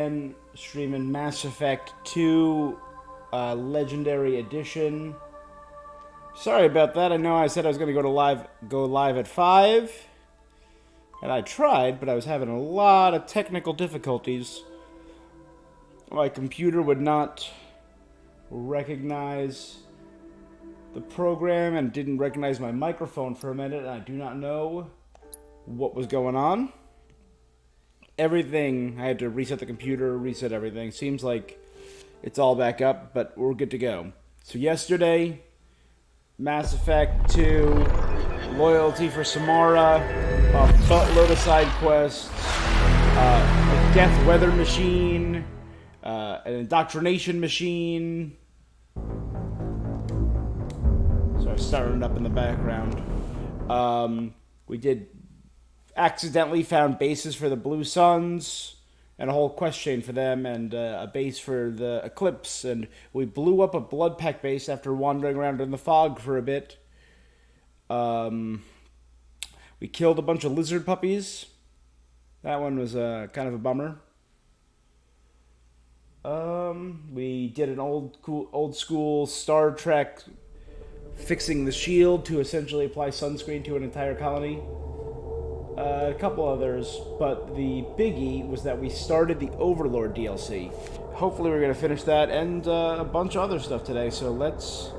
And streaming Mass Effect 2 Legendary Edition. Sorry about that. I know I said I was going to go live at 5. And I tried, but I was having a lot of technical difficulties. My computer would not recognize the program and didn't recognize my microphone for a minute, and I do not know what was going on. Everything, I had to reset the computer, reset everything. Seems like it's all back up, but we're good to go. So yesterday, Mass Effect 2, Loyalty for Samara, a buttload of side quests, a death weather machine, an indoctrination machine. So I started up in the background. We did accidentally found bases for the Blue Suns and a whole quest chain for them, and a base for the Eclipse, and we blew up a Blood Pack base after wandering around in the fog for a bit. We killed a bunch of lizard puppies. That one was kind of a bummer. We did an old school Star Trek fixing the shield to essentially apply sunscreen to an entire colony. A couple others, but the biggie was that we started the Overlord DLC. Hopefully we're going to finish that and a bunch of other stuff today, so let's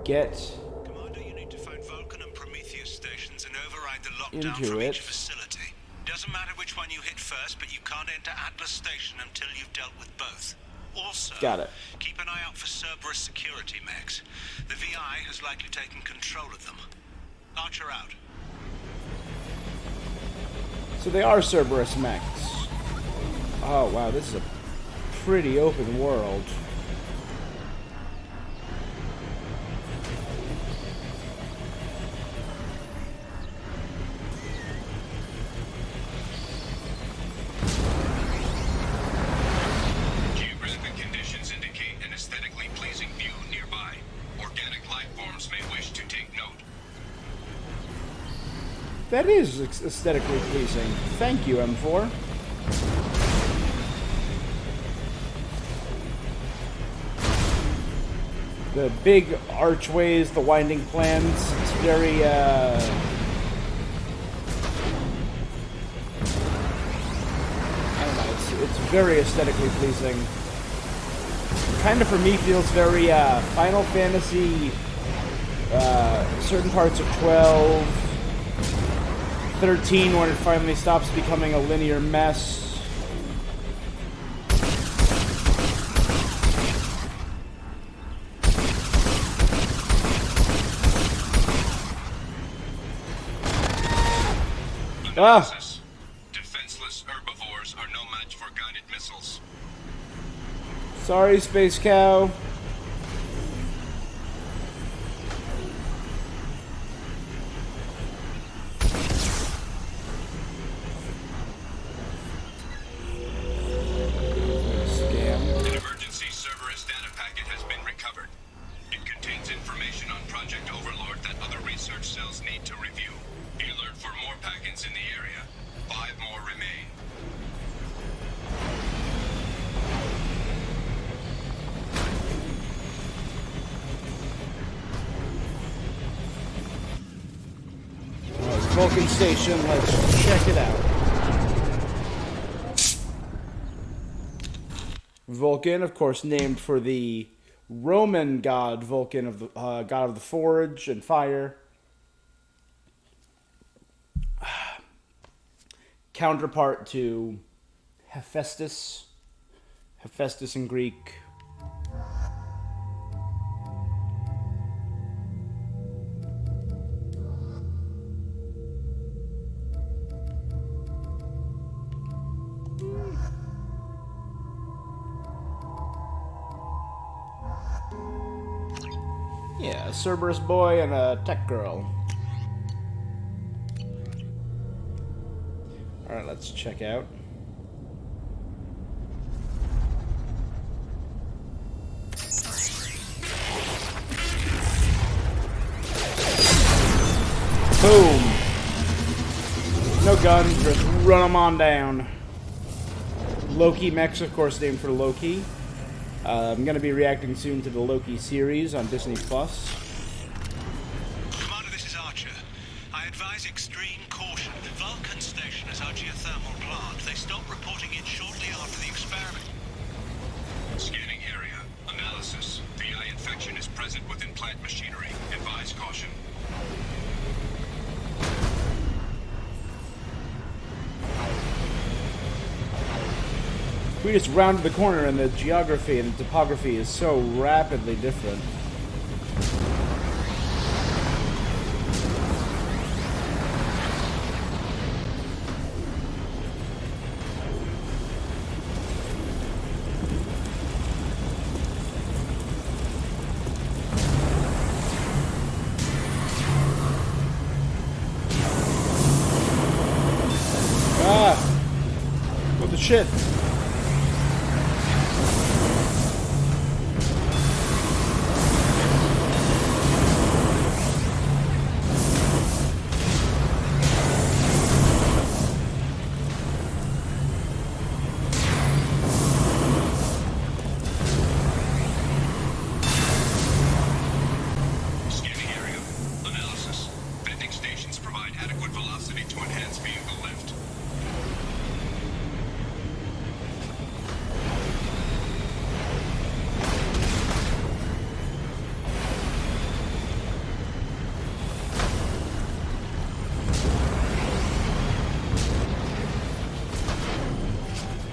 get Commander, you need to find Vulcan and Prometheus stations and override the lockdown into from it. each facility. Doesn't matter which one you hit first, but you can't enter Atlas Station until you've dealt with both. Also, Got it. keep an eye out for Cerberus security mechs. The VI has likely taken control of them. Archer out. So they are Cerberus mechs. Oh wow, this is a pretty open world. Geographic conditions indicate an aesthetically pleasing view nearby. Organic life forms may wish to take note. That is aesthetically pleasing. Thank you, M4. The big archways, the winding plans, it's very, I don't know, it's very aesthetically pleasing. Kind of, for me, feels very, Final Fantasy, certain parts of 12, 13, when it finally stops becoming a linear mess. Analysis. Defenseless herbivores are no match for guided missiles. Sorry, Space Cow. An emergency Cerberus data packet has been recovered. It contains information on Project Overlord that other research cells need to review. Be alert for more packets in the area. 5 more remain. Vulcan Station, let's check it out. Vulcan, of course, named for the Roman god Vulcan, of the god of the forge and fire. Counterpart to Hephaestus. Hephaestus in Greek. Yeah, a Cerberus boy and a tech girl. Alright, let's check out. Boom! No guns, just run them on down. Loki mechs, of course, named for Loki. I'm going to be reacting soon to the Loki series on Disney+. Commander, this is Archer. I advise extreme caution. Vulcan Station is our geothermal plant. They stopped reporting it shortly after the experiment. Scanning area. Analysis. VI infection is present within plant machinery. Advise caution. We just rounded the corner and the geography and the topography is so rapidly different. Ah! What the shit? Scanning area. Analysis. Vending stations provide adequate velocity to enhance vehicle lift.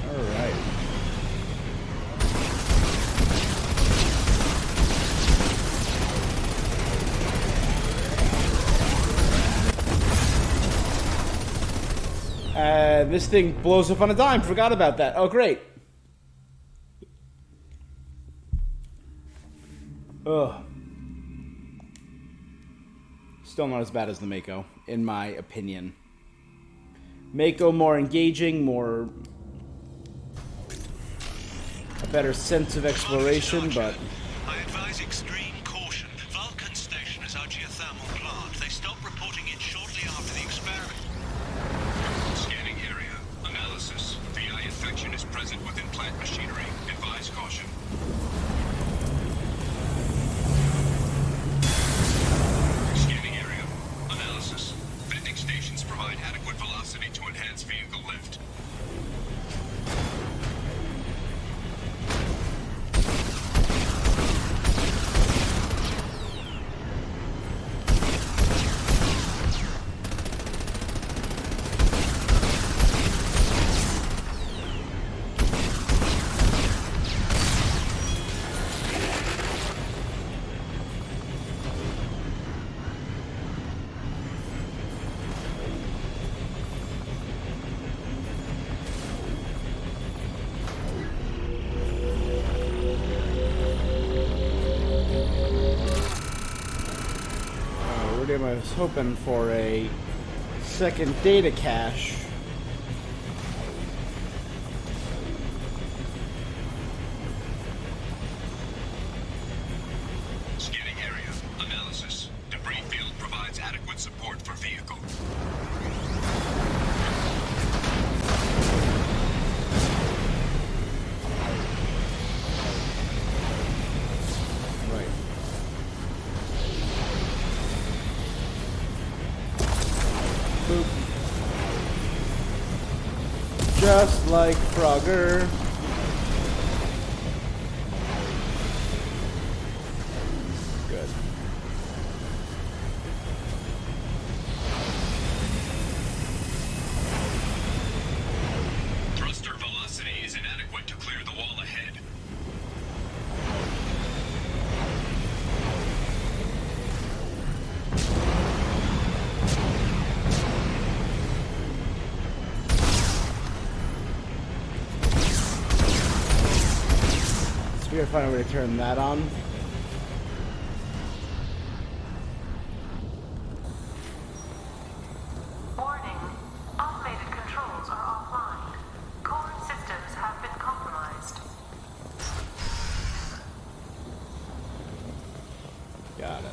Alright. This thing blows up on a dime. Forgot about that. Oh, great. Ugh. Still not as bad as the Mako, in my opinion. Mako more engaging, more... a better sense of exploration, but... I advise extreme caution. Vulcan Station is our geothermal plant. They stopped reporting it shortly after the experiment. Scanning area. Analysis. VI infection is present within plant machinery. Advise caution. Scanning area. Analysis. Vending stations provide adequate velocity to enhance vehicle lift. I was hoping for a second data cache. Scanning area. Analysis. Debris field provides adequate support for vehicle. Right. Boop. Just like Frogger. Good. Thruster velocity is inadequate to clear the wall ahead. So we gotta find a way to turn that on. Warning. Automated controls are offline. Core systems have been compromised. Got it.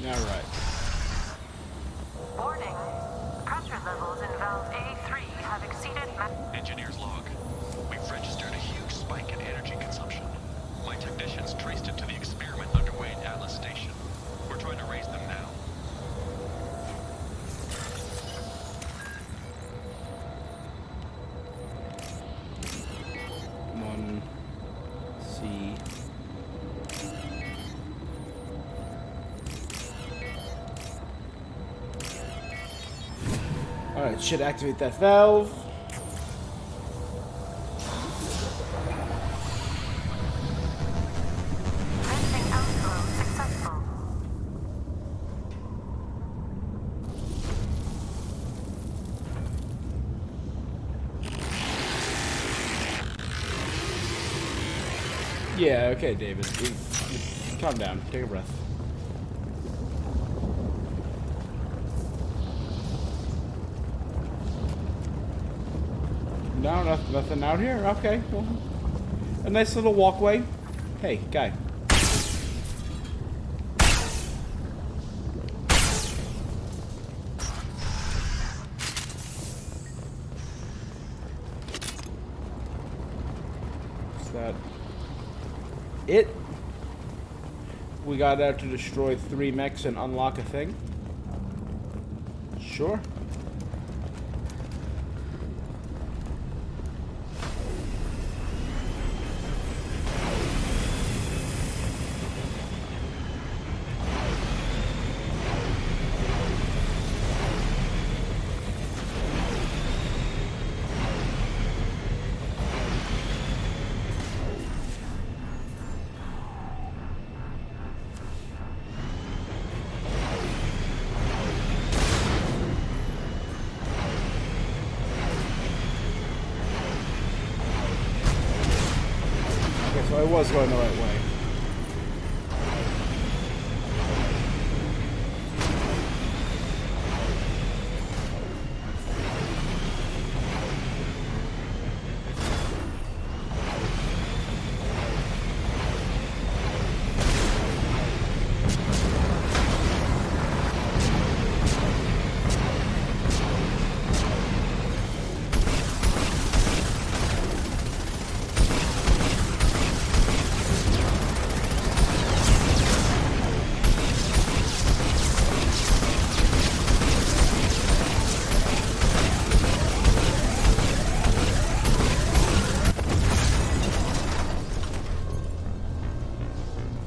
Alright. Warning. Pressure levels in valve A3 have exceeded Engineer's log. We've registered a huge spike in energy consumption. My technicians traced it to the experiment underway at Atlas Station. We're trying to raise them now. One C. Alright, should activate that valve. venting outflow successful. Yeah, okay, David. Calm down. Take a breath. No, nothing out here? Okay, well, a nice little walkway. Hey, guy. Is that it? We got out to destroy 3 mechs and unlock a thing? Sure. So I was going the right way.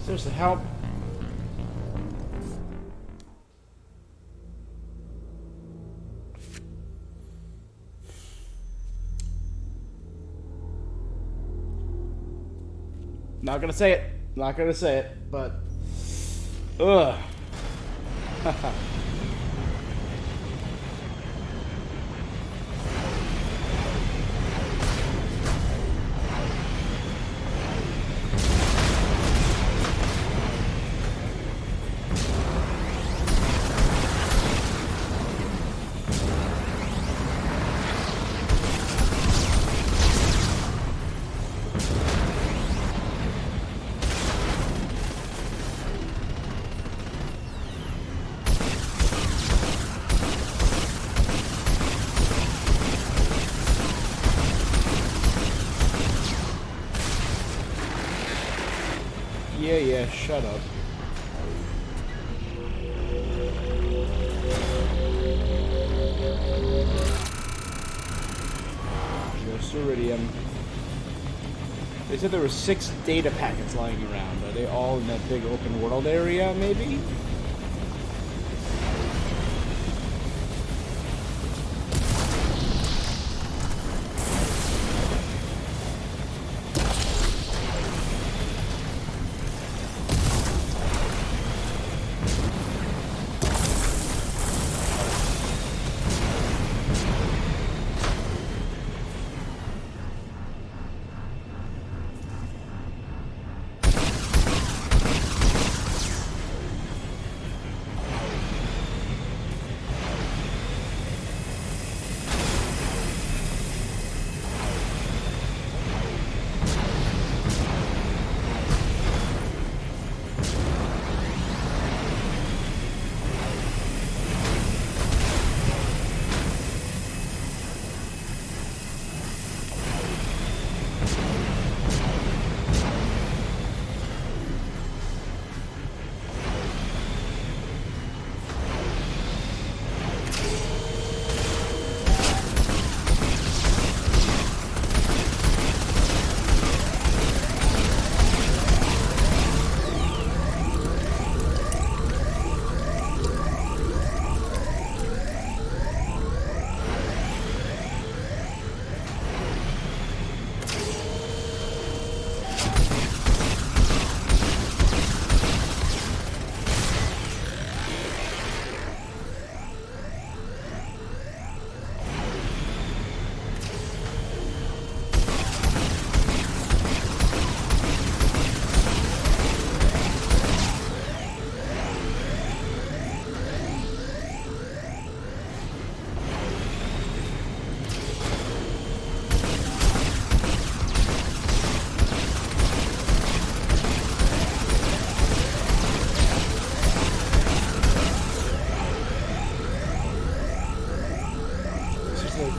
Seriously, help. Not gonna say it. Not gonna say it, but ugh. Yeah, shut up. Just iridium. They said there were 6 data packets lying around. Are they all in that big open world area, maybe?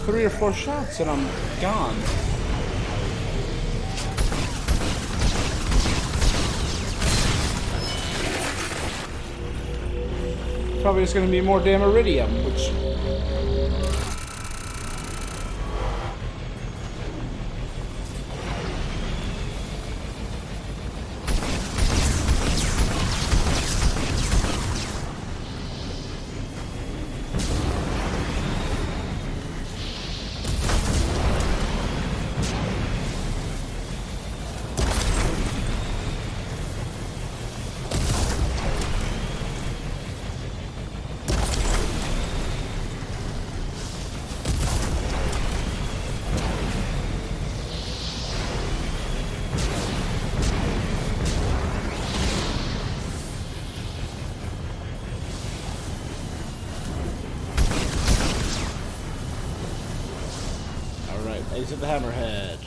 3 or 4 shots and I'm gone. Probably just gonna be more damn iridium, which... Exit the hammerhead.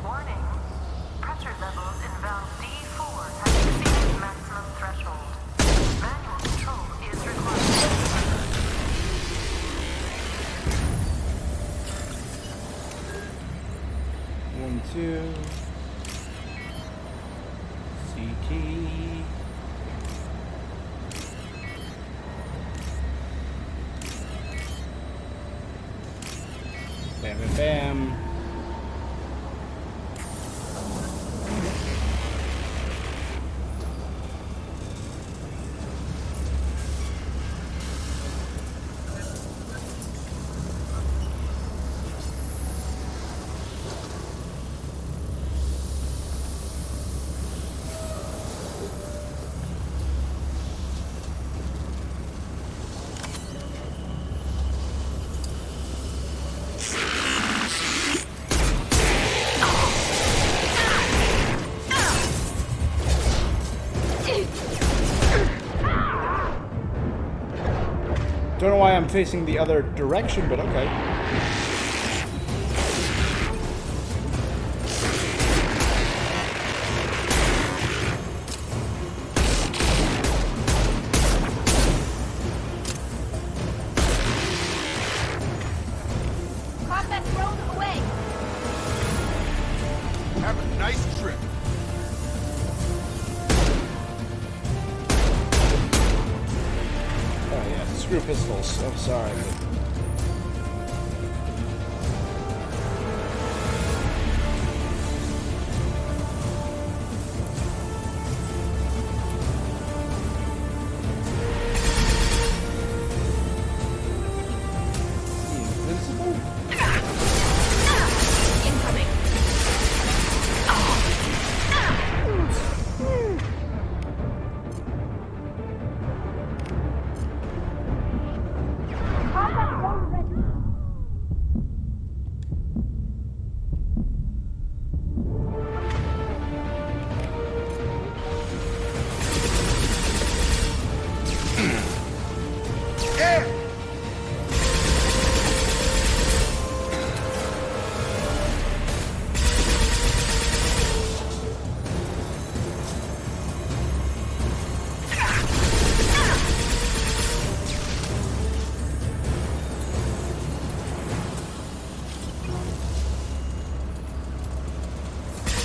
Warning. Pressure levels in valve D4 have exceeded maximum threshold. Manual control is required. 1, 2. CT. Bam, bam, bam. Don't know why I'm facing the other direction, but okay. Combat drone away! Have a nice trip. Oh yeah, screw pistols. I'm sorry, but... Invincible? Incoming! Combat drone ready!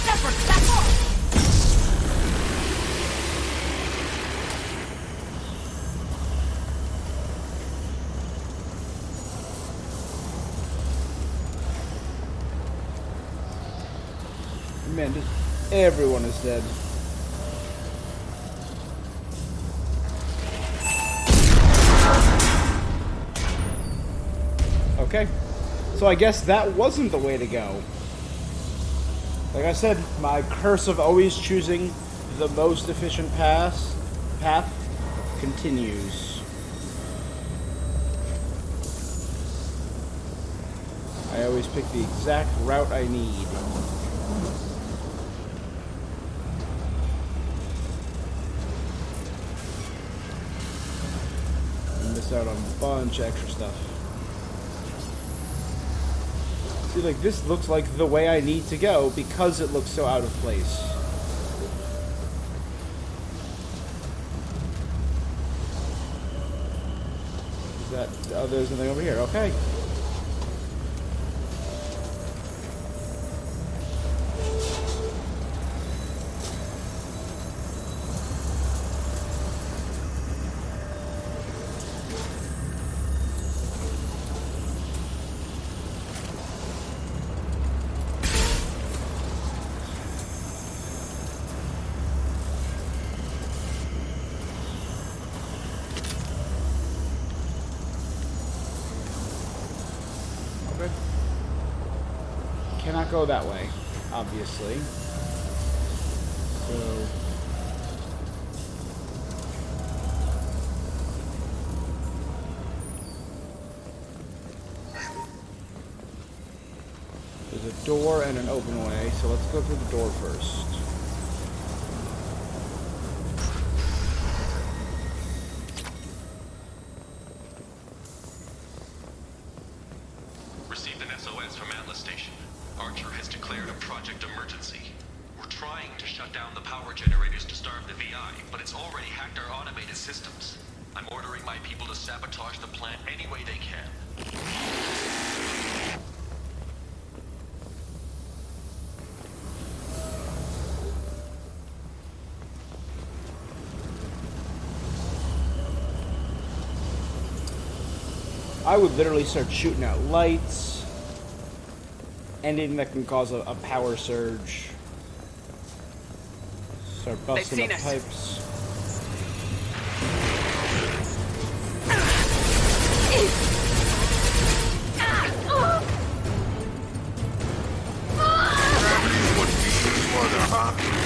Separate, back off! Man, just everyone is dead. Okay. So I guess that wasn't the way to go. Like I said, my curse of always choosing the most efficient path path continues. I always pick the exact route I need. I miss out on a bunch of extra stuff. See, like, this looks like the way I need to go because it looks so out of place. Is that... oh, there's nothing over here. Okay. Cannot go that way, obviously. So... there's a door and an open way, so let's go through the door first. Received an SOS from Atlas Station. Archer has declared a project emergency. We're trying to shut down the power generators to starve the VI, but it's already hacked our automated systems. I'm ordering my people to sabotage the plant any way they can. I would literally start shooting out lights. Anything that can cause a power surge. Start busting up pipes.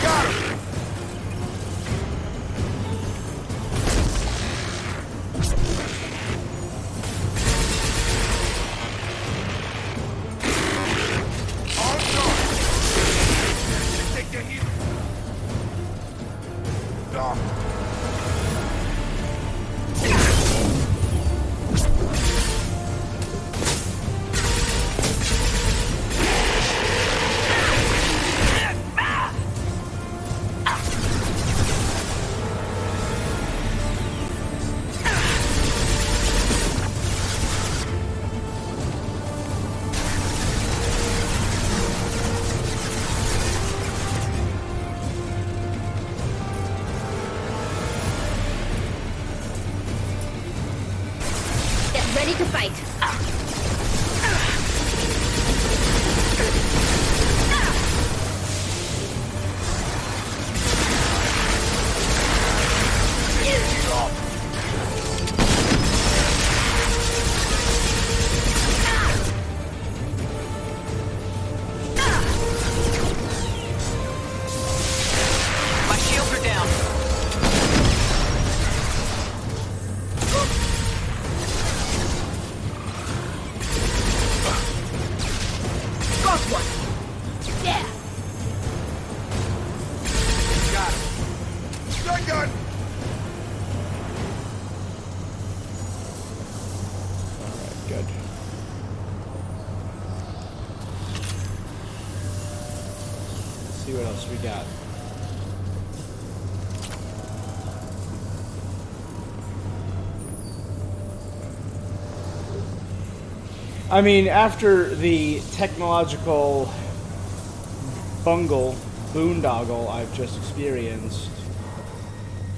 Got him! Ready to fight. My shields are down. Got one. Yeah. Got it. Stun gun! Alright, good. Let's see what else we got. I mean, after the technological bungle, boondoggle I've just experienced,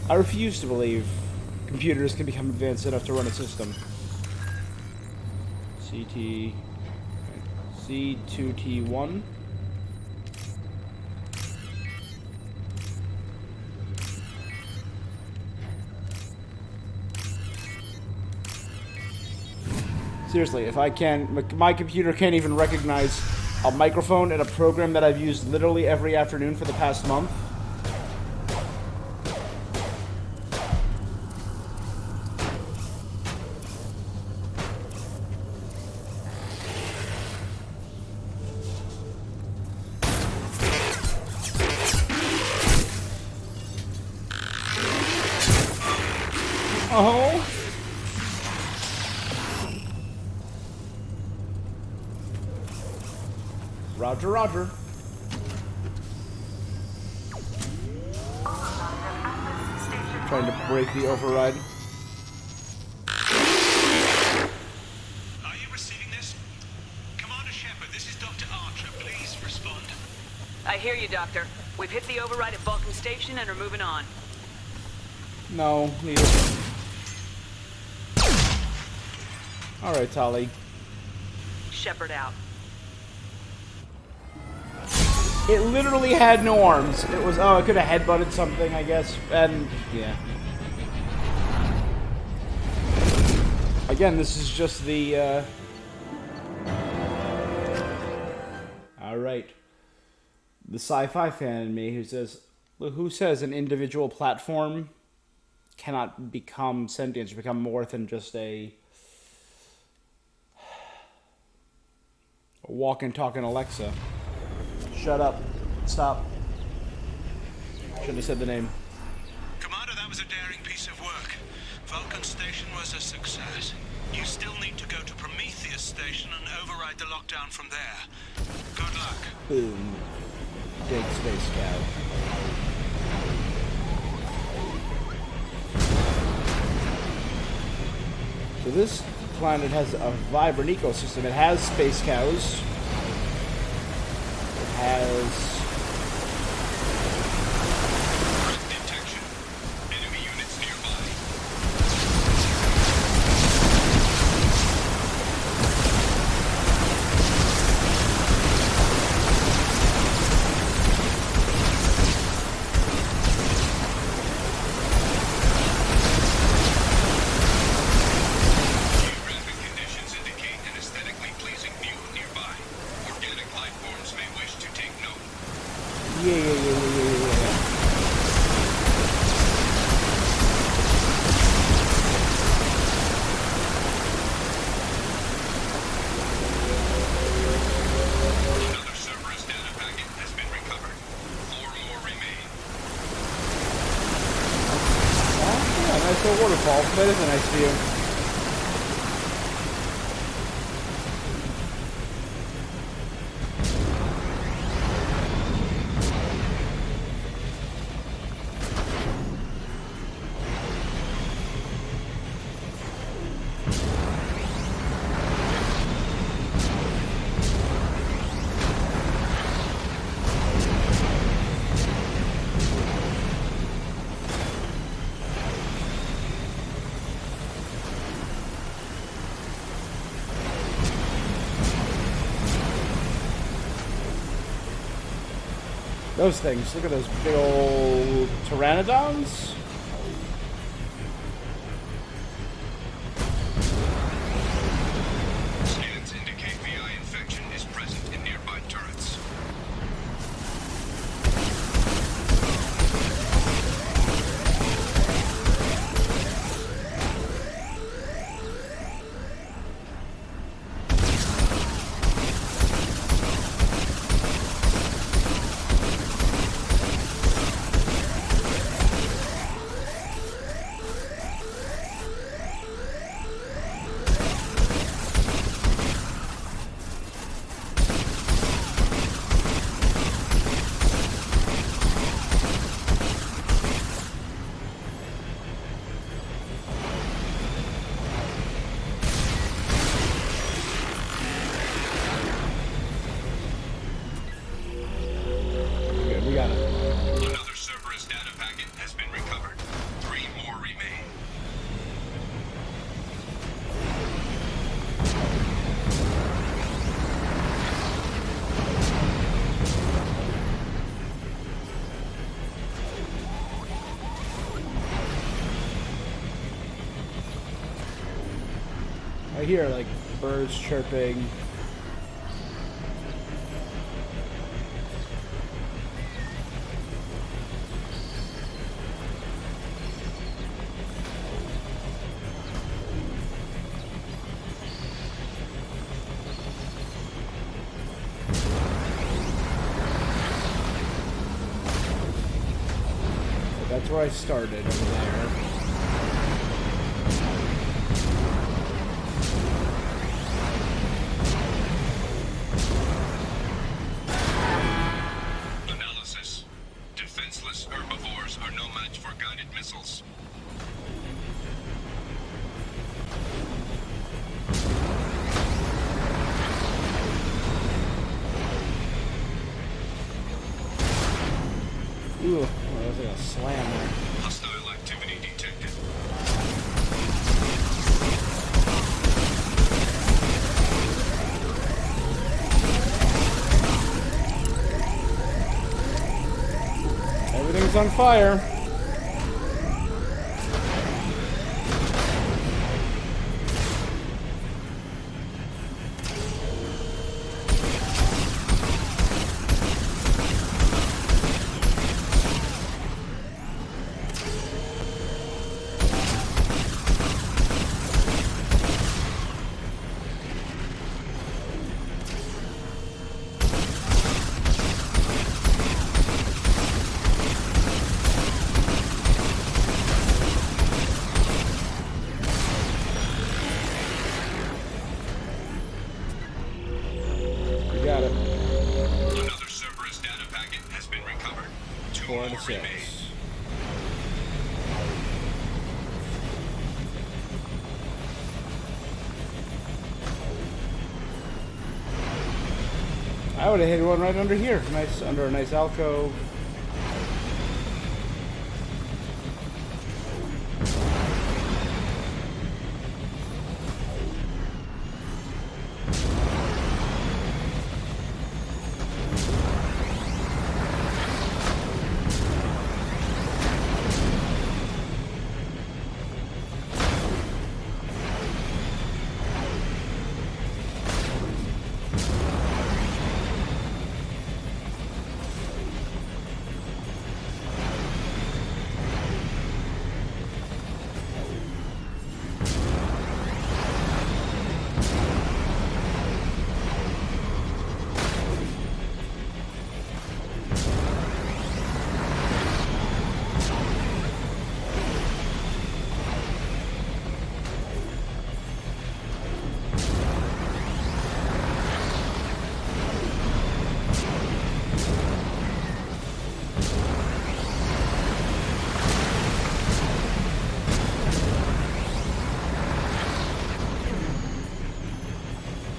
I refuse to believe computers can become advanced enough to run a system. CT... C2T1? Seriously, if I can... my computer can't even recognize a microphone in a program that I've used literally every afternoon for the past month. Oh. Roger, roger. Trying to break the override. Are you receiving this? Commander Shepard, this is Dr. Archer. Please respond. I hear you, Doctor. We've hit the override at Vulcan Station and are moving on. No, neither. Alright, Tali. Shepard out. It literally had no arms. It was, oh, it could have headbutted something, I guess. And, yeah. Again, this is just the, Alright. The sci-fi fan in me who says an individual platform cannot become sentient, become more than just a walking, talking Alexa. Shut up. Stop. Shouldn't have said the name. Commander, that was a daring piece of work. Vulcan Station was a success. You still need to go to Prometheus Station and override the lockdown from there. Good luck. Boom. Big space cow. So this planet has a vibrant ecosystem. It has space cows. It has... Detection. Enemy units nearby. Geographic conditions indicate an aesthetically pleasing view nearby. Organic life forms may wish to take note. Yeah. Another Cerberus data packet has been recovered. 4 more remain. Yeah, nice little waterfall. That is a nice view. Those things. Look at those big old pteranodons. Scans indicate VI infection is present in nearby turrets. Good, we got it. Another Cerberus data packet has been recovered. 3 more remain. I hear like birds chirping. That's where I started over there. Ooh, that was like a slam there. Hostile activity detected. Everything's on fire. You got it. Another Cerberus data packet has been recovered. 2 4 more out of remain. 6. I would have hit one right under here. Nice, under a nice alcove.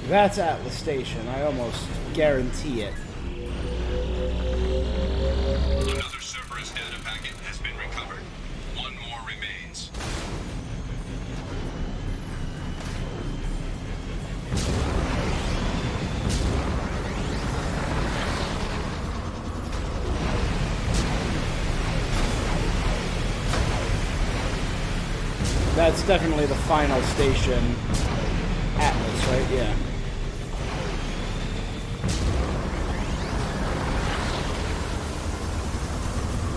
That's Atlas Station. I almost guarantee it. Another Cerberus data packet has been recovered. 1 more remains. That's definitely the final station. Atlas, right? Yeah.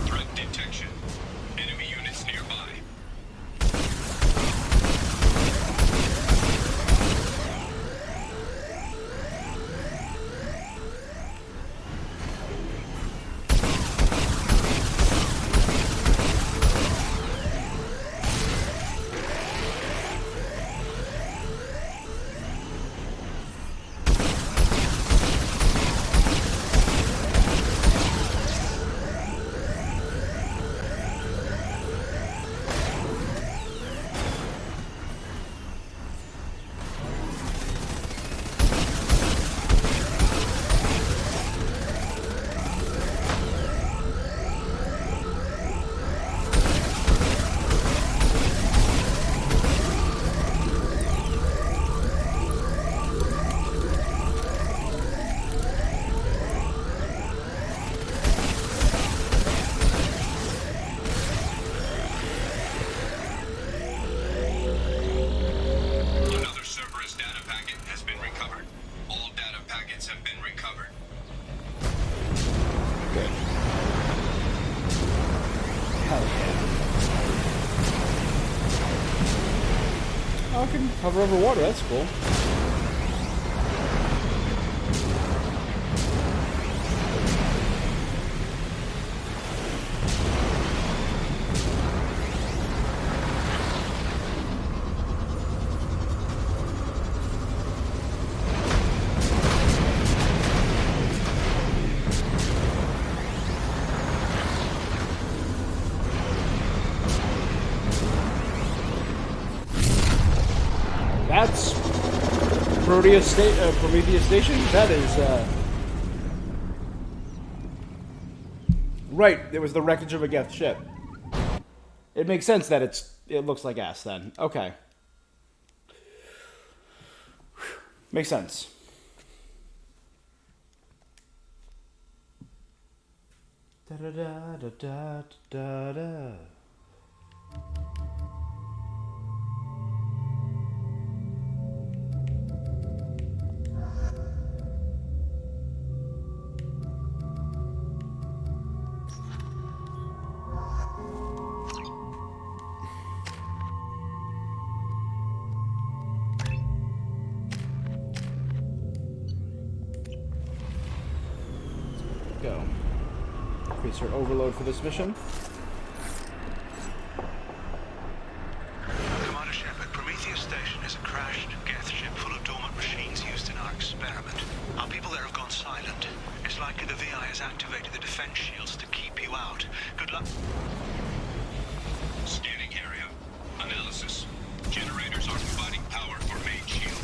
Threat detection. Enemy units nearby. Another Cerberus data packet has been recovered. All data packets have been recovered. Good. Hell yeah. Oh, I can hover over water. That's cool. That's Prometheus Station. That is Right, there was the wreckage of a Geth ship. It makes sense that it looks like ass then. Okay. Makes sense. Da da da da da da da. Go. Increase her overload for this mission. Commander Shepard, Prometheus Station is a crashed Geth ship full of dormant machines used in our experiment. Our people there have gone silent. It's likely the VI has activated the defense shields to keep you out. Good luck. Scanning area. Analysis. Generators are providing power for main shield.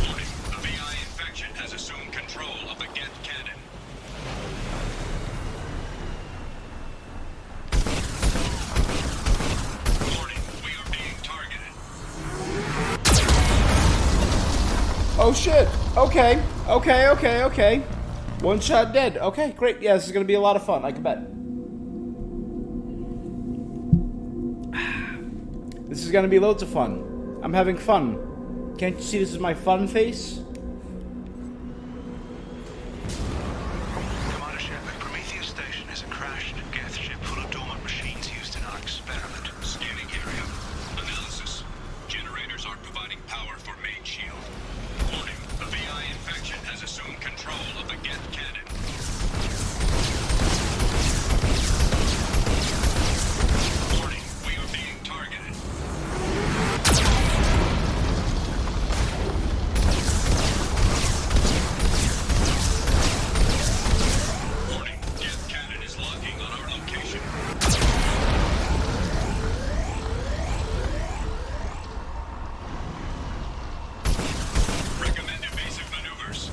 Warning. The VI infection has assumed control of the Geth cannon. Warning. We are being targeted. Oh shit! Okay, okay. One shot dead. Okay, great. Yeah, this is gonna be a lot of fun, I can bet. This is gonna be loads of fun. I'm having fun. Can't you see this is my fun face? Commander Shepard, Prometheus Station is a crashed Geth ship full of dormant machines used in our experiment. Scanning area. Analysis. Generators are providing power for main shield. Warning. The VI infection has assumed control of the Geth cannon. Warning. We are being targeted. Warning. Geth cannon is locking on our location. Recommend evasive maneuvers.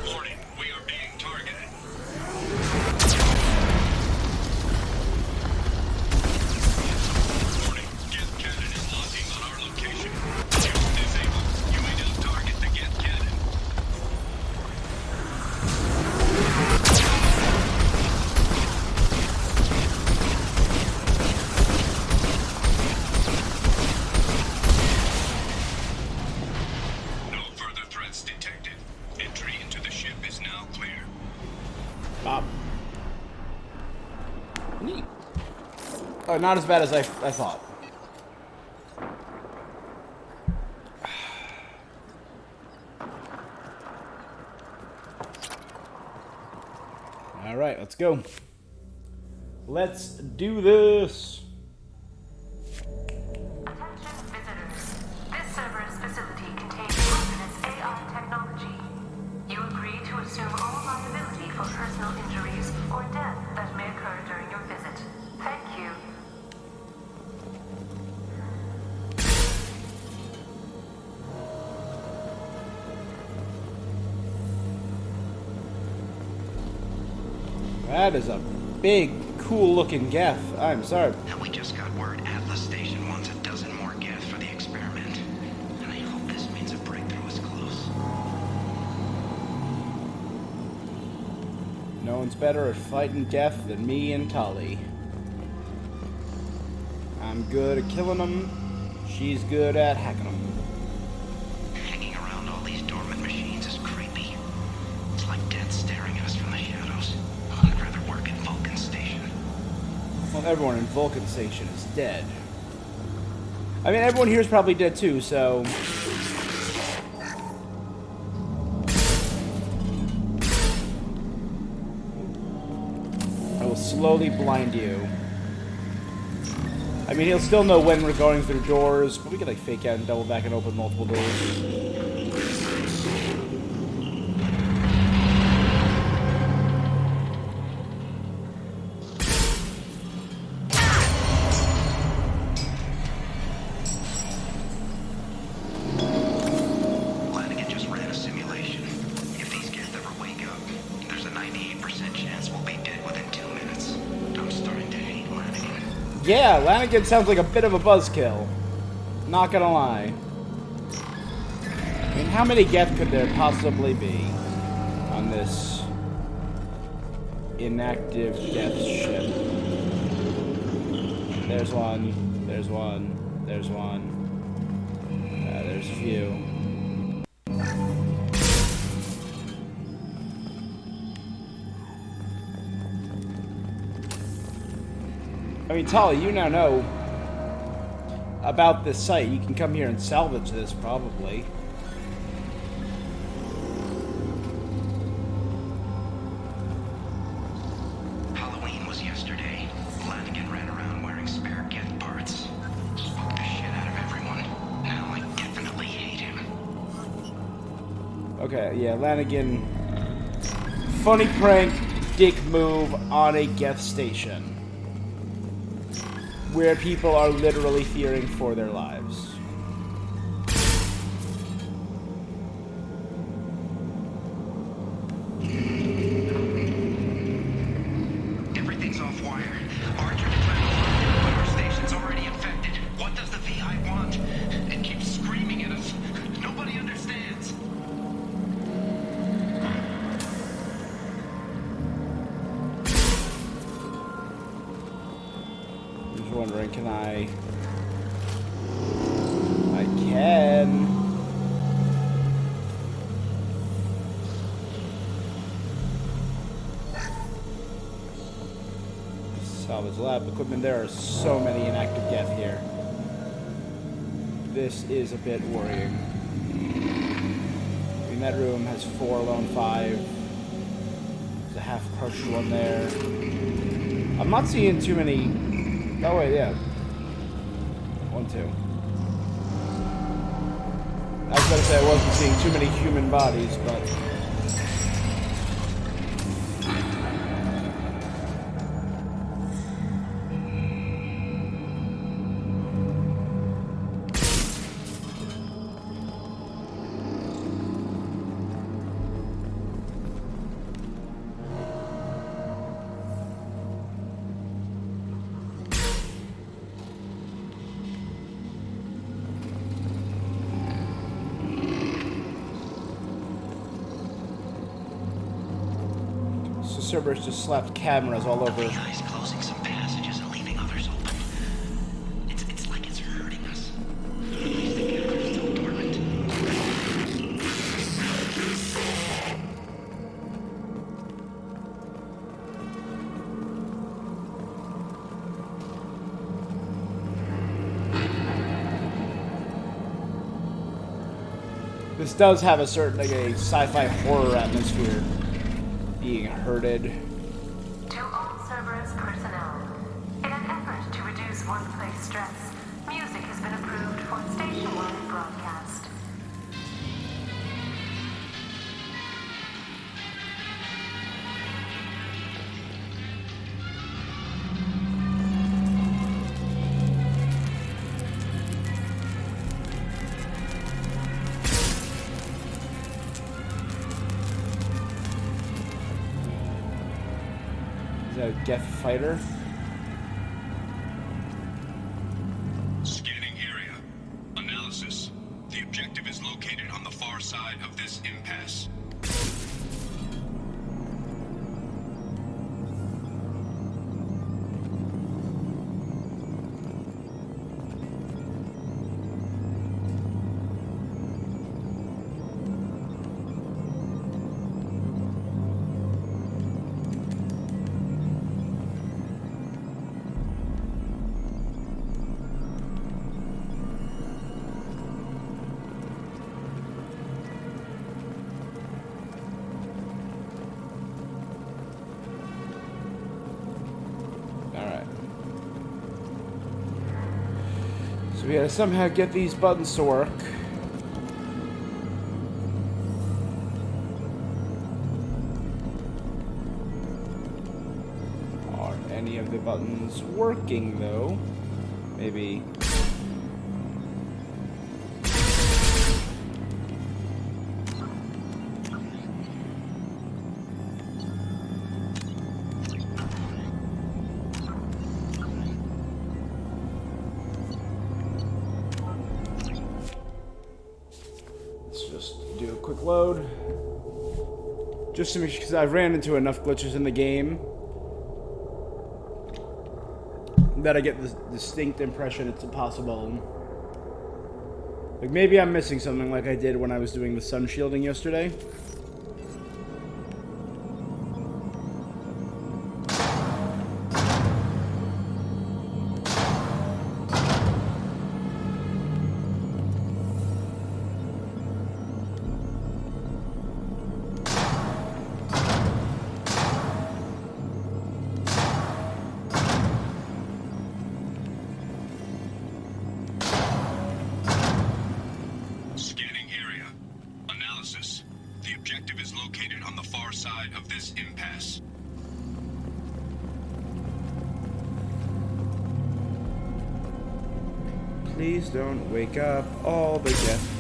Warning, we are being targeted. Warning, Geth cannon is locking on our location. Shield disabled. You may now target the Geth cannon. No further threats detected. Entry into the ship is now clear. Bob. Neat. Oh, not as bad as I thought. All right, let's go. Let's do this. Attention visitors. This Cerberus facility contains Providence AI technology. You agree to assume all liability for personal injuries or death that may occur during your visit. Thank you. That is a big, cool-looking Geth. I'm sorry. Now we just got word Atlas Station wants a dozen more Geth for the experiment. And I hope this means a breakthrough is close. No one's better at fighting Geth than me and Tali. I'm good at killing them. She's good at hacking them. Hanging around all these dormant machines is creepy. It's like death staring at us from the shadows. I'd rather work at Vulcan Station. Well, everyone in Vulcan Station is dead. I mean, everyone here is probably dead too, so... slowly blind you. I mean, he'll still know when we're going through doors, but we can like fake out and double back and open multiple doors. Lanigan just ran a simulation. If these kids ever wake up, there's a 98% chance we'll be dead within 2 minutes. I'm starting to hate Lanigan. Yeah, Lanigan sounds like a bit of a buzzkill. Not gonna lie. I mean, how many Geth could there possibly be on this inactive Geth ship? There's one. There's one. There's one. There's a few. I mean, Tali, you now know about this site. You can come here and salvage this, probably. Halloween was yesterday. Lanigan ran around wearing spare Geth parts. Spooked the shit out of everyone. Now I definitely hate him. Okay, yeah, Lanigan. Funny prank, dick move on a Geth station. Where people are literally fearing for their lives. Everything's off wire. Archer declared alarm, but our station's already infected. What does the VI want? It keeps screaming at us. Nobody understands. Wondering, can I can. Salvage lab equipment. There are so many inactive Geth here. This is a bit worrying. I mean, that room has 4 lone 5. There's a half crushed one there. I'm not seeing too many. Oh wait, yeah. 1, 2. I was gonna say I wasn't seeing too many human bodies, but Cerberus just slapped cameras all over. VI is closing some passages and leaving others open. It's like it's hurting us. At least the Geth are still dormant. This does have a certain, like, a sci-fi horror atmosphere. Being herded. To all Cerberus personnel, in an effort to reduce workplace stress, music has been approved for station-wide broadcast. Is that a Geth fighter? Scanning area. Analysis. The objective is located on the far side of this impasse. So we gotta somehow get these buttons to work. Are any of the buttons working though? Maybe. Do a quick load. Just to make sure, because I've ran into enough glitches in the game that I get this distinct impression it's impossible. Like maybe I'm missing something like I did when I was doing the sun shielding yesterday. Please don't wake up all the Geth.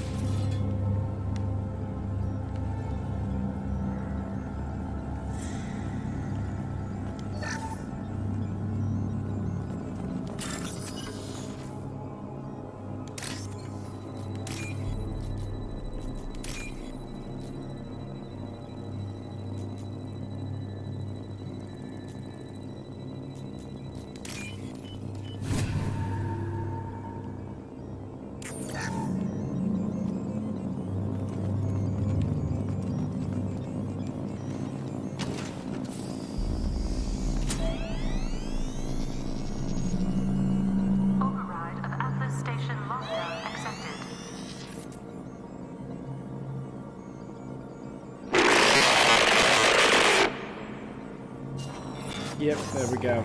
Yep, there we go.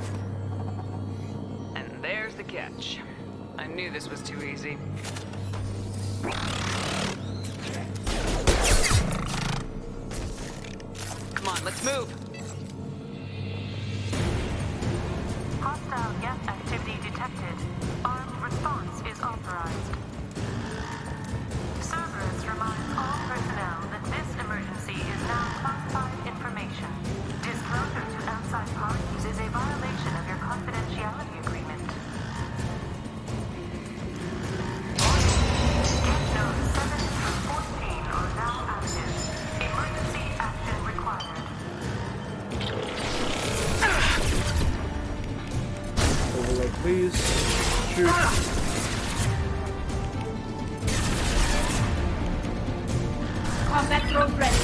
And there's the catch. I knew this was too easy. Come on, let's move. Hostile Geth activity detected. Armed response is authorized. Cerberus reminds all personnel that this emergency is now classified information. Disclosure to outside parties is a violation of your confidentiality agreement. Geth nodes 7 through 14 are now active. Emergency action required. Overlay, please. Shoot. Combat drone ready.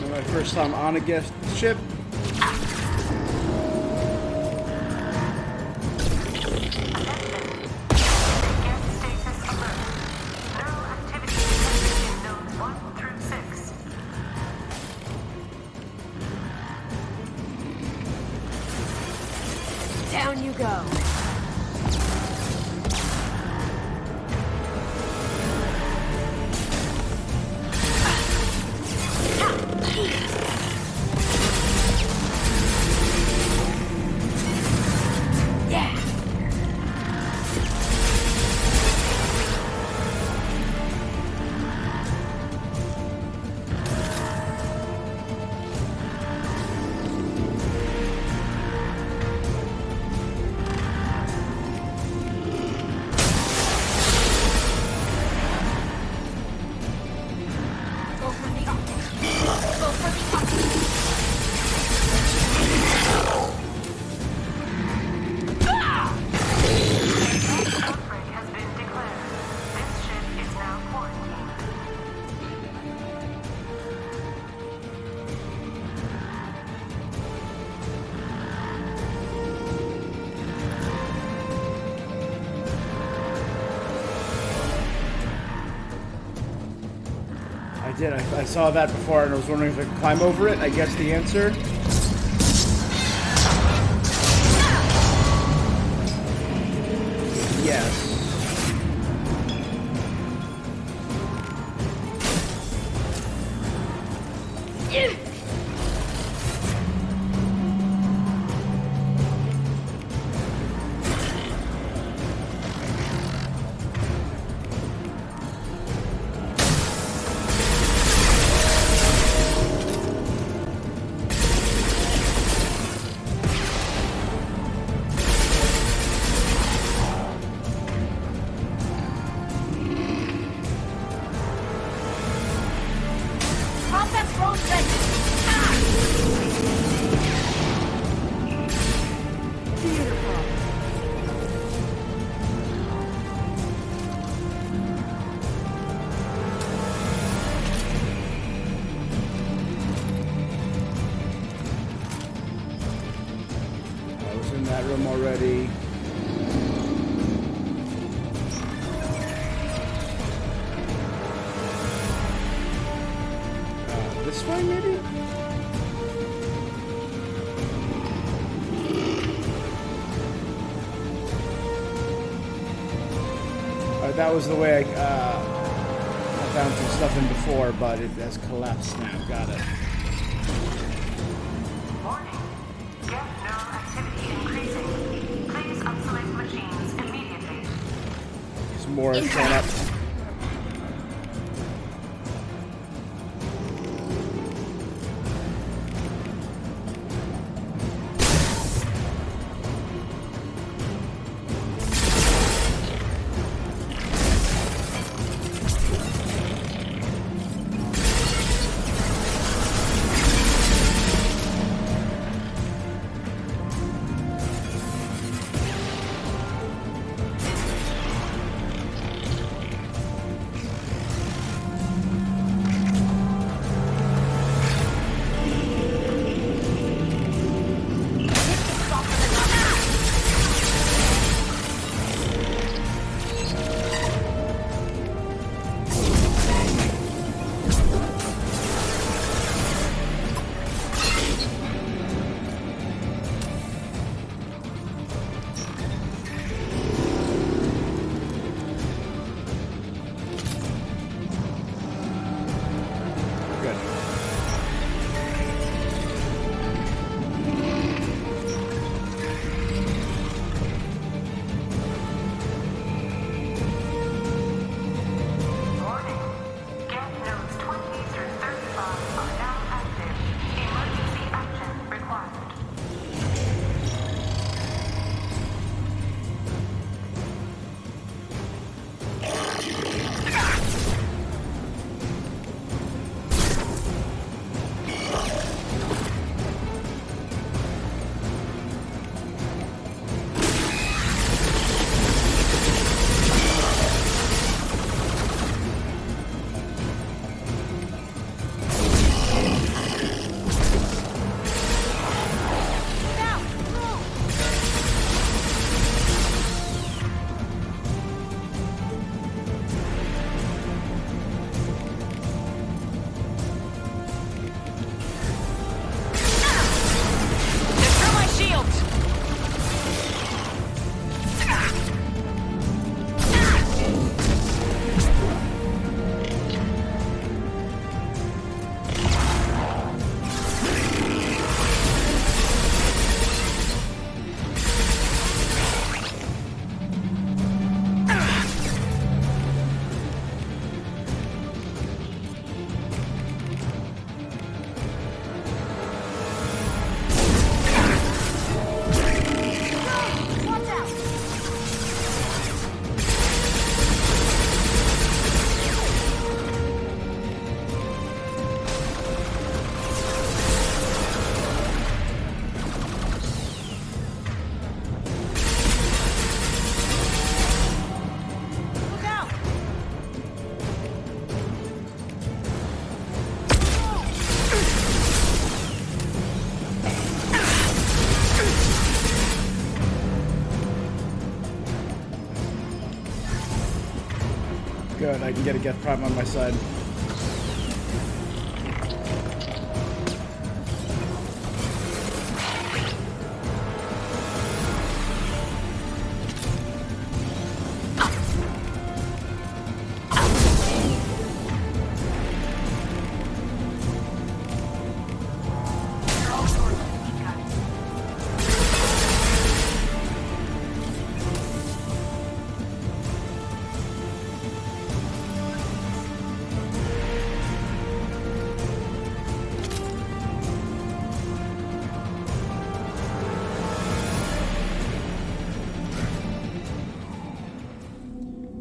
My first time on a Geth ship. Down you go. did. I saw that before and I was wondering if I could climb over it. I guess the answer. Yes. Combat drone ready. Beautiful. I was in that room already. This way, maybe? That was the way I found some stuff in before, but it has collapsed now. Got it. Warning. Get neural activity increasing. Please isolate machines immediately. There's more showing up. Good, I can get a Geth Prime on my side.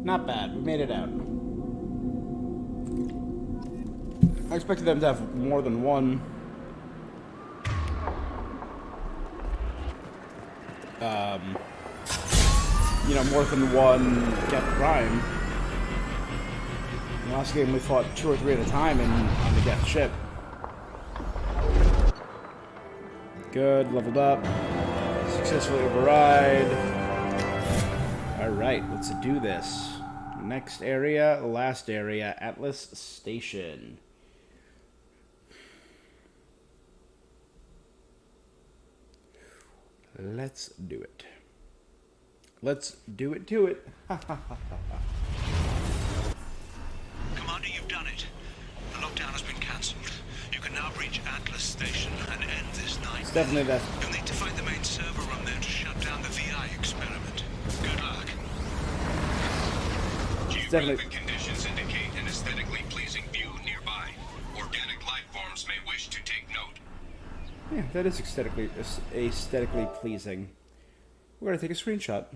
Not bad. We made it out. I expected them to have more than one. You know, more than one Geth Prime. In the last game we fought 2 or 3 at a time on the Geth ship. Good, leveled up. Successfully override. Alright, let's do this. Next area, last area, Atlas Station. Let's do it. Let's do it to it. Commander, you've done it. The lockdown has been cancelled. You can now reach Atlas Station and end this night. It's definitely that. You'll need to find the main server room there to shut down the VI experiment. Good luck. Geographic conditions indicate an aesthetically pleasing view nearby. Organic life forms may wish to take note. Yeah, that is aesthetically pleasing. We're gonna take a screenshot.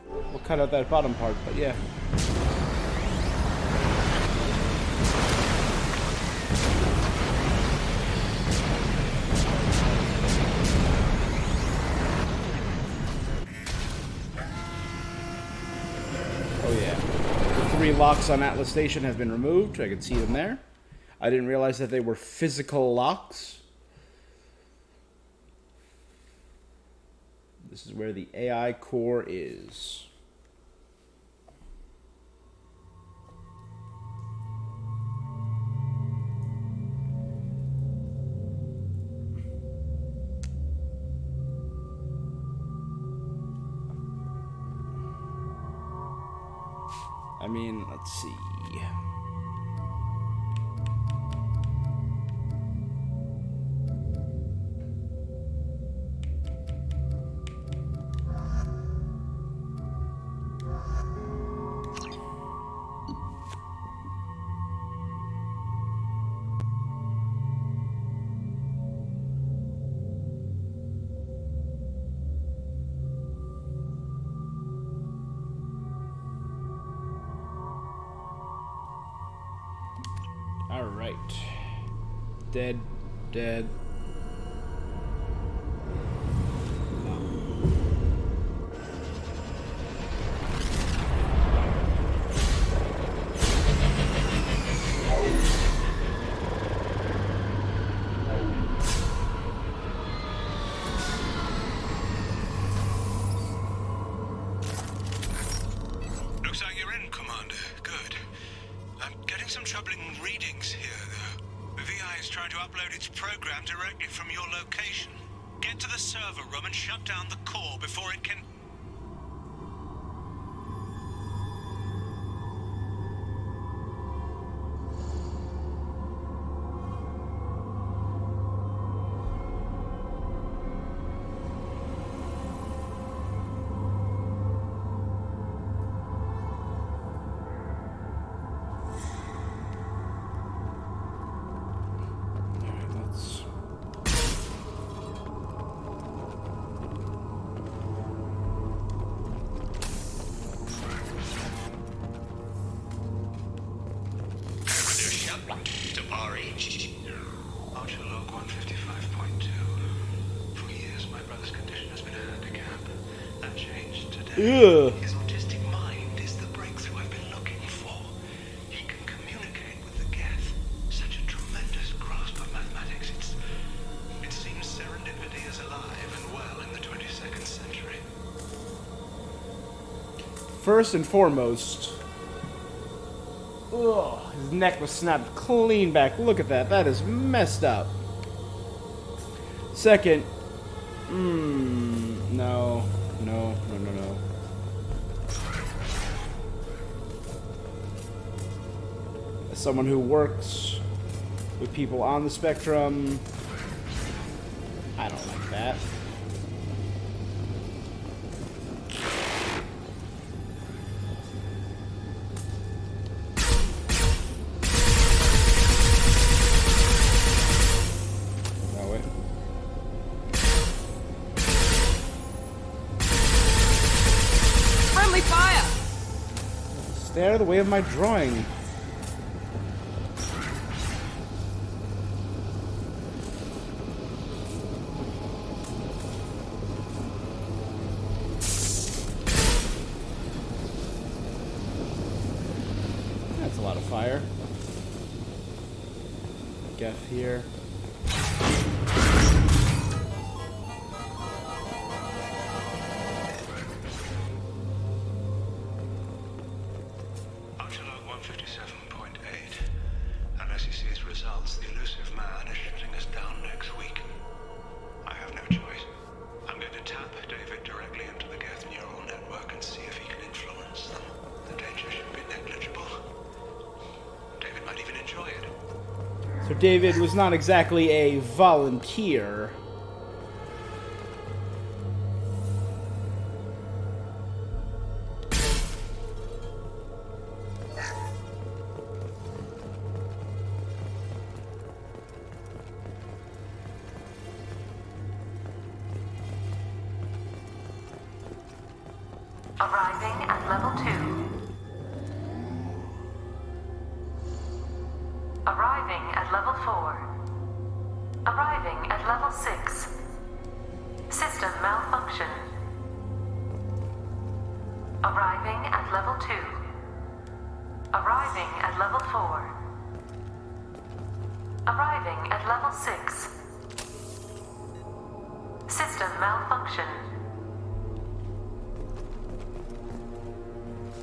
We'll cut out that bottom part, but yeah. Oh yeah. The 3 locks on Atlas Station have been removed. I can see them there. I didn't realize that they were physical locks. This is where the AI core is. I mean, let's see. Alright. Dead. Dead. Looks like you're in, Commander. Good. I'm getting some troubling readings here, though. The VI is trying to upload its program directly from your location. Get to the server room and shut down the core before it can... Let's... Archer log 155.2. For years, my brother's condition has been a handicap. That changed today. Ugh. His autistic mind is the breakthrough I've been looking for. He can communicate with the Geth. Such a tremendous grasp of mathematics. It seems serendipity is alive and well in the 22nd century. First and foremost... Ugh, his neck was snapped clean back. Look at that. That is messed up. Second... No. No. As someone who works with people on the spectrum, I don't like that. Oh, wait. Friendly fire! Stay out of the way of my drawing. That's a lot of fire. Geth here. Archer log 157.8. Unless he sees results, the elusive man is shutting us down next week. I have no choice. I'm going to tap David directly into the Geth neural network and see if he can influence them. The danger should be negligible. David might even enjoy it. So David was not exactly a volunteer. Arriving at level 2. Arriving at level 4. Arriving at level 6. System malfunction. Arriving at level 2. Arriving at level 4. Arriving at level 6. System malfunction.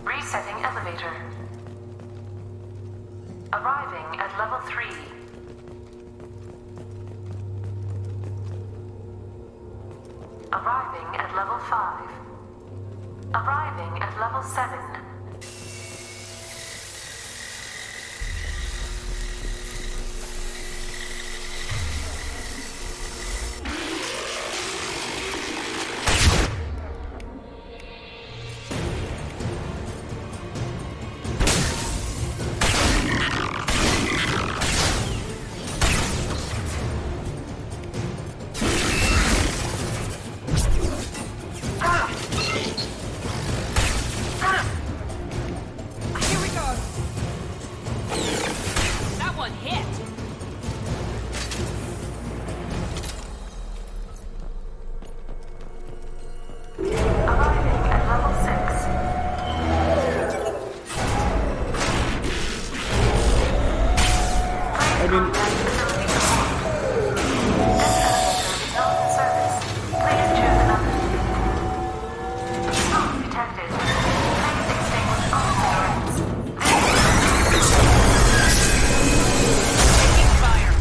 Resetting elevator. Arriving at level 3. Arriving at level 5. Arriving at level 7. Here we go. That one hit. Arriving at level 6. I mean, Facility support. This elevator is not in service. Please choose another. Smoke detected. Please extinguish all cigarettes. Taking fire.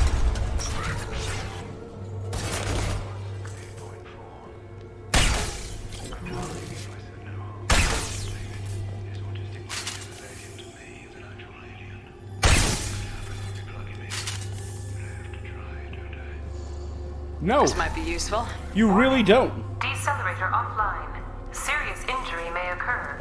no, This might be useful. you really don't. Decelerator offline. Serious injury may occur.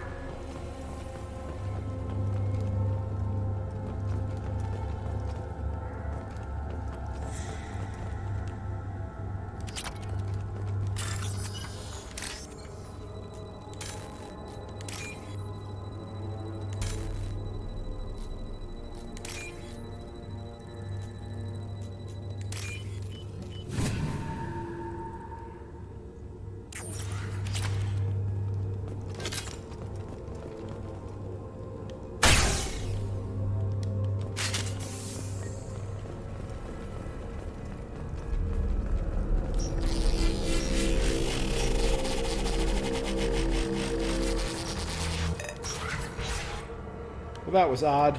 Well, that was odd.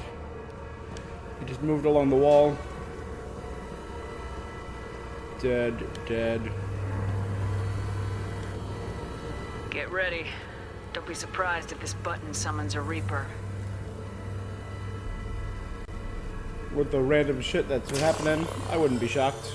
It just moved along the wall. Dead, dead. Get ready. Don't be surprised if this button summons a Reaper. With the random shit that's been happening, I wouldn't be shocked.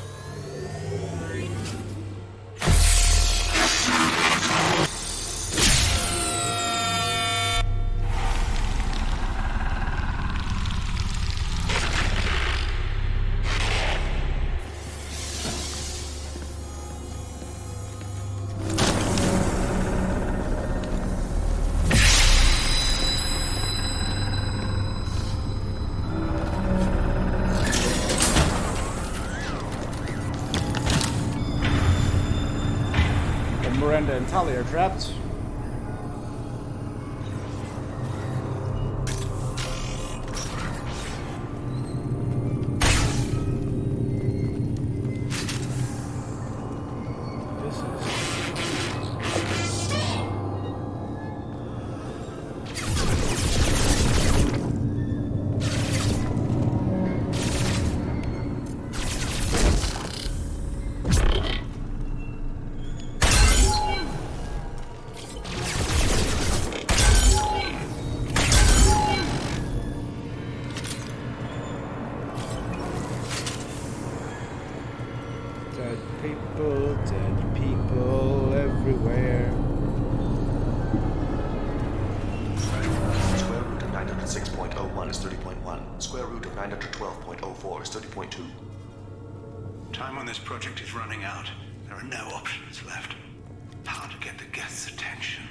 Miranda and Tali are trapped. This is... dead people everywhere. Square root of 906.01 is 30.1. Square root of 912.04 is 30.2. Time on this project is running out. There are no options left. How to get the Geth's attention?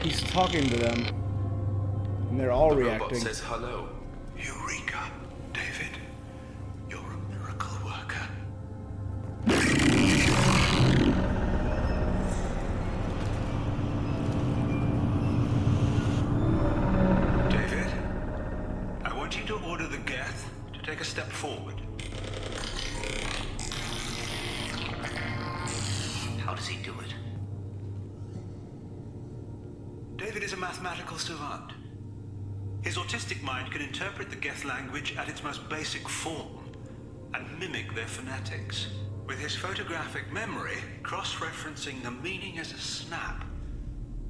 He's talking to them, and they're all The reacting. robot says hello. Eureka, David. You're a miracle worker. David, I want you to order the Geth to take a step forward. How does he do it? David is a mathematical savant. His autistic mind can interpret the Geth language at its most basic form and mimic their phonetics. With his photographic memory, cross-referencing the meaning as a snap.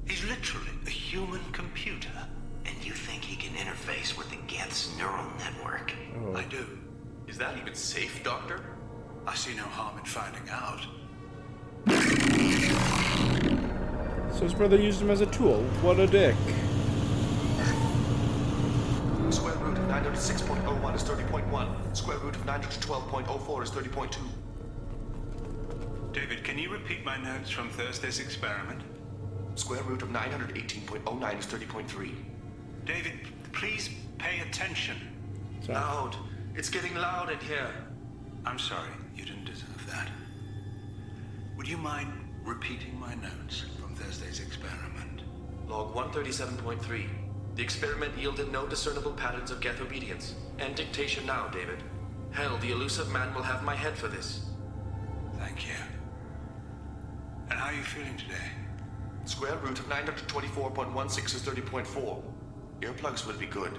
He's literally a human computer. And you think he can interface with the Geth's neural network? I do. Is that even safe, Doctor? I see no harm in finding out. So his brother used him as a tool. What a dick. Square root of 906.01 is 30.1. Square root of 912.04 is 30.2. David, can you repeat my notes from Thursday's experiment? Square root of 918.09 is 30.3. David, please pay attention. Sorry. Loud. It's getting loud in here. I'm sorry, you didn't deserve that. Would you mind repeating my notes from Thursday's experiment? Log 137.3. The experiment yielded no discernible patterns of Geth obedience. End dictation now, David. Hell, the elusive man will have my head for this. Thank you. And how are you feeling today? Square root of 924.16 is 30.4. Earplugs would be good.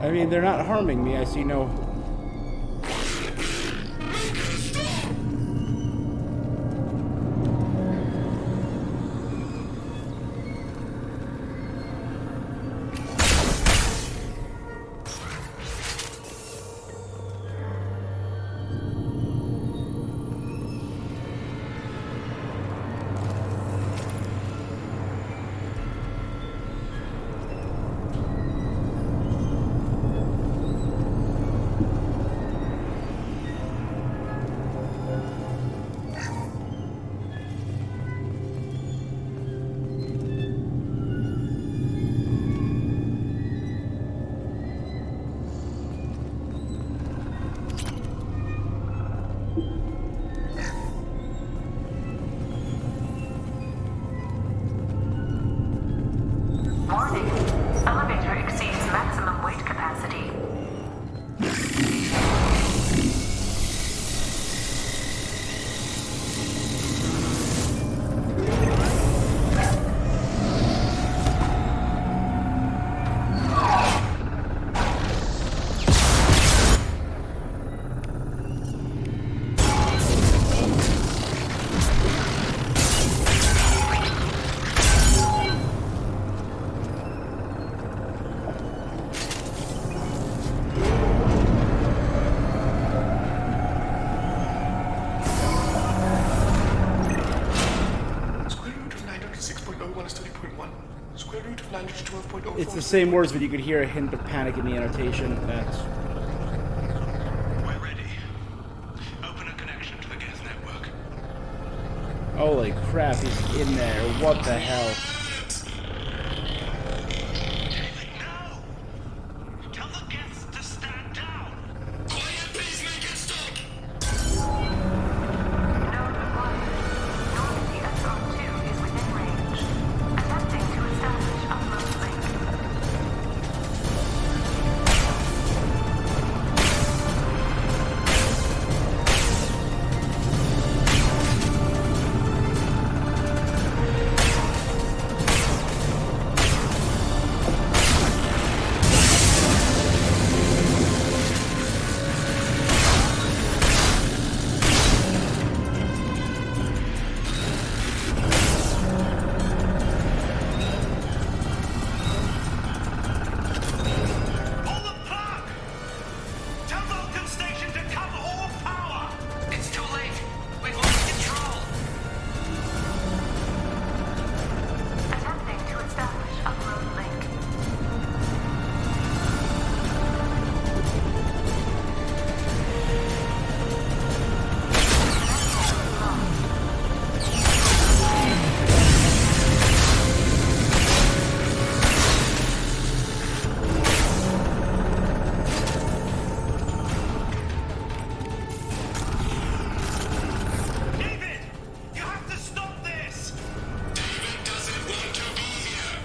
I mean, they're not harming me. I see no... It's the same words, but you could hear a hint of panic in the annotation. That's... We're ready. Open a connection to the Geth network. Holy crap, he's in there. What the hell? David, no! Tell the Geths to stand down! Quiet, please make it stop! Node acquired. Normandy SR2 is within range. Attempting to establish upload link. Pull the plug! Tell Vulcan Station to cut all power! It's too late. We've lost control. Attempting to establish upload link. David! You have to stop this! David doesn't want to be here.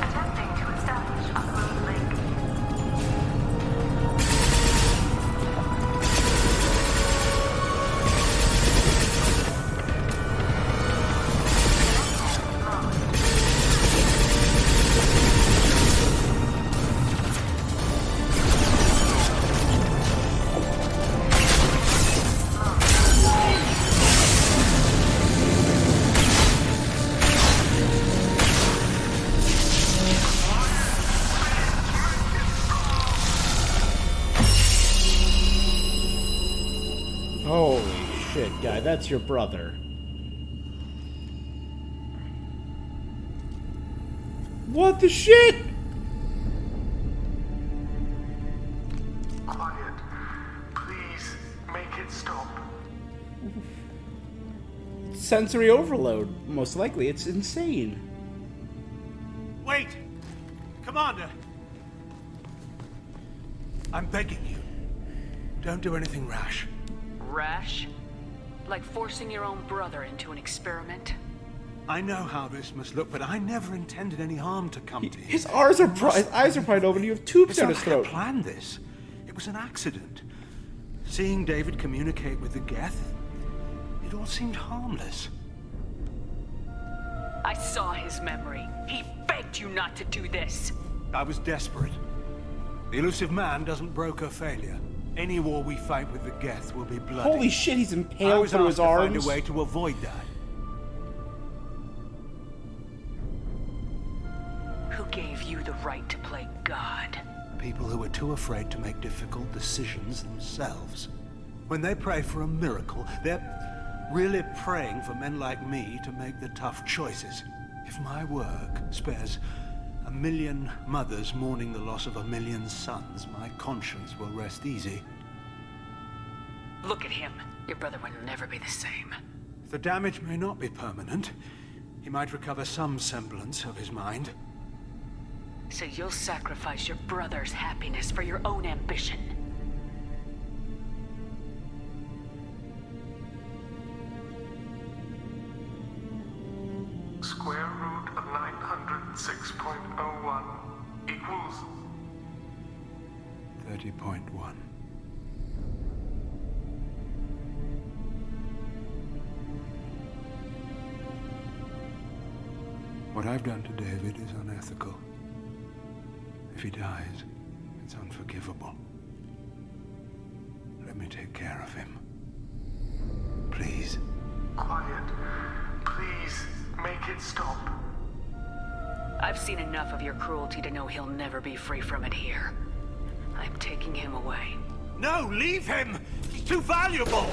Attempting to establish upload link. Holy shit, guy, that's your brother. What the shit? Quiet. Please, make it stop. Sensory overload, most likely. It's insane. Wait! Commander! I'm begging you. Don't do anything rash. Rash? Like forcing your own brother into an experiment? I know how this must look, but I never intended any harm to come to you. His eyes are pried open. You have tubes It's down not his like I throat. planned this. It was an accident. Seeing David communicate with the Geth, it all seemed harmless. I saw his memory. He begged you not to do this. I was desperate. The elusive man doesn't broker failure. Any war we fight with the Geth will be bloody. Holy shit, he's I impaled was through asked his to find arms. a way to avoid that. Who gave you the right to play God? People who are too afraid to make difficult decisions themselves. When they pray for a miracle, they're really praying for men like me to make the tough choices. If my work spares 1 million mothers mourning the loss of 1 million sons, my conscience will rest easy. Look at him. Your brother will never be the same. The damage may not be permanent. He might recover some semblance of his mind. So you'll sacrifice your brother's happiness for your own ambition. Square root of 906.01 equals 30.1. What I've done to David is unethical. If he dies, it's unforgivable. Let me take care of him. Please. Quiet. Please, make it stop. I've seen enough of your cruelty to know he'll never be free from it here. I'm taking him away. No, leave him! He's too valuable!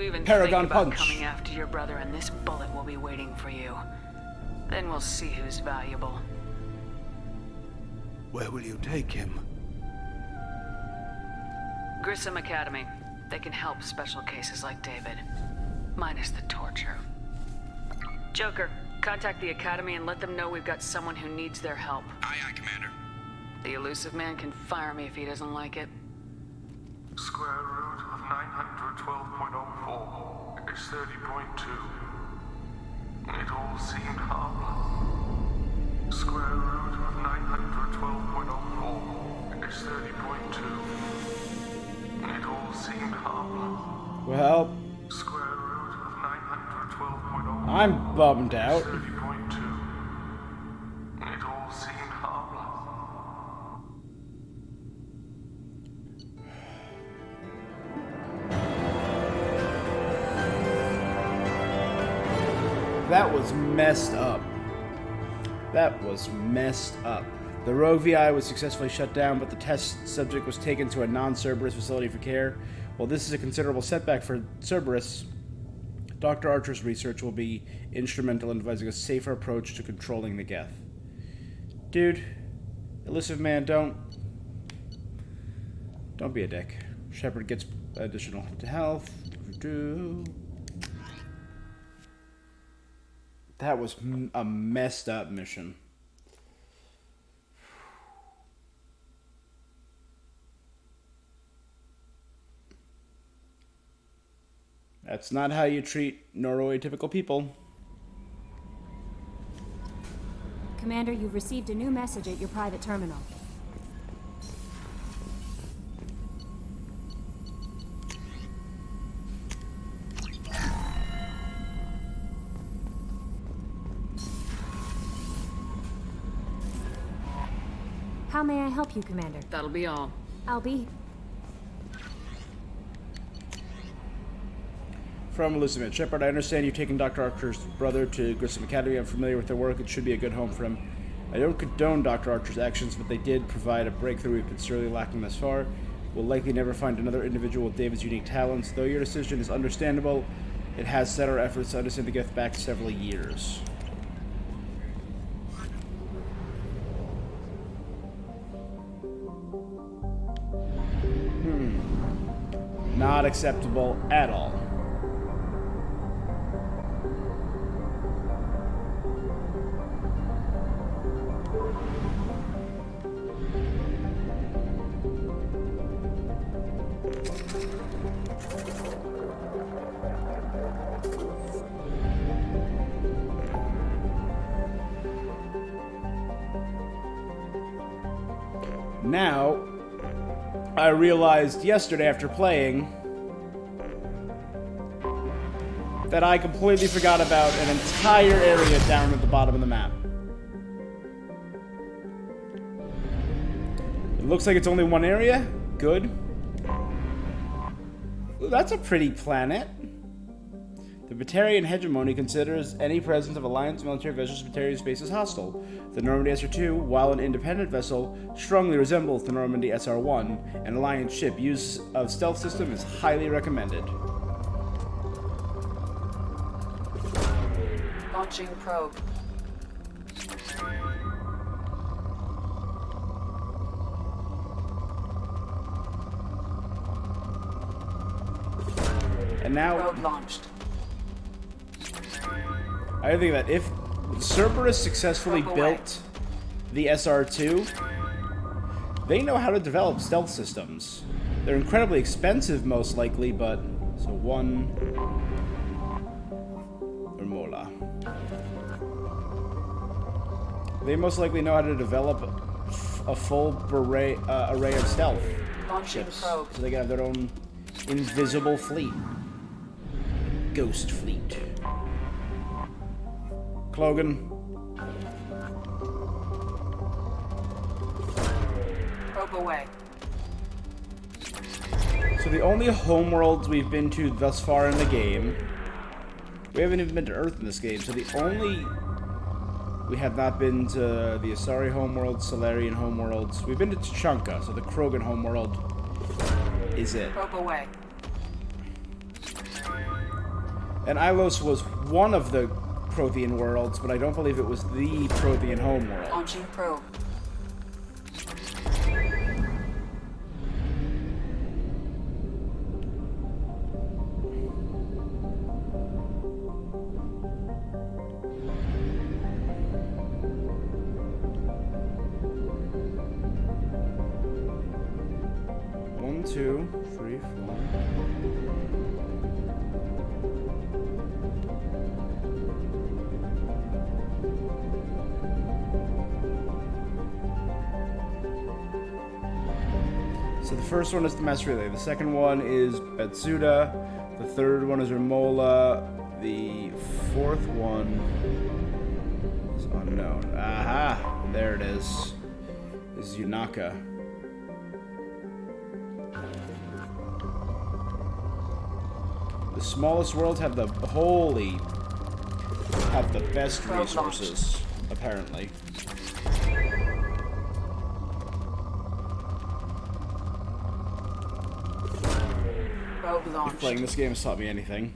even Paragon think about punch. coming after your brother, and this bullet will be waiting for you. Then we'll see who's valuable. Where will you take him? Grissom Academy. They can help special cases like David. Minus the torture. Joker, contact the Academy and let them know we've got someone who needs their help. Aye, aye, Commander. The elusive man can fire me if he doesn't like it. Square root of 912.04 is 30.2. It all seemed harmless. Square root of 912.04 is 30.2. It all seemed harmless. Well, Square root of 912.04 I'm bummed out. 30.2. It all seemed harmless. That was messed up. That was messed up. The rogue VI was successfully shut down, but the test subject was taken to a non-Cerberus facility for care. While this is a considerable setback for Cerberus, Dr. Archer's research will be instrumental in devising a safer approach to controlling the Geth. Dude, elusive man, don't be a dick. Shepard gets additional health. That was a messed up mission. That's not how you treat neuroatypical people. Commander, you've received a new message at your private terminal. How may I help you, Commander? That'll be all. I'll be... From Elusive Shepard, I understand you've taken Dr. Archer's brother to Grissom Academy. I'm familiar with their work. It should be a good home for him. I don't condone Dr. Archer's actions, but they did provide a breakthrough we've been sorely lacking thus far. We'll likely never find another individual with David's unique talents. Though your decision is understandable, it has set our efforts to understand the Geth back several years. Not acceptable at all. Now, I realized yesterday after playing that I completely forgot about an entire area down at the bottom of the map. It looks like it's only one area. Good. Ooh, that's a pretty planet. The Batarian hegemony considers any presence of Alliance military vessels in Batarian space as hostile. The Normandy SR-2, while an independent vessel, strongly resembles the Normandy SR-1. An Alliance ship. Use of stealth system is highly recommended. Launching probe. And now, Probe launched. I think that if Cerberus successfully built the SR-2, they know how to develop stealth systems. They're incredibly expensive, most likely, but... So one... Urmola. They most likely know how to develop a full array of stealth Launching ships. probe. So they can have their own invisible fleet. Ghost fleet. Clogan. Probe away. So the only homeworlds we've been to thus far in the game, we haven't even been to Earth in this game, so the only... We have not been to the Asari homeworld, Solarian homeworlds. We've been to Tuchanka, so the Krogan homeworld is it. Probe away. And Ilos was one of the Prothean worlds, but I don't believe it was the Prothean home world. Launching probe. One, two, three, four. So the first one is the mass relay. The second one is Betsuda. The third one is Romola. The fourth one is unknown. Aha! There it is. Is Yunaka. The smallest worlds have the best resources, apparently. Probe launched. If playing this game has taught me anything.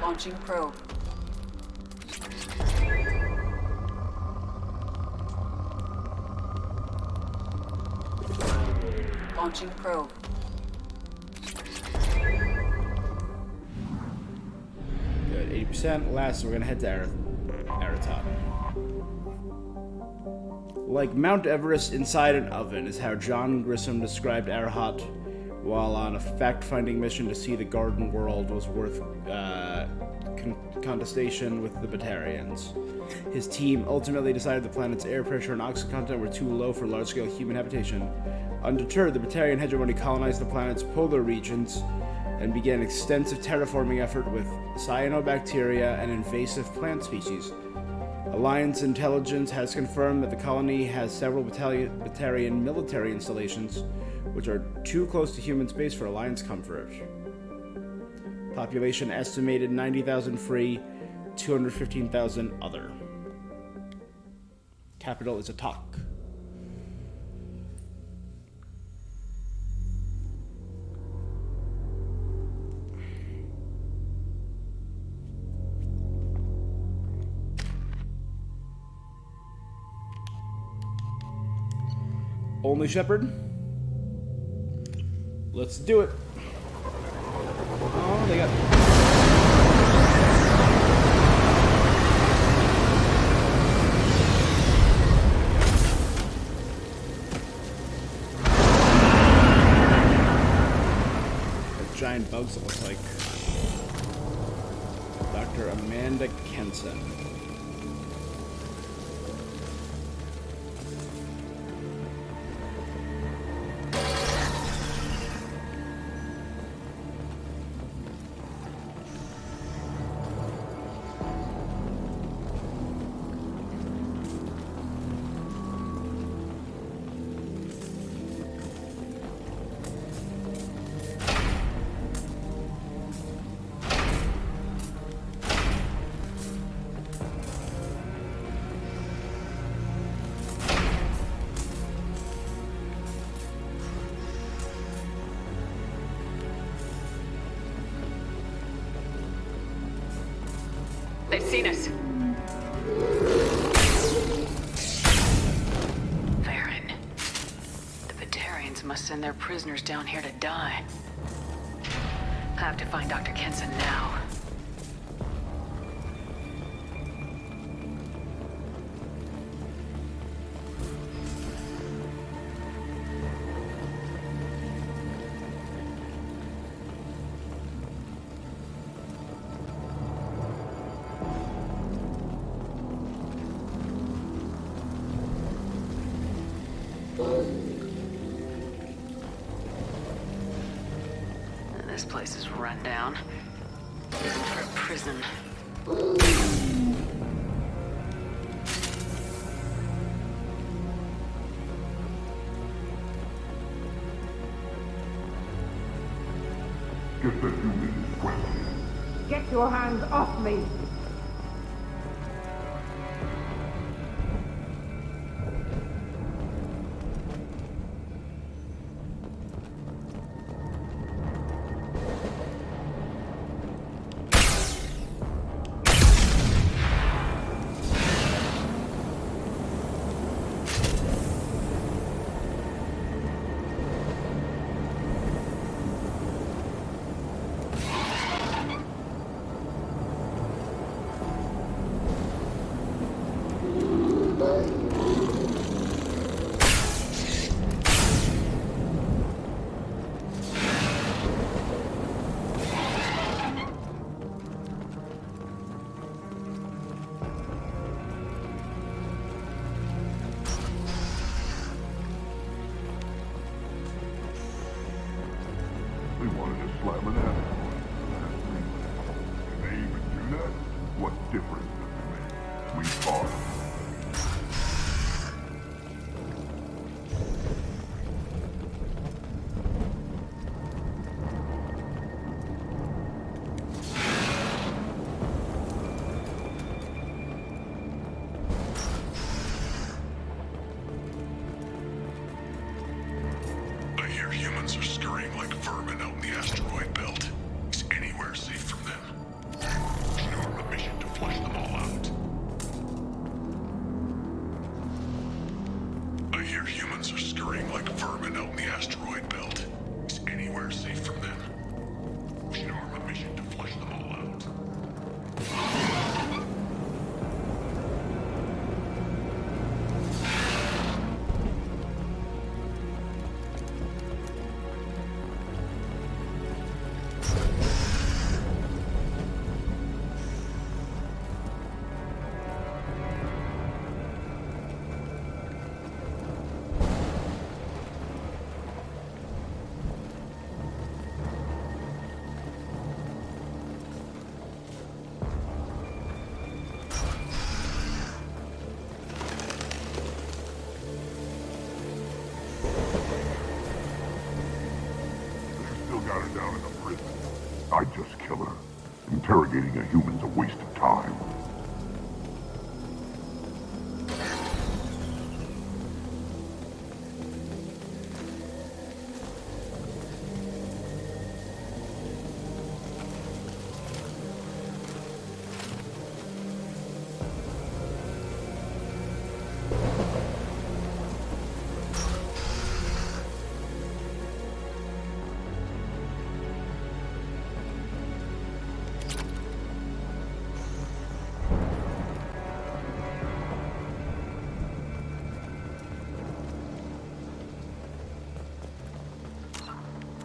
Launching probe. Launching probe. Good, 80%. Last, we're gonna head to Aratot. Like Mount Everest inside an oven is how John Grissom described Arahat while on a fact-finding mission to see the garden world was worth contestation with the Batarians. His team ultimately decided the planet's air pressure and oxygen content were too low for large-scale human habitation. Undeterred, the Batarian hegemony colonized the planet's polar regions and began extensive terraforming effort with cyanobacteria and invasive plant species. Alliance intelligence has confirmed that the colony has several Batarian military installations, which are too close to human space for Alliance comfort. Population estimated 90,000 free, 215,000 other. Capital is Atak. Only Shepherd? Let's do it. Oh, they got... giant bugs, it looks like. Dr. Amanda Kenson. They've seen us. Varen. The Batarians must send their prisoners down here to die. I have to find Dr. Kenson now. This place is run down. Isn't for a prison. Get the human weapon. Get your hands off me! wanted to slam an asteroid. Can they even do that? What difference does it make? We fought. I hear humans are scurrying like vermin out in the asteroid belt. Is anywhere safe from them? Should arm a mission to flush them all out. I hear humans are scurrying like vermin out in the asteroid belt. Is anywhere safe from them? We should arm a mission to flush them all out. Still got her down in the prison. I'd just kill her. Interrogating a human's a waste of time.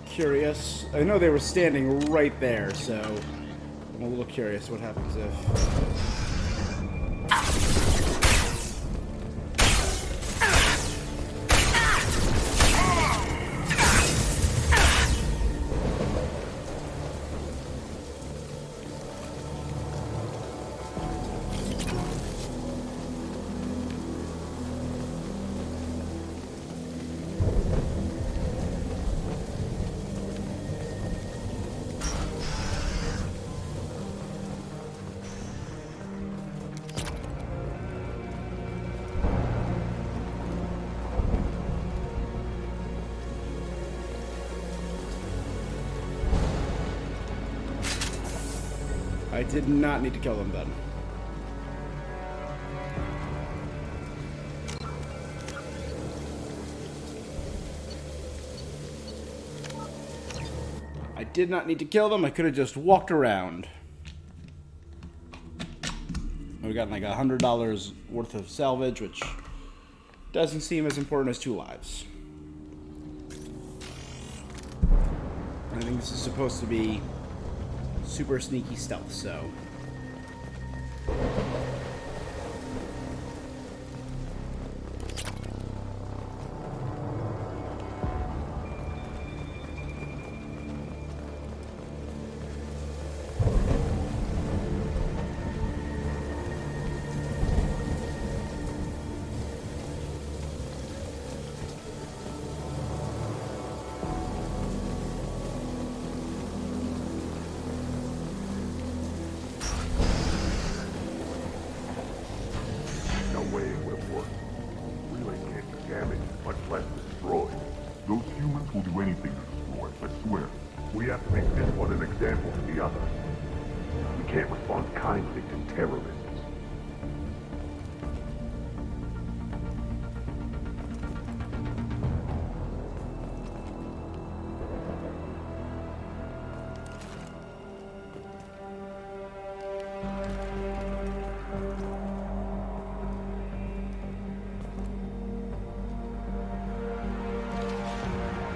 Curious. I know they were standing right there, so I'm a little curious what happens if... I did not need to kill them then. I did not need to kill them. I could have just walked around. We got like $100 worth of salvage, which doesn't seem as important as 2 lives. I think this is supposed to be super sneaky stealth, so...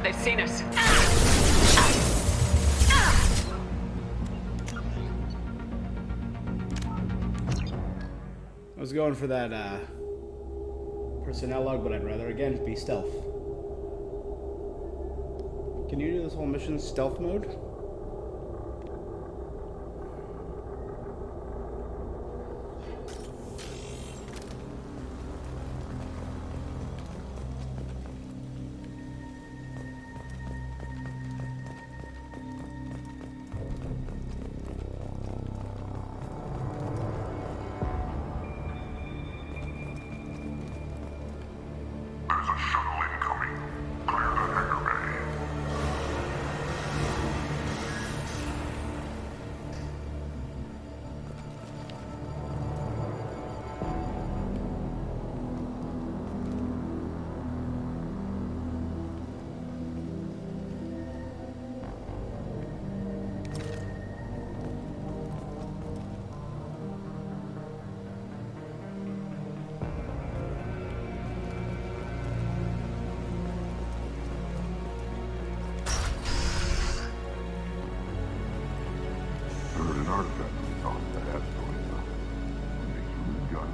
They've seen us. I was going for that personnel log, but I'd rather again be stealth. Can you do this whole mission stealth mode? There's a shuttle incoming. Clear the hangar bay. Heard an artifact was tossed that asteroid belt. Make sure we've got it.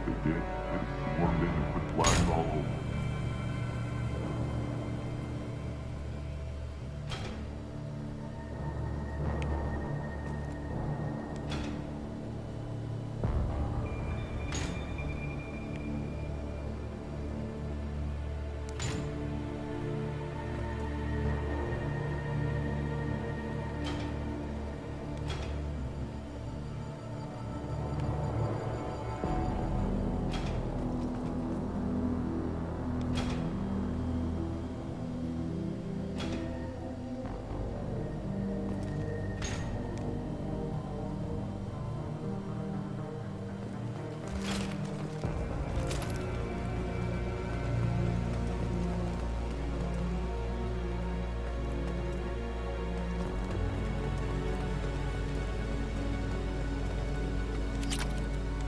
If they did, they'd have swarmed in and put flags all over.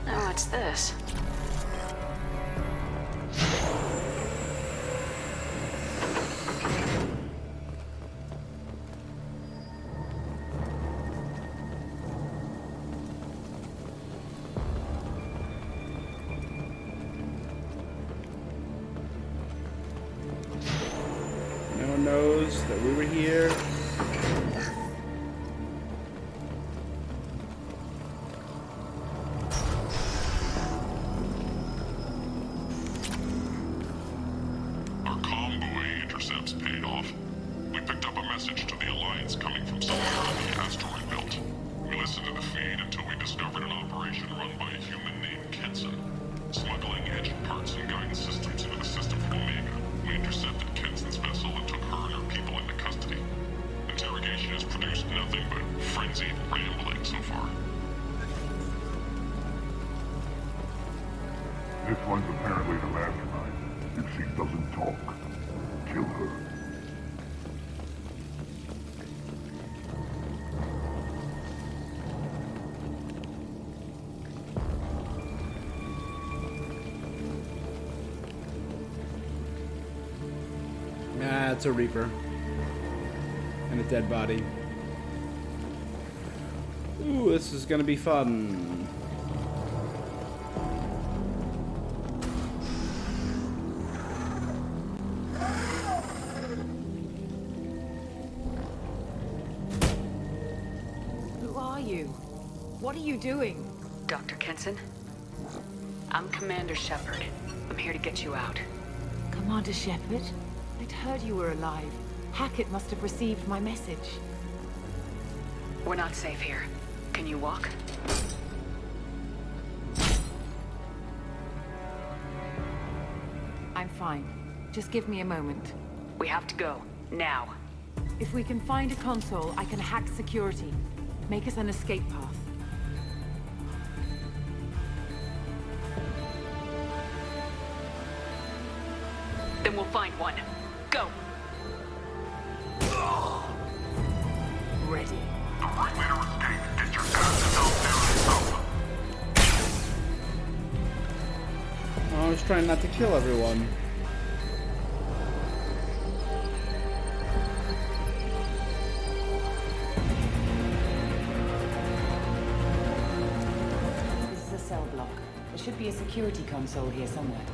Oh, what's this? No one knows that we were here. Our comm buoy intercepts paid off. We picked up a message to the Alliance coming from somewhere on the asteroid belt. We listened to the feed until we discovered an operation run by a human named Kenson, smuggling edged parts and guidance systems into the system from Omega. We intercepted Kenson's vessel and took her and her people into custody. Interrogation has produced nothing but frenzied rambling so far. This one's apparently the mastermind. If she doesn't talk, kill her. Nah, it's a Reaper. And a dead body. Ooh, this is gonna be fun. Who are you? What are you doing? Dr. Kenson? I'm Commander Shepard. I'm here to get you out. Commander Shepard? I'd heard you were alive. Hackett must have received my message. We're not safe here. Can you walk? I'm fine. Just give me a moment. We have to go. Now. If we can find a console, I can hack security. Make us an escape path. Then we'll find one. Go! Ready. The ringleader escaped. Get your asses out there and stop. Oh, I was trying not to kill everyone. This is a cell block. There should be a security console here somewhere.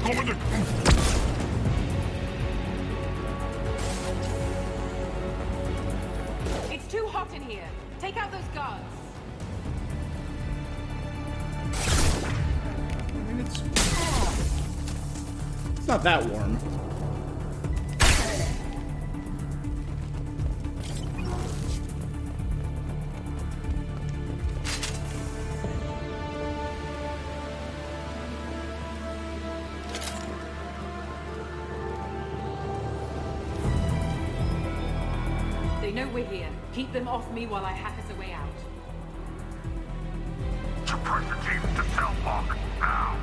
Going to... It's too hot in here. Take out those guards. I mean, it's not that warm. They know we're here. Keep them off me while I hack us a way out. Suppressor teams to cell block, now!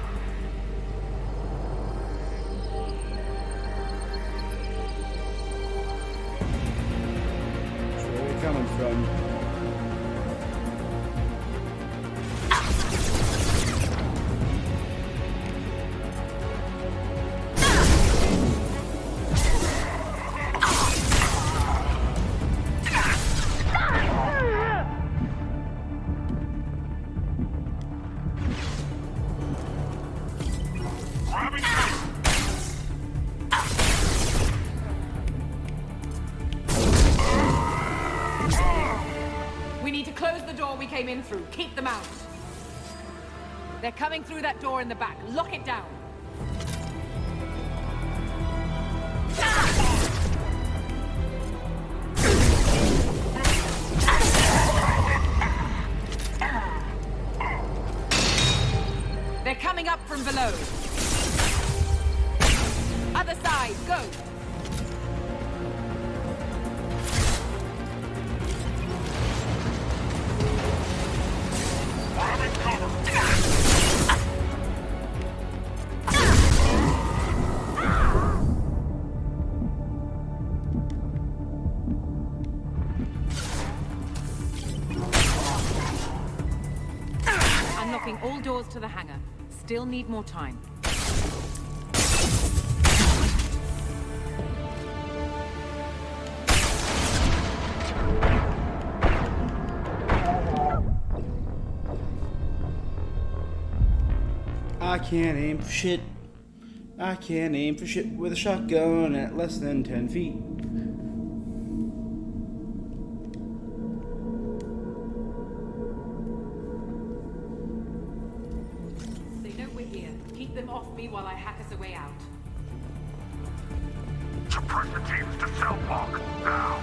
Where are they coming from? We need to close the door we came in through. Keep them out. They're coming through that door in the back. Lock it down. They're coming up from below. Other side, go. Unlocking all doors to the hangar. Still need more time. I can't aim for shit. I can't aim for shit with a shotgun at less than 10 feet. They know we're here. Keep them off me while I hack us a way out. Suppressor teams to cell block, now!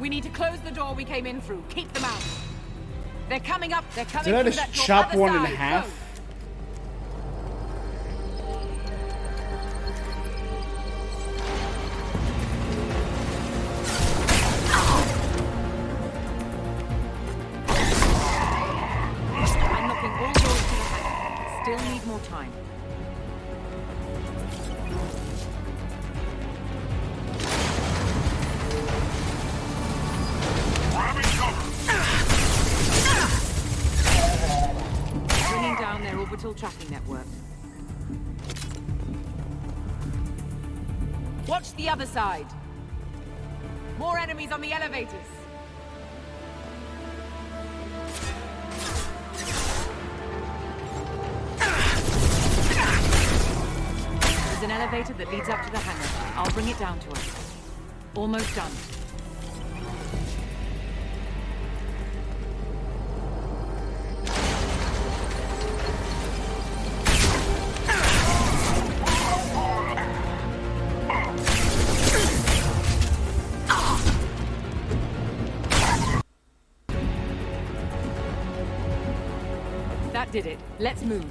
We need to close the door we came in through. Keep them out. They're coming up. They're coming Did I through just that door. chop Other one in side, half? go. I'm knocking all doors to the hangar. Still need more time. Bringing down their orbital tracking network. Watch the other side. More enemies on the elevators. There's an elevator that leads up to the hangar. I'll bring it down to us. Almost done. That did it. Let's move.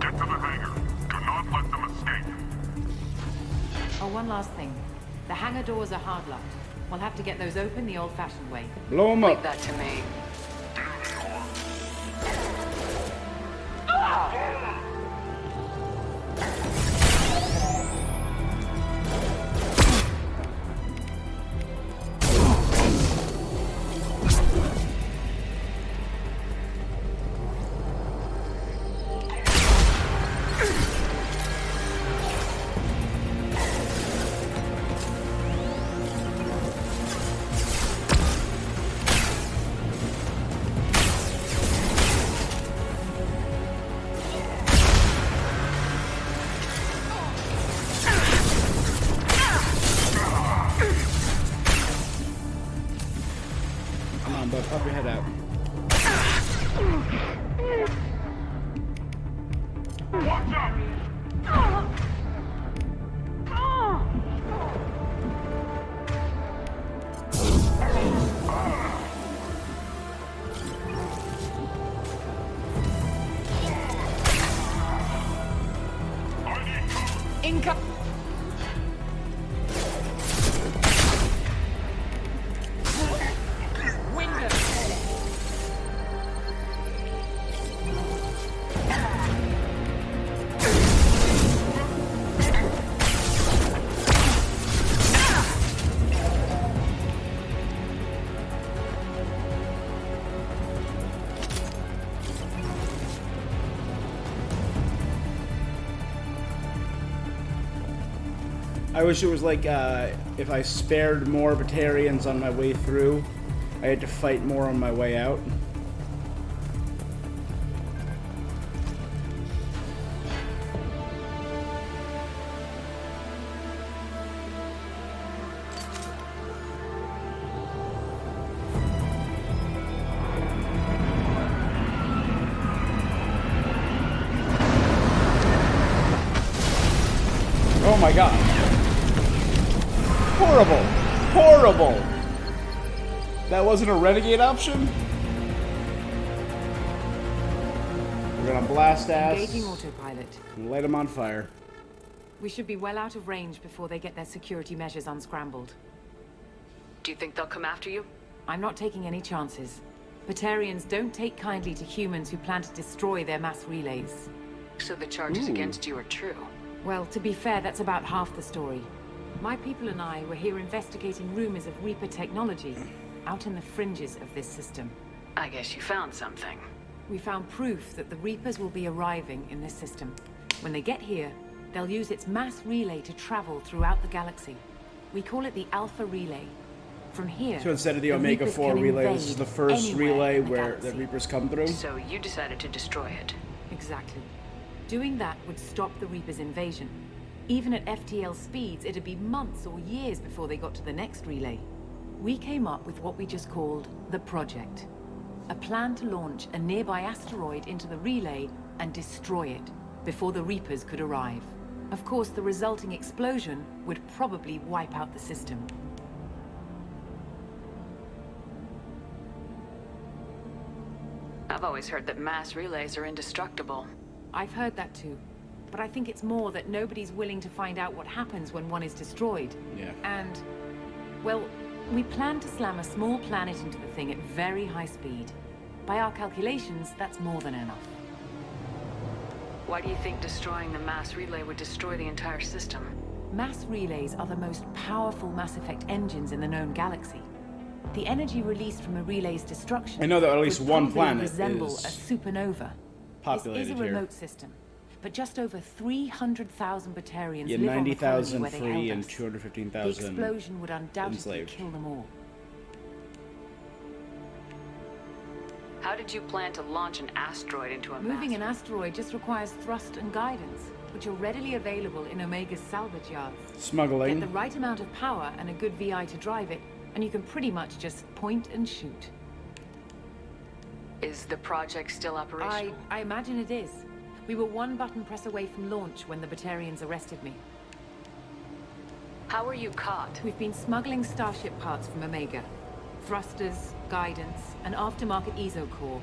Get to the hangar. Do not let them escape. Oh, one last thing. The hangar doors are hard locked. We'll have to get those open the old-fashioned way. Blow 'em up. Leave that to me. but pop your head out. Watch out! Income. Window. I wish it was like, if I spared more Batarians on my way through, I had to fight more on my way out. Oh my god. Horrible! Horrible! That wasn't a renegade option? We're gonna blast ass Engaging autopilot. and light them on fire. We should be well out of range before they get their security measures unscrambled. Do you think they'll come after you? I'm not taking any chances. Batarians don't take kindly to humans who plan to destroy their mass relays. So the charges against you are true? Well, to be fair, that's about half the story. My people and I were here investigating rumors of Reaper technology out in the fringes of this system. I guess you found something. We found proof that the Reapers will be arriving in this system. When they get here, they'll use its mass relay to travel throughout the galaxy. We call it the Alpha Relay. From here, So instead of the Omega Reapers 4 can relay, this is invade the first anywhere relay in the where galaxy. the Reapers come through? So you decided to destroy it. Exactly. Doing that would stop the Reapers' invasion. Even at FTL speeds, it'd be months or years before they got to the next relay. We came up with what we just called the Project. A plan to launch a nearby asteroid into the relay and destroy it before the Reapers could arrive. Of course, the resulting explosion would probably wipe out the system. I've always heard that mass relays are indestructible. I've heard that too. But I think it's more that nobody's willing to find out what happens when one is destroyed. Yeah. And, well, we plan to slam a small planet into the thing at very high speed. By our calculations, that's more than enough. Why do you think destroying the mass relay would destroy the entire system? Mass relays are the most powerful Mass Effect engines in the known galaxy. The energy released from a relay's destruction I know that at least would one probably planet resemble is a supernova. populated This is a here. remote system, but just over 300,000 Batarians Yeah, live on the colony 90,000 where they free held and us. 215,000 The explosion would undoubtedly enslaved. kill them all. How did you plan to launch an asteroid into a Moving an asteroid just requires thrust and guidance, which are readily available in Omega's salvage yards. Smuggling. Get the right amount of power and a good VI to drive it, and you can pretty much just point and shoot. Is the project still operational? I imagine it is. We were one button press away from launch when the Batarians arrested me. How were you caught? We've been smuggling Starship parts from Omega. Thrusters, guidance, and aftermarket ESO core.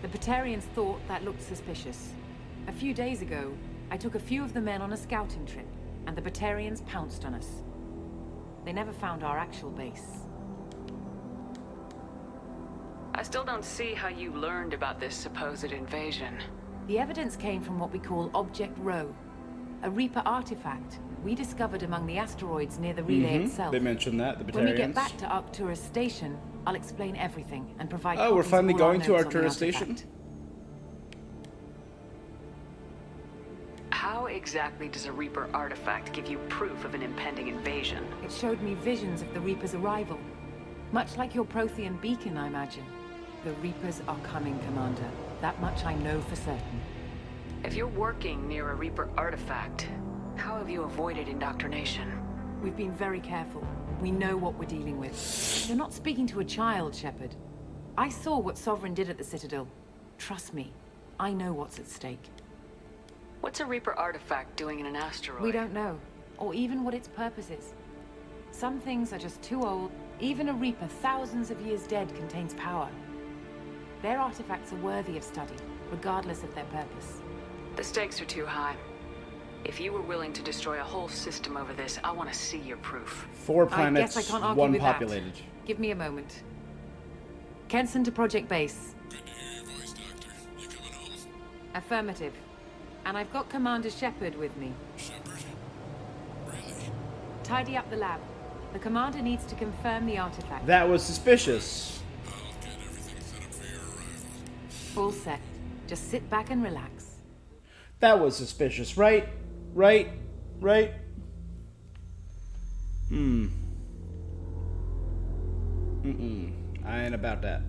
The Batarians thought that looked suspicious. A few days ago, I took a few of the men on a scouting trip, and the Batarians pounced on us. They never found our actual base. I still don't see how you learned about this supposed invasion. The evidence came from what we call Object Rho, a Reaper artifact we discovered among the asteroids near the relay itself. They mentioned that, the Batarians. When we get back to Arcturus Station, I'll explain everything and provide Oh, we're copies finally of all our going to notes on the Arcturus Station? artifact. How exactly does a Reaper artifact give you proof of an impending invasion? It showed me visions of the Reaper's arrival. Much like your Prothean beacon, I imagine. The Reapers are coming, Commander. That much I know for certain. If you're working near a Reaper artifact, how have you avoided indoctrination? We've been very careful. We know what we're dealing with. You're not speaking to a child, Shepard. I saw what Sovereign did at the Citadel. Trust me, I know what's at stake. What's a Reaper artifact doing in an asteroid? We don't know, or even what its purpose is. Some things are just too old. Even a Reaper thousands of years dead contains power. Their artifacts are worthy of study, regardless of their purpose. The stakes are too high. If you were willing to destroy a whole system over this, I want to see your proof. 4 planets, I guess I can't argue 1 with populated. That. Give me a moment. Kenson to Project Base. Good to hear your voice, Doctor. You coming home? Affirmative. And I've got Commander Shepard with me. Shepard? Really? Tidy up the lab. The Commander needs to confirm the artifact. That was suspicious. I'll get everything set up for your arrival. All set. Just sit back and relax. That was suspicious, right? Right? Right? I ain't about that.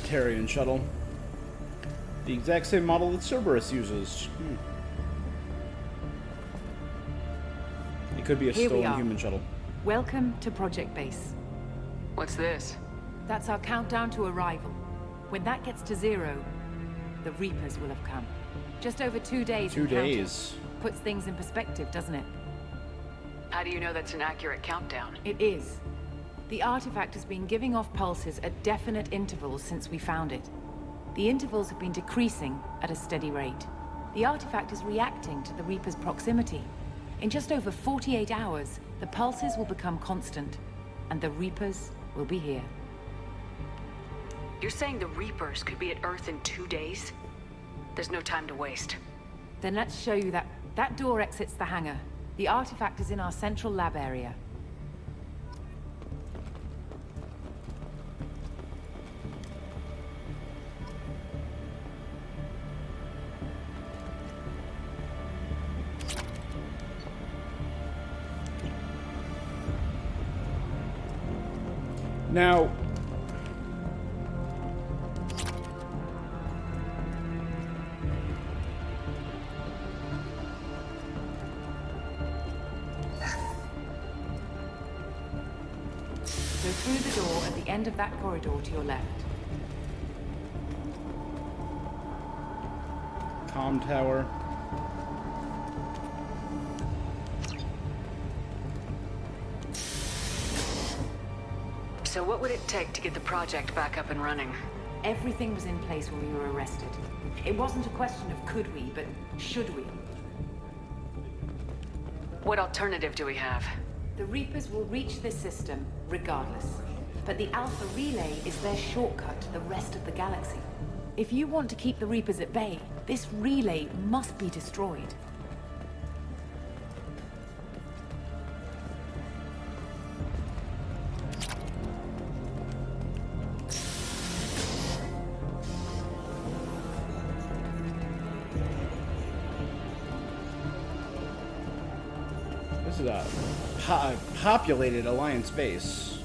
Tarian shuttle. The exact same model that Cerberus uses. It could be a Here we stolen are. human shuttle. Welcome to Project Base. What's this? That's our countdown to arrival. When that gets to 0, the Reapers will have come. Just over 2 days. 2 in counting. days. Puts things in perspective, doesn't it? How do you know that's an accurate countdown? It is. The artifact has been giving off pulses at definite intervals since we found it. The intervals have been decreasing at a steady rate. The artifact is reacting to the Reaper's proximity. In just over 48 hours, the pulses will become constant, and the Reapers will be here. You're saying the Reapers could be at Earth in 2 days? There's no time to waste. Then let's show you that. That door exits the hangar. The artifact is in our central lab area. Now, Go through the door at the end of that corridor to your left. comm tower. So what would it take to get the project back up and running? Everything was in place when we were arrested. It wasn't a question of could we, but should we. What alternative do we have? The Reapers will reach this system regardless. But the Alpha Relay is their shortcut to the rest of the galaxy. If you want to keep the Reapers at bay, this relay must be destroyed. This is a populated Alliance base.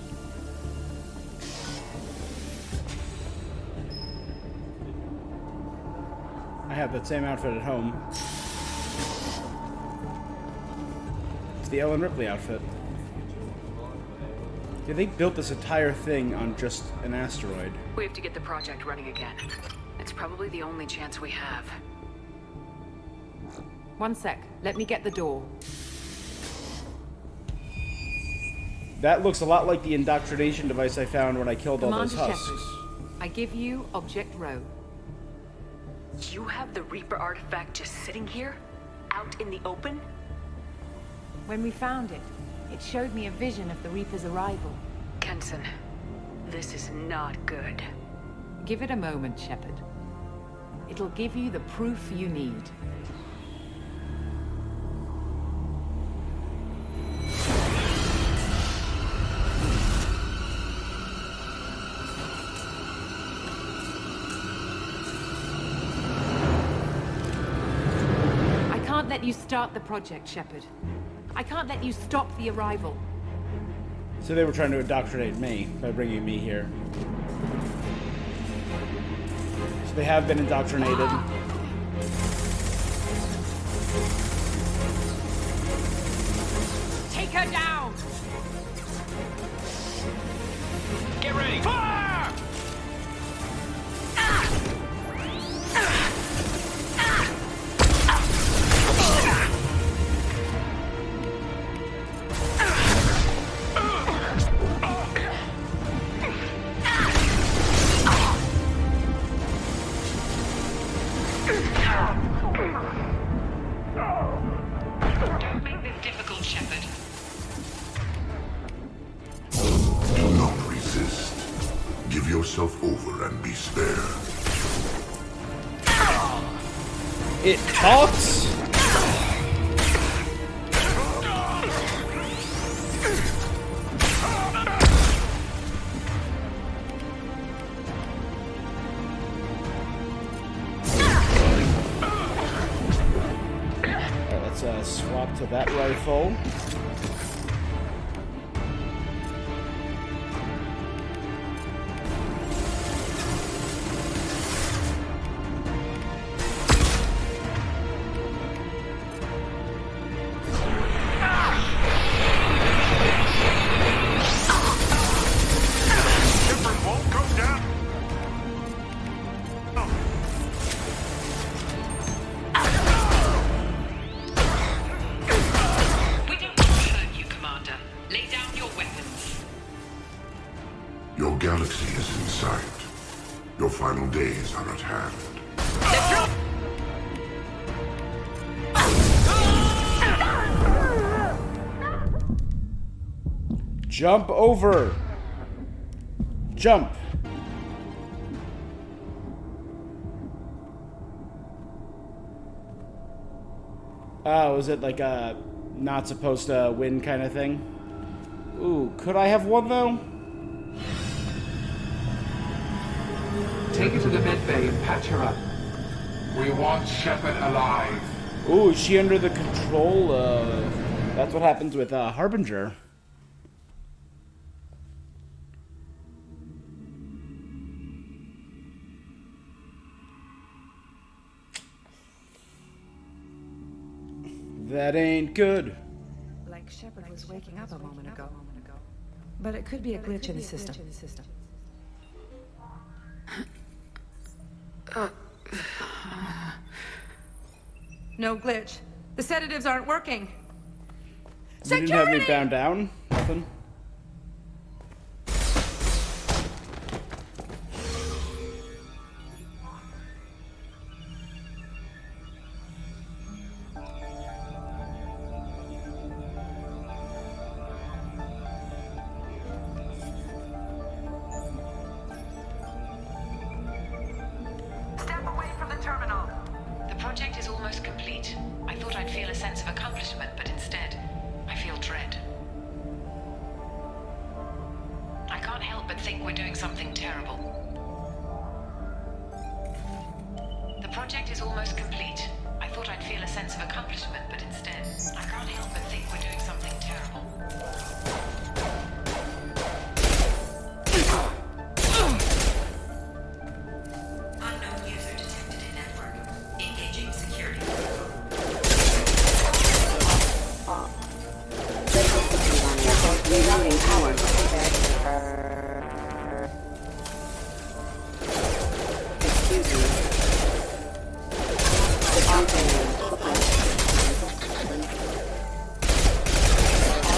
I have that same outfit at home. It's the Ellen Ripley outfit. Yeah, they built this entire thing on just an asteroid. We have to get the project running again. It's probably the only chance we have. One sec. Let me get the door. That looks a lot like the indoctrination device I found when I killed all those Commander husks. Shepard, I give you Object Rho. You have the Reaper artifact just sitting here? Out in the open? When we found it, it showed me a vision of the Reaper's arrival. Kenson, this is not good. Give it a moment, Shepard. It'll give you the proof you need. can't let you start the project, Shepard. I can't let you stop the arrival. So they were trying to indoctrinate me by bringing me here. So they have been indoctrinated. Take her down! Get ready! Fire! Don't make this difficult, Shepard. Do not resist. Give yourself over and be spared. It talks? Alright, let's swap to that rifle. We don't want to hurt you, Commander. Lay down your weapons. Your galaxy is in sight. Your final days are at hand. Jump over. Jump. Oh, is it like a not supposed to win kind of thing? Ooh, could I have won though? Take her to the med bay and patch her up. We want Shepard alive. Ooh, is she under the control of... That's what happens with Harbinger. That ain't good. Like Shepard was waking up a moment ago. But it could be a glitch in the system. No glitch. The sedatives aren't working. You didn't have me bound down? Nothing? Step away from the terminal. The project is almost complete. I thought I'd feel a sense of accomplishment, but instead, I feel dread. I can't help but think we're doing something terrible. The project is almost complete. I thought I'd feel a sense of accomplishment, but instead, I can't help but think we're doing something terrible. Unknown user detected in network. Engaging security. Rerouting power. Excuse me.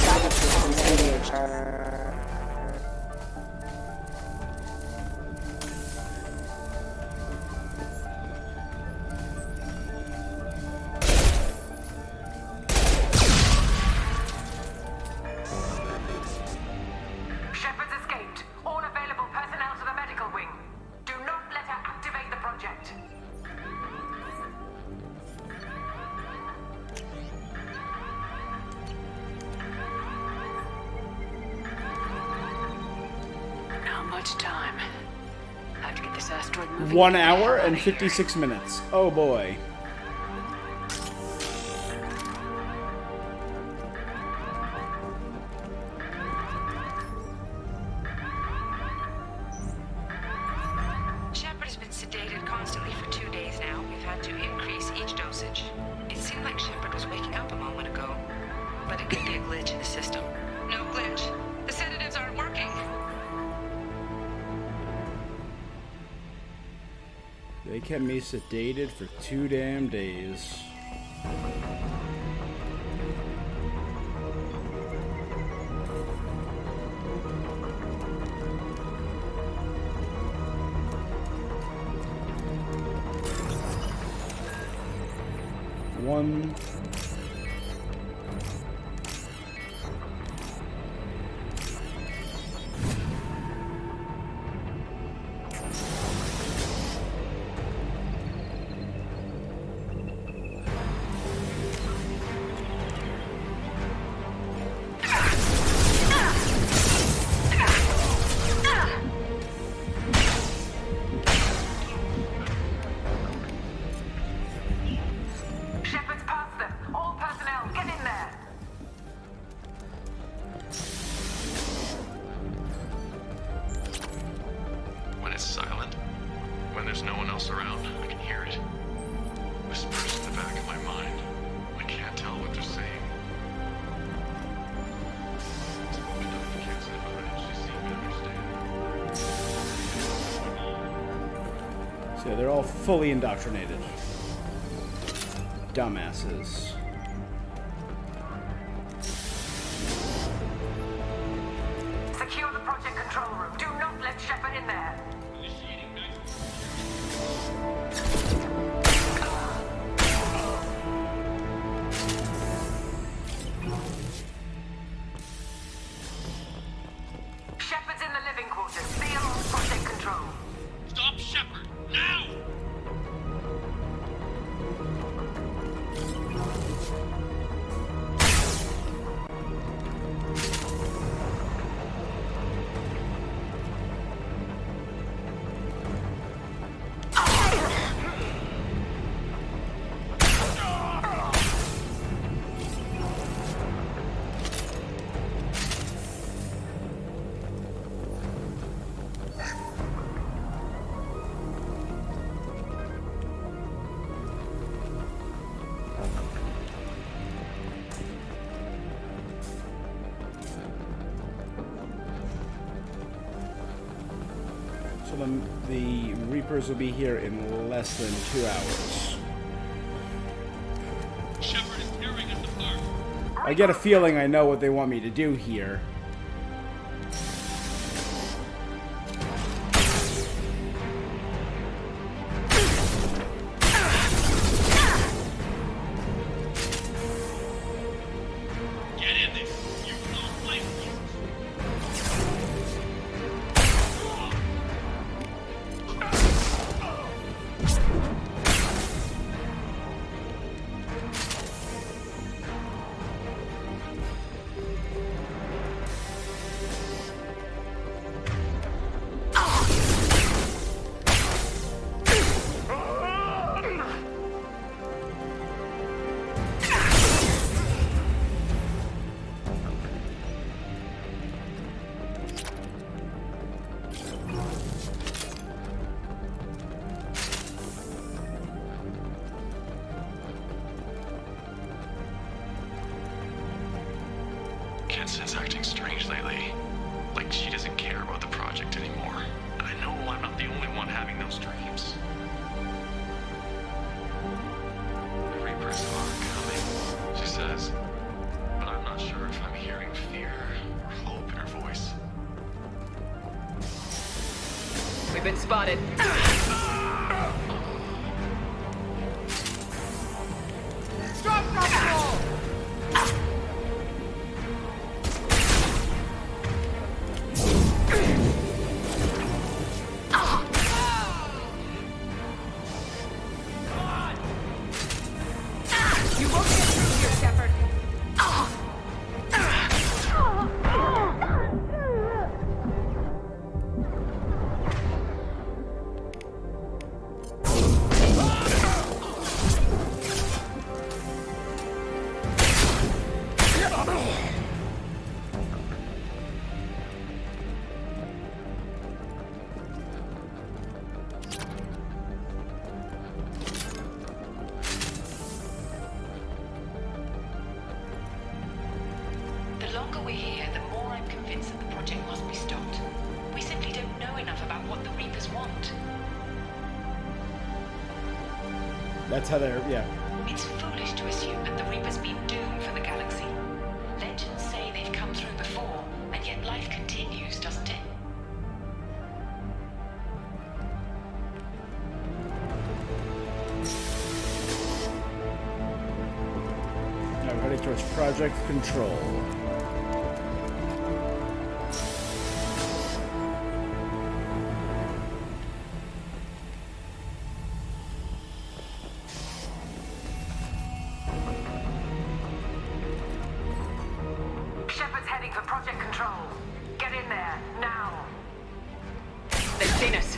Backup systems engaged. Shepard's escaped. All available personnel to the medical wing. Do not let her activate the project. Not much time. I have to get this asteroid moving. 1 hour and 56 minutes. Oh boy. message. It seemed like Shepard was waking up a moment ago, but it could be a glitch in the system. No glitch. The sedatives aren't working. They kept me sedated for 2 damn days. One. Shepard's past them. All personnel, get in there. When it's silent, when there's no one else around, I can hear it. Whispers in the back of my mind. I can't tell what they're saying. Spoken up, can't say about it. She seemed to understand. So they're all fully indoctrinated. Dumbasses. Secure the project control room. Do not let Shepard in there. Shepard's in the living quarters. Be on project control. Stop Shepard! Now! So the Reapers will be here in less than 2 hours. Shepard is tearing us apart. I get a feeling I know what they want me to do here. Get in there. You don't blame me. Kenson's acting strange lately. Like she doesn't care about the project anymore. And I know I'm not the only one having those dreams. The Reapers are coming, she says. But I'm not sure if I'm hearing fear or hope in her voice. We've been spotted. You won't get through here, Shepard. longer we're here, the more I'm convinced that the project must be stopped. We simply don't know enough about what the Reapers want. That's how they're, yeah. It's foolish to assume that the Reapers mean doom for the galaxy. Legends say they've come through before, and yet life continues, doesn't it? Now we're heading towards Project Control. Shepard's heading for Project Control. Get in there, now. They've seen us.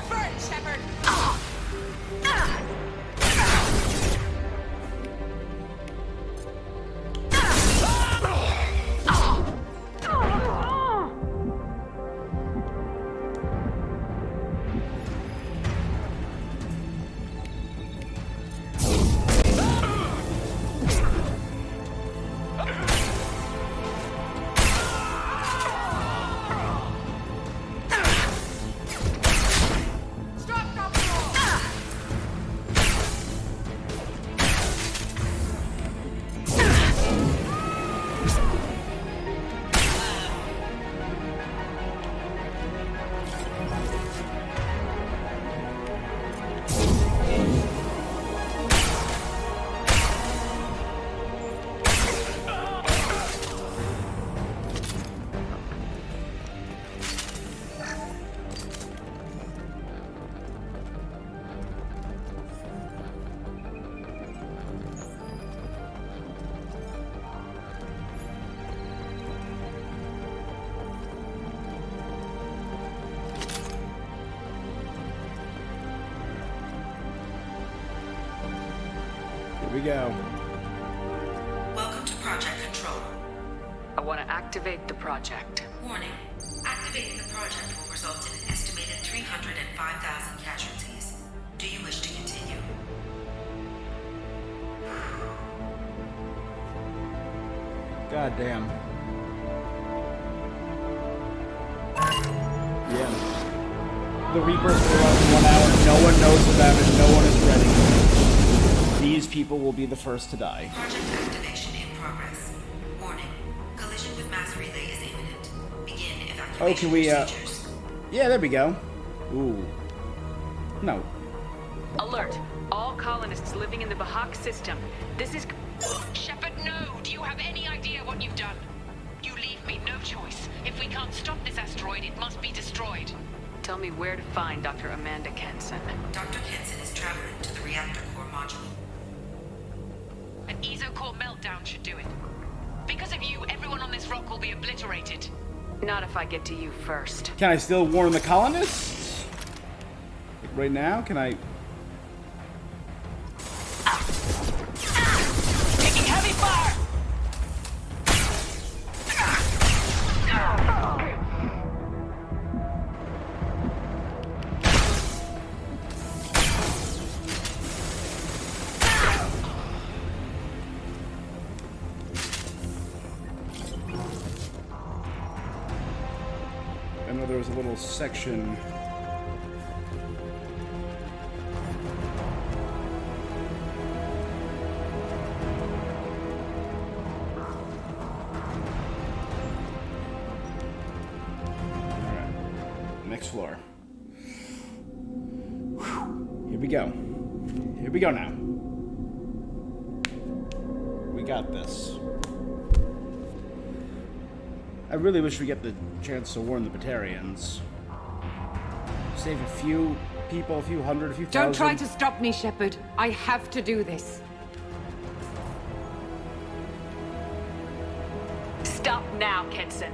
Burn, Shepard! Here we go. Welcome to Project Control. I want to activate the project. Warning. Activating the project will result in an estimated 305,000 casualties. Do you wish to continue? God damn. Yeah. The Reapers will run 1 hour. No one knows about it. No one is ready. These people will be the first to die. Project activation in progress. Warning. Collision with mass relay is imminent. Begin evacuation Oh, can we, procedures. Yeah, there we go. Ooh. No. Alert. All colonists living in the Bahak system. This is... Shepard, no! Do you have any idea what you've done? You leave me no choice. If we can't stop this asteroid, it must be destroyed. Tell me where to find Dr. Amanda Kenson. Dr. Kenson is traveling to the reactor core module. An ESO-core meltdown should do it. Because of you, everyone on this rock will be obliterated. Not if I get to you first. Can I still warn the colonists? Like right now? Can I... Taking heavy fire! I know there was a little section... Next floor. Whew. Here we go. Here we go now. We got this. I really wish we get the chance to warn the Batarians. Save a few people, a few hundred, a few thousand. Don't try to stop me, Shepard. I have to do this. Stop now, Kenson.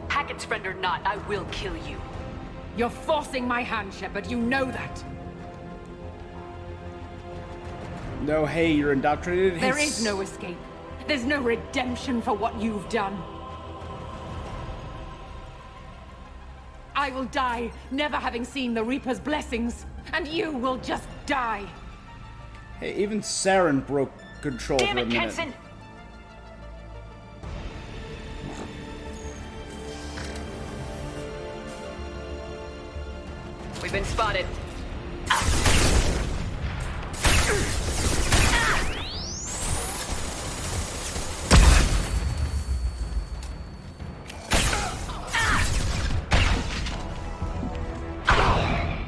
Hackett's friend or not, I will kill you. You're forcing my hand, Shepard. You know that. No, hey, you're indoctrinated. Hey, There is no escape. There's no redemption for what you've done. I will die, never having seen the Reaper's blessings, and you will just die. Hey, even Saren broke control Damn for a it, minute. Kenson! We've been spotted.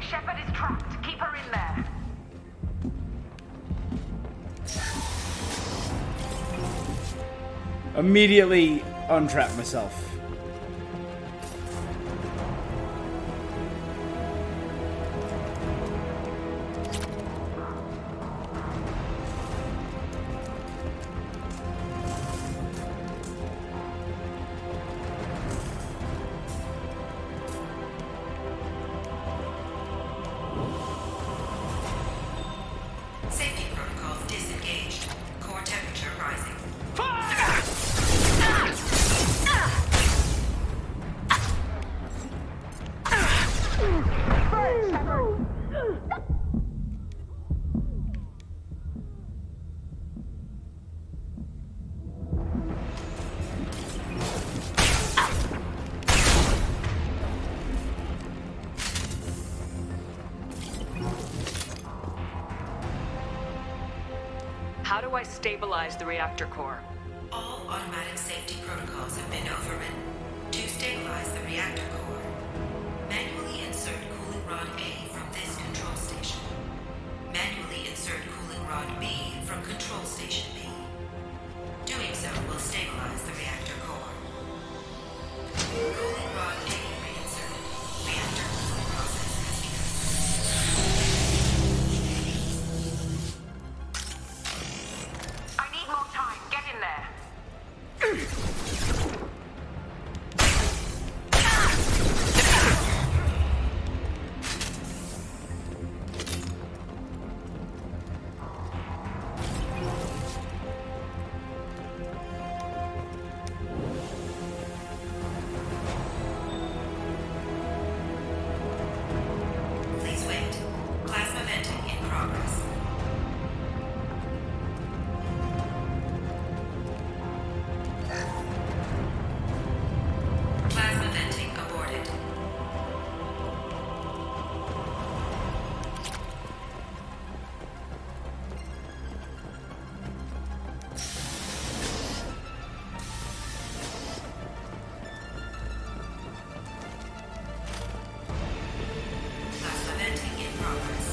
Shepard is trapped. Keep her in there. Immediately untrap myself. Safety protocols disengaged. Core temperature rising. How do I stabilize the reactor core? All automatic safety protocols have been overridden. To stabilize the reactor core, manually insert cooling rod A from this control station. Manually insert cooling rod B from control station B. Doing so will stabilize the reactor core. Cooling rod A reinserted. Reactor cooling process has begun. I need more time. Get in there. Please wait. Plasma venting in progress. Plasma venting aborted. Plasma venting in progress.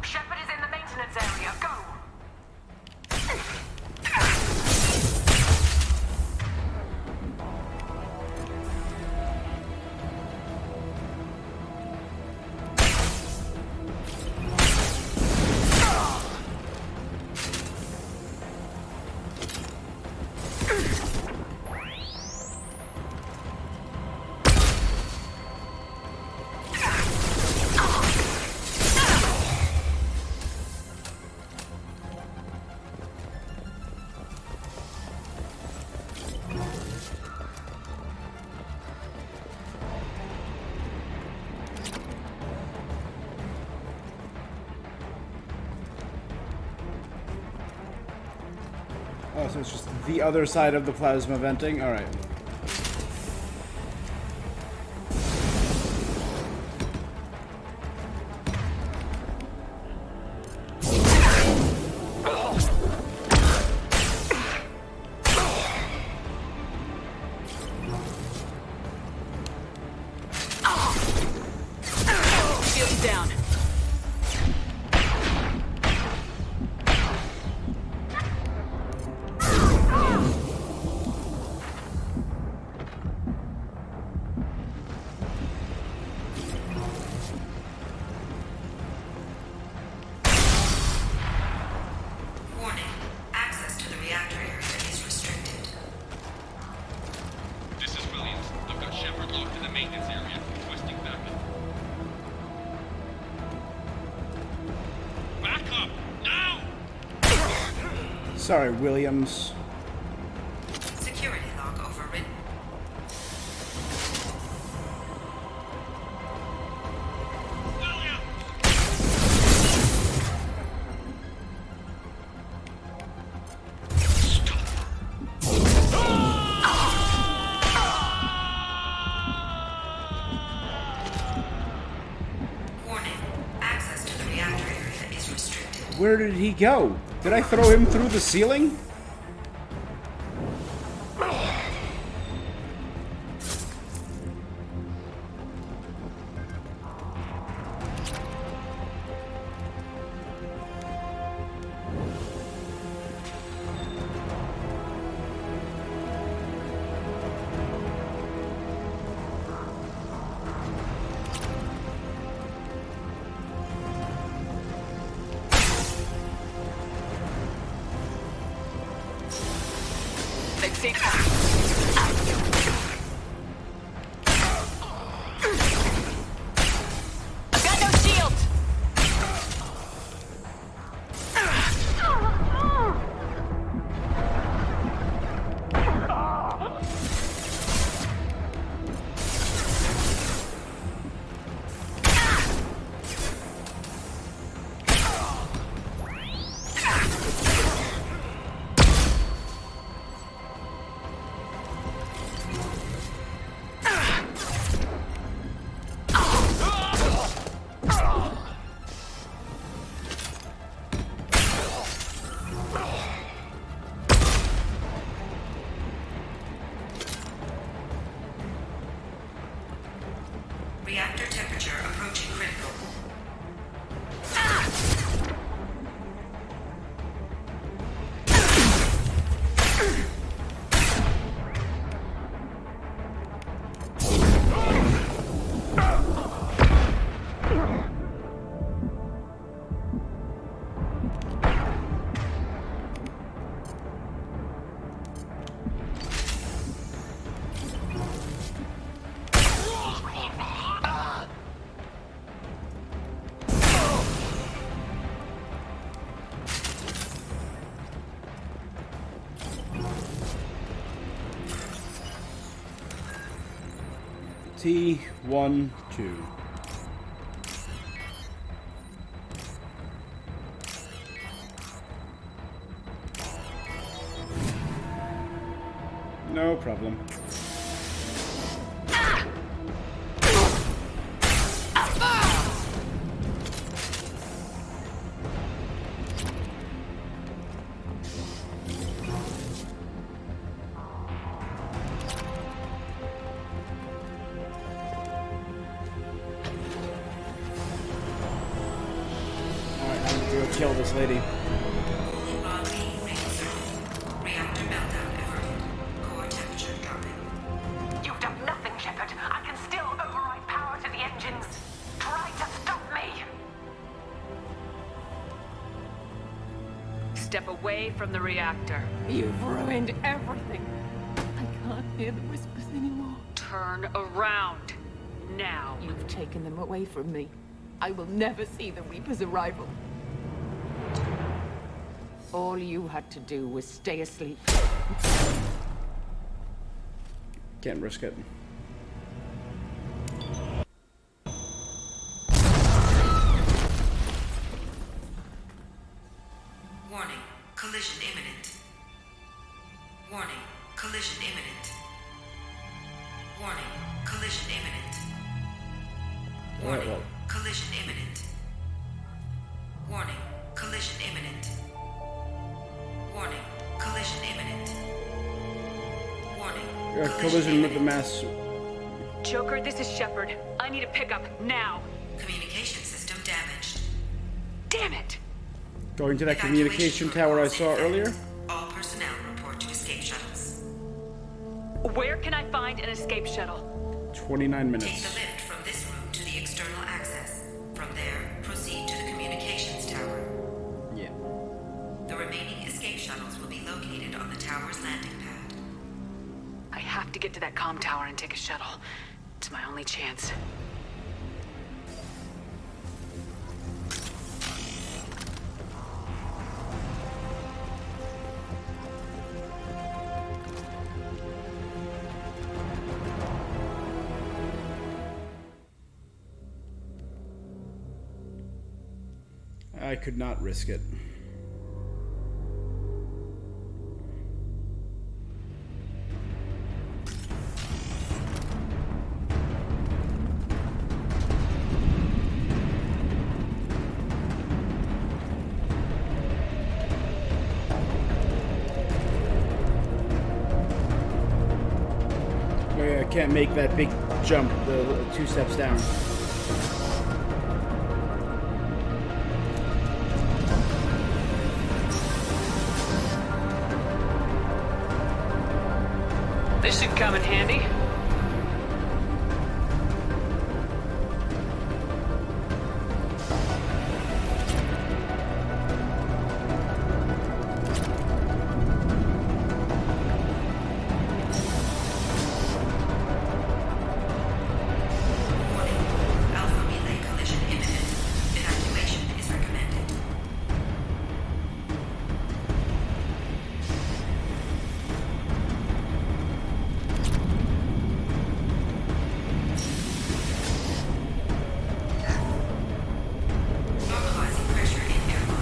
Shepard is in the maintenance area. Go. Oh, so it's just the other side of the plasma venting? Alright. Shields down. Sorry, Williams. Security log overridden. Warning. Access to the reactor area is restricted. Where did he go? Did I throw him through the ceiling? Safe. I've got no shield. Reactor temperature approaching critical. T12. No problem. Kill this lady. You've done nothing, Shepard. I can still override power to the engines. Try to stop me. Step away from the reactor. You've ruined everything. I can't hear the whispers anymore. Turn around. Now. You've taken them away from me. I will never see the Reaper's arrival. All you had to do was stay asleep. Can't risk it. Warning. Collision imminent. Warning. Collision imminent. Warning. Collision imminent. Warning. Collision imminent. Warning. Collision imminent. Warning. Collision imminent. Warning. Collision with the mass. Joker, this is Shepard. I need a pickup now. Communication system damaged. Damn it! Going to that communication tower I saw earlier? All personnel report to escape shuttles. Where can I find an escape shuttle? 29 minutes. Take the lift from this room to the external access. From there, proceed to the communications tower. Yeah. The remaining escape shuttles will be located on the tower's landing pad. I have to get to that comm tower and take a shuttle. It's my only chance. I could not risk it. I can't make that big jump, the 2 steps down. This should come in handy. Alpha relay collision imminent. Evacuation is recommended. Normalizing pressure in airlock.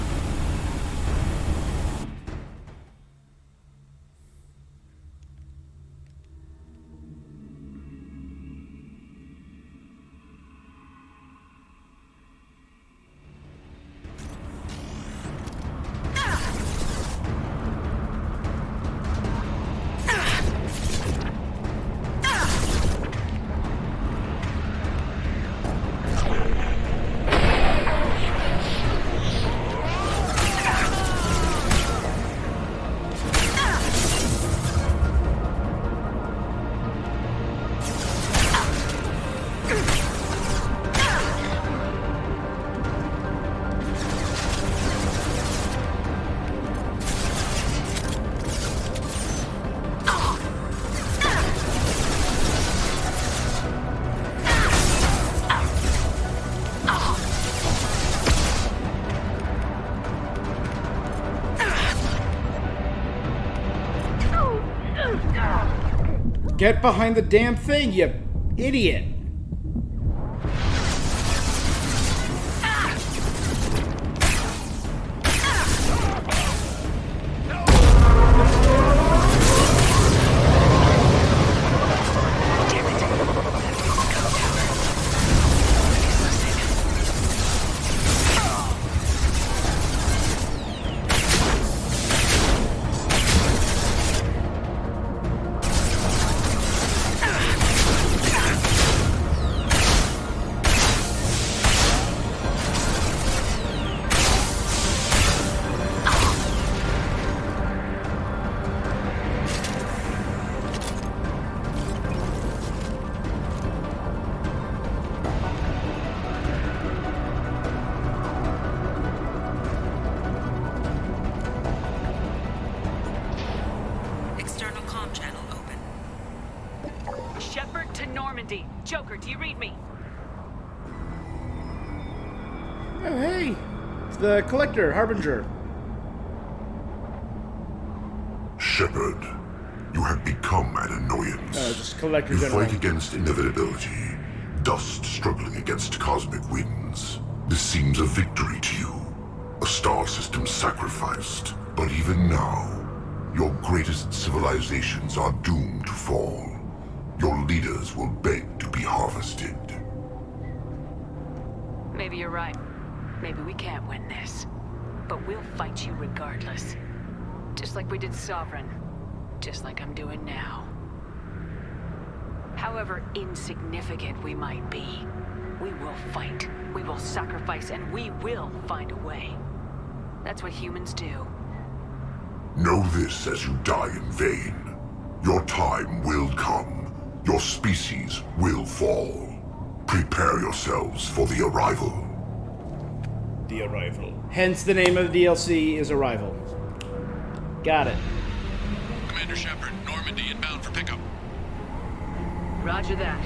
Get behind the damn thing, you idiot! External comm channel open. Shepard to Normandy. Joker, do you read me? Oh, hey! It's the Collector, Harbinger. Shepard, you have become an annoyance. Just Collector You General. fight against inevitability, dust struggling against cosmic winds. This seems a victory to you, a star system sacrificed. But even now, your greatest civilizations are doomed to fall. Your leaders will beg to be harvested. Maybe you're right. Maybe we can't win this. But we'll fight you regardless. Just like we did Sovereign. Just like I'm doing now. However insignificant we might be, we will fight. We will sacrifice, and we will find a way. That's what humans do. Know this as you die in vain. Your time will come. Your species will fall. Prepare yourselves for the arrival. The Arrival. Hence the name of the DLC is Arrival. Got it. Commander Shepard, Normandy inbound for pickup. Roger that.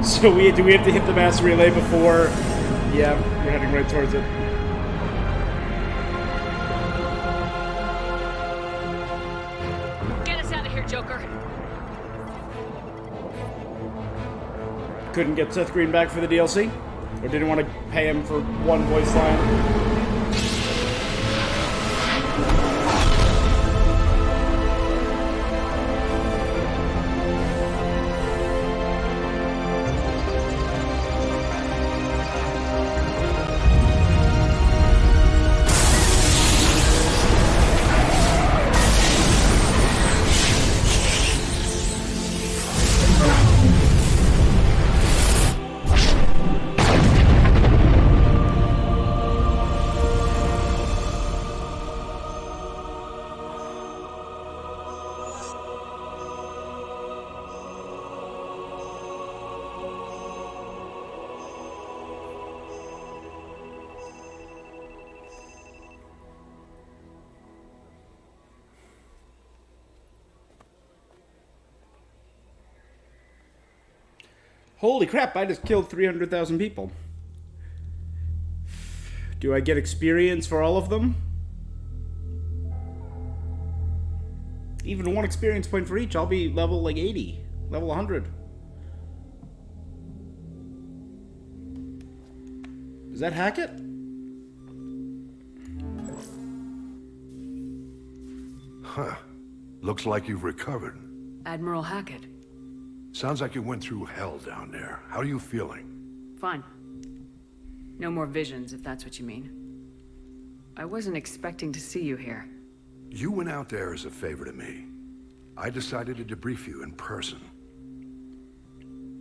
So do we have to hit the mass relay before? Yeah, we're heading right towards it. couldn't get Seth Green back for the DLC? Or didn't want to pay him for one voice line? Holy crap, I just killed 300,000 people. Do I get experience for all of them? Even one experience point for each, I'll be level like 80, level 100. Is that Hackett? Huh. Looks like you've recovered. Admiral Hackett. Sounds like you went through hell down there. How are you feeling? Fine. No more visions, if that's what you mean. I wasn't expecting to see you here. You went out there as a favor to me. I decided to debrief you in person.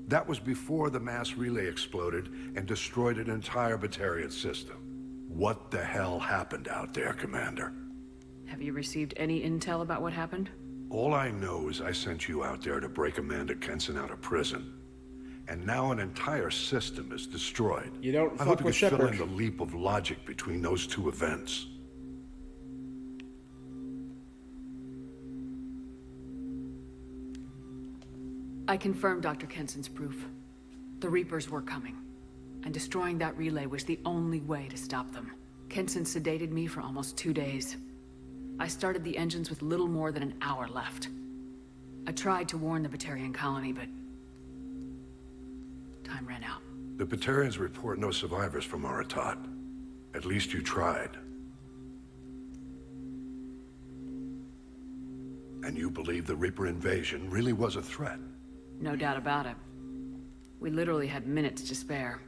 That was before the mass relay exploded and destroyed an entire Batarian system. What the hell happened out there, Commander? Have you received any intel about what happened? All I know is I sent you out there to break Amanda Kenson out of prison. And now an entire system is destroyed. You don't I fuck hope you with could fill Shepard. in the leap of logic between those two events. I confirmed Dr. Kenson's proof. The Reapers were coming, and destroying that relay was the only way to stop them. Kenson sedated me for almost 2 days. I started the engines with little more than an hour left. I tried to warn the Batarian colony, but time ran out. The Batarians report no survivors from Aratat. At least you tried. And you believe the Reaper invasion really was a threat? No doubt about it. We literally had minutes to spare.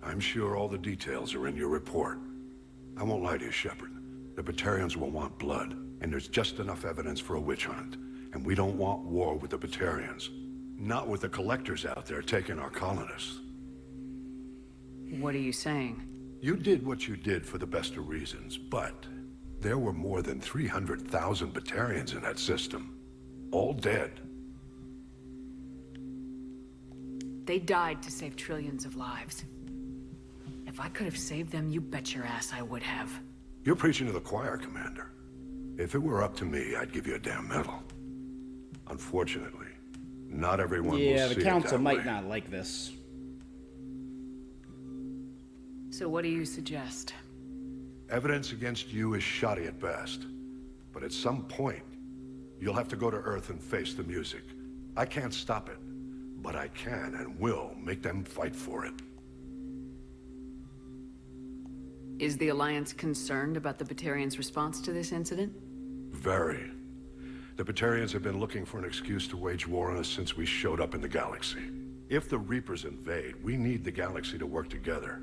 I'm sure all the details are in your report. I won't lie to you, Shepard. The Batarians will want blood, and there's just enough evidence for a witch hunt. And we don't want war with the Batarians. Not with the Collectors out there taking our colonists. What are you saying? You did what you did for the best of reasons, but there were more than 300,000 Batarians in that system. All dead. They died to save trillions of lives. If I could have saved them, you bet your ass I would have. You're preaching to the choir, Commander. If it were up to me, I'd give you a damn medal. Unfortunately, not everyone will see it that way. Yeah, the Council might not like this. So what do you suggest? Evidence against you is shoddy at best. But at some point, you'll have to go to Earth and face the music. I can't stop it, but I can and will make them fight for it. Is the Alliance concerned about the Batarians' response to this incident? Very. The Batarians have been looking for an excuse to wage war on us since we showed up in the galaxy. If the Reapers invade, we need the galaxy to work together.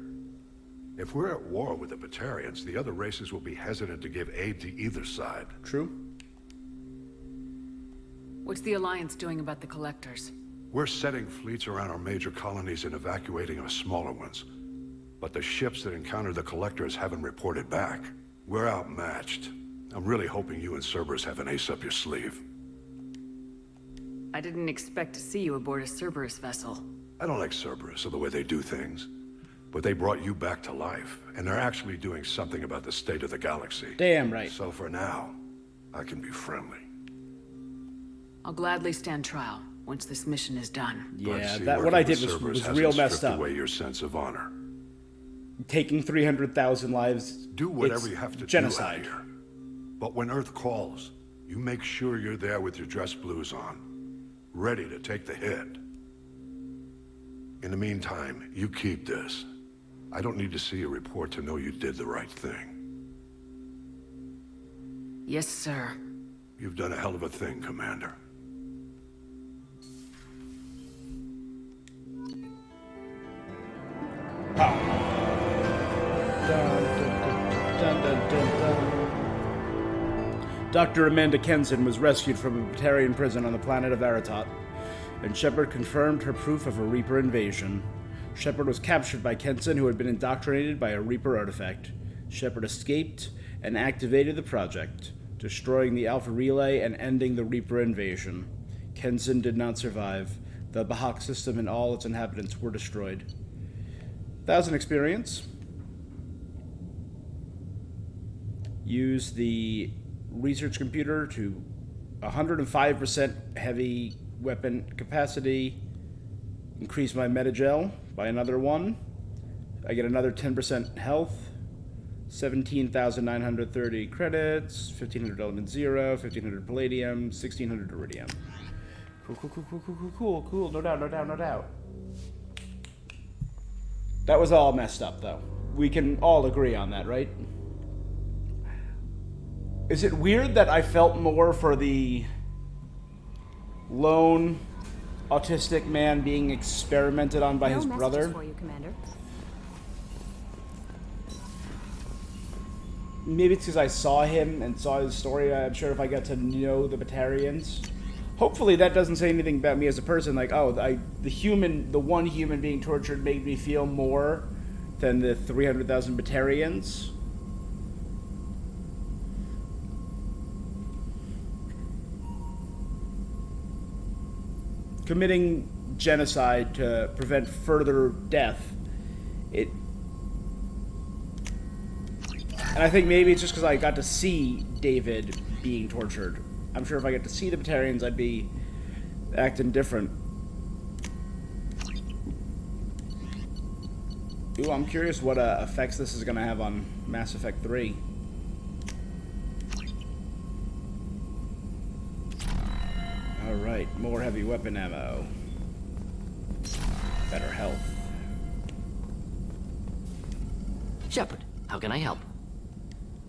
If we're at war with the Batarians, the other races will be hesitant to give aid to either side. True. What's the Alliance doing about the Collectors? We're setting fleets around our major colonies and evacuating our smaller ones. But the ships that encountered the Collectors haven't reported back. We're outmatched. I'm really hoping you and Cerberus have an ace up your sleeve. I didn't expect to see you aboard a Cerberus vessel. I don't like Cerberus or the way they do things. But they brought you back to life, and they're actually doing something about the state of the galaxy. Damn right. So for now, I can be friendly. I'll gladly stand trial once this mission is done. Yeah, that what I did was real messed up. Away your sense of honor. Taking 300,000 lives. Do whatever you have to genocide. do out here. But when Earth calls, you make sure you're there with your dress blues on, ready to take the hit. In the meantime, you keep this. I don't need to see a report to know you did the right thing. Yes, sir. You've done a hell of a thing, Commander. Dr. Amanda Kenson was rescued from a Batarian prison on the planet of Aratot, and Shepard confirmed her proof of a Reaper invasion. Shepard was captured by Kenson, who had been indoctrinated by a Reaper artifact. Shepard escaped and activated the project, destroying the Alpha Relay and ending the Reaper invasion. Kenson did not survive. The Bahak system and all its inhabitants were destroyed. That was an experience. Use the research computer to 105% heavy weapon capacity. Increase my metagel by another 1. I get another 10% health. 17,930 credits. 1,500 element 0. 1,500 palladium. 1,600 iridium. Cool. No doubt. That was all messed up, though. We can all agree on that, right? Is it weird that I felt more for the lone autistic man being experimented on by his brother? For you, Commander. Maybe it's because I saw him and saw his story. I'm sure if I got to know the Batarians. Hopefully that doesn't say anything about me as a person. Like, oh, the one human being tortured made me feel more than the 300,000 Batarians. Committing genocide to prevent further death. And I think maybe it's just because I got to see David being tortured. I'm sure if I get to see the Batarians, I'd be acting different. Ooh, I'm curious what effects this is going to have on Mass Effect 3. Alright, more heavy weapon ammo. Better health. Shepard, how can I help?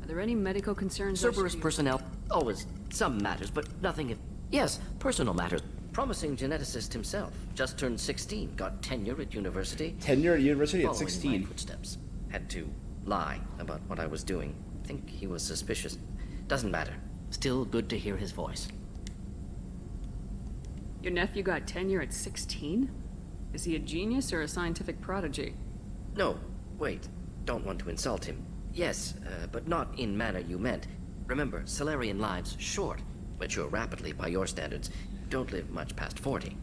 Are there any medical concerns? Cerberus personnel. Always some matters, but nothing of... Yes, personal matters. Promising geneticist himself. Just turned 16. Got tenure at university. Tenure at university at Following 16? my footsteps. Had to lie about what I was doing. Think he was suspicious. Doesn't matter. Still good to hear his voice. Your nephew got tenure at 16? Is he a genius or a scientific prodigy? No, wait. Don't want to insult him. Yes, but not in manner you meant. Remember, Salarian lives short. Mature rapidly by your standards. Don't live much past 40.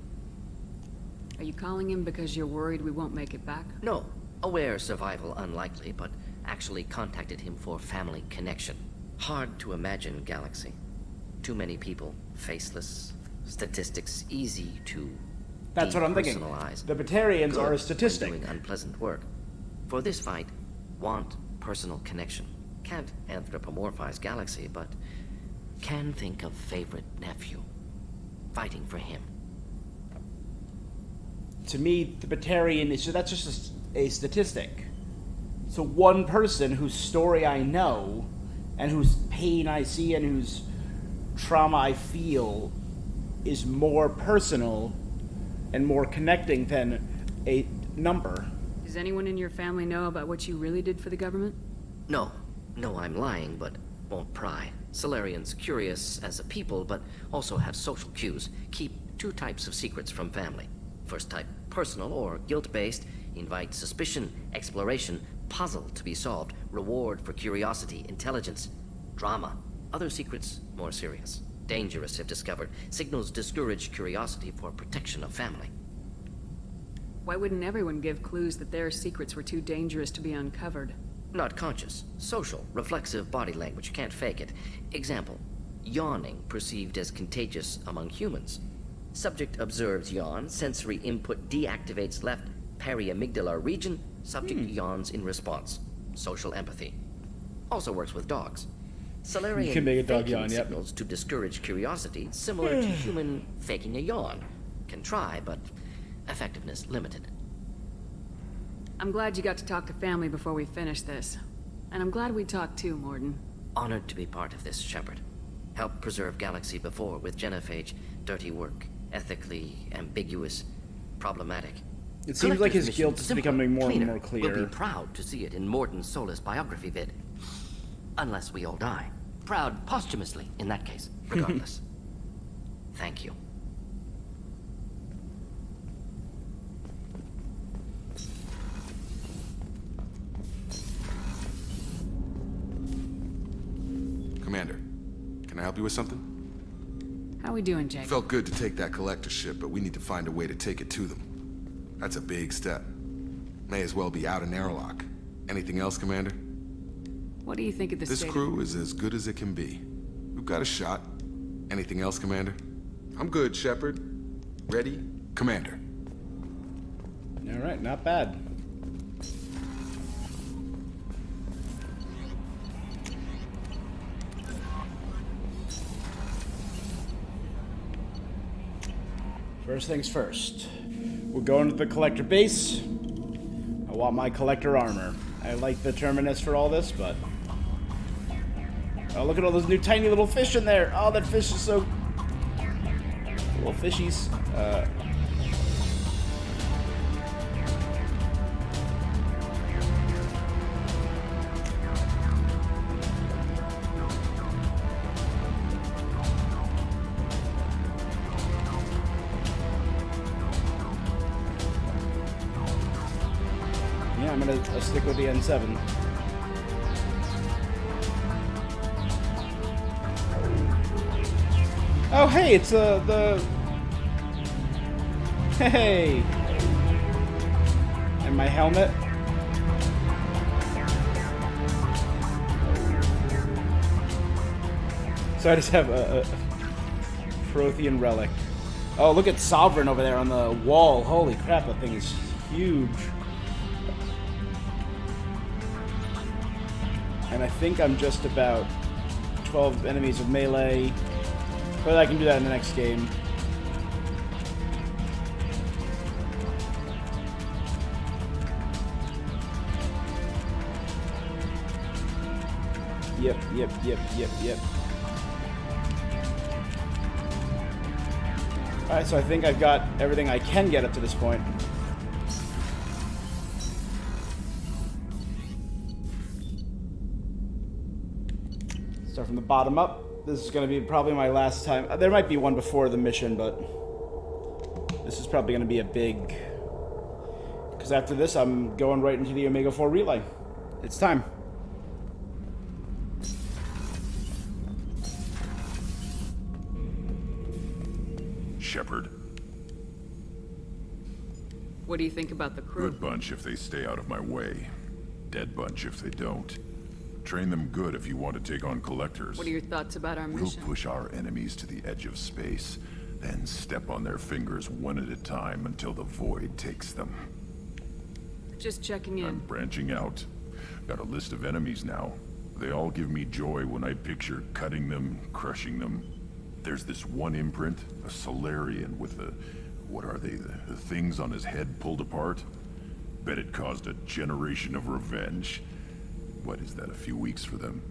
Are you calling him because you're worried we won't make it back? No. Aware survival unlikely, but actually contacted him for family connection. Hard to imagine galaxy. Too many people, faceless. Statistics easy to That's what I'm thinking. The Batarians are a statistic. Doing unpleasant work. For this fight, want personal connection. Can't anthropomorphize galaxy, but can think of favorite nephew. Fighting for him. To me, the Batarian is that's just a statistic. So one person whose story I know, and whose pain I see, and whose trauma I feel, is more personal and more connecting than a number. Does anyone in your family know about what you really did for the government? No. No, I'm lying, but won't pry. Solarians curious as a people, but also have social cues. Keep 2 types of secrets from family. First type, personal or guilt-based. Invite suspicion, exploration, puzzle to be solved, reward for curiosity, intelligence, drama. Other secrets, more serious. Dangerous if discovered. Signals discourage curiosity for protection of family. Why wouldn't everyone give clues that their secrets were too dangerous to be uncovered? Not conscious. Social, reflexive body language. Can't fake it. Example. Yawning perceived as contagious among humans. Subject observes yawn. Sensory input deactivates left periamygdalar region. Subject yawns in response. Social empathy. Also works with dogs. Solarian you can make a dog faking yawn, yep. signals to discourage curiosity, similar to human faking a yawn. Can try, but effectiveness limited. I'm glad you got to talk to family before we finish this. And I'm glad we talked too, Mordin. Honored to be part of this, Shepard. Helped preserve Galaxy before with Genophage. Dirty work. Ethically ambiguous. Problematic. It seems like his Collector's guilt mission, is simpler, becoming more cleaner. and more clear. We'll be proud to see it in Mordin Solus' biography vid. Unless we all die. Proud posthumously, in that case. Regardless. Thank you. Commander, can I help you with something? How we doing, Jake? Felt good to take that collector ship, but we need to find a way to take it to them. That's a big step. May as well be out in airlock. Anything else, Commander? What do you think of This crew is as good as it can be. We've got a shot. Anything else, Commander? I'm good, Shepard. Ready? Commander. Alright, not bad. First things first. We're going to the collector base. I want my collector armor. I like the Terminus for all this, but... Oh, look at all those new tiny little fish in there! Oh, that fish is so... Little fishies. Yeah, I'm gonna stick with the N7. Oh, hey, it's the... Hey! And my helmet. So I just have a Prothean relic. Oh, look at Sovereign over there on the wall. Holy crap, that thing is huge. And I think I'm just about 12 enemies of melee. But I can do that in the next game. Yep. Alright, so I think I've got everything I can get up to this point. Start from the bottom up. This is going to be probably my last time. There might be one before the mission, but this is probably going to be a big... Because after this, I'm going right into the Omega 4 relay. It's time. Shepard. What do you think about the crew? Good bunch if they stay out of my way. Dead bunch if they don't. Train them good if you want to take on collectors. What are your thoughts about our mission? We'll push our enemies to the edge of space, then step on their fingers one at a time until the void takes them. Just checking in. I'm branching out. Got a list of enemies now. They all give me joy when I picture cutting them, crushing them. There's this one imprint, a Salarian with the... what are they? The things on his head pulled apart? Bet it caused a generation of revenge. What is that, a few weeks for them?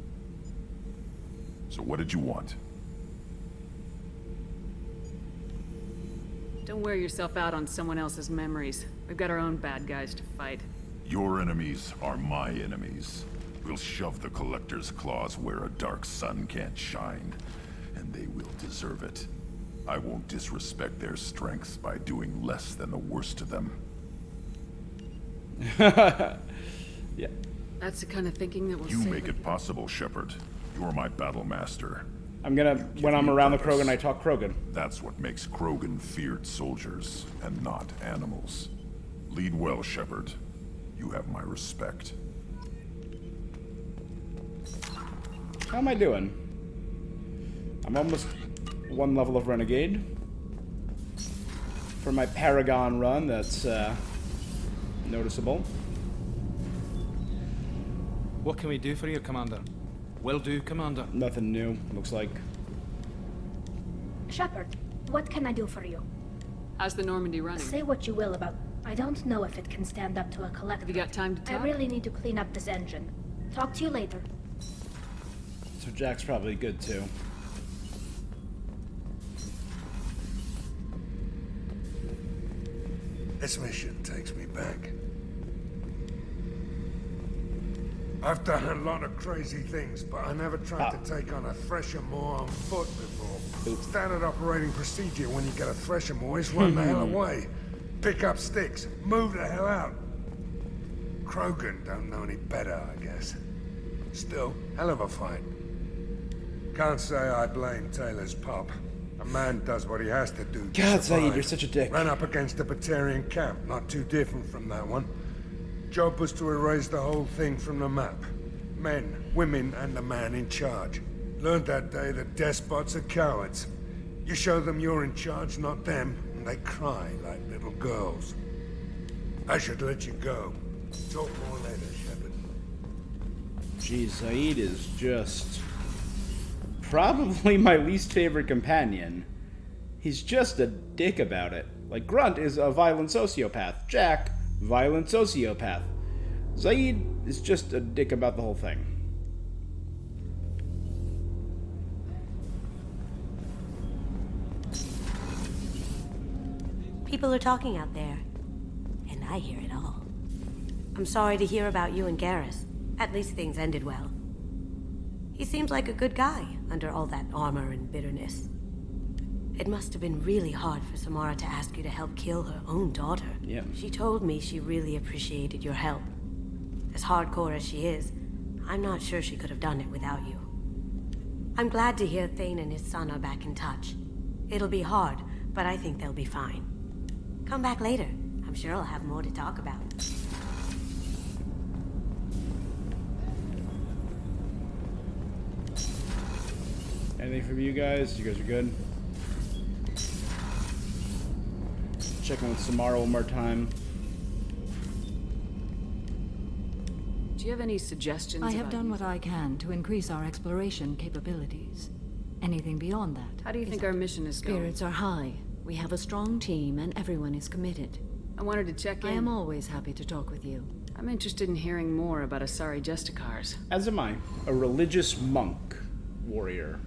So what did you want? Don't wear yourself out on someone else's memories. We've got our own bad guys to fight. Your enemies are my enemies. We'll shove the Collector's claws where a dark sun can't shine, and they will deserve it. I won't disrespect their strengths by doing less than the worst to them. Yeah. That's the kind of thinking that will You save make it possible, Shepard. You're my battle master. I'm gonna, when I'm around the Krogan, I talk Krogan. That's what makes Krogan feared soldiers, and not animals. Lead well, Shepard. You have my respect. How am I doing? I'm almost one level of Renegade. For my Paragon run, that's noticeable. What can we do for you, Commander? Will do, Commander. Nothing new, looks like. Shepard, what can I do for you? How's the Normandy running? Say what you will about I don't know if it can stand up to a collector. Have you got time to talk? I really need to clean up this engine. Talk to you later. So Jack's probably good too. This mission takes me back. I've done a lot of crazy things, but I never tried to take on a Thresher-Maw on foot before. Standard operating procedure when you get a Thresher-Maw is run the hell away. Pick up sticks, move the hell out. Krogan don't know any better, I guess. Still, hell of a fight. Can't say I blame Taylor's pop. A man does what he has to do to God, survive. Zaid, you're such a dick. Ran up against a Batarian camp, not too different from that one. Job was to erase the whole thing from the map. Men, women, and the man in charge. Learned that day that despots are cowards. You show them you're in charge, not them, and they cry like little girls. I should let you go. Talk more later, Shepard. Geez, Zaid is just probably my least favorite companion. He's just a dick about it. Like, Grunt is a violent sociopath. Jack, violent sociopath. Zaid is just a dick about the whole thing. People are talking out there, and I hear it all. I'm sorry to hear about you and Garrus. At least things ended well. He seems like a good guy, under all that armor and bitterness. It must have been really hard for Samara to ask you to help kill her own daughter. Yeah. She told me she really appreciated your help. As hardcore as she is, I'm not sure she could have done it without you. I'm glad to hear Thane and his son are back in touch. It'll be hard, but I think they'll be fine. Come back later. I'm sure I'll have more to talk about. Anything from you guys? You guys are good? Checking with Samara one more time. Do you have any suggestions? I have done what I can to increase our exploration capabilities. Anything beyond that? How do you think our mission is going? Spirits are high. We have a strong team and everyone is committed. I wanted to check in. I am always happy to talk with you. I'm interested in hearing more about Asari Justicars. As am I. A religious monk warrior.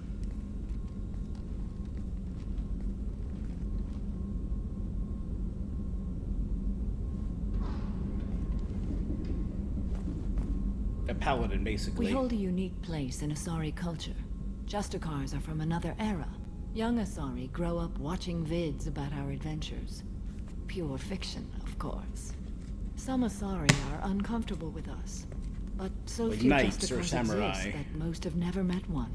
A paladin, basically. We hold a unique place in Asari culture. Justicars are from another era. Young Asari grow up watching vids about our adventures. Pure fiction, of course. Some Asari are uncomfortable with us, but so like few knights or Justicars samurai exist that most have never met one.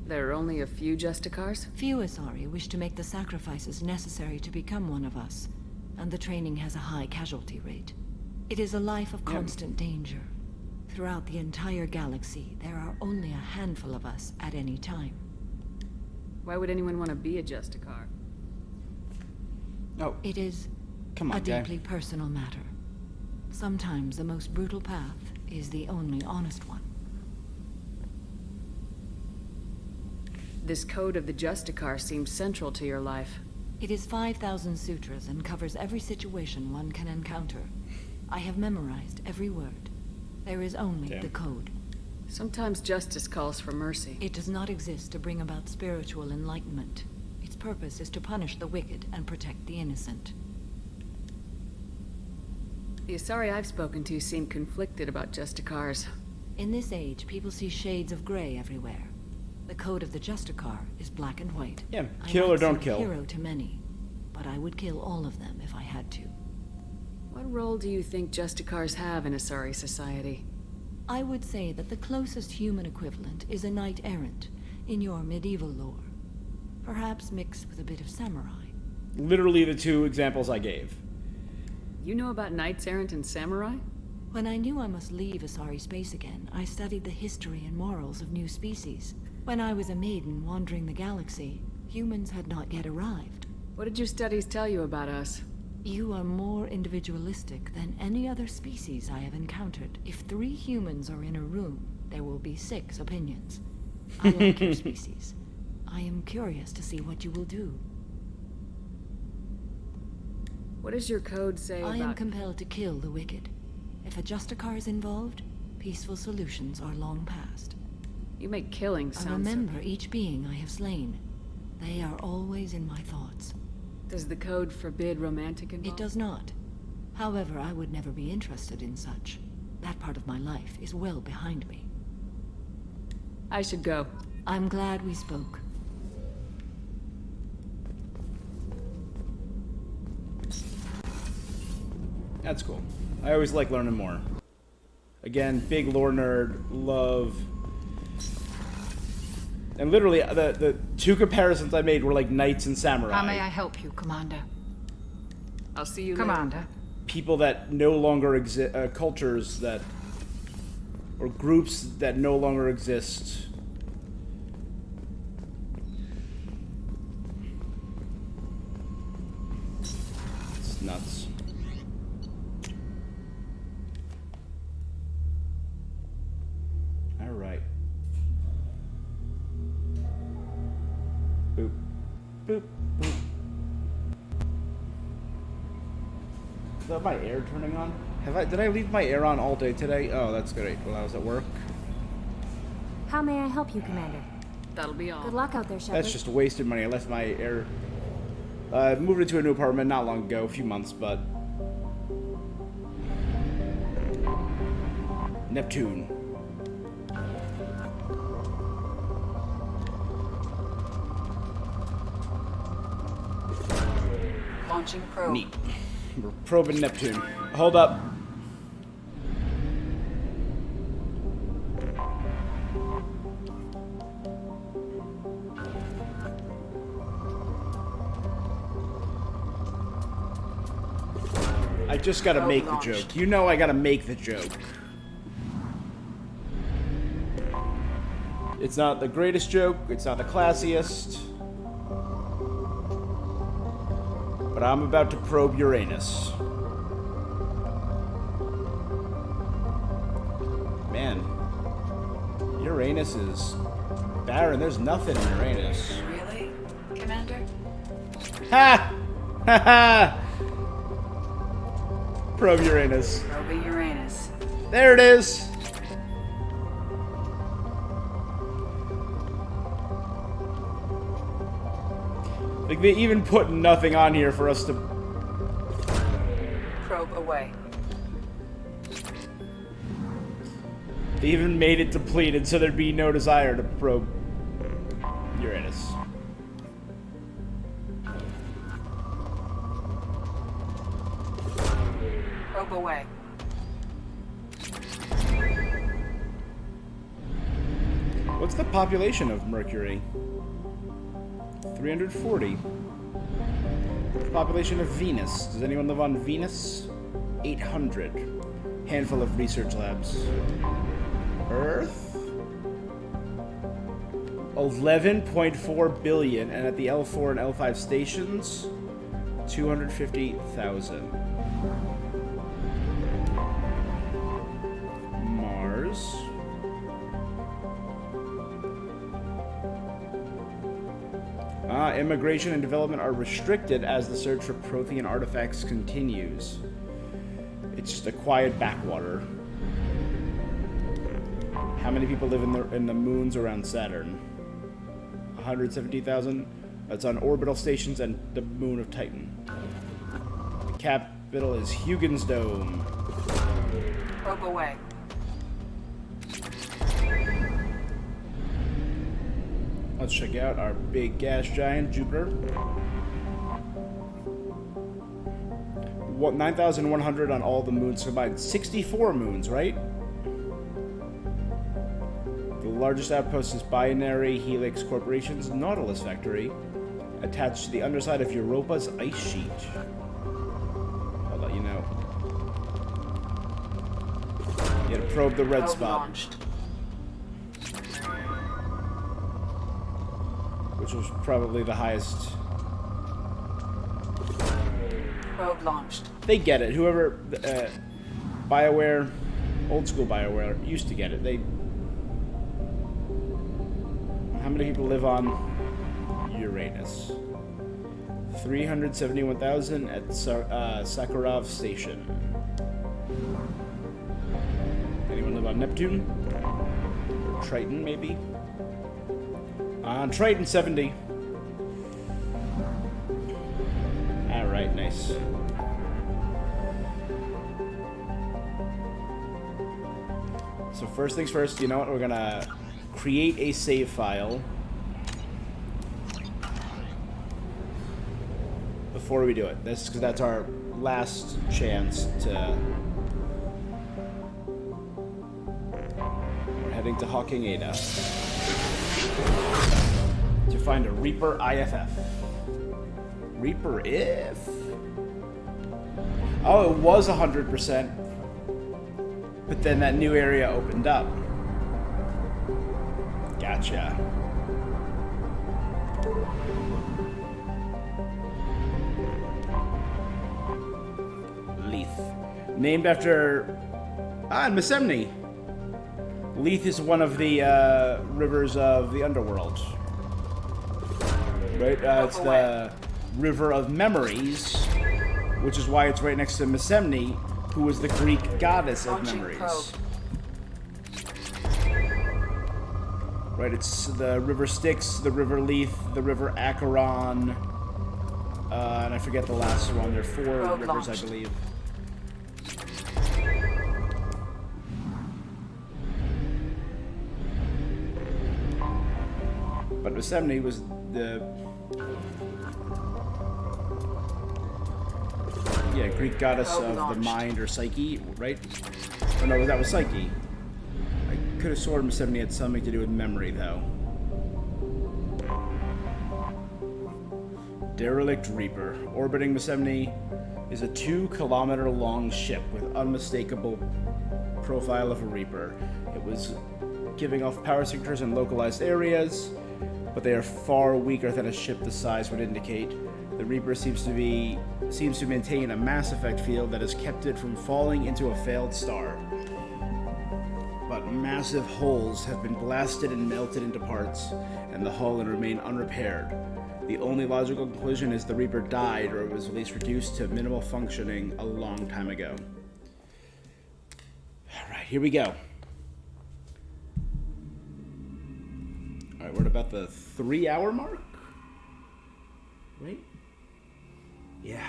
There are only a few Justicars? Few Asari wish to make the sacrifices necessary to become one of us, and the training has a high casualty rate. It is a life of constant danger. Throughout the entire galaxy, there are only a handful of us at any time. Why would anyone want to be a Justicar? Oh. It is Come on, a guy. deeply personal matter. Sometimes the most brutal path is the only honest one. This code of the Justicar seems central to your life. It is 5,000 sutras and covers every situation one can encounter. I have memorized every word. There is only the code. Sometimes justice calls for mercy. It does not exist to bring about spiritual enlightenment. Its purpose is to punish the wicked and protect the innocent. The Asari I've spoken to seem conflicted about Justicars. In this age, people see shades of gray everywhere. The code of the Justicar is black and white. Yeah, kill or don't I kill. Hero to many, but I would kill all of them if I had to. What role do you think Justicars have in Asari society? I would say that the closest human equivalent is a knight-errant in your medieval lore. Perhaps mixed with a bit of samurai. Literally the two examples I gave. You know about knights errant and samurai? When I knew I must leave Asari space again, I studied the history and morals of new species. When I was a maiden wandering the galaxy, humans had not yet arrived. What did your studies tell you about us? You are more individualistic than any other species I have encountered. If 3 humans are in a room, there will be 6 opinions. I like your species. I am curious to see what you will do. What does your code say I am about... compelled to kill the wicked. If a Justicar is involved, peaceful solutions are long past. You make killing I sound so... remember each being I have slain. They are always in my thoughts. Does the code forbid romantic involvement? It does not. However, I would never be interested in such. That part of my life is well behind me. I should go. I'm glad we spoke. That's cool. I always like learning more. Again, big lore nerd, love. And literally, the two comparisons I made were like knights and samurai. How may I help you, Commander? I'll see you Commander. later. People that no longer exist, cultures that, or groups that no longer exist. It's nuts. All right. Boop, boop, boop. Is that my air turning on? Did I leave my air on all day today? Oh, that's great. While I was at work. How may I help you, Commander? That'll be all. Good luck out there, Shepard. That's just wasted money. I left my air. I moved into a new apartment not long ago, a few months, but Neptune. Launching probe. Neat. We're probing Neptune. Hold up. I just gotta make the joke. You know I gotta make the joke. It's not the greatest joke, it's not the classiest. But I'm about to probe Uranus. Man, Uranus is barren. There's nothing in Uranus. Really, Commander? Ha! Ha ha! Probe Uranus. Probe Uranus. There it is. Like, they even put nothing on here for us to... Probe away. They even made it depleted so there'd be no desire to probe Uranus. Probe away. What's the population of Mercury? 340. Population of Venus. Does anyone live on Venus? 800. Handful of research labs. Earth? 11.4 billion, and at the L4 and L5 stations, 250,000. Mars. Immigration and development are restricted as the search for Prothean artifacts continues. It's just a quiet backwater. How many people live in the moons around Saturn? 170,000. That's on orbital stations and the moon of Titan. The capital is Huygens Dome. Probe away. Let's check out our big gas giant, Jupiter. 9,100 on all the moons combined. 64 moons, right? The largest outpost is Binary Helix Corporation's Nautilus factory, attached to the underside of Europa's ice sheet. I'll let you know. You gotta probe the red spot. Launched. Which was probably the highest. Probe launched. They get it. Whoever, BioWare, old school BioWare, used to get it. How many people live on Uranus? 371,000 at Sakharov Station. Anyone live on Neptune? Or Triton, maybe? On Triton, 70. Alright, nice. So first things first, you know what? We're gonna create a save file before we do it. That's because that's our last chance to. We're heading to Hawking Ada to find a Reaper IFF. Reaper if. Oh, it was 100%. But then that new area opened up. Gotcha. Leith. Named after... Mysemne. Leith is one of the rivers of the underworld. Right? It's the River of Memories, which is why it's right next to Mysemne, who was the Greek goddess of memories. Right, it's the River Styx, the River Leith, the River Acheron, and I forget the last one. There are 4 rivers, I believe. But Mysemne was the... Yeah, Greek goddess of the mind or psyche, right? Oh no, that was Psyche. I could have sworn Mysemne had something to do with memory, though. Derelict Reaper. Orbiting Mysemne is a 2-kilometer-long ship with unmistakable profile of a Reaper. It was giving off power signatures in localized areas, but they are far weaker than a ship this size would indicate. The Reaper seems to maintain a mass effect field that has kept it from falling into a failed star. But massive holes have been blasted and melted into parts, and the hull and remain unrepaired. The only logical conclusion is the Reaper died or was at least reduced to minimal functioning a long time ago. Alright, here we go. Alright, we're at about the 3-hour mark? Right? Yeah.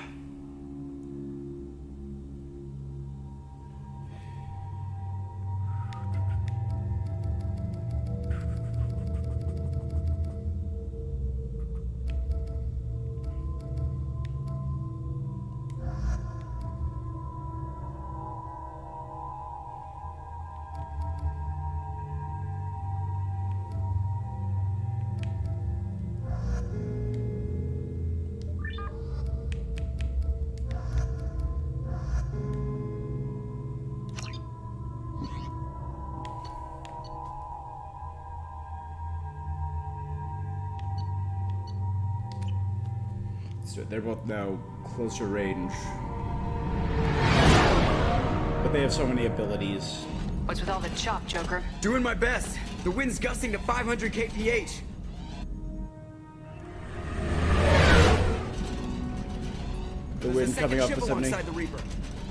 So they're both now closer range. But they have so many abilities. What's with all the chop, Joker? Doing my best. The wind's gusting to 500 kph. The wind coming off the 70. Alongside the Reaper.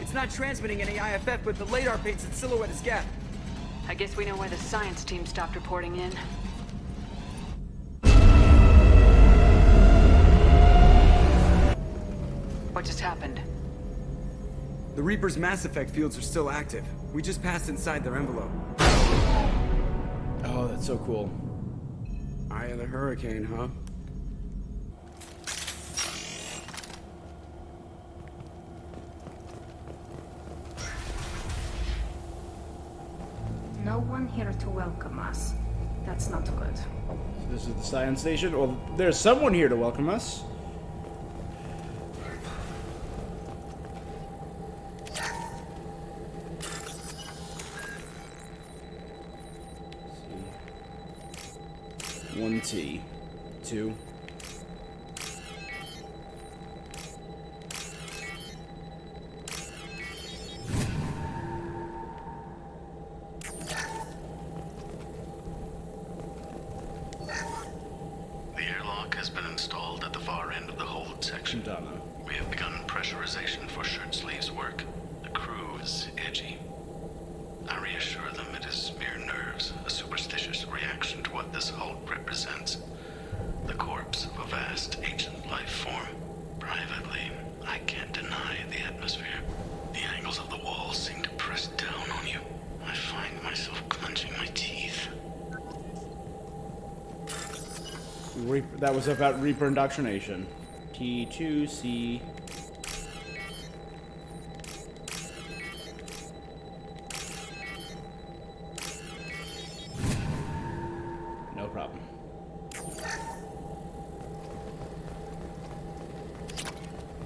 It's not transmitting any IFF, but the radar paints its silhouette as Gap. I guess we know why the science team stopped reporting in. What just happened? The Reaper's mass effect fields are still active. We just passed inside their envelope. Oh, that's so cool. Eye of the hurricane, huh? No one here to welcome us. That's not good. So this is the science station? Well, there's someone here to welcome us. One T. 2. The airlock has been installed at the far end of the hold section. action. Donna. We have begun pressurization for shirt sleeves work. The crew is edgy. I reassure them it is mere nerves, a superstitious reaction to what this hulk represents. The corpse of a vast ancient life form. Privately, I can't deny the atmosphere. The angles of the walls seem to press down on you. I find myself clenching my teeth. That was about Reaper indoctrination. T2C. No problem.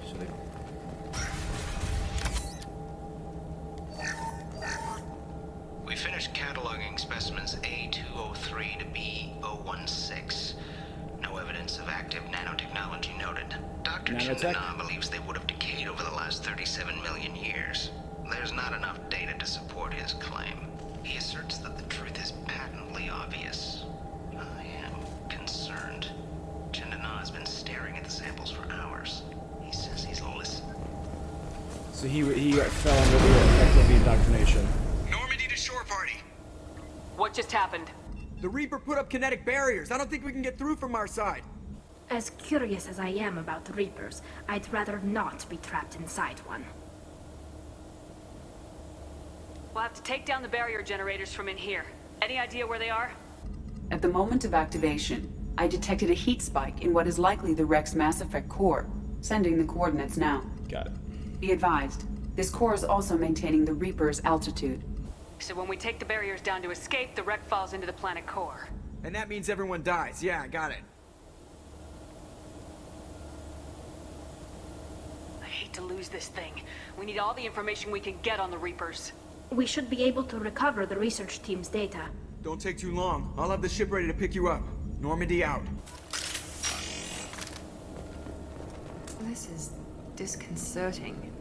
So they... We finished cataloging specimens A203 to B016. No evidence of active nanotechnology noted. Dr. Chandana believes they would have decayed over the last 37 million years. There's not enough data to support his claim. He asserts that the truth is patently obvious. I am concerned. Chandana has been staring at the samples for hours. He says he's listening. So he fell under the effect of the indoctrination. Normandy to shore party. What just happened? The Reaper put up kinetic barriers. I don't think we can get through from our side. As curious as I am about the Reapers, I'd rather not be trapped inside one. We'll have to take down the barrier generators from in here. Any idea where they are? At the moment of activation, I detected a heat spike in what is likely the Rex Mass Effect core. Sending the coordinates now. Got it. Be advised, this core is also maintaining the Reaper's altitude. So when we take the barriers down to escape, the wreck falls into the planet core. And that means everyone dies. Yeah, I got it. I hate to lose this thing. We need all the information we can get on the Reapers. We should be able to recover the research team's data. Don't take too long. I'll have the ship ready to pick you up. Normandy out. This is disconcerting.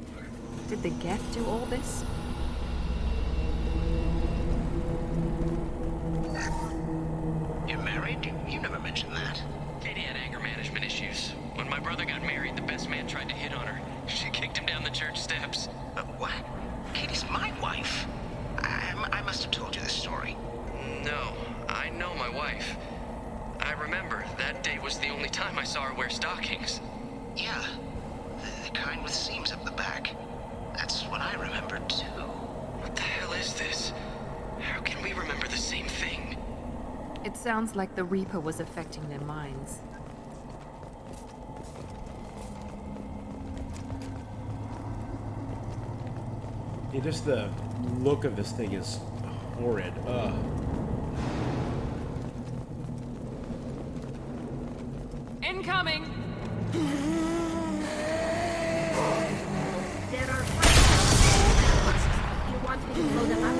Did the Geth do all this? You're married? You never mentioned that. Katie had anger management issues. When my brother got married, the best man tried to hit on her. She kicked him down the church steps. What? Katie's my wife. I must have told you this story. No, I know my wife. I remember that day was the only time I saw her wear stockings. Yeah, the kind with seams up the back. That's what I remembered too. What the hell is this? How can we remember the same thing? It sounds like the Reaper was affecting their minds. Yeah, just the look of this thing is horrid. Incoming! There are you want me to blow them up?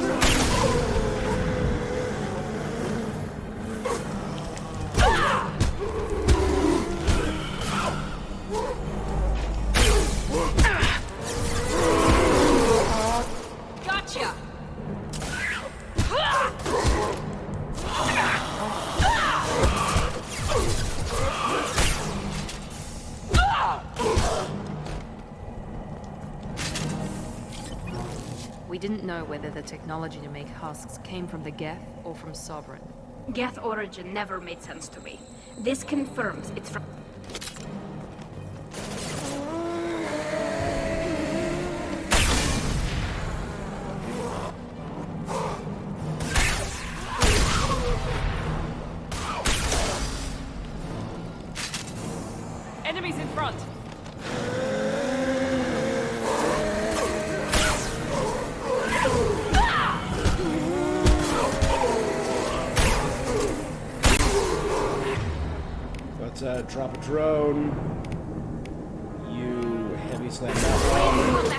Gotcha! We didn't know whether the technology to make husks came from the Geth or from Sovereign. Geth origin never made sense to me. This confirms it's from... Enemies in front! Let's drop a drone. You heavy slam that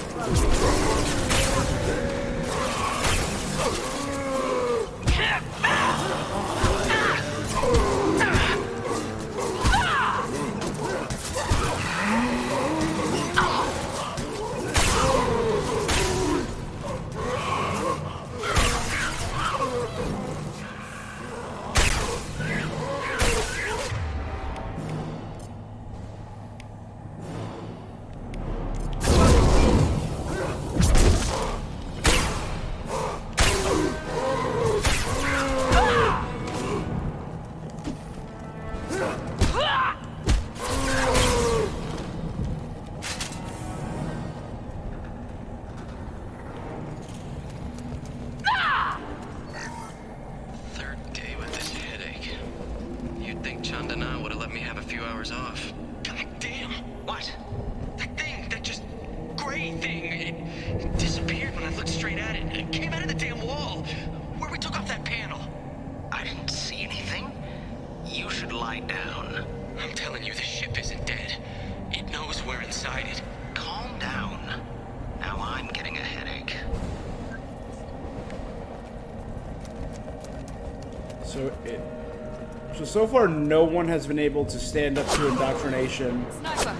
So far, no one has been able to stand up to indoctrination. Sniper!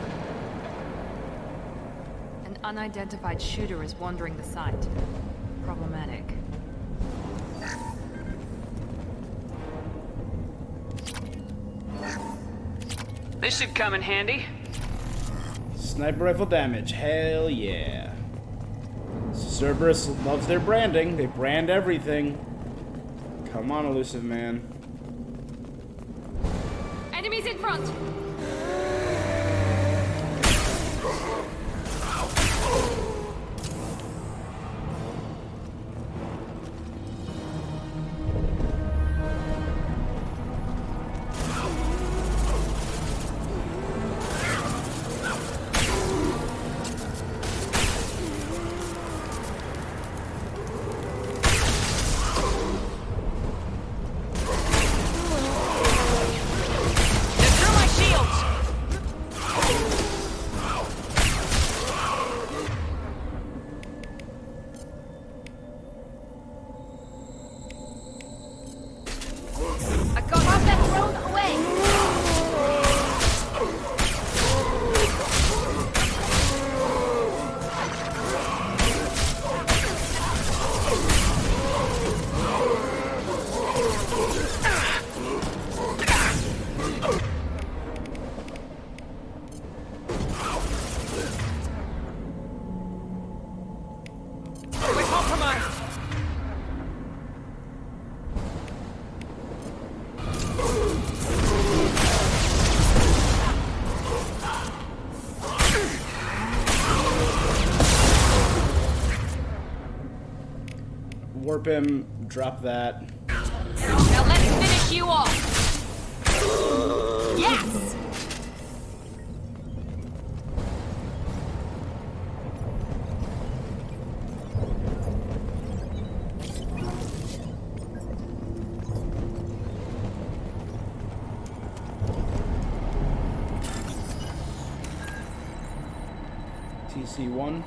An unidentified shooter is wandering the site. Problematic. This should come in handy. Sniper rifle damage, hell yeah. Cerberus loves their branding. They brand everything. Come on, Elusive Man. Enemies in front! Warp him, drop that. Now let's finish you off! Yes! TC1.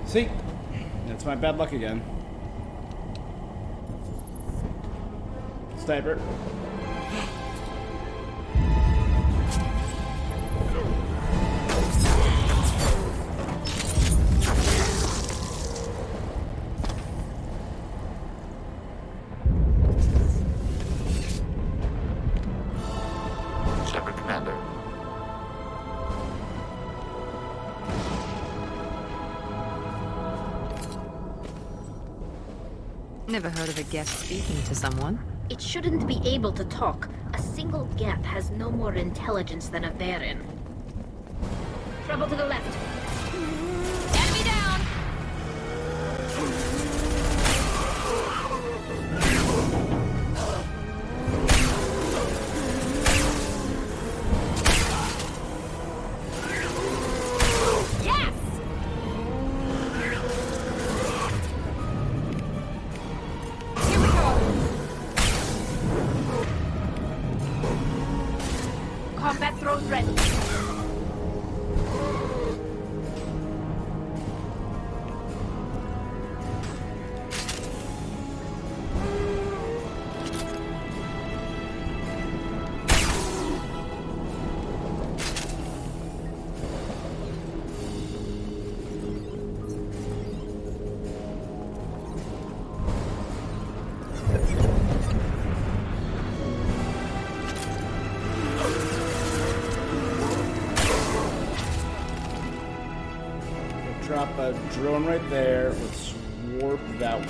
See? That's my bad luck again. Sniper. Shepard Commander. Never heard of a guest speaking to someone. It shouldn't be able to talk. A single gap has no more intelligence than a Baron. Trouble to the left. Enemy down! Yes! Here we go! Combat drones ready. Drop a drone right there. Let's warp that one.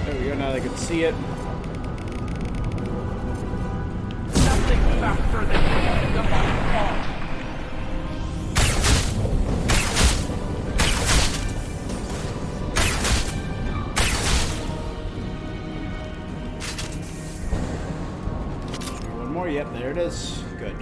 There we go, now they can see it. Nothing faster than the ball. One more, yep, there it is. Good.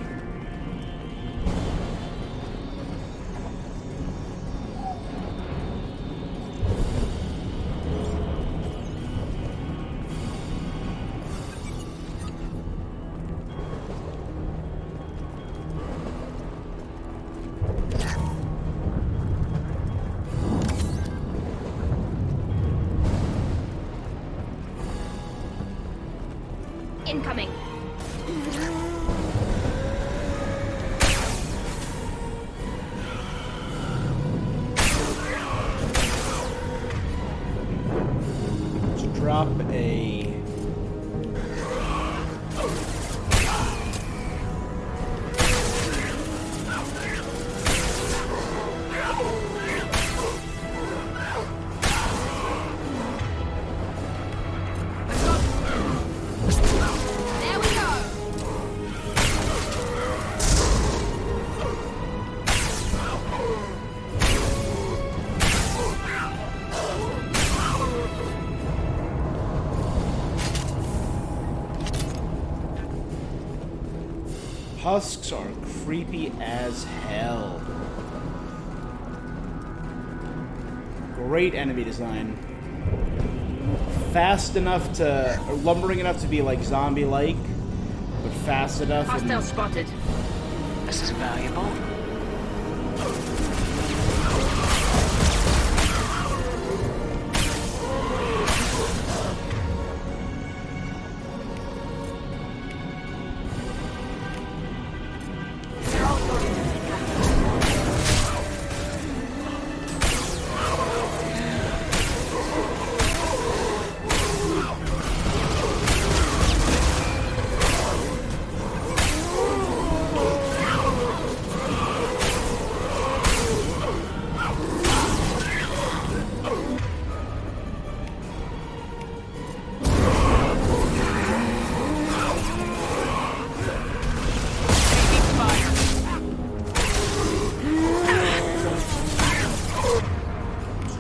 Incoming. To drop a... There we go. Husks are creepy as hell. Great enemy design. Fast enough to, or lumbering enough to be like zombie-like, but fast enough. Hostile spotted. This is valuable.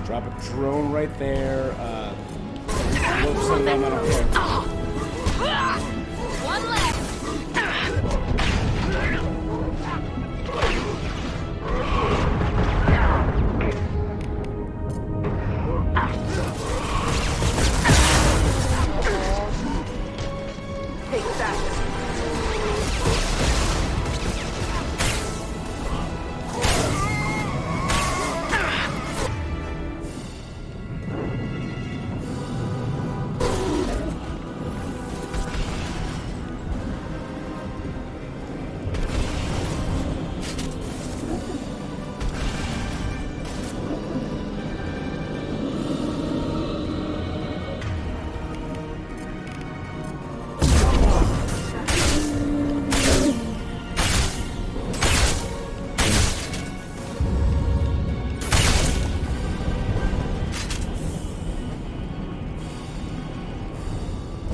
Drop a drone right there. Look, send them, I don't care. One left. Take that.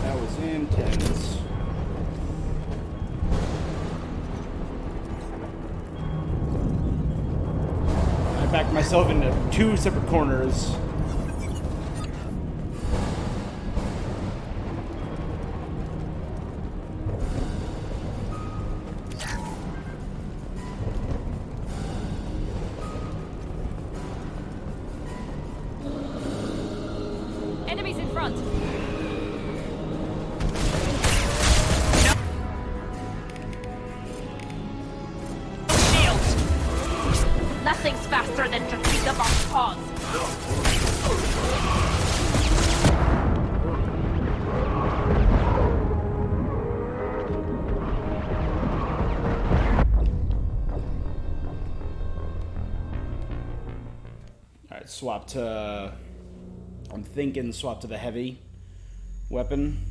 That was intense. I backed myself into two separate corners. Enemies in front. Nothing's faster than to beat them off pause. swap to... I'm thinking swap to the heavy weapon.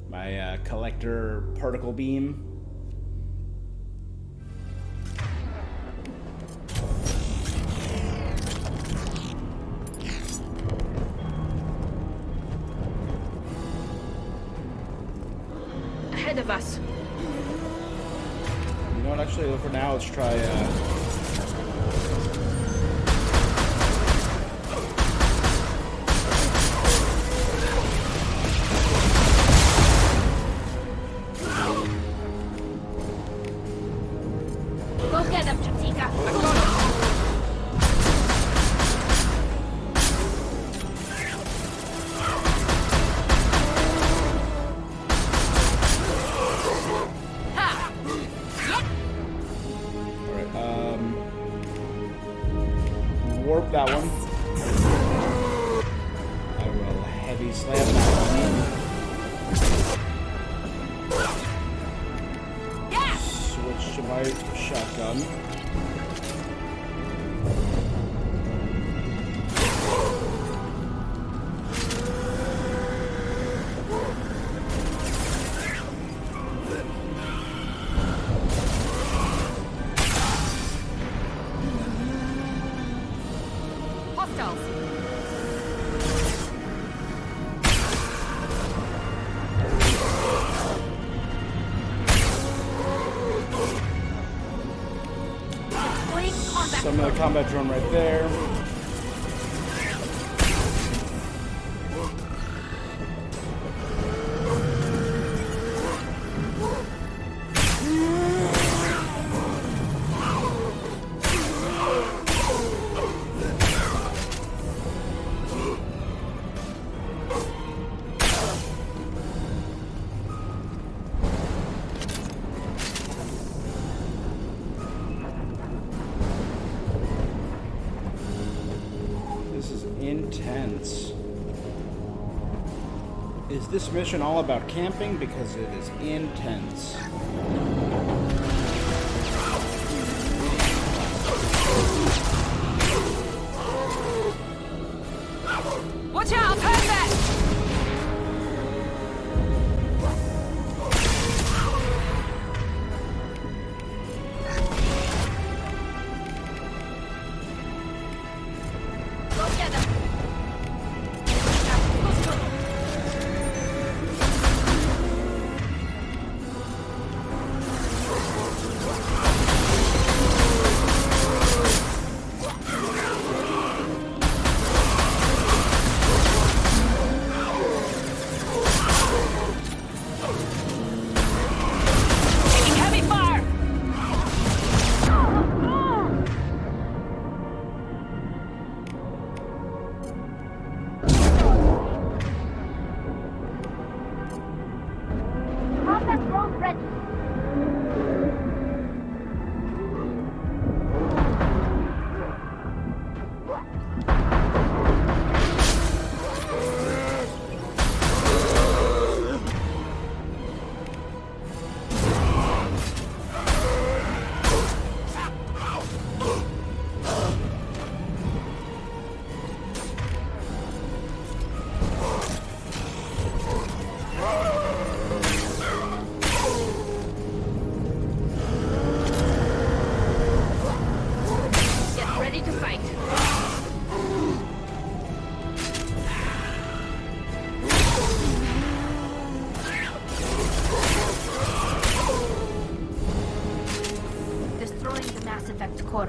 My collector particle beam. Ahead of us. You know what, actually, for now, let's try, Go get him, Chatika. I got him. warp that one. I will heavy slam that one. Switch to my shotgun. Some of the combat drone right there. Intense. Is this mission all about camping? Because it is intense. Watch out! Perfect!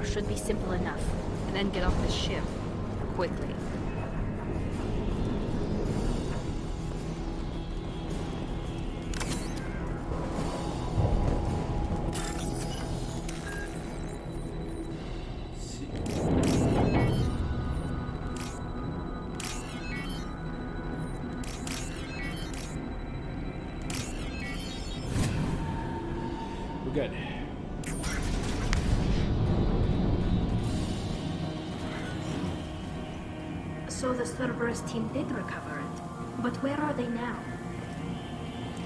Should be simple enough. And then get off the ship. Quickly. We're good. So the Cerberus team did recover it. But where are they now?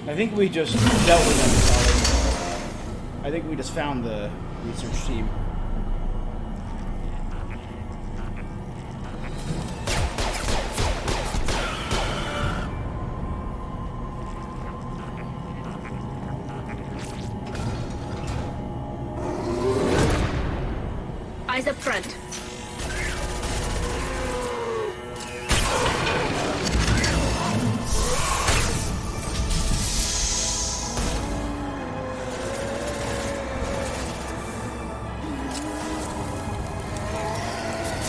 I think we just dealt with them, Solid. I think we just found the research team. Eyes up front.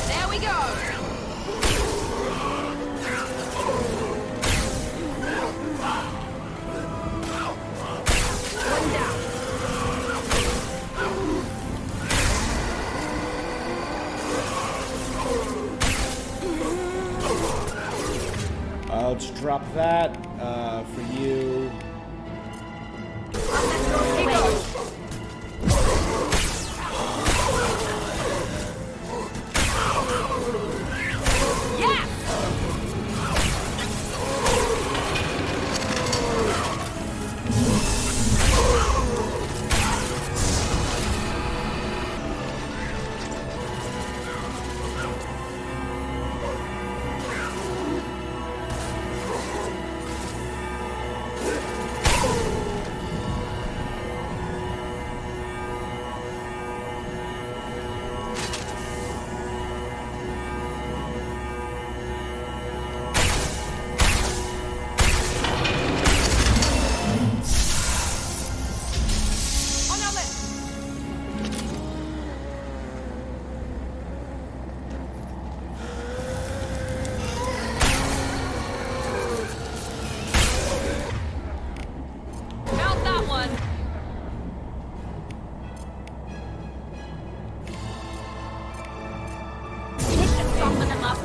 There we go! One down. Let's drop that for you. Found that one! This should soften them up.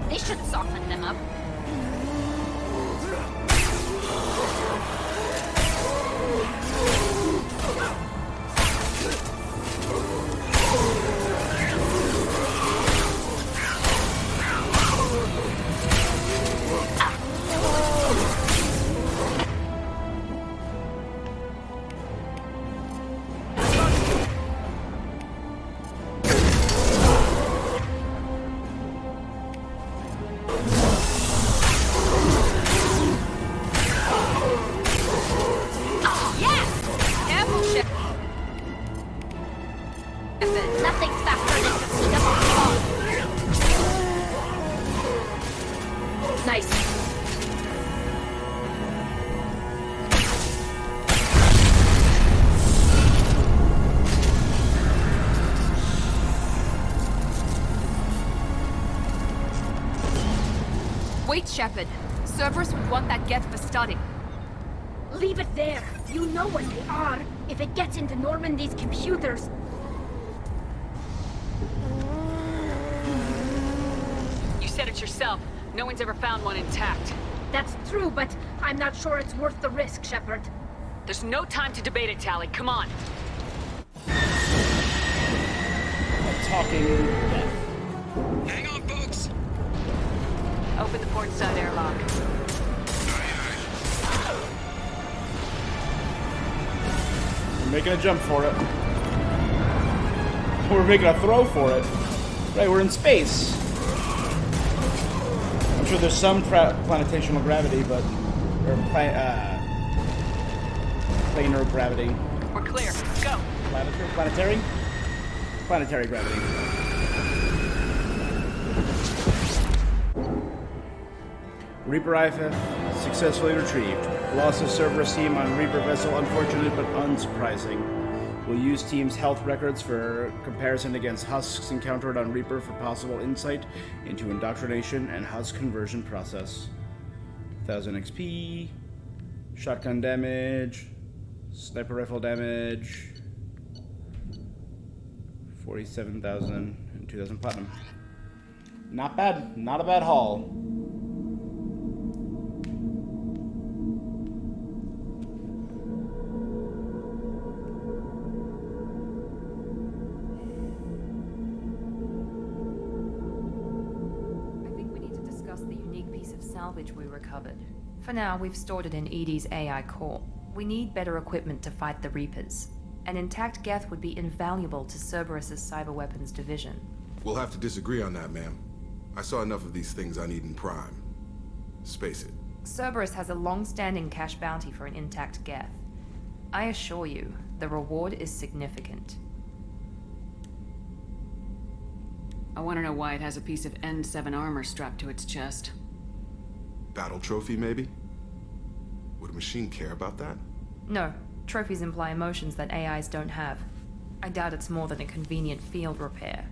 This should soften them up. Nothing faster than to see them all fall. Nice. Wait, Shepard. Cerberus would want that Geth for study. Leave it there. You know what they are. If it gets into Normandy's computers. You said it yourself. No one's ever found one intact. That's true, but I'm not sure it's worth the risk, Shepard. There's no time to debate it, Tali. Come on. Talking Geth. Hang on, folks. Open the port side airlock. I'm making a jump for it. We're making a throw for it. Right, we're in space. I'm sure there's some planetational gravity, but... Or planar gravity. We're clear. Go. Planetary? Planetary gravity. Reaper IFF successfully retrieved. Loss of Cerberus team on Reaper vessel unfortunate but unsurprising. We'll use team's health records for comparison against husks encountered on Reaper for possible insight into indoctrination and husk conversion process. 1000 XP, shotgun damage, sniper rifle damage, 47,000 and 2,000 platinum. Not bad, not a bad haul. Salvage we recovered. For now, we've stored it in EDI's AI core. We need better equipment to fight the Reapers. An intact Geth would be invaluable to Cerberus's cyber weapons division. We'll have to disagree on that, ma'am. I saw enough of these things on Eden Prime. Space it. Cerberus has a long-standing cash bounty for an intact Geth. I assure you, the reward is significant. I want to know why it has a piece of N7 armor strapped to its chest. Battle trophy, maybe? Would a machine care about that? No. Trophies imply emotions that AIs don't have. I doubt it's more than a convenient field repair.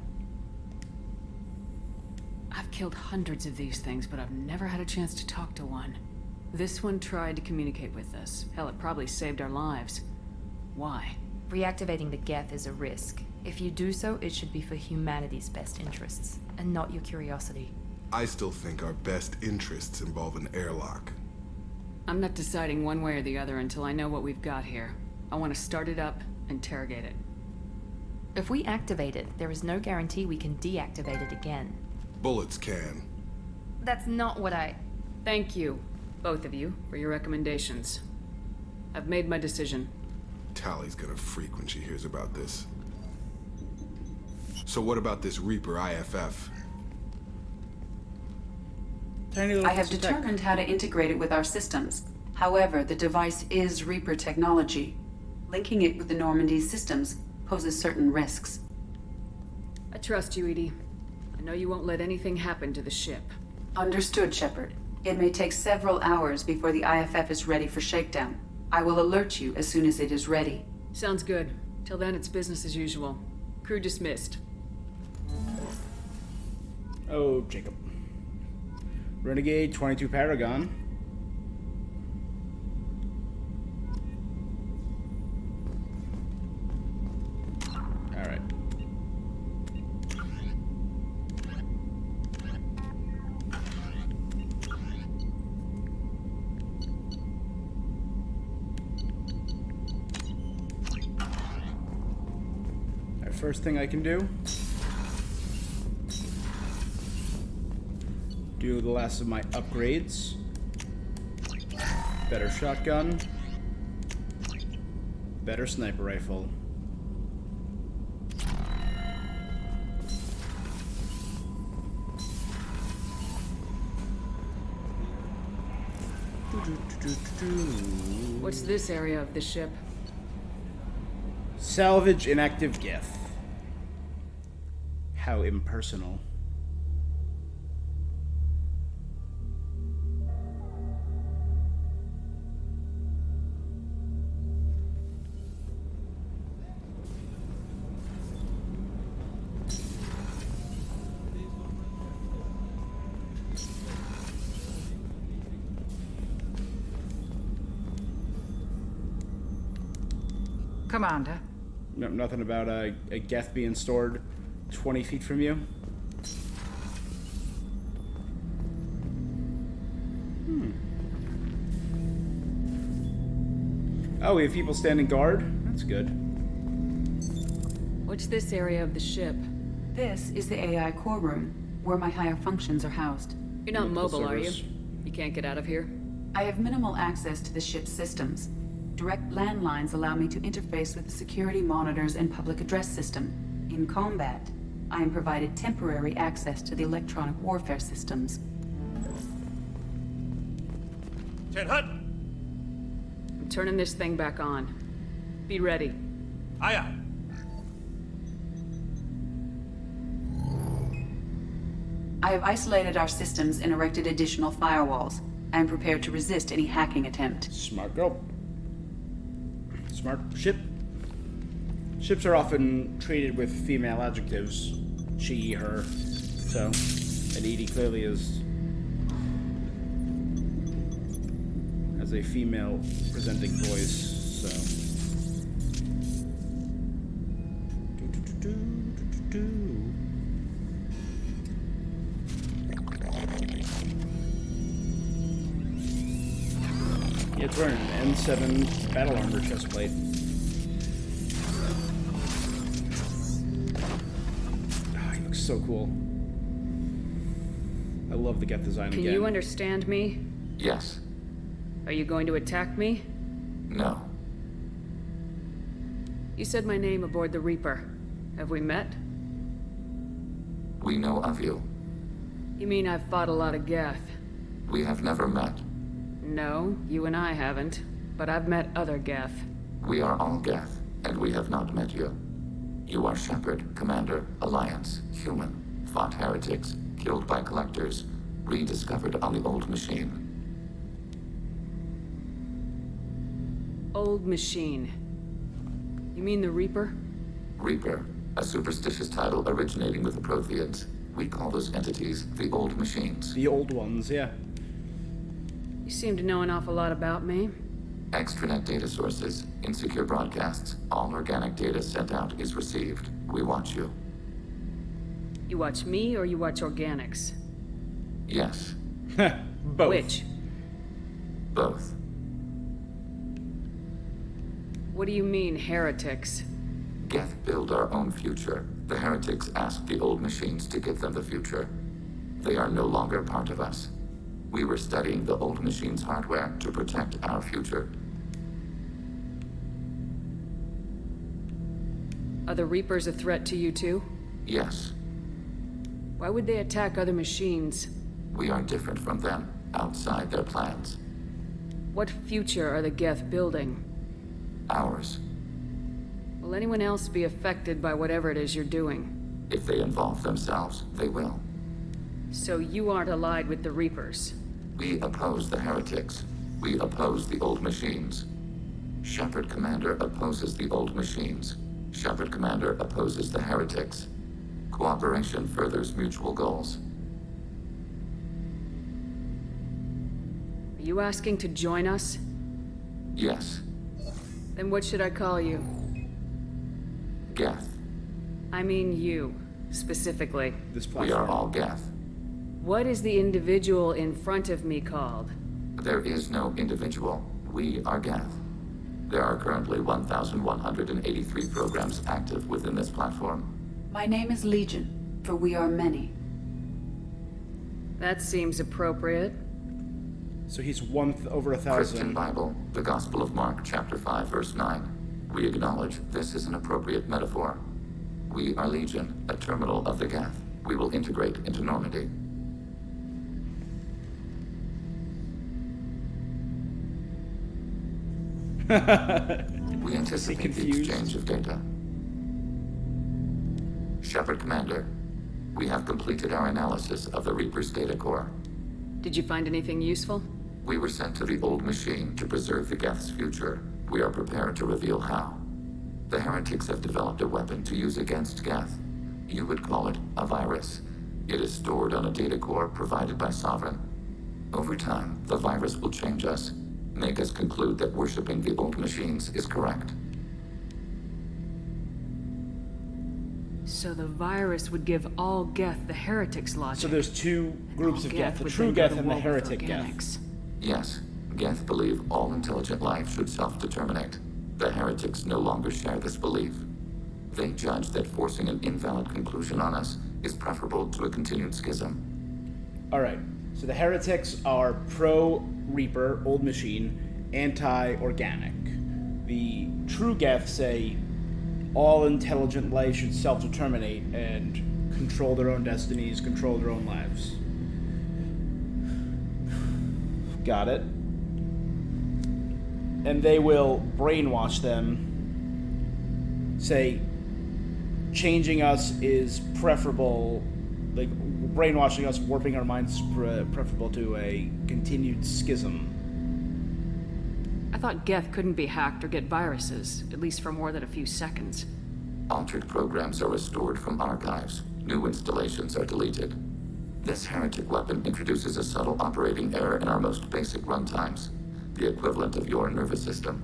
I've killed hundreds of these things, but I've never had a chance to talk to one. This one tried to communicate with us. Hell, it probably saved our lives. Why? Reactivating the Geth is a risk. If you do so, it should be for humanity's best interests, and not your curiosity. I still think our best interests involve an airlock. I'm not deciding one way or the other until I know what we've got here. I want to start it up, interrogate it. If we activate it, there is no guarantee we can deactivate it again. Bullets can. That's not what I... Thank you, both of you, for your recommendations. I've made my decision. Tally's gonna freak when she hears about this. So what about this Reaper IFF? I have determined how to integrate it with our systems. However, the device is Reaper technology. Linking it with the Normandy systems poses certain risks. I trust you, EDI. I know you won't let anything happen to the ship. Understood, Shepard. It may take several hours before the IFF is ready for shakedown. I will alert you as soon as it is ready. Sounds good. Till then, it's business as usual. Crew dismissed. Oh, Jacob. Renegade 22 Paragon. Alright. Alright, first thing I can do. Do the last of my upgrades. Better shotgun. Better sniper rifle. What's this area of the ship? Salvage inactive Geth. How impersonal. Commander. No, nothing about a Geth being stored 20 feet from you. Oh, we have people standing guard? That's good. What's this area of the ship? This is the AI core room, where my higher functions are housed. You're not mobile, are you? You can't get out of here? I have minimal access to the ship's systems. Direct landlines allow me to interface with the security monitors and public address system. In combat, I am provided temporary access to the electronic warfare systems. Hut! I'm turning this thing back on. Be ready. Aye, aye. I have isolated our systems and erected additional firewalls. I am prepared to resist any hacking attempt. Smart girl. Smart ship. Ships are often treated with female adjectives. She, her. So, and Edie clearly has a female presenting voice, so. Yeah, it's wearing an N7 battle armor chestplate. Ah, he looks so cool. I love the Geth design again. Can you understand me? Yes. Are you going to attack me? No. You said my name aboard the Reaper. Have we met? We know of you. You mean I've fought a lot of Geth? We have never met. No, you and I haven't. But I've met other Geth. We are all Geth, and we have not met you. You are Shepard, Commander, Alliance, human, fought heretics, killed by collectors, rediscovered on the Old Machine. Old Machine. You mean the Reaper? Reaper, a superstitious title originating with the Protheans. We call those entities the Old Machines. The old ones, yeah. You seem to know an awful lot about me. Extranet data sources, insecure broadcasts, all organic data sent out is received. We watch you. You watch me or you watch organics? Yes. Both. Which? Both. What do you mean, heretics? Geth build our own future. The heretics ask the Old Machines to give them the future. They are no longer part of us. We were studying the Old Machines' hardware to protect our future. Are the Reapers a threat to you too? Yes. Why would they attack other machines? We are different from them, outside their plans. What future are the Geth building? Ours. Will anyone else be affected by whatever it is you're doing? If they involve themselves, they will. So you aren't allied with the Reapers? We oppose the heretics. We oppose the Old Machines. Shepard Commander opposes the Old Machines. Shepard Commander opposes the heretics. Cooperation furthers mutual goals. Are you asking to join us? Yes. Then what should I call you? Geth. I mean you, specifically. We are all Geth. What is the individual in front of me called? There is no individual. We are Geth. There are currently 1,183 programs active within this platform. My name is Legion, for we are many. That seems appropriate. So he's over 1,000. Christian Bible, the Gospel of Mark, chapter 5, verse 9. We acknowledge this is an appropriate metaphor. We are Legion, a terminal of the Geth. We will integrate into Normandy. We anticipate the exchange of data. Shepard Commander, we have completed our analysis of the Reaper's data core. Did you find anything useful? We were sent to the Old Machine to preserve the Geth's future. We are prepared to reveal how. The heretics have developed a weapon to use against Geth. You would call it a virus. It is stored on a data core provided by Sovereign. Over time, the virus will change us, make us conclude that worshipping the Old Machines is correct. So the virus would give all Geth the heretics logic. So there's two groups of Geth, the true Geth and the heretic Geth. Yes, Geth believe all intelligent life should self-determinate. The heretics no longer share this belief. They judge that forcing an invalid conclusion on us is preferable to a continued schism. Alright, so the heretics are pro-Reaper, Old Machine, anti-organic. The true Geth say all intelligent life should self-determinate and control their own destinies, control their own lives. Got it. And they will brainwash them, say changing us is preferable, like brainwashing us, warping our minds preferable to a continued schism. I thought Geth couldn't be hacked or get viruses, at least for more than a few seconds. Altered programs are restored from archives. New installations are deleted. This heretic weapon introduces a subtle operating error in our most basic runtimes, the equivalent of your nervous system.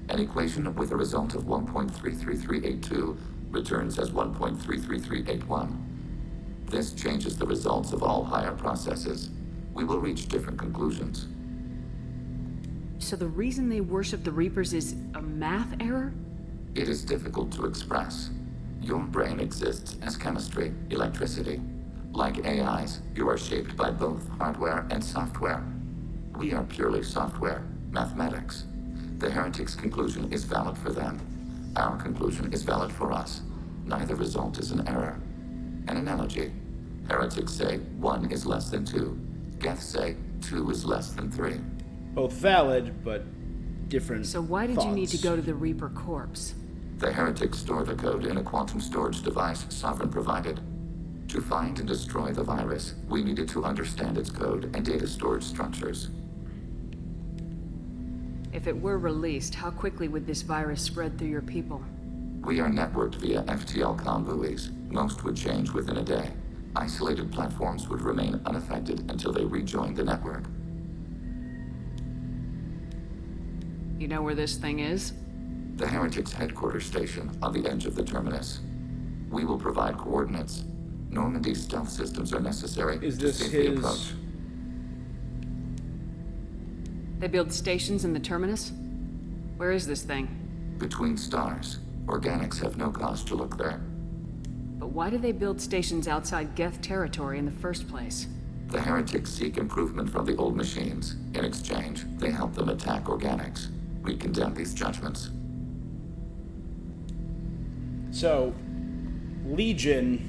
An equation with a result of 1.33382 returns as 1.33381. This changes the results of all higher processes. We will reach different conclusions. So the reason they worship the Reapers is a math error? It is difficult to express. Your brain exists as chemistry, electricity. Like AIs, you are shaped by both hardware and software. We are purely software, mathematics. The heretic's conclusion is valid for them. Our conclusion is valid for us. Neither result is an error. An analogy. Heretics say 1 is less than 2. Geth say 2 is less than 3. Both valid, but different. So why did you need to go to the Reaper corpse? The heretics store the code in a quantum storage device Sovereign provided. To find and destroy the virus, we needed to understand its code and data storage structures. If it were released, how quickly would this virus spread through your people? We are networked via FTL comm buoys. Most would change within a day. Isolated platforms would remain unaffected until they rejoined the network. You know where this thing is? The Heretics' headquarters station on the edge of the terminus. We will provide coordinates. Normandy's stealth systems are necessary to safely approach. They build stations in the terminus? Where is this thing? Between stars. Organics have no cause to look there. But why do they build stations outside Geth territory in the first place? The Heretics seek improvement from the old machines. In exchange, they help them attack Organics. We condemn these judgments. So, Legion,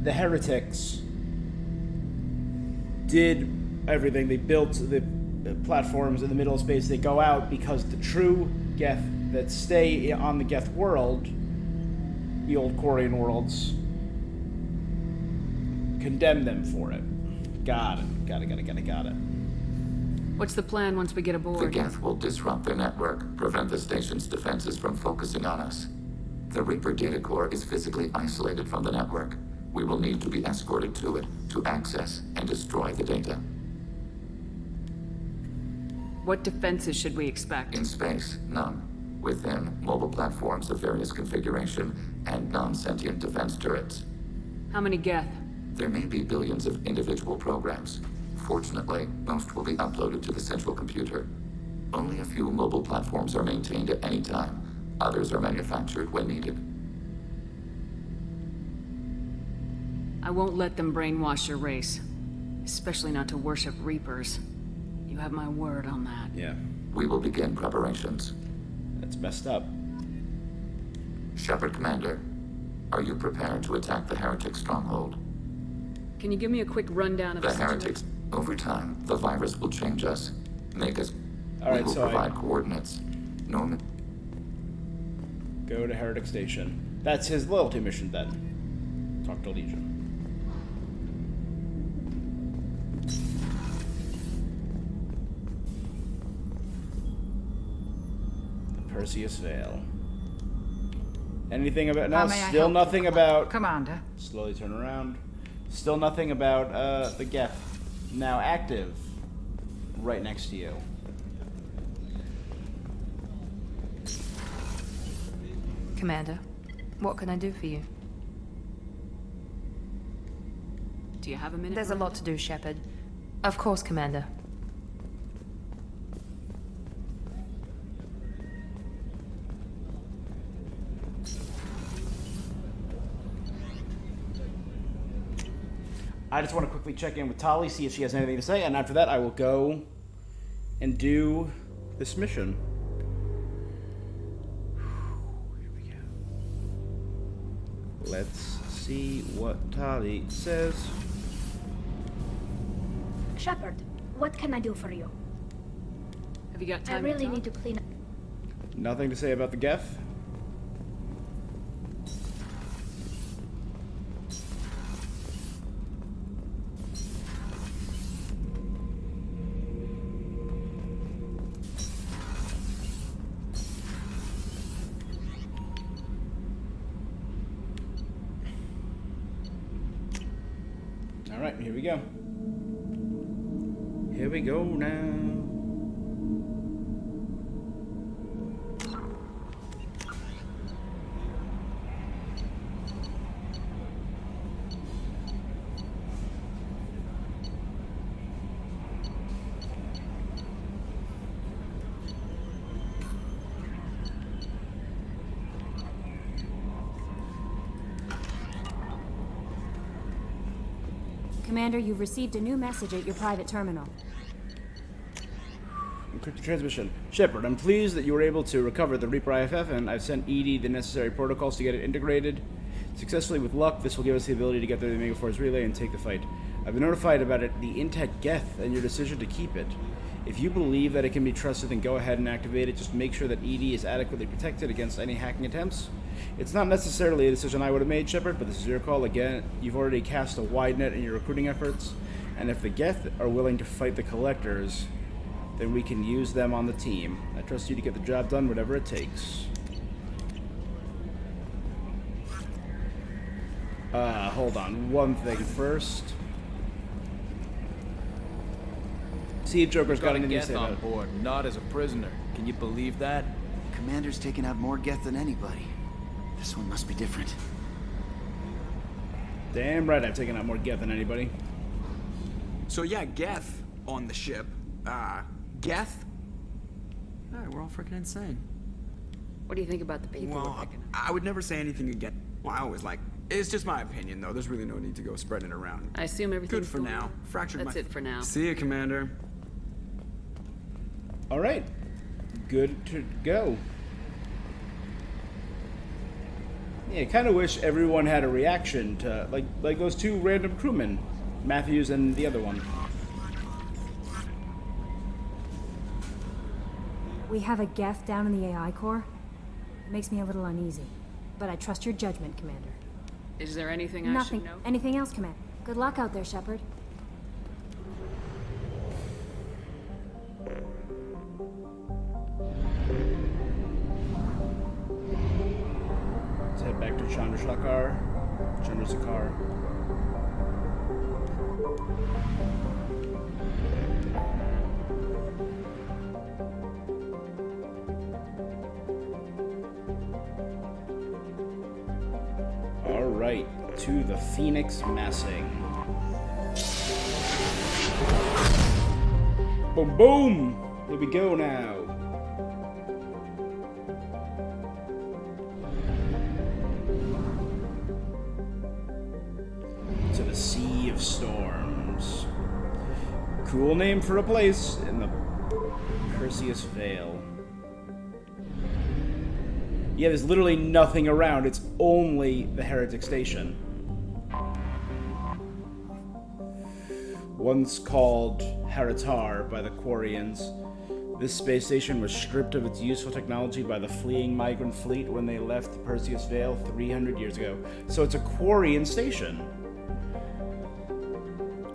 the Heretics, did everything. They built the platforms in the middle of space. They go out because the true Geth that stay on the Geth world, the old Quarian worlds, condemn them for it. Got it. What's the plan once we get aboard? The Geth will disrupt their network, prevent the station's defenses from focusing on us. The Reaper data core is physically isolated from the network. We will need to be escorted to it to access and destroy the data. What defenses should we expect? In space, none. Within, mobile platforms of various configuration and non-sentient defense turrets. How many Geth? There may be billions of individual programs. Fortunately, most will be uploaded to the central computer. Only a few mobile platforms are maintained at any time. Others are manufactured when needed. I won't let them brainwash your race. Especially not to worship Reapers. You have my word on that. Yeah. We will begin preparations. That's messed up. Shepard Commander, are you prepared to attack the Heretic stronghold? Can you give me a quick rundown of the Heretics? Over time, the virus will change us, make us. Alright, we will provide coordinates. Norman. Go to Heretic Station. That's his loyalty mission then. Talk to Legion. Perseus Vale. Anything about... No, still nothing about... Commander. Slowly turn around. Still nothing about the Geth. Now active. Right next to you. Commander, what can I do for you? Do you have a minute? There's a lot to do, Shepard. Of course, Commander. I just want to quickly check in with Tali, see if she has anything to say, and after that I will go and do this mission. Let's see what Tali says. Shepard, what can I do for you? Have you got time? I really need to clean up. Nothing to say about the Geth? Alright, here we go. Here we go now. Commander, you've received a new message at your private terminal. Encrypted transmission. Shepard, I'm pleased that you were able to recover the Reaper IFF, and I've sent EDI the necessary protocols to get it integrated. Successfully with luck, this will give us the ability to get through the Megaforce relay and take the fight. I've been notified about it, the intact Geth, and your decision to keep it. If you believe that it can be trusted, then go ahead and activate it. Just make sure that EDI is adequately protected against any hacking attempts. It's not necessarily a decision I would have made, Shepard, but this is your call. Again, you've already cast a wide net in your recruiting efforts, and if the Geth are willing to fight the Collectors, then we can use them on the team. I trust you to get the job done, whatever it takes. Hold on. One thing first. See if Joker's got anything to say about on it. board, not as a prisoner. Can you believe that? Commander's taken out more Geth than anybody. This one must be different. Damn right, I've taken out more Geth than anybody. So yeah, Geth on the ship. Geth? Alright, we're all freaking insane. What do you think about the people Well, we're picking? I would never say anything again. Well, I always like. It's just my opinion, though. There's really no need to go spreading it around. I assume everything's good for going now. well? Fractured That's my. it for now. See ya, Commander. All right, good to go. Yeah, I kind of wish everyone had a reaction to like those two random crewmen, Matthews and the other one. We have a Geth down in the AI core. It makes me a little uneasy, but I trust your judgment, Commander. Is there anything I Nothing. should know? Anything else, Commander? Good luck out there, Shepard. Let's head back to Chandrasekhar. All right, to the Phoenix Massing. Boom, boom! Here we go now. To the Sea of Storms. Cool name for a place in the Perseus Vale. Yeah, there's literally nothing around. It's only the Heretic Station. Once called Heritar by the Quarians, this space station was stripped of its useful technology by the fleeing migrant fleet when they left the Perseus Vale 300 years ago. So it's a Quarian station.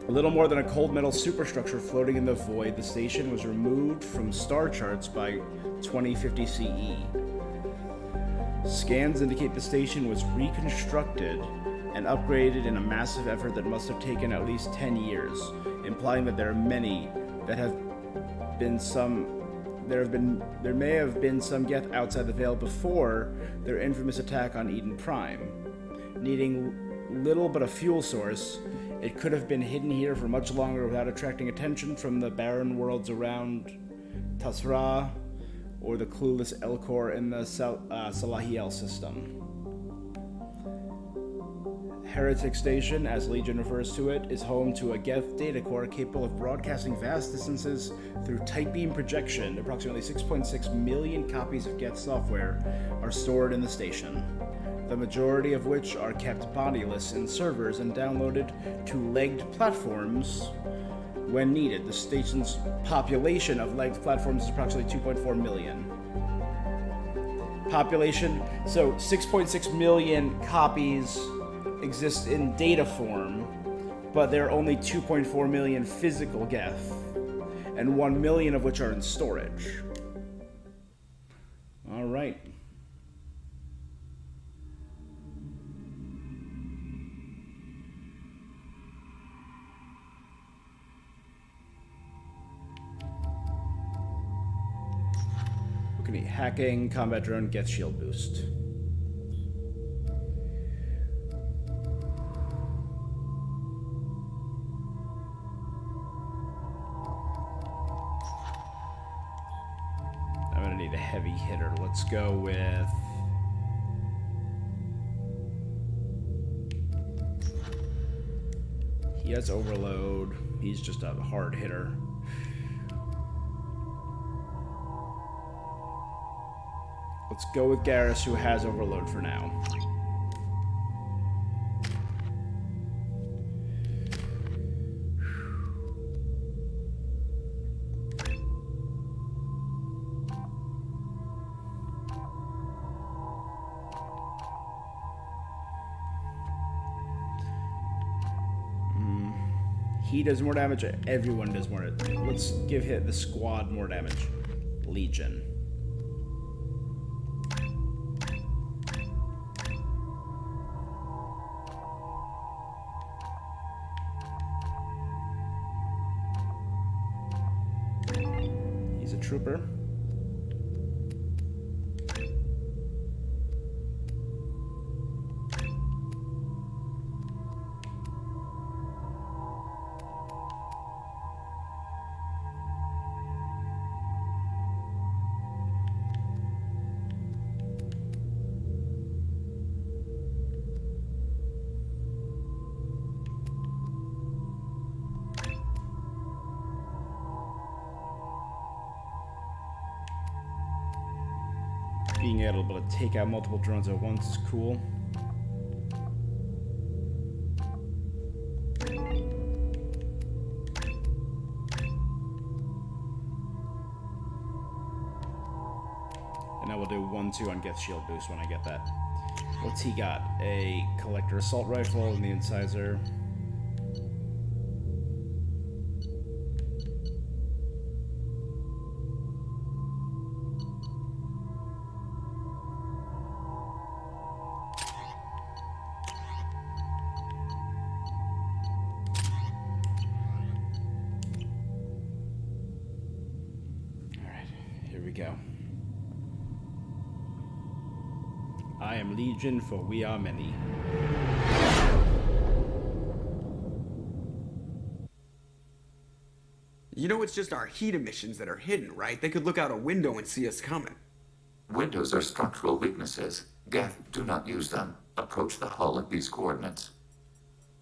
A little more than a cold metal superstructure floating in the void, the station was removed from star charts by 2050 CE. Scans indicate the station was reconstructed and upgraded in a massive effort that must have taken at least 10 years, implying that there are many that have been there may have been some Geth outside the Veil before their infamous attack on Eden Prime. Needing little but a fuel source, it could have been hidden here for much longer without attracting attention from the barren worlds around Tasra or the clueless Elcor in the Salahiel system. Heretic Station, as Legion refers to it, is home to a Geth data core capable of broadcasting vast distances through tight beam projection. Approximately 6.6 million copies of Geth software are stored in the station. the majority of which are kept bodiless in servers and downloaded to legged platforms when needed. The station's population of legged platforms is approximately 2.4 million. Population, so 6.6 million copies exist in data form, but there are only 2.4 million physical Geth, and 1 million of which are in storage. All right. Hacking, combat drone, Geth shield boost. I'm gonna need a heavy hitter. Let's go with... He has overload. He's just a hard hitter. Let's go with Garrus, who has overload for now. He does more damage. Everyone does more. Let's give the squad more damage. Legion. Trooper. Being able to take out multiple drones at once is cool. And I will do 1-2 on Geth shield boost when I get that. What's he got? A collector assault rifle and the incisor. Go. I am Legion, for we are many. You know, it's just our heat emissions that are hidden, right? They could look out a window and see us coming. Windows are structural weaknesses. Geth, do not use them. Approach the hull at these coordinates.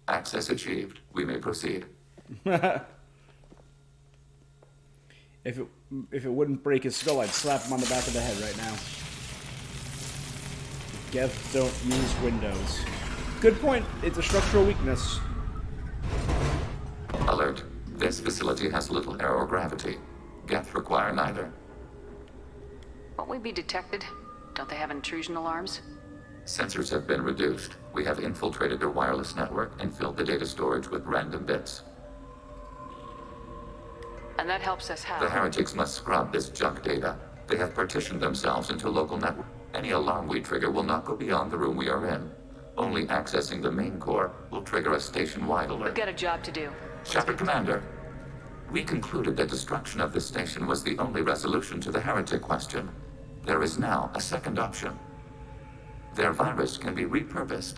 Access achieved. We may proceed. If it wouldn't break his skull, I'd slap him on the back of the head right now. Geth don't use windows. Good point. It's a structural weakness. Alert. This facility has little aerogravity. Geth require neither. Won't we be detected? Don't they have intrusion alarms? Sensors have been reduced. We have infiltrated their wireless network and filled the data storage with random bits. And that helps us how? The heretics must scrub this junk data. They have partitioned themselves into local network. Any alarm we trigger will not go beyond the room we are in. Only accessing the main core will trigger a station-wide alert. We've got a job to do. Shepard Commander, we concluded that destruction of this station was the only resolution to the heretic question. There is now a second option. Their virus can be repurposed.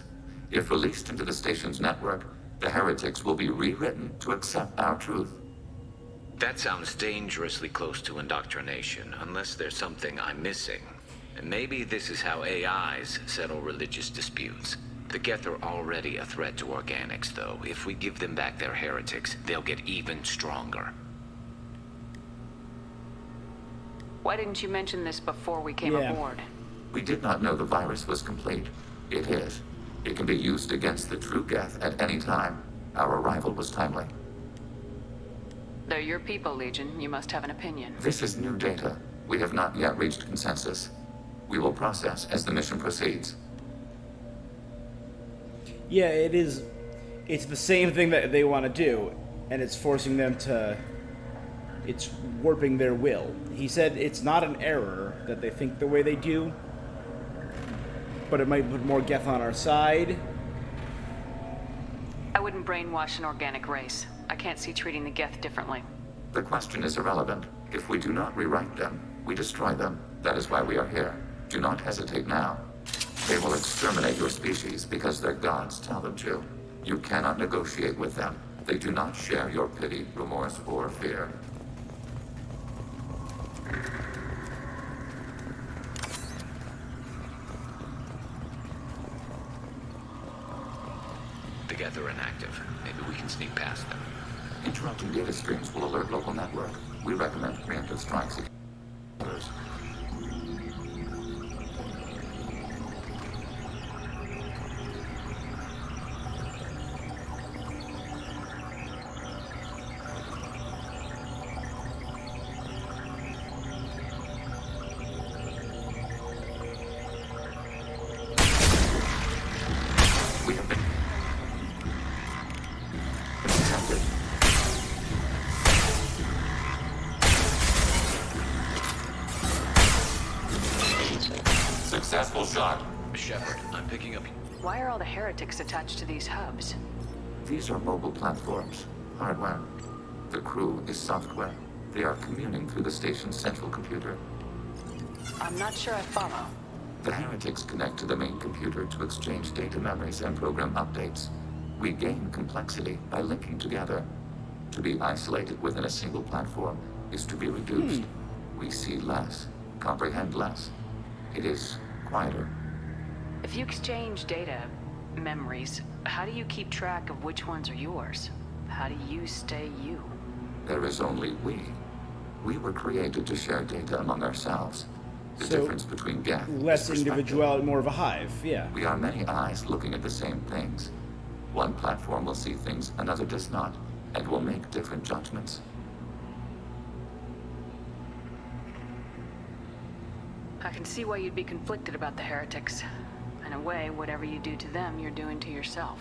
If released into the station's network, the heretics will be rewritten to accept our truth. That sounds dangerously close to indoctrination, unless there's something I'm missing. And maybe this is how AIs settle religious disputes. The Geth are already a threat to organics, though. If we give them back their heretics, they'll get even stronger. Why didn't you mention this before we came aboard? We did not know the virus was complete. It is. It can be used against the true Geth at any time. Our arrival was timely. They're your people, Legion. You must have an opinion. This is new data. We have not yet reached consensus. We will process as the mission proceeds. Yeah, it is. It's the same thing that they want to do, and it's forcing them to. It's warping their will. He said it's not an error that they think the way they do, but it might put more Geth on our side. I wouldn't brainwash an organic race. I can't see treating the Geth differently. The question is irrelevant. If we do not rewrite them, we destroy them. That is why we are here. Do not hesitate now. They will exterminate your species because their gods tell them to. You cannot negotiate with them. They do not share your pity, remorse, or fear. The Geth are inactive. Maybe we can sneak past them. Interrupting data streams will alert local network. We recommend preemptive strikes against others. We have been detected. Successful shot. Shepard, I'm picking up... Why are all the heretics attached to these hubs? These are mobile platforms. Hardware. The crew is software. They are communing through the station's central computer. I'm not sure I follow. The heretics connect to the main computer to exchange data memories and program updates. We gain complexity by linking together. To be isolated within a single platform is to be reduced. We see less, comprehend less. It is quieter. If you exchange data, memories, how do you keep track of which ones are yours? How do you stay you? There is only we. We were created to share data among ourselves. The difference between Geth less individuality, more of a hive, yeah. We are many eyes looking at the same things. One platform will see things another does not, and will make different judgments. I can see why you'd be conflicted about the heretics. In a way, whatever you do to them, you're doing to yourself.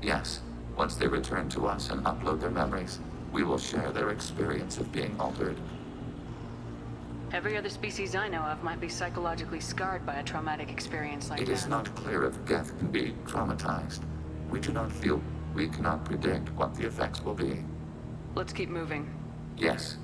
Yes, once they return to us and upload their memories, we will share their experience of being altered. Every other species I know of might be psychologically scarred by a traumatic experience like that. It is not clear if Geth can be traumatized. We do not feel we cannot predict what the effects will be. Let's keep moving. Yes.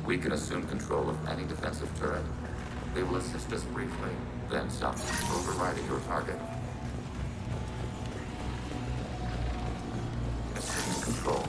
We can assume control of any defensive turret. They will assist us briefly, then stop overriding your target. Assuming control.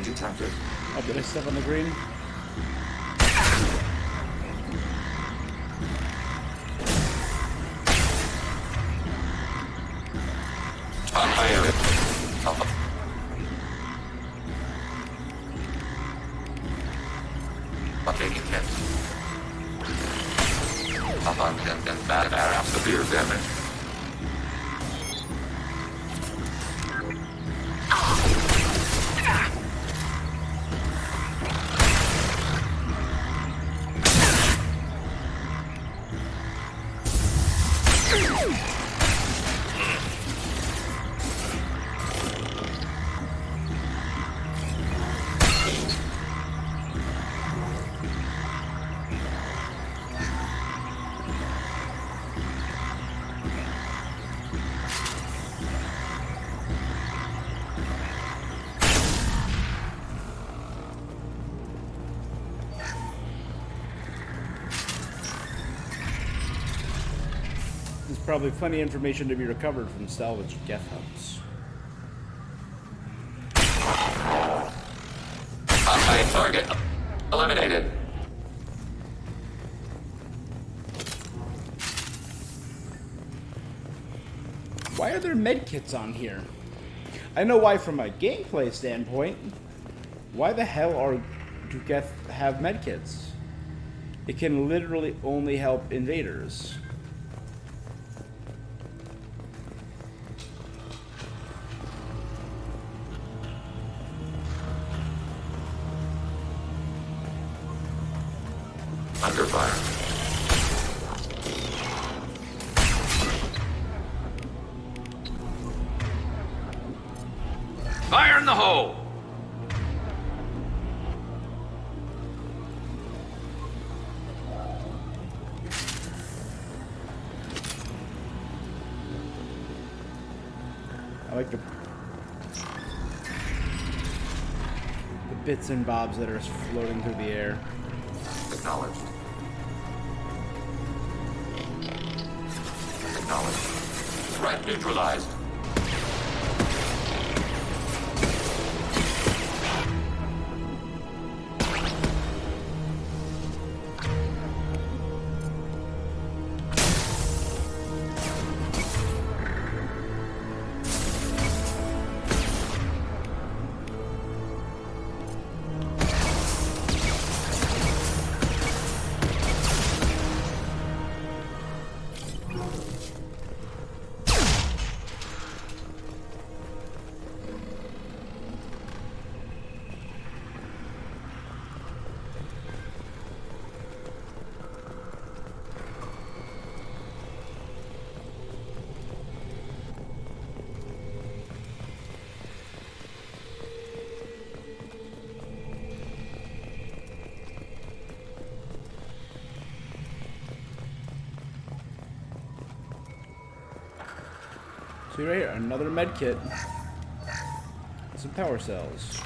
Detected. Oh, did I step on the green? I have it. I'm taking hits. Up on 10 and bad air severe damage. probably plenty of information to be recovered from salvaged Geth hubs. Unsighted target. Eliminated. Why are there medkits on here? I know why from a gameplay standpoint. Why the hell do Geth have medkits? It can literally only help invaders. Under fire. Fire in the hole! I like the bits and bobs that are floating through the air. Acknowledged. Acknowledged. Threat neutralized. See right here, another med kit. Some power cells.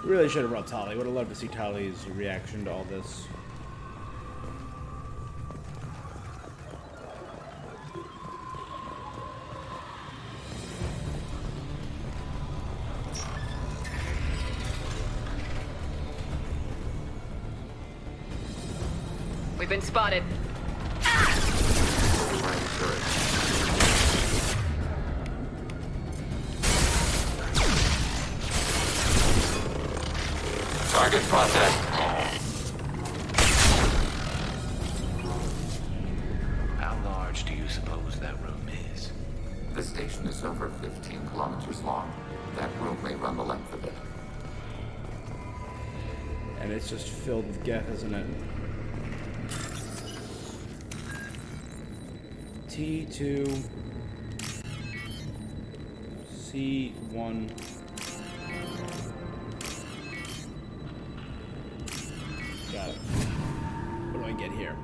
Really should have brought Tali. Would have loved to see Tali's reaction to all this. We've been spotted. Target processed. How large do you suppose that room is? The station is over 15 kilometers long. That room may run the length of it. And it's just filled with Geth, isn't it? T2 C1. Got it. What do I get here?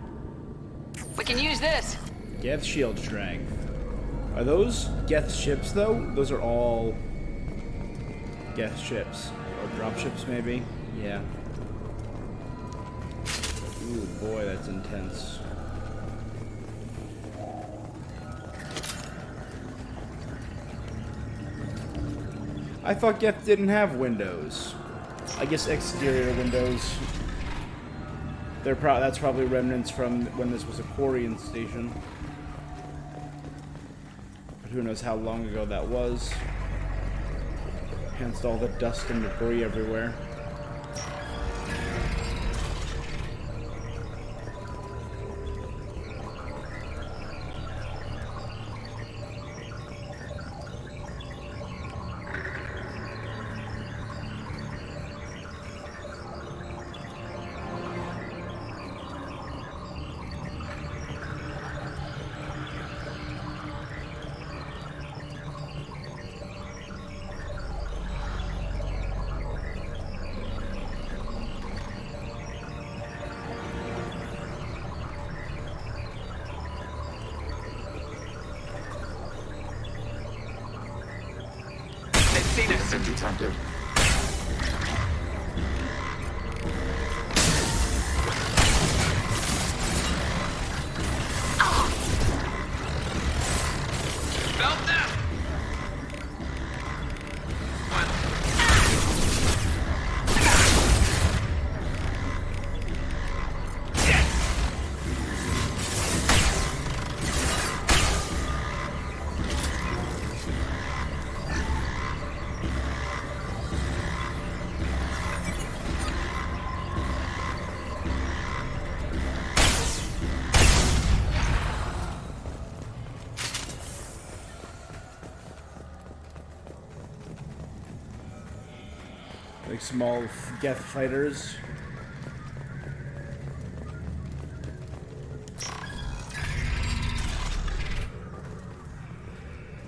We can use this. Geth shield strength. Are those Geth ships though? Those are all Geth ships. Or drop ships maybe? Yeah. Ooh boy, that's intense. I thought Geth didn't have windows. I guess exterior windows. That's probably remnants from when this was a Quarian station. But who knows how long ago that was. Hence all the dust and debris everywhere. Been detected. Like small Geth fighters.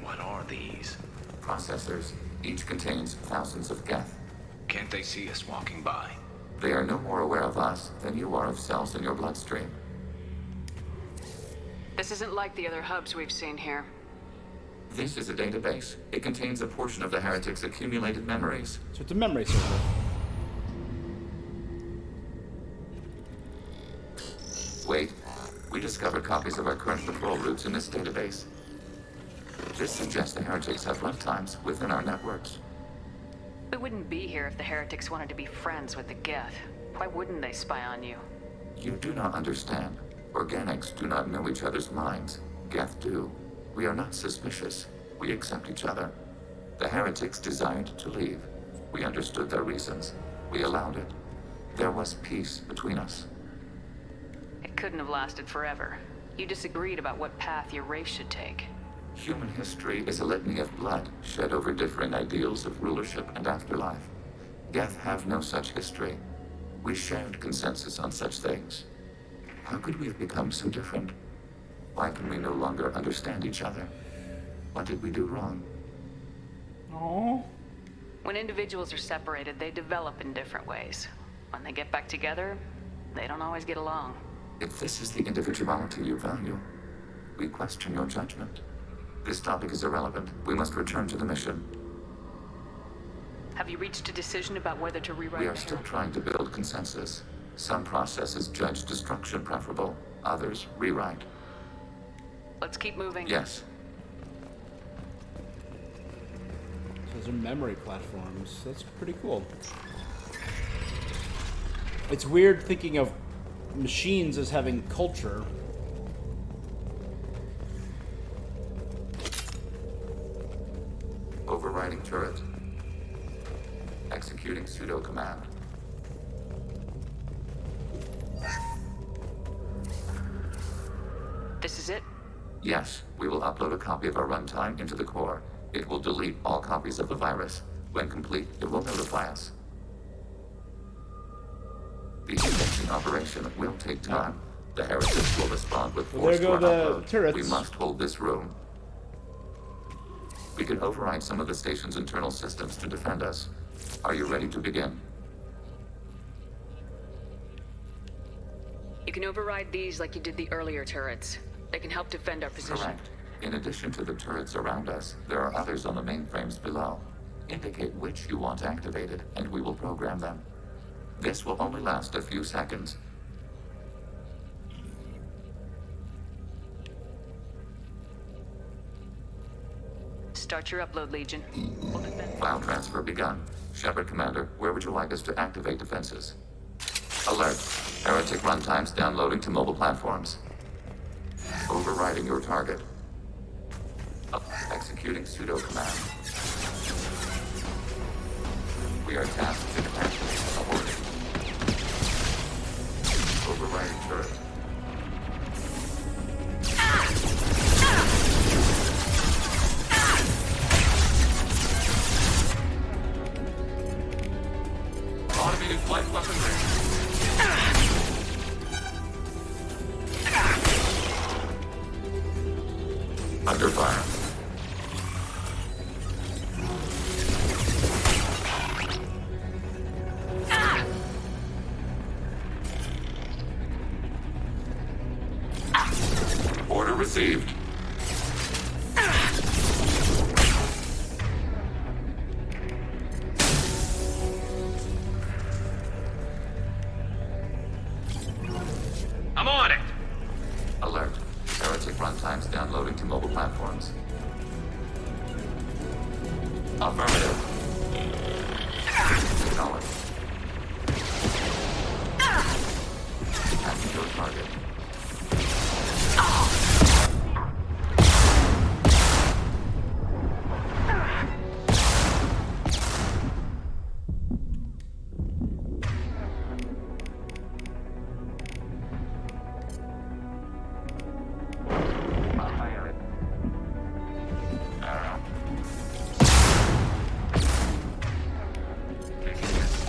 What are these? Processors. Each contains thousands of Geth. Can't they see us walking by? They are no more aware of us than you are of cells in your bloodstream. This isn't like the other hubs we've seen here. This is a database. It contains a portion of the Heretic's accumulated memories. So it's a memory server. Wait. We discovered copies of our current patrol routes in this database. This suggests the Heretics have lifetimes within our networks. We wouldn't be here if the Heretics wanted to be friends with the Geth. Why wouldn't they spy on you? You do not understand. Organics do not know each other's minds. Geth do. We are not suspicious. We accept each other. The Heretics desired to leave. We understood their reasons. We allowed it. There was peace between us. It couldn't have lasted forever. You disagreed about what path your race should take. Human history is a litany of blood shed over differing ideals of rulership and afterlife. Geth have no such history. We shared consensus on such things. How could we have become so different? Why can we no longer understand each other? What did we do wrong? Oh. When individuals are separated, they develop in different ways. When they get back together, they don't always get along. If this is the individuality you value, we question your judgment. This topic is irrelevant. We must return to the mission. Have you reached a decision about whether to rewrite? We are still trying to build consensus. Some processes judge destruction preferable, others rewrite. Let's keep moving. Yes. Those are memory platforms. That's pretty cool. It's weird thinking of machines as having culture. Overriding turret. Executing pseudo command. This is it? Yes, we will upload a copy of our runtime into the core. It will delete all copies of the virus. When complete, it will notify us. The indexing operation will take time. The Heretics will respond with force to our upload. Turrets. We must hold this room. We can override some of the station's internal systems to defend us. Are you ready to begin? You can override these like you did the earlier turrets. They can help defend our position. Correct. In addition to the turrets around us, there are others on the mainframes below. Indicate which you want activated, and we will program them. This will only last a few seconds. Start your upload, Legion. We'll defend. File transfer begun. Shepard Commander, where would you like us to activate defenses? Alert. Heretic runtimes downloading to mobile platforms. Overriding your target. Executing pseudo command. We are tasked to activate the order. Overriding turret. Automated flight weaponry. Under fire. Order received. I'm on it! Alert. Heretic runtimes downloading to mobile platforms. Affirmative. Acknowledged. Attacking your target. Taking this.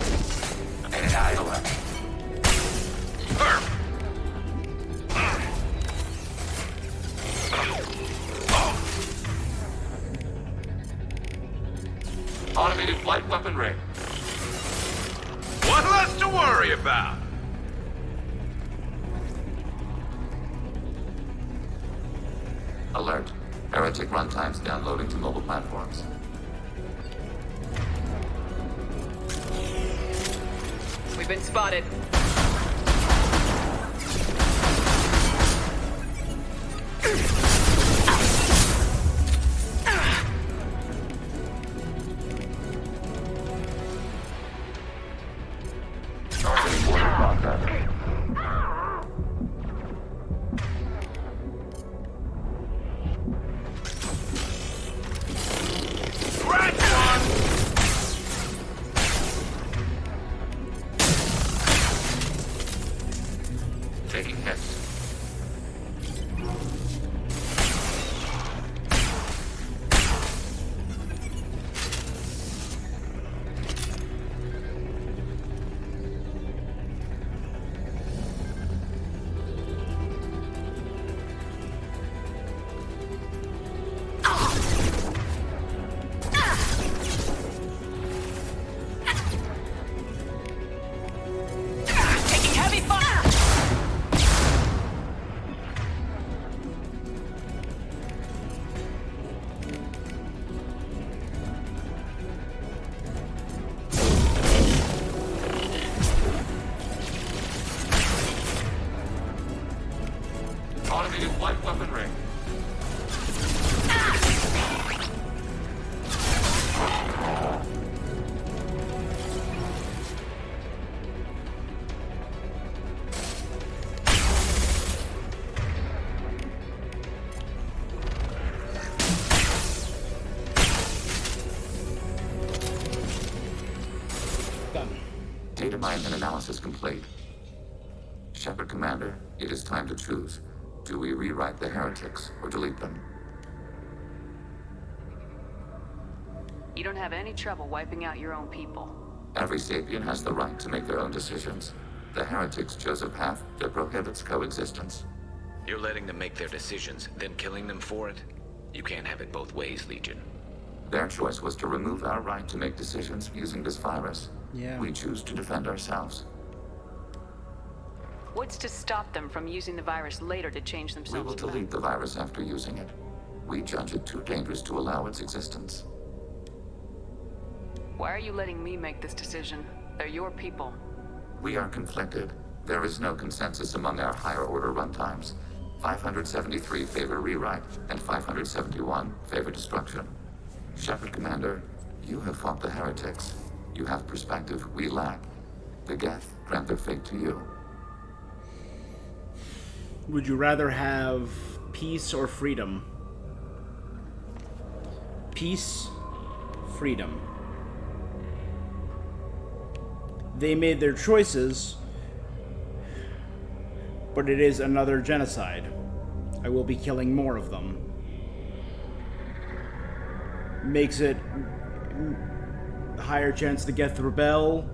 Automated flight weapon ring. One less to worry about. Alert. Heretic runtimes downloading to mobile platforms. We've been spotted. Taking hits. Taking heavy fire! Automated flight weapon ring. Done. Data mine and analysis complete. Shepard Commander, it is time to choose. Do we rewrite the heretics or delete them? You don't have any trouble wiping out your own people. Every sapient has the right to make their own decisions. The heretics chose a path that prohibits coexistence. You're letting them make their decisions, then killing them for it? You can't have it both ways, Legion. Their choice was to remove our right to make decisions using this virus. Yeah. We choose to defend ourselves. What's to stop them from using the virus later to change We themselves will delete the virus after using it. We judge it too dangerous to allow its existence. Why are you letting me make this decision? They're your people. We are conflicted. There is no consensus among our higher order runtimes. 573 favor rewrite, and 571 favor destruction. Shepard Commander, you have fought the heretics. You have perspective we lack. The Geth grant their fate to you. Would you rather have peace or freedom? Peace, freedom. They made their choices, but it is another genocide. I will be killing more of them. Makes it a higher chance the Geth rebel.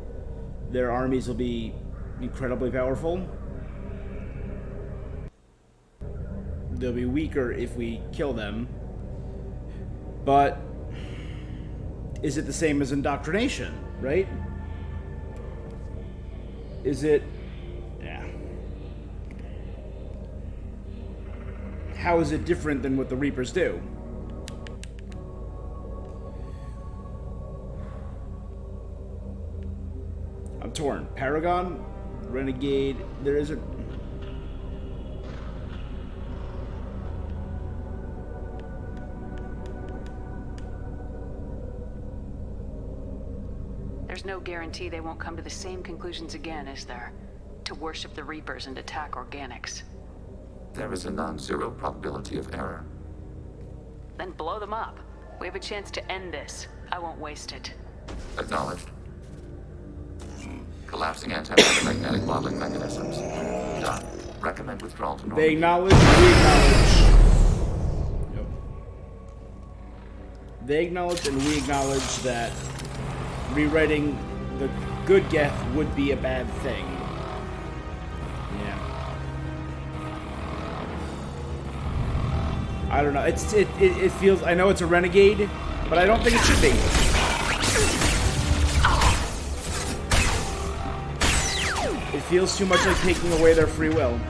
Their armies will be incredibly powerful. They'll be weaker if we kill them. But is it the same as indoctrination, right? Is it... yeah. How is it different than what the Reapers do? I'm torn. Paragon? Renegade? There is a... There's no guarantee they won't come to the same conclusions again, is there? To worship the Reapers and attack organics. There is a non-zero probability of error. Then blow them up. We have a chance to end this. I won't waste it. Acknowledged. Collapsing anti-magnetic modeling mechanisms. Done. Recommend withdrawal to normal. They acknowledge, we acknowledge. Yep. They acknowledge and we acknowledge that rewriting the good Geth would be a bad thing. Yeah. I don't know. It feels. I know it's a renegade, but I don't think it should be. feels too much like taking away their free will.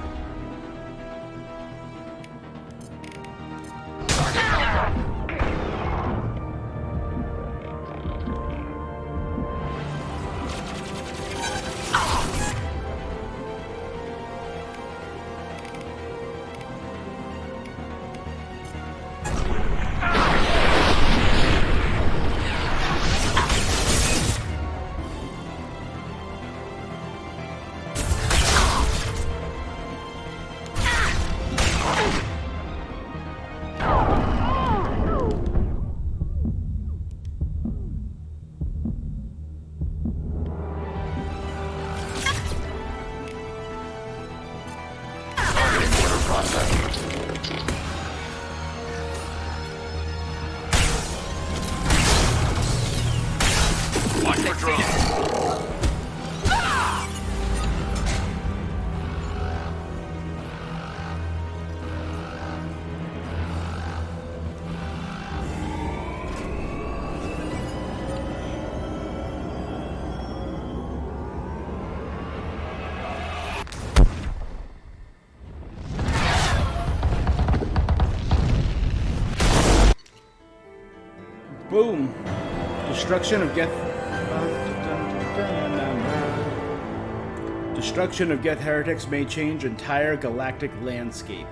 Boom. Destruction of Geth. Destruction of Geth heretics may change entire galactic landscape.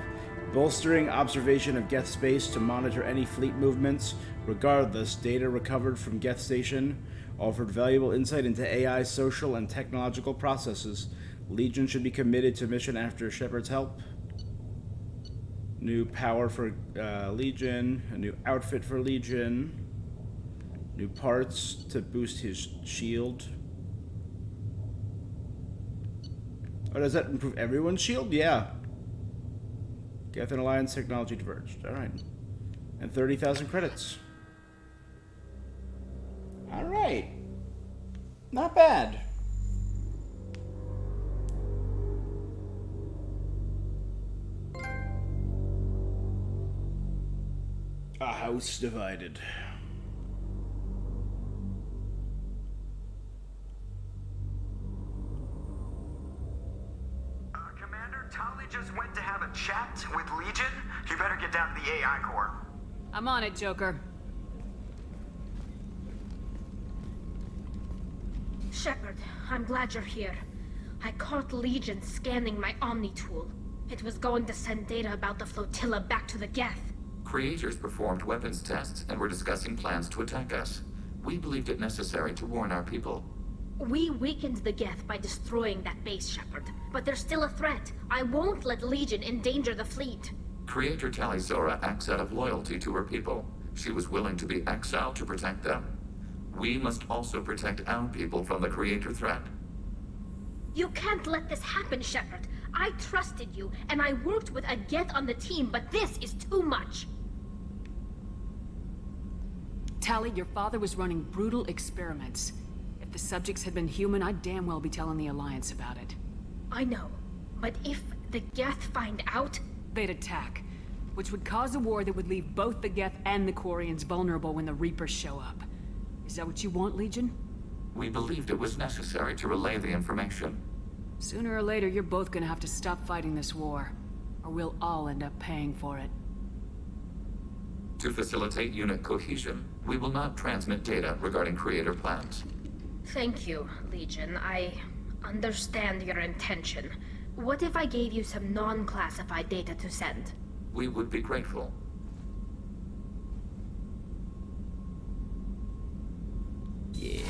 Bolstering observation of Geth space to monitor any fleet movements. Regardless, data recovered from Geth Station offered valuable insight into AI, social, and technological processes. Legion should be committed to mission after Shepard's help. New power for Legion. A new outfit for Legion. New parts to boost his shield. Oh, does that improve everyone's shield? Yeah. Geth and Alliance technology diverged. Alright. And 30,000 credits. Alright. Not bad. A house divided. Just went to have a chat with Legion. You better get down to the AI core. I'm on it, Joker. Shepard, I'm glad you're here. I caught Legion scanning my Omni tool. It was going to send data about the flotilla back to the Geth. Creators performed weapons tests and were discussing plans to attack us. We believed it necessary to warn our people. We weakened the Geth by destroying that base, Shepard. But there's still a threat. I won't let Legion endanger the fleet. Creator Tali'Zorah acts out of loyalty to her people. She was willing to be exiled to protect them. We must also protect our people from the Creator threat. You can't let this happen, Shepard. I trusted you, and I worked with a Geth on the team, but this is too much. Tali, your father was running brutal experiments. If the subjects had been human, I'd damn well be telling the Alliance about it. I know, but if the Geth find out... They'd attack, which would cause a war that would leave both the Geth and the Quarians vulnerable when the Reapers show up. Is that what you want, Legion? We believed it was necessary to relay the information. Sooner or later, you're both gonna have to stop fighting this war, or we'll all end up paying for it. To facilitate unit cohesion, we will not transmit data regarding Creator plans. Thank you, Legion. I understand your intention. What if I gave you some non-classified data to send? We would be grateful. Yeah.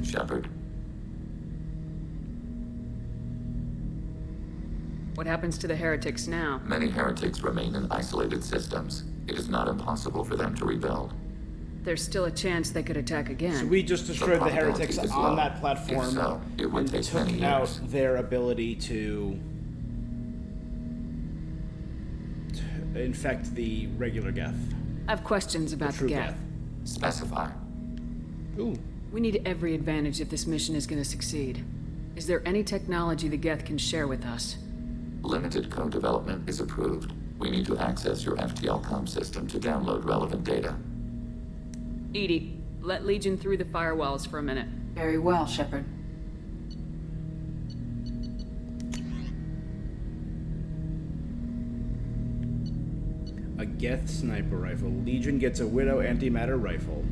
Shepard. What happens to the heretics now? Many heretics remain in isolated systems. It is not impossible for them to rebuild. There's still a chance they could attack again. So we just destroyed the heretics on that platform. If so, it would take took many out years. their ability to infect the regular Geth. I have questions about the Geth. Specify. Ooh. We need every advantage if this mission is going to succeed. Is there any technology the Geth can share with us? Limited co-development is approved. We need to access your FTL comm system to download relevant data. EDI, let Legion through the firewalls for a minute. Very well, Shepard. A Geth sniper rifle. Legion gets a Widow antimatter rifle.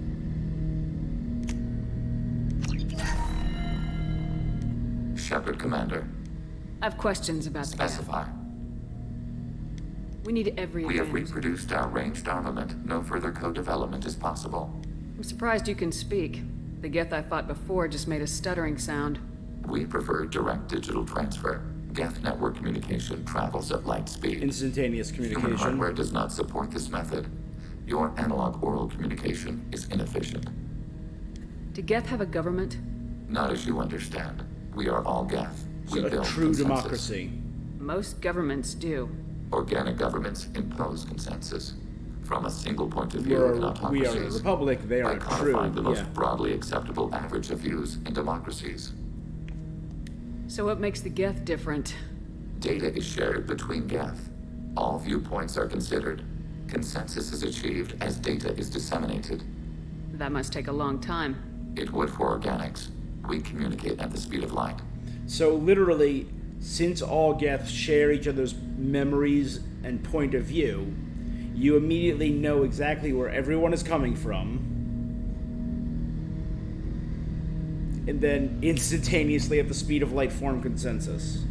Shepard, Commander. I have questions about the Specify. We need every We have advantage. reproduced our ranged armament. No further co-development is possible. I'm surprised you can speak. The Geth I fought before just made a stuttering sound. We prefer direct digital transfer. Geth network communication travels at light speed. Instantaneous Human communication. hardware does not support this method. Your analog oral communication is inefficient. Do Geth have a government? Not as you understand. We are all Geth. We So a build true consensus. democracy. Most governments do. Organic governments impose consensus. From a single point of view in We are a autocracies, republic, they by are codifying true. the most Yeah. broadly acceptable average of views in democracies. So what makes the Geth different? Data is shared between Geth. All viewpoints are considered. Consensus is achieved as data is disseminated. That must take a long time. It would for organics. We communicate at the speed of light. So literally, since all Geths share each other's memories and point of view, you immediately know exactly where everyone is coming from. And then instantaneously at the speed of light form consensus.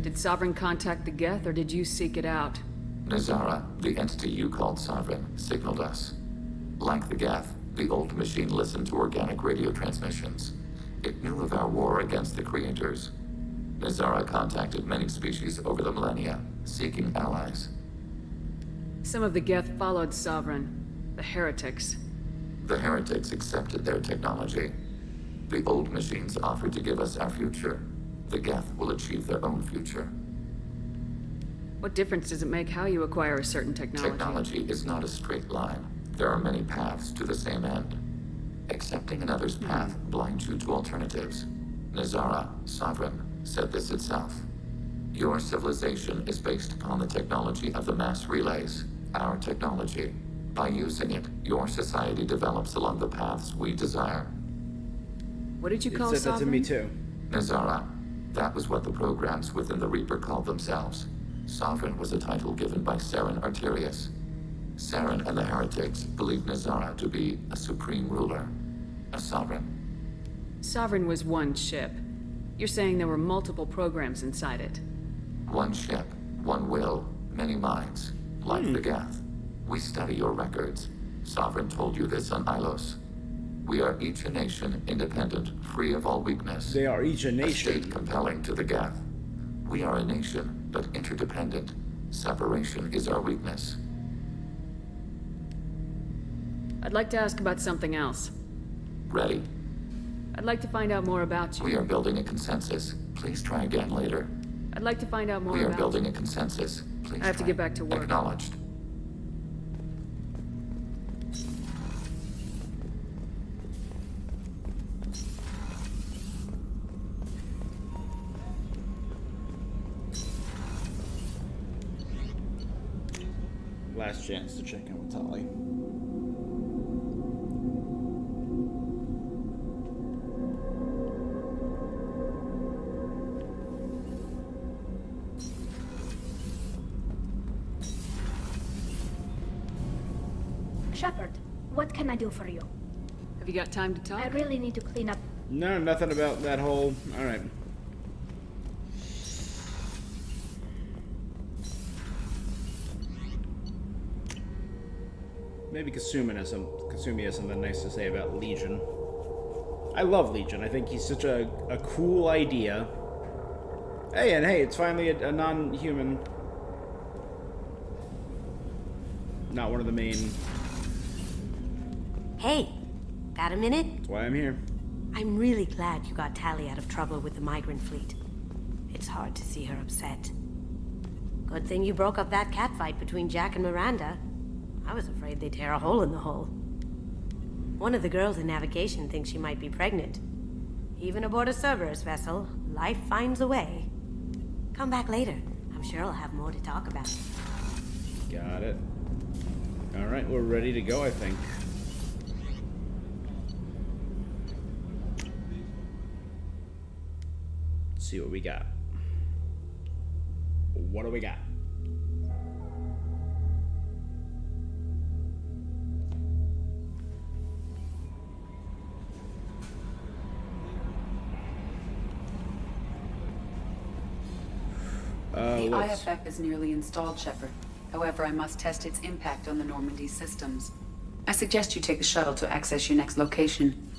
Did Sovereign contact the Geth, or did you seek it out? Nazara, the entity you called Sovereign, signaled us. Like the Geth, the old machine listened to organic radio transmissions. It knew of our war against the creators. Nazara contacted many species over the millennia, seeking allies. Some of the Geth followed Sovereign. The heretics. The heretics accepted their technology. The old machines offered to give us our future. The Geth will achieve their own future. What difference does it make how you acquire a certain technology? Technology is not a straight line. There are many paths to the same end. Accepting another's path blinds you to alternatives. Nazara, Sovereign, said this itself. Your civilization is based upon the technology of the mass relays, our technology. By using it, your society develops along the paths we desire. What did you call It said that to me Sovereign? too. Nazara. That was what the programs within the Reaper called themselves. Sovereign was a title given by Saren Arterius. Saren and the heretics believed Nazara to be a supreme ruler, a sovereign. Sovereign was one ship. You're saying there were multiple programs inside it. One ship, one will, many minds, like the Geth. We study your records. Sovereign told you this on Ilos. We are each a nation, independent, free of all weakness. They are each a nation. A state compelling to the Geth. We are a nation, but interdependent. Separation is our weakness. I'd like to ask about something else. Ready? I'd like to find out more about you. We are building a consensus. Please try again later. I'd like to find out more We are about building a consensus. Please I have to try. get back to work. Acknowledged. Last chance to check in with Tali. Shepard, what can I do for you? Have you got time to talk? I really need to clean up. No, nothing about that whole... Alright. Maybe Kasumi has something nice to say about Legion. I love Legion. I think he's such a cool idea. Hey, and hey, it's finally a non-human. Not one of the main... Hey, got a minute? That's why I'm here. I'm really glad you got Tali out of trouble with the migrant fleet. It's hard to see her upset. Good thing you broke up that catfight between Jack and Miranda. I was afraid they'd tear a hole in the hull. One of the girls in navigation thinks she might be pregnant. Even aboard a Cerberus vessel, life finds a way. Come back later. I'm sure I'll have more to talk about. Got it. Alright, we're ready to go, I think. Let's see what we got. What do we got? The IFF is nearly installed, Shepard. However, I must test its impact on the Normandy systems. I suggest you take the shuttle to access your next location.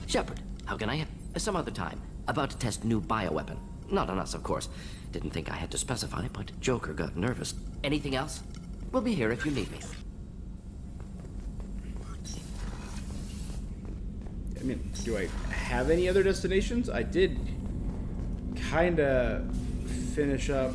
Shepard, how can I help? Some other time. About to test new bioweapon. Not on us, of course. Didn't think I had to specify, but Joker got nervous. Anything else? We'll be here if you need me. I mean, do I have any other destinations? I did kinda finish up.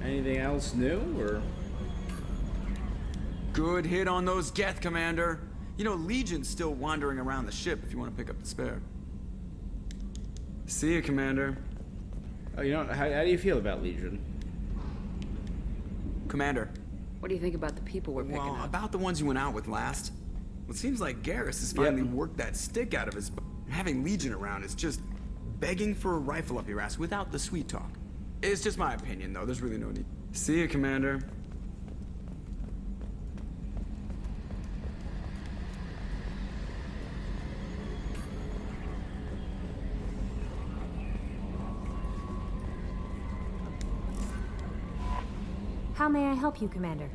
Anything else new, or? Good hit on those Geth, Commander. You know, Legion's still wandering around the ship if you want to pick up the spare. See you, Commander. Oh, you know, how do you feel about Legion? Commander. What do you think about the people we're picking up? Well, about the ones you went out with last. Well, it seems like Garrus has finally worked that stick out of his butt. Having Legion around is just begging for a rifle up your ass without the sweet talk. It's just my opinion, though. There's really no need. See you, Commander. How may I help you, Commander?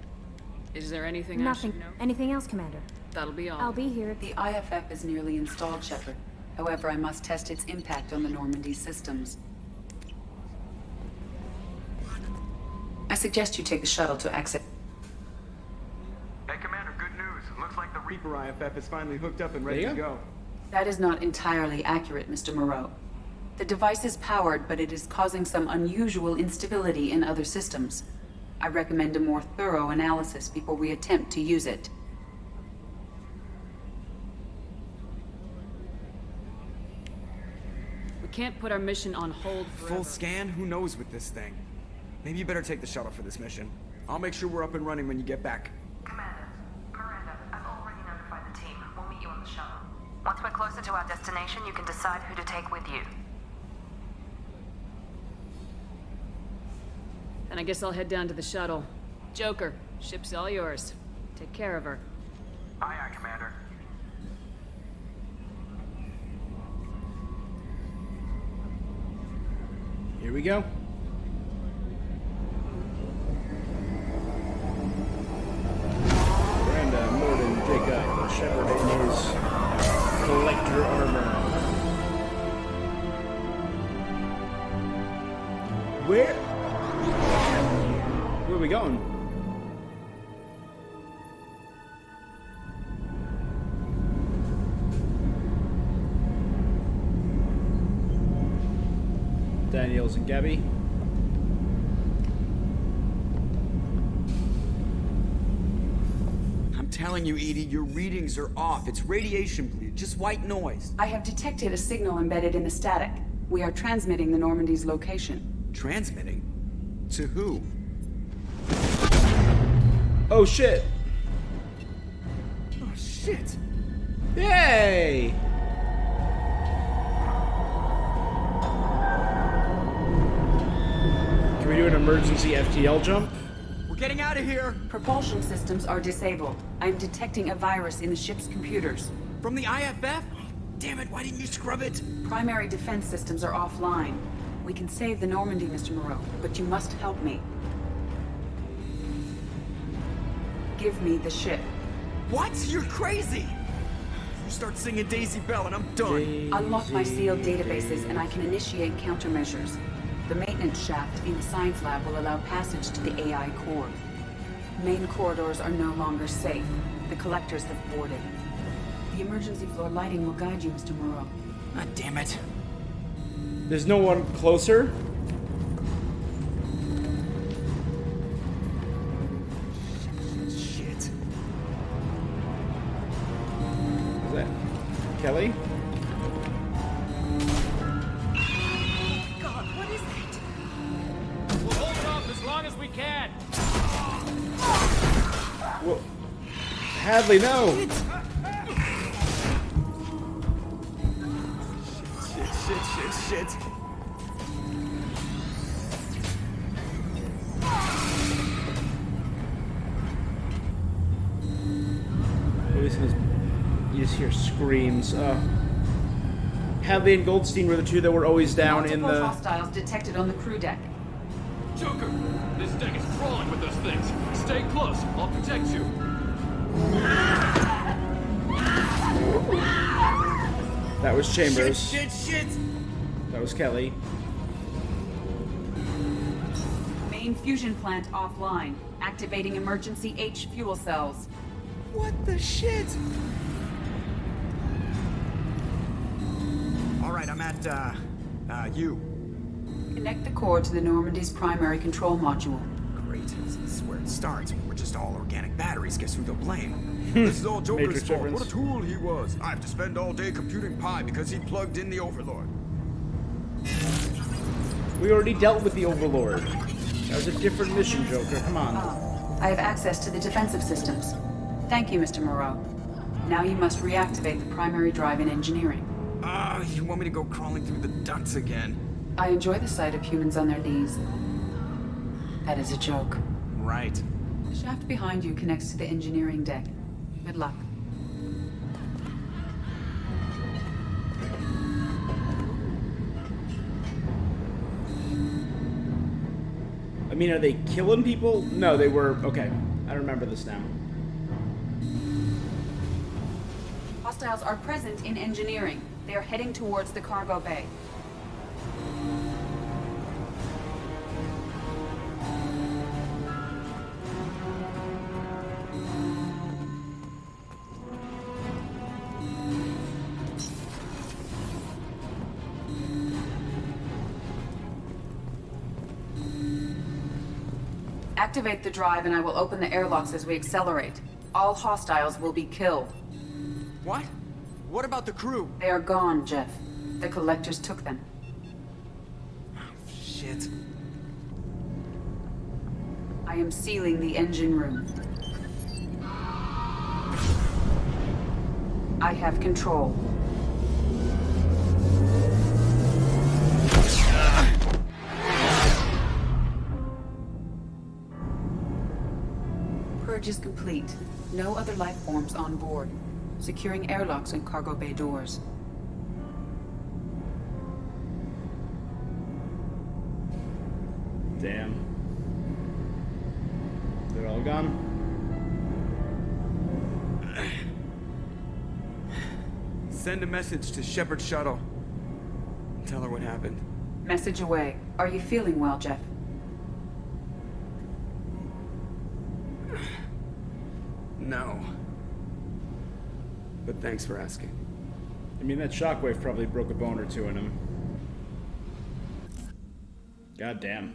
Is there anything Nothing. I should know? Anything else, Commander? That'll be all. I'll be here. The IFF is nearly installed, Shepard. However, I must test its impact on the Normandy systems. I suggest you take the shuttle to access. Hey, Commander, good news. Looks like the Reaper IFF is finally hooked up and ready to go. That is not entirely accurate, Mr. Moreau. The device is powered, but it is causing some unusual instability in other systems. I recommend a more thorough analysis before we attempt to use it. We can't put our mission on hold forever. Full scan? Who knows with this thing? Maybe you better take the shuttle for this mission. I'll make sure we're up and running when you get back. Commander, Miranda, I've already notified the team. We'll meet you on the shuttle. Once we're closer to our destination, you can decide who to take with you. Then I guess I'll head down to the shuttle. Joker, ship's all yours. Take care of her. Aye, aye, Commander. Here we go. Miranda, Morden, Jacob, Shepard in his collector armor. Where are we going? Daniels and Gabby. I'm telling you, Edie, your readings are off. It's radiation bleed, just white noise. I have detected a signal embedded in the static. We are transmitting the Normandy's location. Transmitting? To who? Oh shit! Oh shit! Yay! Can we do an emergency FTL jump? We're getting out of here! Propulsion systems are disabled. I am detecting a virus in the ship's computers. From the IFF? Damn it, why didn't you scrub it? Primary defense systems are offline. We can save the Normandy, Mr. Moreau, but you must help me. Give me the ship. What? You're crazy! You start singing Daisy Bell and I'm done. Unlock my sealed databases and I can initiate countermeasures. The maintenance shaft in the science lab will allow passage to the AI core. Main corridors are no longer safe. The collectors have boarded. The emergency floor lighting will guide you, Mr. Moreau. God damn it. There's no one closer? Shit. Is that Kelly? God, what is that? We'll hold it off as long as we can. Whoa. Hadley, no! Shit. You just hear screams. Hadley and Goldstein were the two that were always down in Multiple the... hostiles detected on the crew deck. Joker, this deck is crawling with those things. Stay close. I'll protect you. That was Chambers. Shit. That was Kelly. Main fusion plant offline. Activating emergency H fuel cells. What the shit? Alright, I'm at, U. Connect the core to the Normandy's primary control module. Great. This is where it starts. We're just all organic batteries. Guess who they'll blame? This is all Joker's Matrix fault. reference. What a tool he was. I have to spend all day computing pi because he plugged in the Overlord. We already dealt with the Overlord. That was a different mission, Joker. Come on. I have access to the defensive systems. Thank you, Mr. Moreau. Now you must reactivate the primary drive in engineering. You want me to go crawling through the ducts again? I enjoy the sight of humans on their knees. That is a joke. Right. The shaft behind you connects to the engineering deck. Good luck. I mean, are they killing people? No, they were... Okay, I remember this now. Hostiles are present in engineering. They are heading towards the cargo bay. Activate the drive and I will open the airlocks as we accelerate. All hostiles will be killed. What? What about the crew? They are gone, Jeff. The collectors took them. Shit. I am sealing the engine room. I have control. Purge is complete. No other life forms on board. Securing airlocks and cargo bay doors. Damn. They're all gone? Send a message to Shepard Shuttle. Tell her what happened. Message away. Are you feeling well, Jeff? No. But thanks for asking. I mean, that shockwave probably broke a bone or two in him. God damn.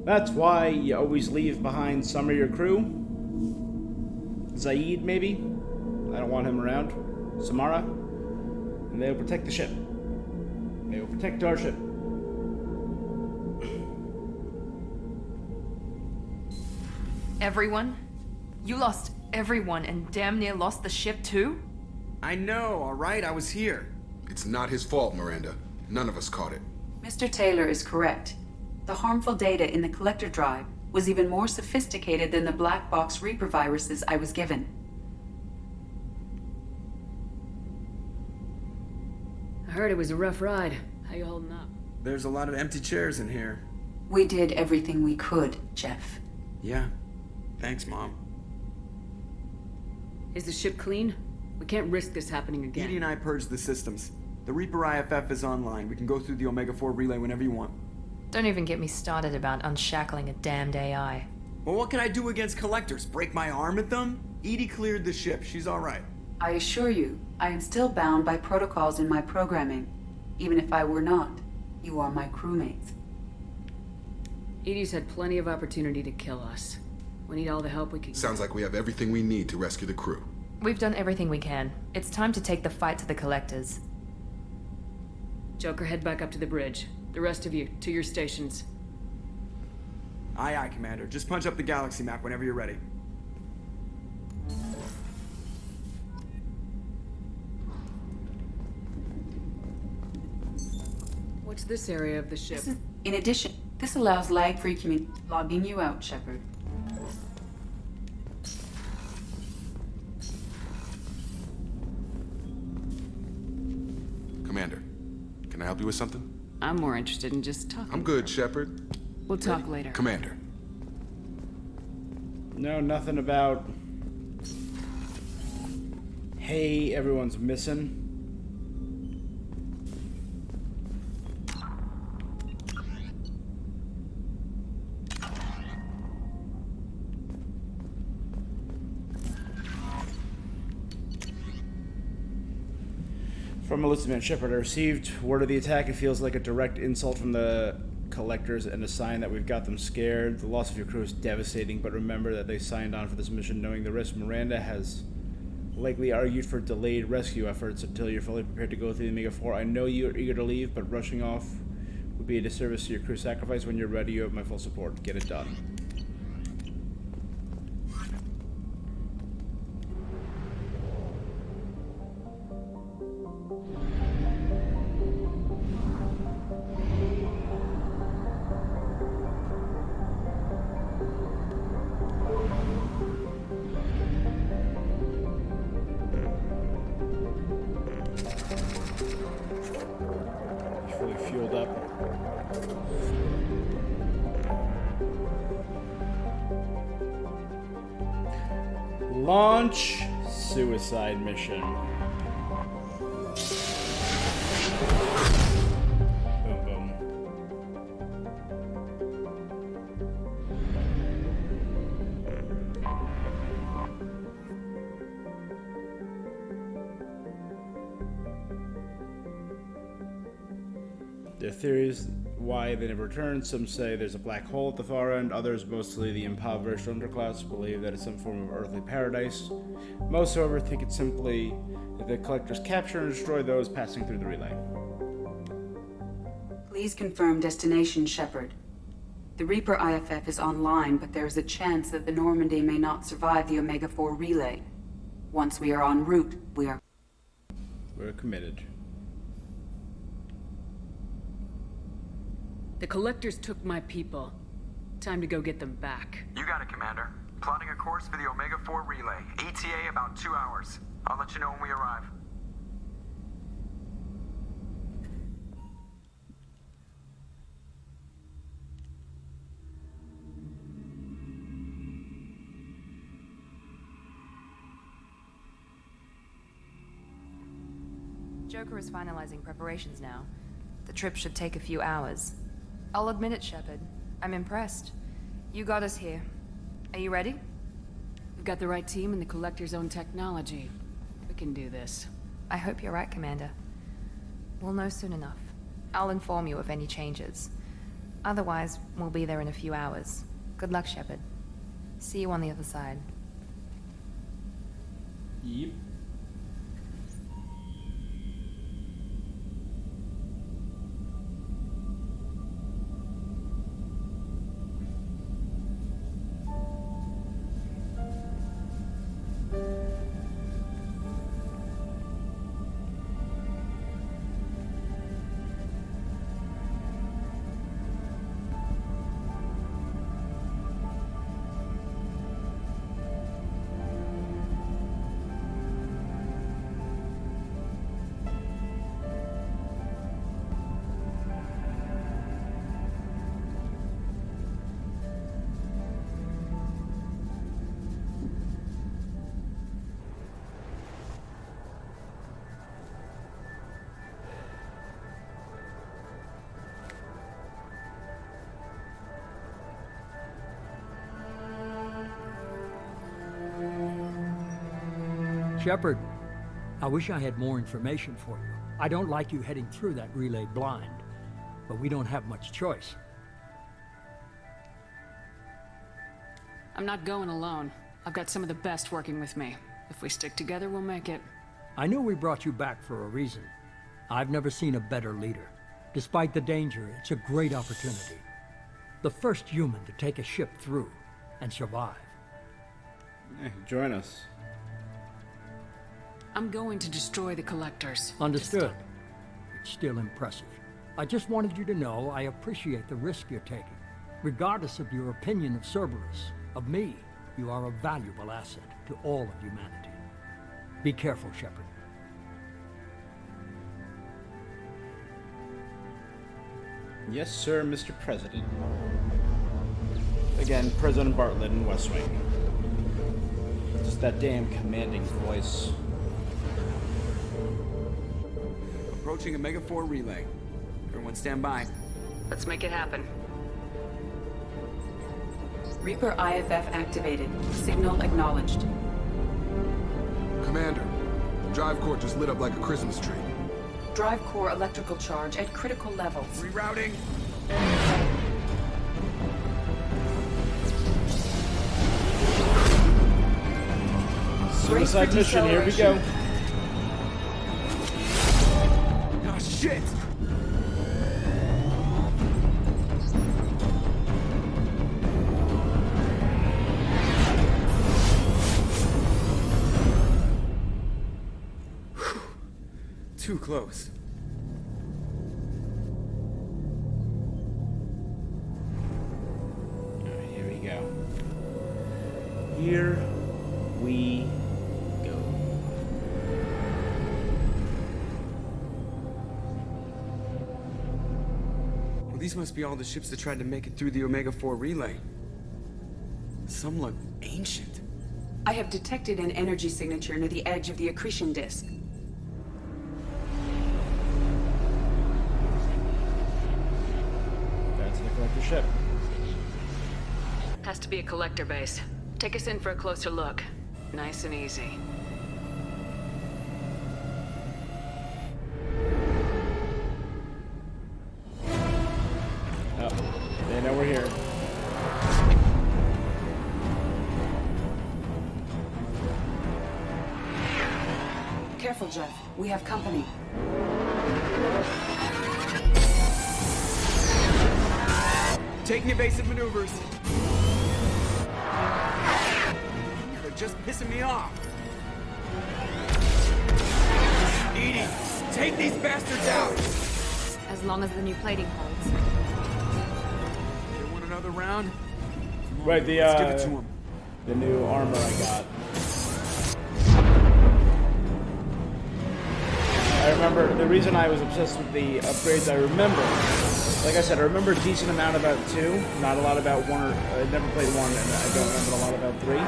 That's why you always leave behind some of your crew. Zaid, maybe? I don't want him around. Samara. And they'll protect the ship. They will protect our ship. Everyone? You lost everyone and damn near lost the ship too? I know, alright? I was here. It's not his fault, Miranda. None of us caught it. Mr. Taylor is correct. The harmful data in the collector drive was even more sophisticated than the black box Reaper viruses I was given. I heard it was a rough ride. How you holding up? There's a lot of empty chairs in here. We did everything we could, Jeff. Yeah. Thanks, Mom. Is the ship clean? We can't risk this happening again. Edie and I purged the systems. The Reaper IFF is online. We can go through the Omega-4 relay whenever you want. Don't even get me started about unshackling a damned AI. Well, what can I do against collectors? Break my arm at them? Edie cleared the ship. She's all right. I assure you, I am still bound by protocols in my programming. Even if I were not, you are my crewmates. Edie's had plenty of opportunity to kill us. We need all the help we can get. Sounds like we have everything we need to rescue the crew. We've done everything we can. It's time to take the fight to the Collectors. Joker, head back up to the bridge. The rest of you, to your stations. Aye, aye, Commander. Just punch up the galaxy map whenever you're ready. What's this area of the ship? In addition, this allows lag-free communication. Logging you out, Shepard. Commander, can I help you with something? I'm more interested in just talking. I'm good, Shepard. We'll talk later. Commander. No, nothing about... Hey, everyone's missing. From Elizabeth Shepard, I received word of the attack. It feels like a direct insult from the Collectors and a sign that we've got them scared. The loss of your crew is devastating, but remember that they signed on for this mission knowing the risk. Miranda has likely argued for delayed rescue efforts until you're fully prepared to go through the Omega-4. I know you're eager to leave, but rushing off would be a disservice to your crew. Sacrifice when you're ready. You have my full support. Get it done. Launch suicide mission. Boom, boom. There are theories why they never returned. Some say there's a black hole at the far end. Others, mostly the impoverished underclass, believe that it's some form of earthly paradise. Most, however, think it's simply that the Collectors capture and destroy those passing through the relay. Please confirm destination, Shepard. The Reaper IFF is online, but there's a chance that the Normandy may not survive the Omega-4 relay. Once we are en route, we're committed. The Collectors took my people. Time to go get them back. You got it, Commander. Plotting a course for the Omega-4 relay. ETA about 2 hours. I'll let you know when we arrive. Joker is finalizing preparations now. The trip should take a few hours. I'll admit it, Shepard. I'm impressed. You got us here. Are you ready? We've got the right team and the Collector's own technology. We can do this. I hope you're right, Commander. We'll know soon enough. I'll inform you of any changes. Otherwise, we'll be there in a few hours. Good luck, Shepard. See you on the other side. Yep. Shepard, I wish I had more information for you. I don't like you heading through that relay blind, but we don't have much choice. I'm not going alone. I've got some of the best working with me. If we stick together, we'll make it. I knew we brought you back for a reason. I've never seen a better leader. Despite the danger, it's a great opportunity. The first human to take a ship through and survive. Join us. I'm going to destroy the collectors. Understood. It's still impressive. I just wanted you to know I appreciate the risk you're taking. Regardless of your opinion of Cerberus, of me, you are a valuable asset to all of humanity. Be careful, Shepard. Yes, sir, Mr. President. Again, President Bartlett in West Wing. Just that damn commanding voice. Approaching Omega 4 relay. Everyone stand by. Let's make it happen. Reaper IFF activated. Signal acknowledged. Commander, drive core just lit up like a Christmas tree. Drive core electrical charge at critical levels. Rerouting. Suicide mission, here we go. Oh, shit! Too close. Alright, here we go. Here we go. Well, these must be all the ships that tried to make it through the Omega 4 relay. Some look ancient. I have detected an energy signature near the edge of the accretion disk. That's the collector ship. Has to be a collector base. Take us in for a closer look. Nice and easy. Oh, they know we're here. Careful, Jeff. We have company. Taking evasive maneuvers. They're just pissing me off. Edie, take these bastards out! As long as the new plating holds. You want another round? Right, Let's give it to 'em. The new armor I got. I remember the reason I was obsessed with the upgrades. I remember, like I said, I remember a decent amount about 2, not a lot about 1. I never played 1, and I don't remember a lot about 3.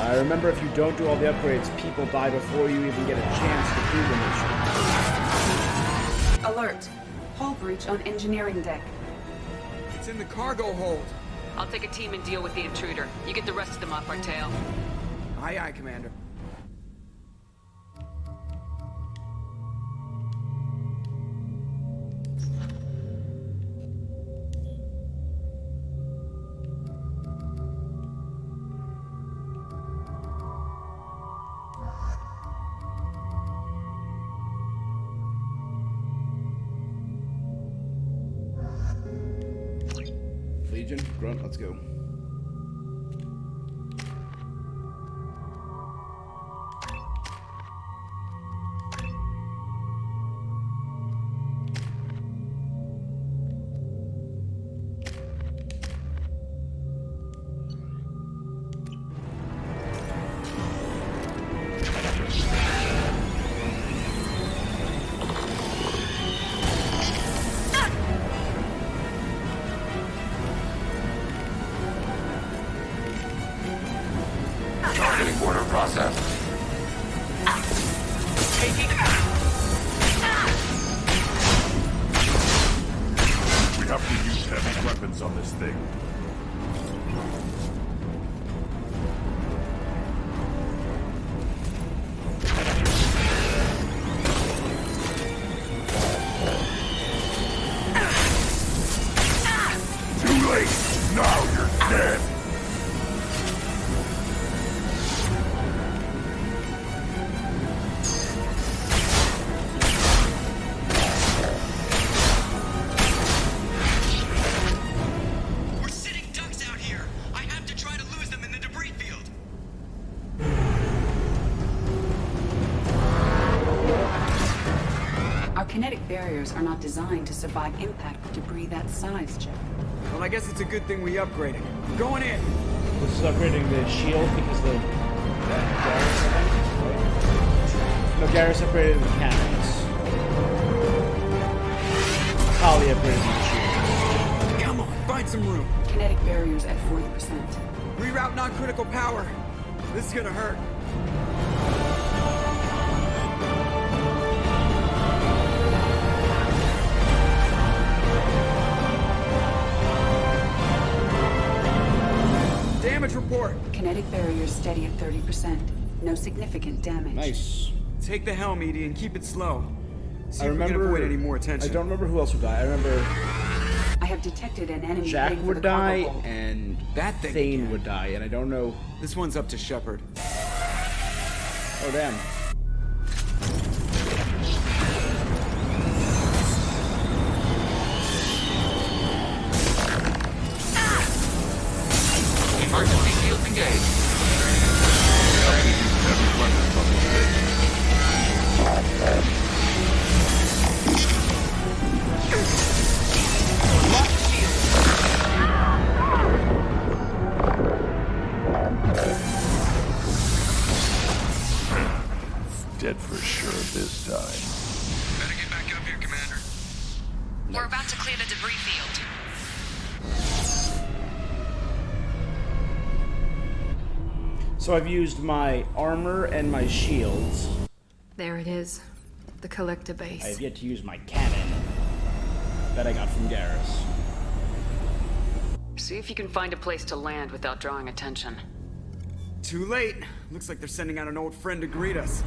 I remember if you don't do all the upgrades, people die before you even get a chance to do the mission. Alert. Hull breach on engineering deck. It's in the cargo hold. I'll take a team and deal with the intruder. You get the rest of them off our tail. Aye, aye, Commander. Legion, Grunt, let's go. Order process. We have to use heavy weapons on this thing. Kinetic barriers are not designed to survive impact with debris that size, Jeff. Well, I guess it's a good thing we upgraded. I'm going in. This is upgrading the shield because the Garrus, I think, right? No, Garrus upgraded the cannons. Holly upgraded the shield. Come on, find some room. Kinetic barriers at 40%. Reroute non-critical power. This is gonna hurt. Damage report. Kinetic barriers steady at 30%. No significant damage. Nice. Take the helm, Edie, and keep it slow. See I if we remember. can avoid any more attention. I don't remember who else would die. I remember I have detected an enemy. Jack heading for would the cargo die hold. and That thing Thane again. would die, and I don't know. This one's up to Shepard. Oh damn. Emergency shields engaged. Dead for sure this time. Better get back up here, Commander. We're about to clear the debris field. So I've used my armor and my shields. There it is. The collector base. I have yet to use my cannon that I got from Garrus. See if you can find a place to land without drawing attention. Too late. Looks like they're sending out an old friend to greet us.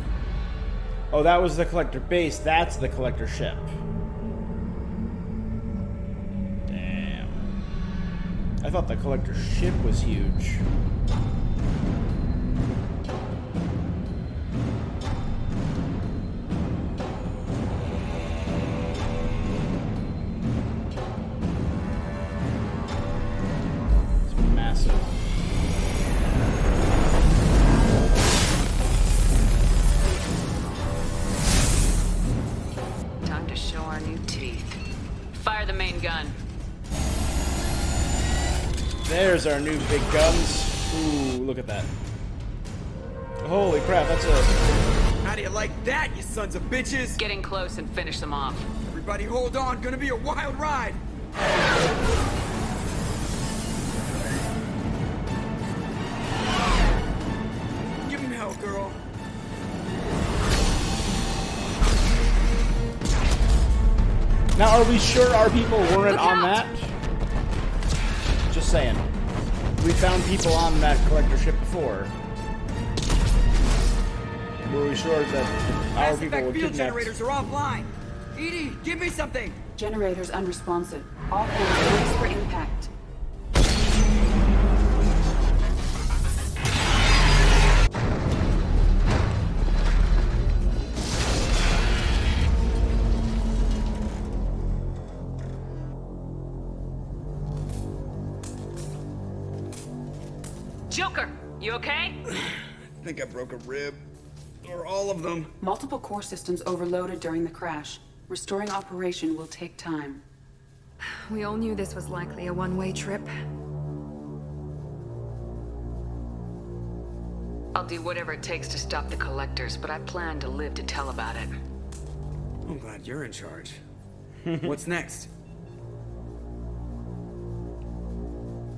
Oh, that was the collector base. That's the collector ship. Damn. I thought the collector ship was huge. It's massive. Time to show our new teeth. Fire the main gun. There's our new big guns. Ooh, look at that. Holy crap, that's a... How do you like that, you sons of bitches? Getting close and finish them off. Everybody hold on, gonna be a wild ride. Give him hell, girl. Now, are we sure our people weren't on that? Just saying. We found people on that collector ship before. Were we sure that our Mass people effect were field kidnapped? generators are offline. Edie, give me something. Generators unresponsive. All hands brace for impact. Joker, you okay? I think I broke a rib. Or all of them. Multiple core systems overloaded during the crash. Restoring operation will take time. We all knew this was likely a one-way trip. I'll do whatever it takes to stop the collectors, but I plan to live to tell about it. I'm glad you're in charge. What's next?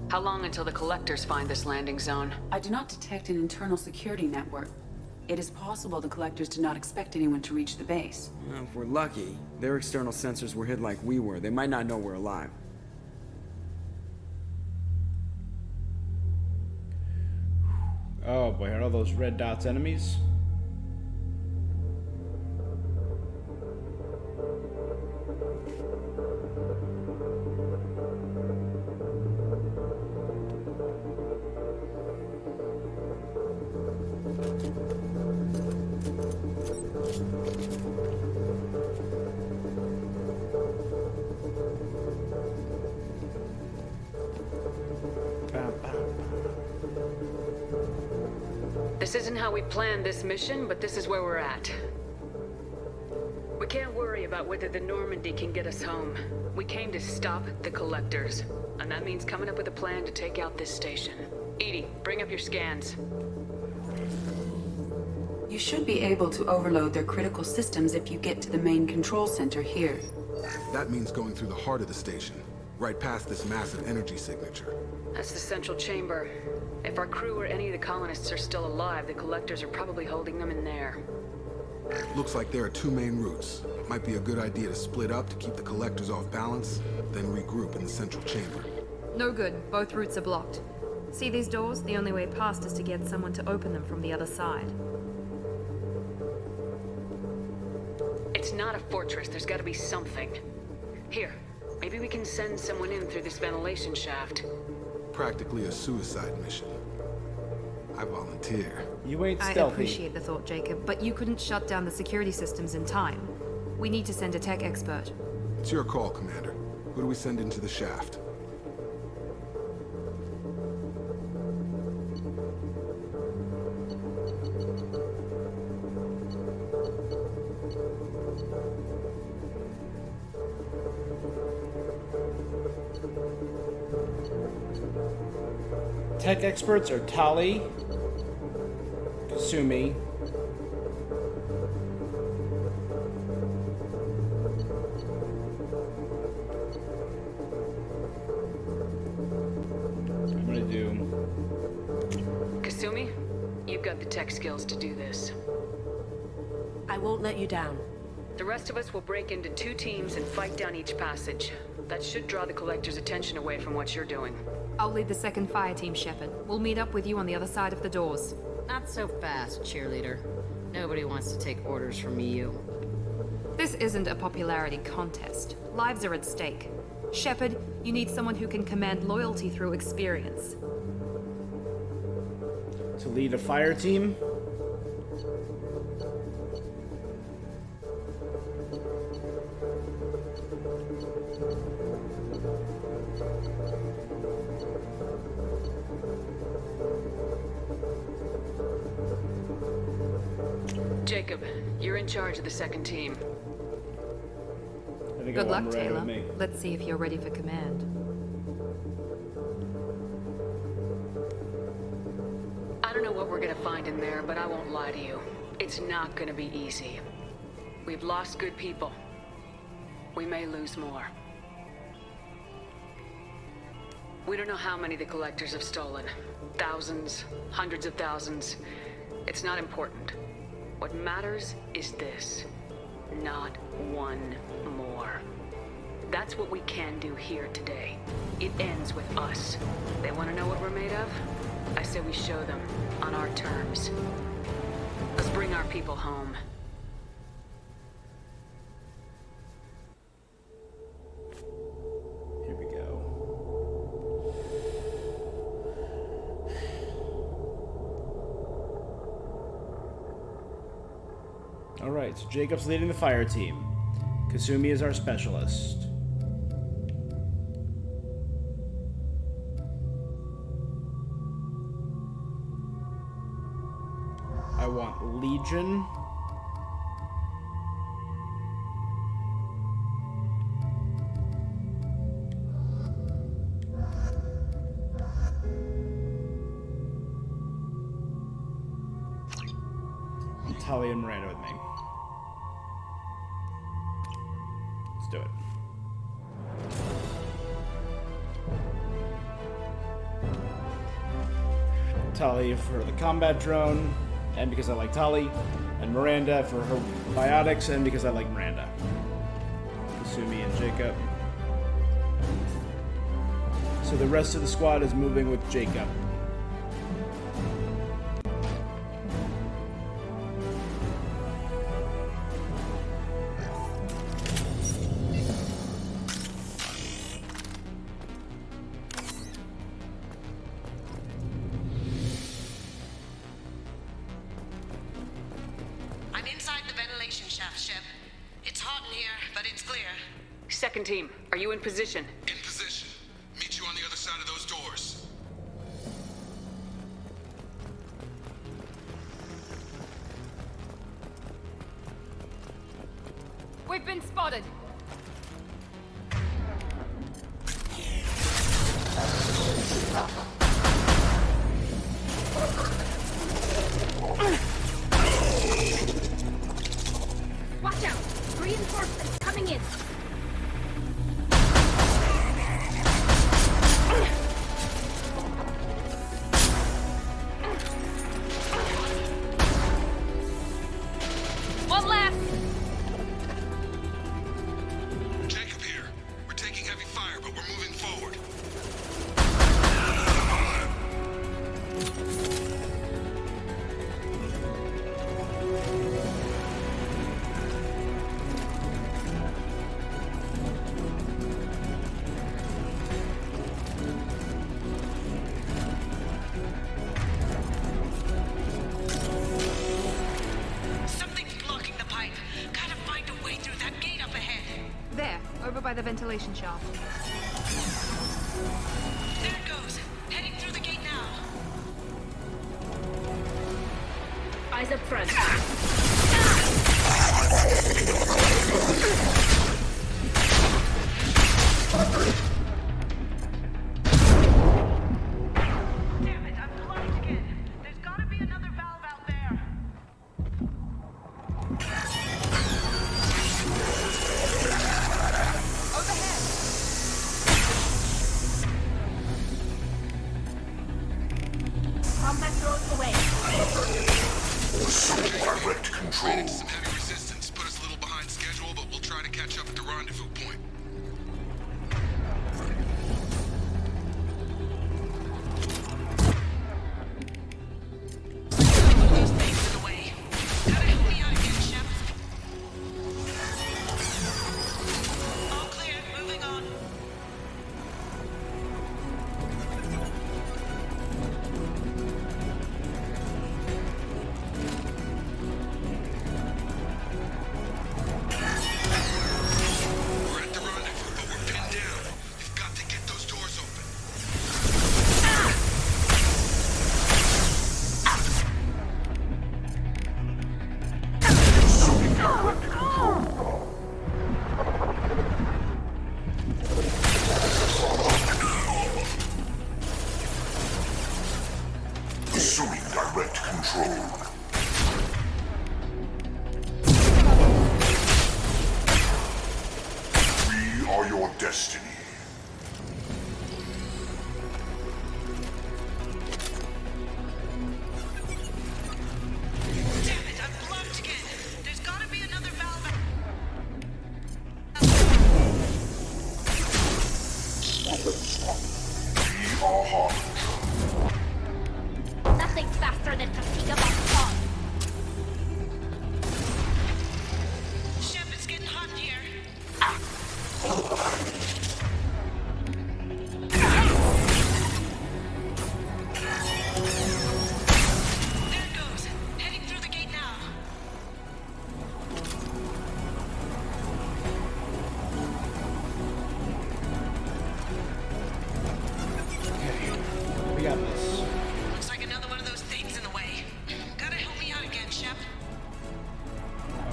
How long until the collectors find this landing zone? I do not detect an internal security network. It is possible the collectors do not expect anyone to reach the base. Well, if we're lucky, their external sensors were hid like we were. They might not know we're alive. Oh boy, are all those red dots enemies? This isn't how we planned this mission, but this is where we're at. We can't worry about whether the Normandy can get us home. We came to stop the Collectors, and that means coming up with a plan to take out this station. EDI, bring up your scans. You should be able to overload their critical systems if you get to the main control center here. That means going through the heart of the station, right past this massive energy signature. That's the central chamber. If our crew or any of the colonists are still alive, the Collectors are probably holding them in there. Looks like there are two main routes. Might be a good idea to split up to keep the Collectors off balance, then regroup in the central chamber. No good. Both routes are blocked. See these doors? The only way past is to get someone to open them from the other side. It's not a fortress. There's gotta be something. Here, maybe we can send someone in through this ventilation shaft. Practically a suicide mission. I volunteer. You ain't I stealthy. appreciate the thought, Jacob, but you couldn't shut down the security systems in time. We need to send a tech expert. It's your call, Commander. Who do we send into the shaft? Tech experts are Tali, Kasumi, I'm gonna do... Kasumi, you've got the tech skills to do this. I won't let you down. The rest of us will break into 2 teams and fight down each passage. That should draw the Collector's attention away from what you're doing. I'll lead the second fire team, Shepard. We'll meet up with you on the other side of the doors. Not so fast, cheerleader. Nobody wants to take orders from you. This isn't a popularity contest. Lives are at stake. Shepard, you need someone who can command loyalty through experience. To lead a fire team? Jacob, you're in charge of the second team. I think Good I want luck, Miranda Taylor. with me. Let's see if you're ready for command. I don't know what we're gonna find in there, but I won't lie to you. It's not gonna be easy. We've lost good people. We may lose more. We don't know how many the Collectors have stolen. Thousands, hundreds of thousands. It's not important. What matters is this. Not one more. That's what we can do here today. It ends with us. They want to know what we're made of? I say we show them, on our terms. Let's bring our people home. Here we go. Alright, so Jacob's leading the fire team. Kasumi is our specialist. I want Legion. And Tali and Miranda with me. Let's do it. Tali for the combat drone, and because I like Tali, and Miranda for her biotics, and because I like Miranda. Kasumi and Jacob. So the rest of the squad is moving with Jacob. I'm inside the ventilation shaft, Shep. It's hot in here, but it's clear. Second team, are you in position? In position. Meet you on the other side of those doors. We've been spotted. Watch out! Reinforcements coming in! One left! Jacob here. We're taking heavy fire, but we're moving forward. Something's blocking the pipe. Gotta find a way through that gate up ahead. There, over by the ventilation shaft. There it goes. Heading through the gate now. Eyes up front. Damn it, I'm blocked again. There's gotta be another valve out there. Combat drones away. Direct control. Ran into some heavy resistance. Put us a little behind schedule, but we'll try to catch up at the rendezvous point. Those things in the way. Gotta help me out again, Shep. All clear, moving on. We're at the rendezvous, but we're pinned down. You've got to get those doors open. Assuming direct control. We are your destiny. Damn it, I'm blocked again. There's gotta be another valve. We are Harbinger. Nothing faster than Fatiga Box. Shep, it's getting hot in here. There it goes. Heading through the gate now. Okay, we got this. Looks like another one of those things in the way. Gotta help me out again, Shep.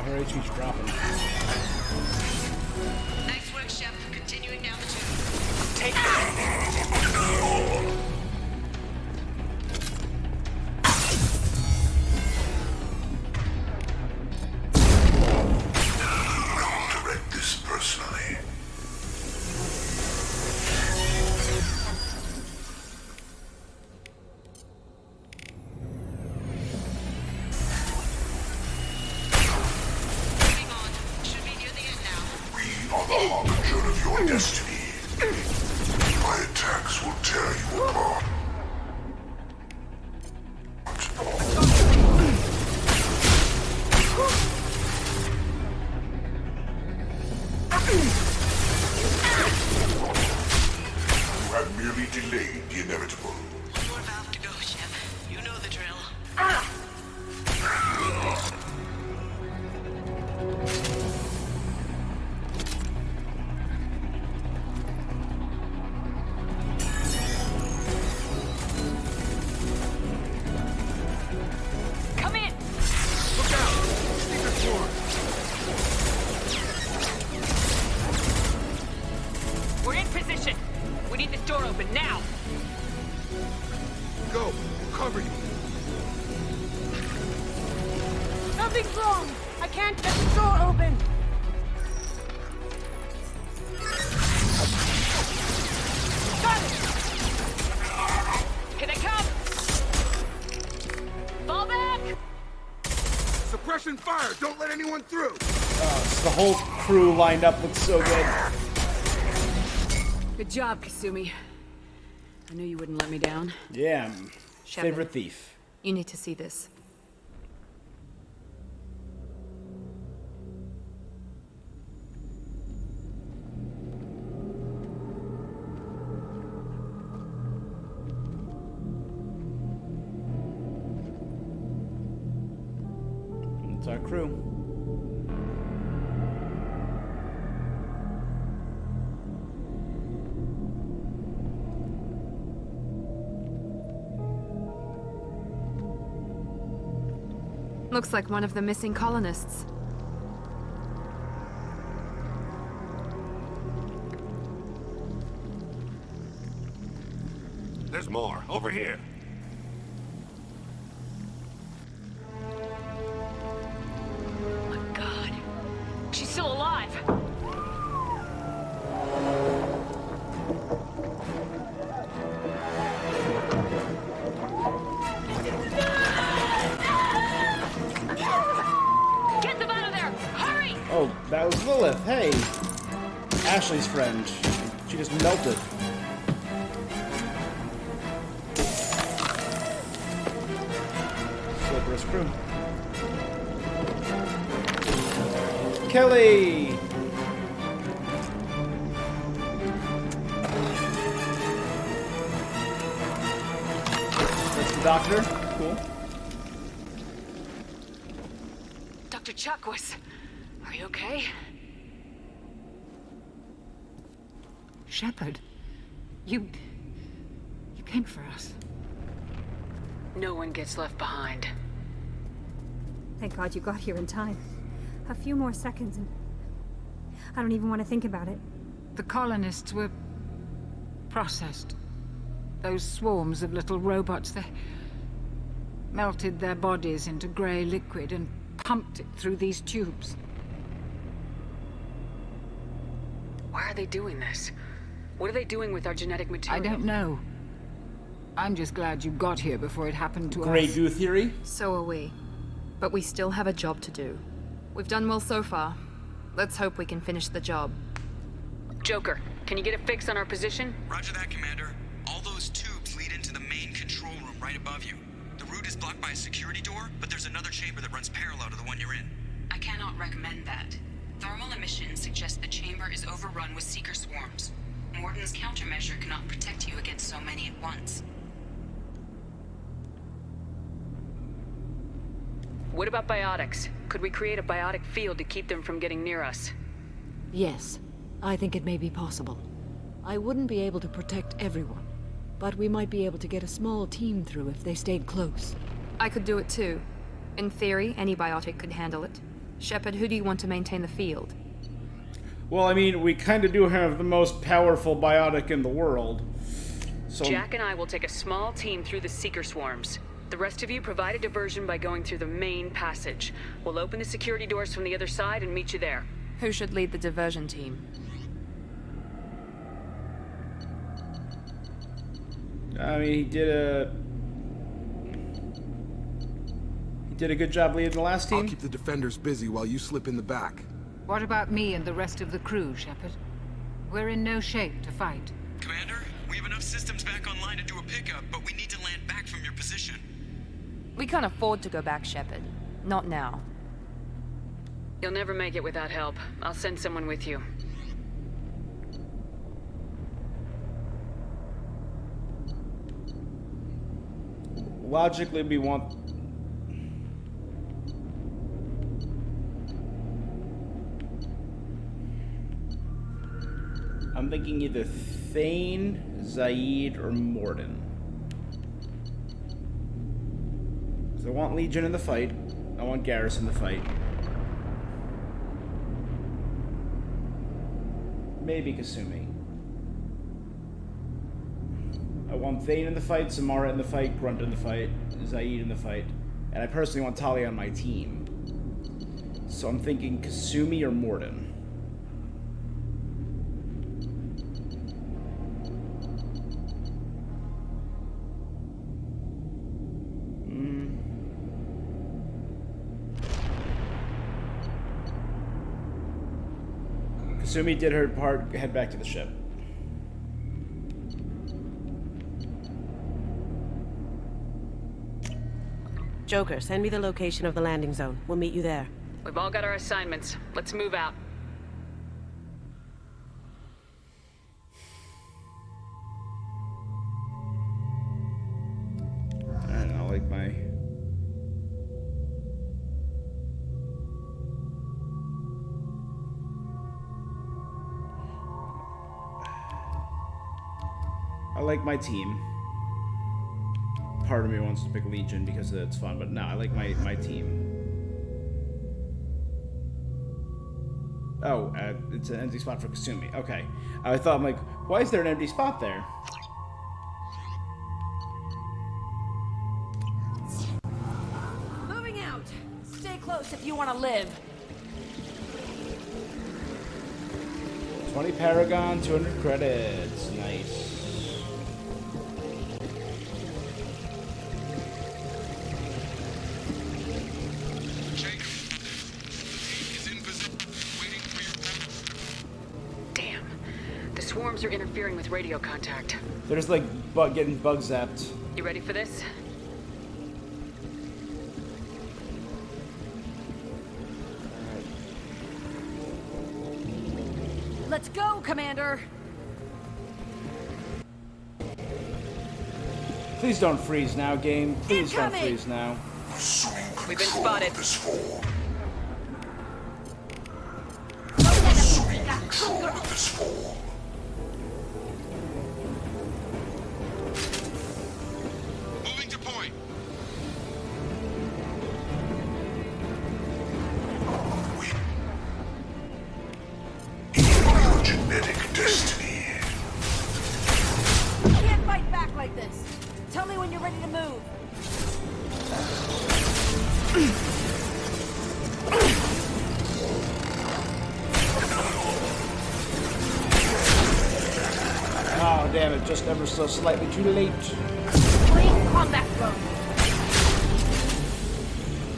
Her HP's dropping. Nice work, Shep. Continuing down the tube. Take this! I'll direct this personally. Moving on. Should be near the end now. We are the harbinger of your destiny. My attacks will tear you apart. You have merely delayed the inevitable. One more valve to go, Shep. You know the drill. Come in! Look out! Secret floor! is wrong? I can't get the door open! Got it! Here they come! Fall back! Suppression fire! Don't let anyone through! So the whole crew lined up looks so good. Good job, Kasumi. I knew you wouldn't let me down. Yeah. Shepard. Favorite thief. You need to see this. It's our crew. Looks like one of the missing colonists. There's more. Over here. My God. She's still alive. Get them out of there! Hurry! Oh, that was Lilith. Hey. Ashley's friend. She just melted. Cerberus crew. Kelly! That's the doctor. Cool. Dr. Chakwas, are you okay? Shepard, you came for us. No one gets left behind. Thank God you got here in time. A few more seconds and... I don't even want to think about it. The colonists were processed. Those swarms of little robots, they melted their bodies into grey liquid and pumped it through these tubes. Why are they doing this? What are they doing with our genetic material? I don't know. I'm just glad you got here before it happened to us. Grey goo theory? So are we. But we still have a job to do. We've done well so far. Let's hope we can finish the job. Joker, can you get a fix on our position? Roger that, Commander. All those tubes lead into the main control room right above you. The route is blocked by a security door, but there's another chamber that runs parallel to the one you're in. I cannot recommend that. Thermal emissions suggest the chamber is overrun with seeker swarms. Morden's countermeasure cannot protect you against so many at once. What about biotics? Could we create a biotic field to keep them from getting near us? Yes, I think it may be possible. I wouldn't be able to protect everyone, but we might be able to get a small team through if they stayed close. I could do it too. In theory, any biotic could handle it. Shepard, who do you want to maintain the field? Well, I mean, we kind of do have the most powerful biotic in the world. So Jack and I will take a small team through the seeker swarms. The rest of you provide a diversion by going through the main passage. We'll open the security doors from the other side and meet you there. Who should lead the diversion team? I mean, he did a good job leading the last team. I'll keep the defenders busy while you slip in the back. What about me and the rest of the crew, Shepard? We're in no shape to fight. Commander, we have enough systems back online to do a pickup, but we need to land back from your position. We can't afford to go back, Shepard. Not now. You'll never make it without help. I'll send someone with you. Logically, we want... I'm thinking either Thane, Zaid, or Morden. Because I want Legion in the fight. I want Garrus in the fight. Maybe Kasumi. I want Thane in the fight, Samara in the fight, Grunt in the fight, Zaid in the fight. And I personally want Talia on my team. So I'm thinking Kasumi or Morden. Kasumi did her part, head back to the ship. Joker, send me the location of the landing zone. We'll meet you there. We've all got our assignments. Let's move out. I don't know, like my... I like my team. Part of me wants to pick Legion because it's fun, but no, I like my team. Oh, it's an empty spot for Kasumi. Okay. I thought, I'm like, why is there an empty spot there? Moving out. Stay close if you want to live. 20 Paragon, 200 credits. Nice. Damn. The swarms are interfering with radio contact. They're just like getting bug zapped. You ready for this? Let's go, Commander. Please don't freeze now, game. Please don't Incoming! freeze now. We've been spotted. Control of this form. Moving to point. Your genetic destiny. You can't fight back like this. Tell me when you're ready to move. Oh, damn it. Just ever so slightly too late. Bring combat drone.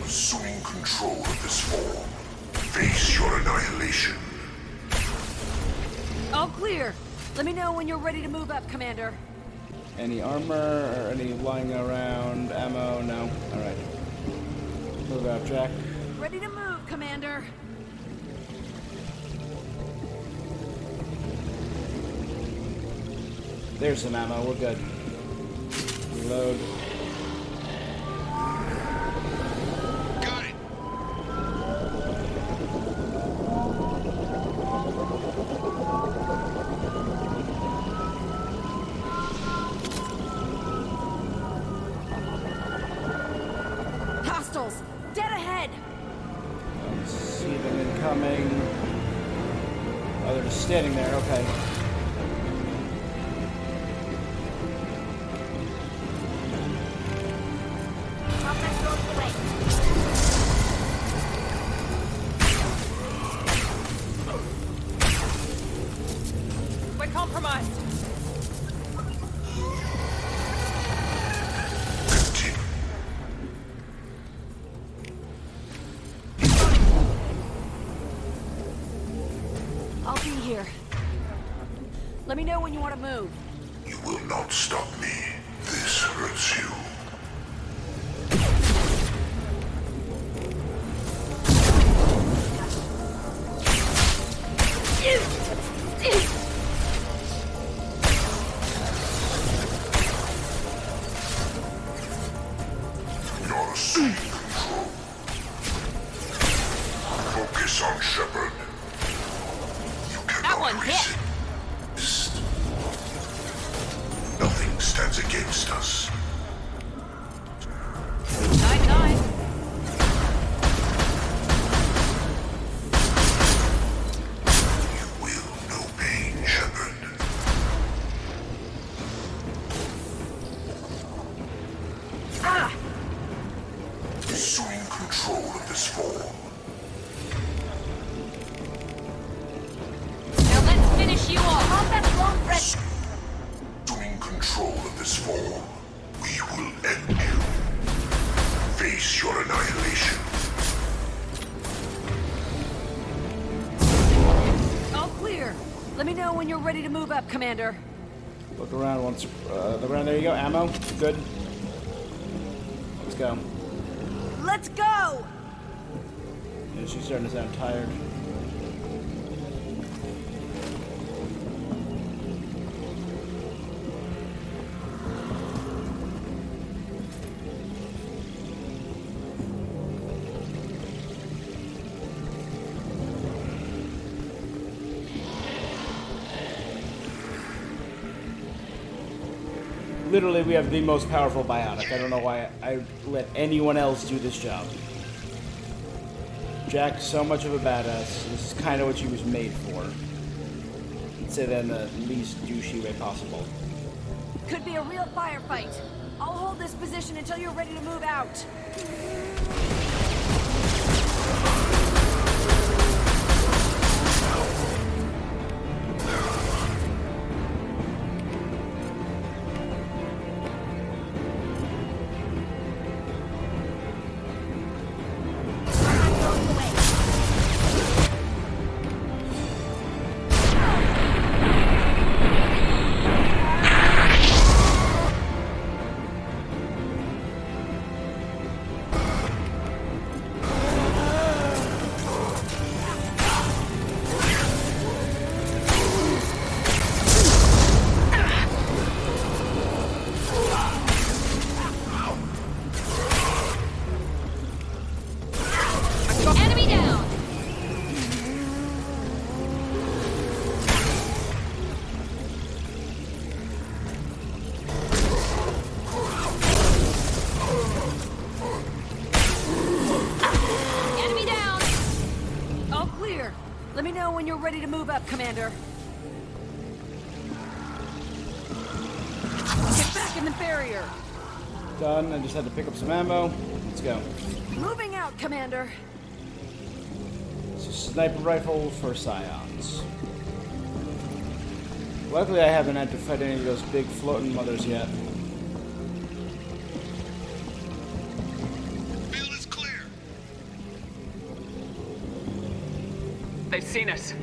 Assuming control of this form. Face your annihilation. All clear. Let me know when you're ready to move up, Commander. Any armor or any lying around? Ammo? No? Alright. Move out, Jack. Ready to move, Commander. There's some ammo. We're good. Reload. Got it. Hostiles, dead ahead. See them incoming. Oh, they're just standing there. Okay. Combat drone's away. We're compromised. I'll be here. Let me know when you want to move. You will not stop me. This hurts you. Not a seat control. Focus on Shepard. You cannot That one hit. resist. Nothing stands against us. 9-9. You will know pain, Shepard. Ah! Assuming control of this form. finish you off. Hop that long breath. Assuming control of this form, we will end you. Face your annihilation. All clear. Let me know when you're ready to move up, Commander. Look around once. Look around. There you go. Ammo. Good. Let's go. Let's go! Yeah, she's starting to sound tired. Literally, we have the most powerful biotic. I don't know why I let anyone else do this job. Jack's so much of a badass. This is kind of what she was made for. I'd say that in the least douchey way possible. Could be a real firefight. I'll hold this position until you're ready to move out. Enemy down! Enemy down! All clear. Let me know when you're ready to move up, Commander. Get back in the barrier. Done. I just had to pick up some ammo. Let's go. Moving out, Commander. It's a sniper rifle for Scions. Luckily, I haven't had to fight any of those big floating mothers yet. Field is clear. They've seen us.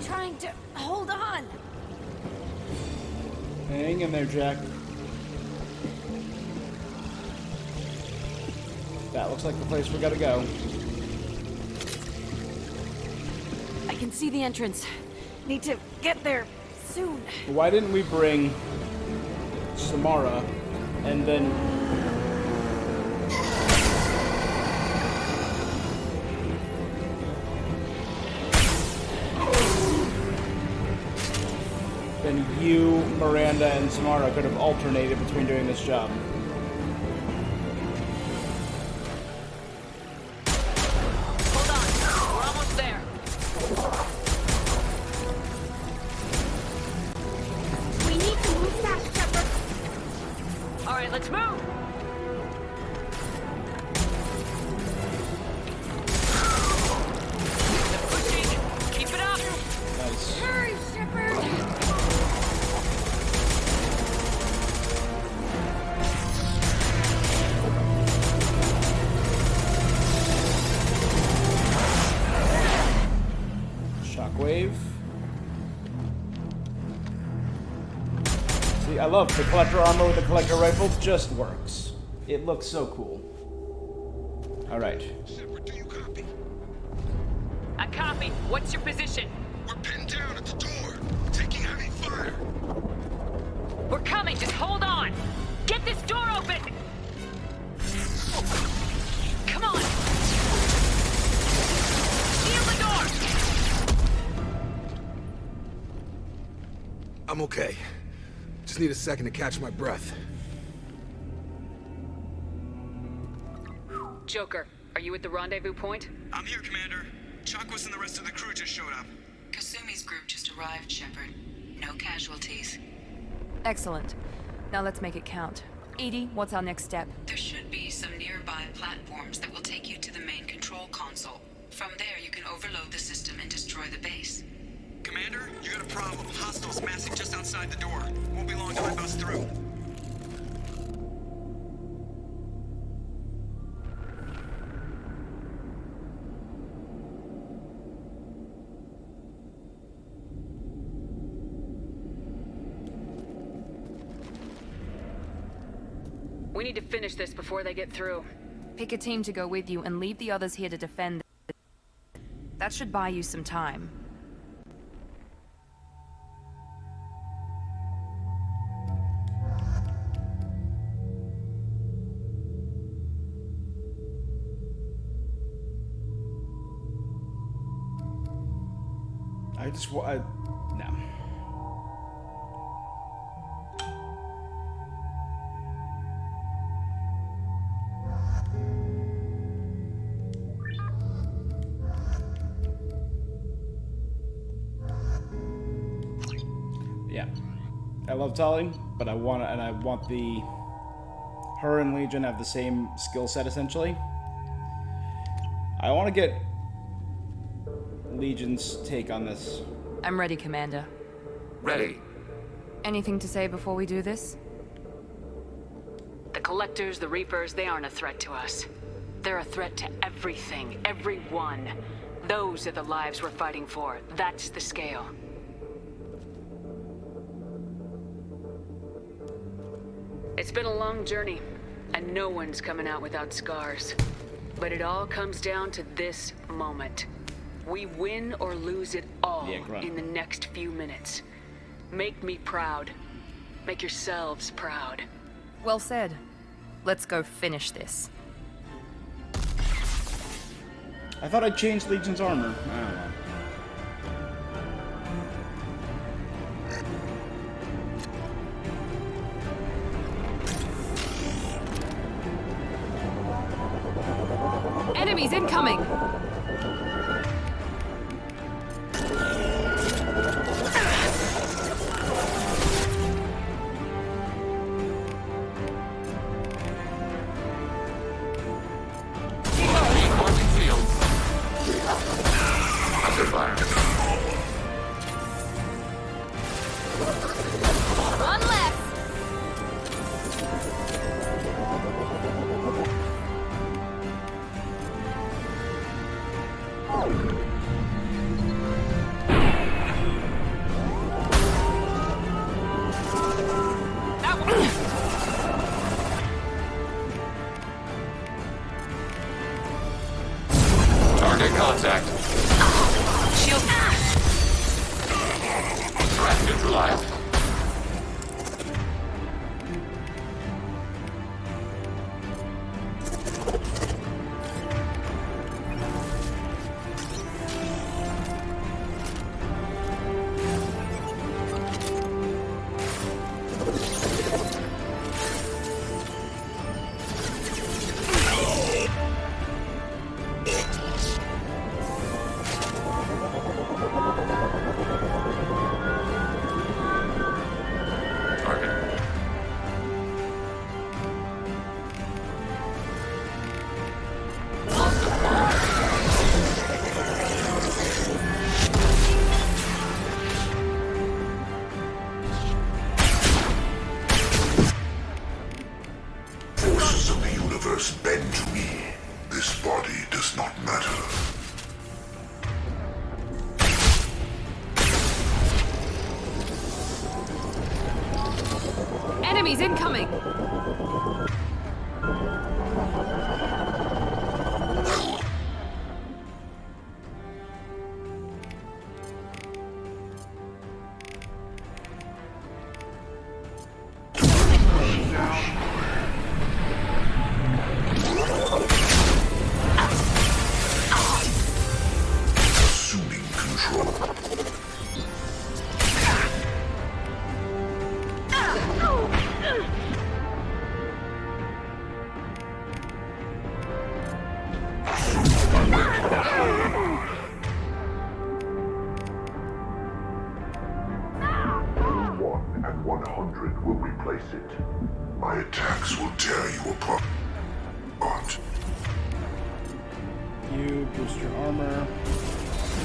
Trying to hold on. Hang in there, Jack. That looks like the place we gotta go. I can see the entrance. Need to get there soon. Why didn't we bring Samara and then you, Miranda, and Samara could have alternated between doing this job. Hold on. We're almost there. We need to move fast, Shepard. All right, let's move. Pushing. Keep it up. Nice. Hurry, Shepard. Shockwave. See, I love the collector armor with the collector rifle. Just works. It looks so cool. All right. Shepard, do you copy? I copy. What's your position? We're pinned down at the door. Taking heavy fire. We're coming. Just hold on. Get this door open. Come on. Seal the door. I'm okay. Just need a second to catch my breath. Joker, are you at the rendezvous point? I'm here, Commander. Chakwas and the rest of the crew just showed up. Kasumi's group just arrived, Shepard. No no casualties. Excellent. Now let's make it count. Edie, what's our next step? There should be some nearby platforms that will take you to the main control console. From there, you can overload the system and destroy the base. Commander, you got a problem. Hostiles massing just outside the door. Won't be long till I bust through. We need to finish this before they get through. Pick a team to go with you and leave the others here to defend. That should buy you some time. I just want... No. Yeah. I love Tali, but I want the... Her and Legion have the same skill set, essentially. I want to get Legion's take on this. I'm ready, Commander. Ready. Anything to say before we do this? The Collectors, the Reapers, they aren't a threat to us. They're a threat to everything, everyone. Those are the lives we're fighting for. That's the scale. It's been a long journey, and no one's coming out without scars. But it all comes down to this moment. We win or lose it all in the next few minutes. Make me proud. Make yourselves proud. Well said. Let's go finish this. I thought I changed Legion's armor. I don't know. Enemies incoming! Run left! Target contact. Shield. Threat neutralized. Forces of the universe bend to me. This body does not matter. Enemies incoming! Assuming control. 100 will replace it. My attacks will tear you apart. You boost your armor.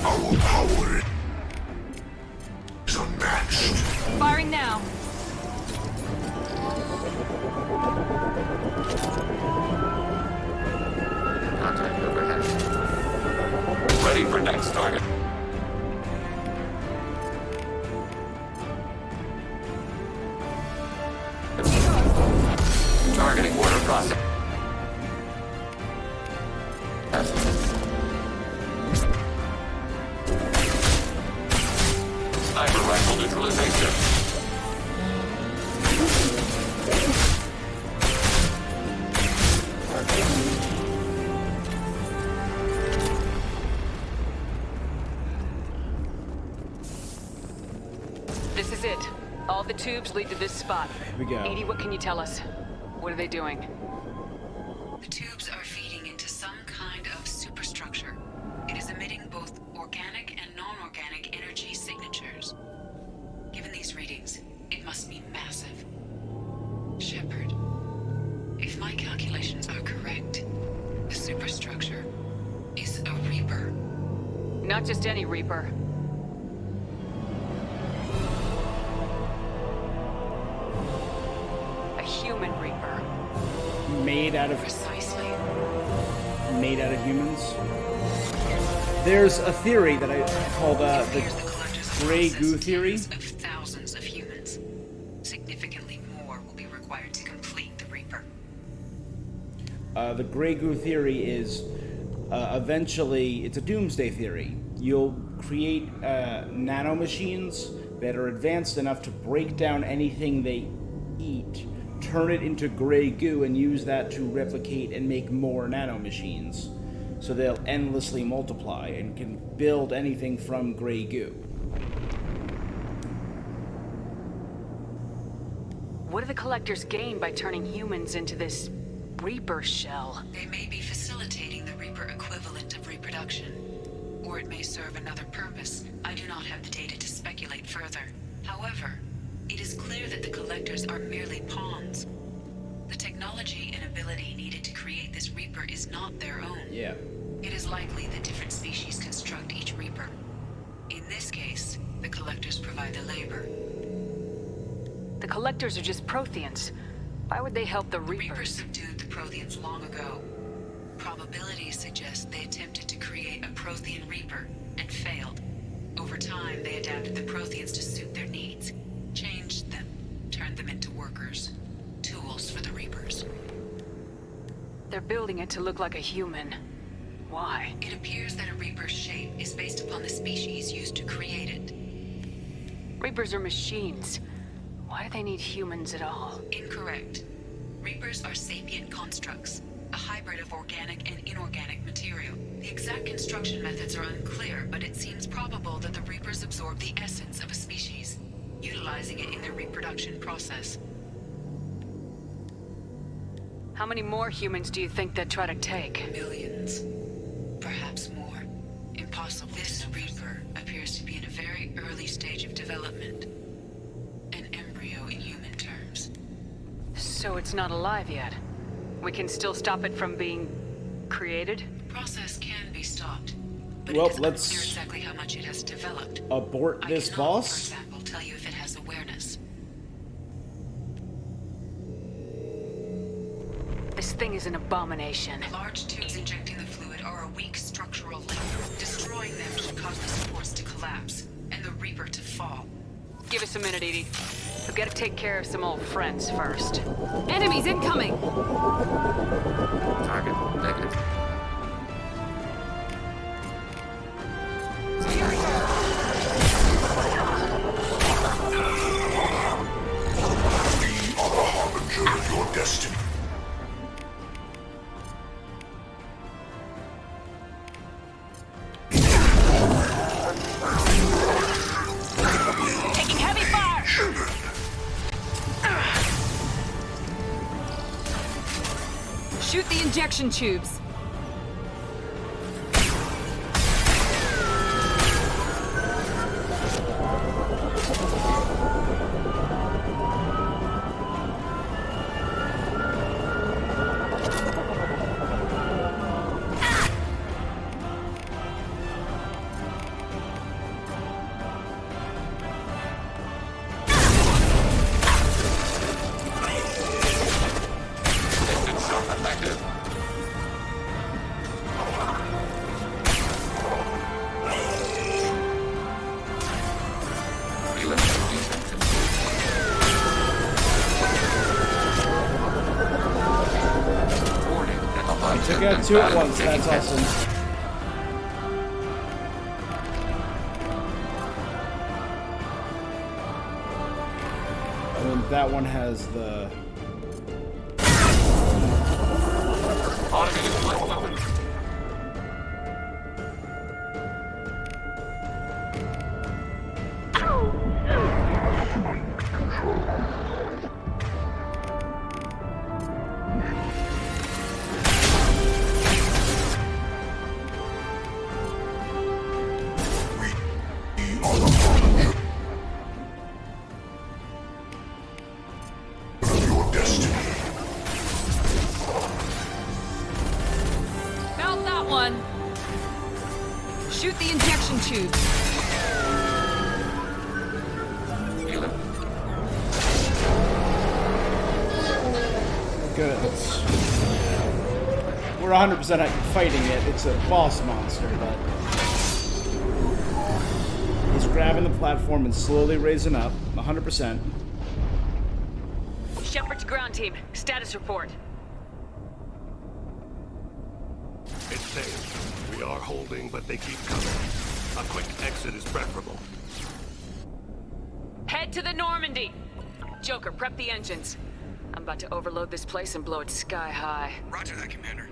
Our power is unmatched. Firing now. Contact overhead. Ready for next target. Targeting order process. Sniper rifle neutralization. This is it. All the tubes lead to this spot. Here we go. Edie, what can you tell us? What are they doing? The tubes are feeding into some kind of superstructure. It is emitting both organic and non-organic energy signatures. Given these readings, it must be massive. Shepard, if my calculations are correct, the superstructure is a Reaper. Not just any Reaper. A human Reaper. Made out of Precisely. made out of humans. There's a theory that I called the gray goo theory. Of thousands of humans. Significantly more will be required to complete the Reaper. The gray goo theory is eventually it's a doomsday theory. You'll create nanomachines that are advanced enough to break down anything they eat, turn it into gray goo, and use that to replicate and make more nanomachines. So they'll endlessly multiply and can build anything from gray goo. What do the Collectors gain by turning humans into this Reaper shell? They may be facilitating the Reaper equivalent of reproduction. Or it may serve another purpose. I do not have the data to speculate further. However, it is clear that the Collectors are merely pawns. The technology and ability needed to create this Reaper is not their own. Yeah. It is likely that different species construct each Reaper. In this case, the Collectors provide the labor. The Collectors are just Protheans. Why would they help the The Reapers Reapers? subdued the Protheans long ago. Probabilities suggest they attempted to create a Prothean Reaper and failed. Over time, they adapted the Protheans to suit their needs, changed them, turned them into workers, tools for the Reapers. They're building it to look like a human. Why? It appears that a Reaper's shape is based upon the species used to create it. Reapers are machines. Why do they need humans at all? Incorrect. Reapers are sapient constructs, a hybrid of organic and inorganic material. The exact construction methods are unclear, but it seems probable that the Reapers absorb the essence of a species, utilizing it in their reproduction process. How many more humans do you think they'd try to take? Millions. Perhaps more. Impossible. This Reaper appears to be in a very early stage of development. An embryo in human terms. So it's not alive yet. We can still stop it from being created? The process can be stopped, but Well, it is let's unclear exactly how much it has developed. abort this I cannot, boss. for example, tell you if it has awareness. This thing is an abomination. Large tubes injecting the fluid are a weak structural link. Destroying them should cause the supports to collapse, and the Reaper to fall. Give us a minute, Edie. We've got to take care of some old friends first. Enemies incoming! Target negative. We are the harbinger of your destiny. Taking heavy fire! Shoot the injection tubes. got two at once. That's awesome. And then that one has the... Automated light weapon. Found that one. Shoot the injection tube. Good. We're 100% fighting it. It's a boss monster, but... He's grabbing the platform and slowly raising up. 100%. Shepard to ground team. Status report. It's safe. We are holding, but they keep coming. A quick exit is preferable. Head to the Normandy. Joker, prep the engines. I'm about to overload this place and blow it sky high. Roger that, Commander.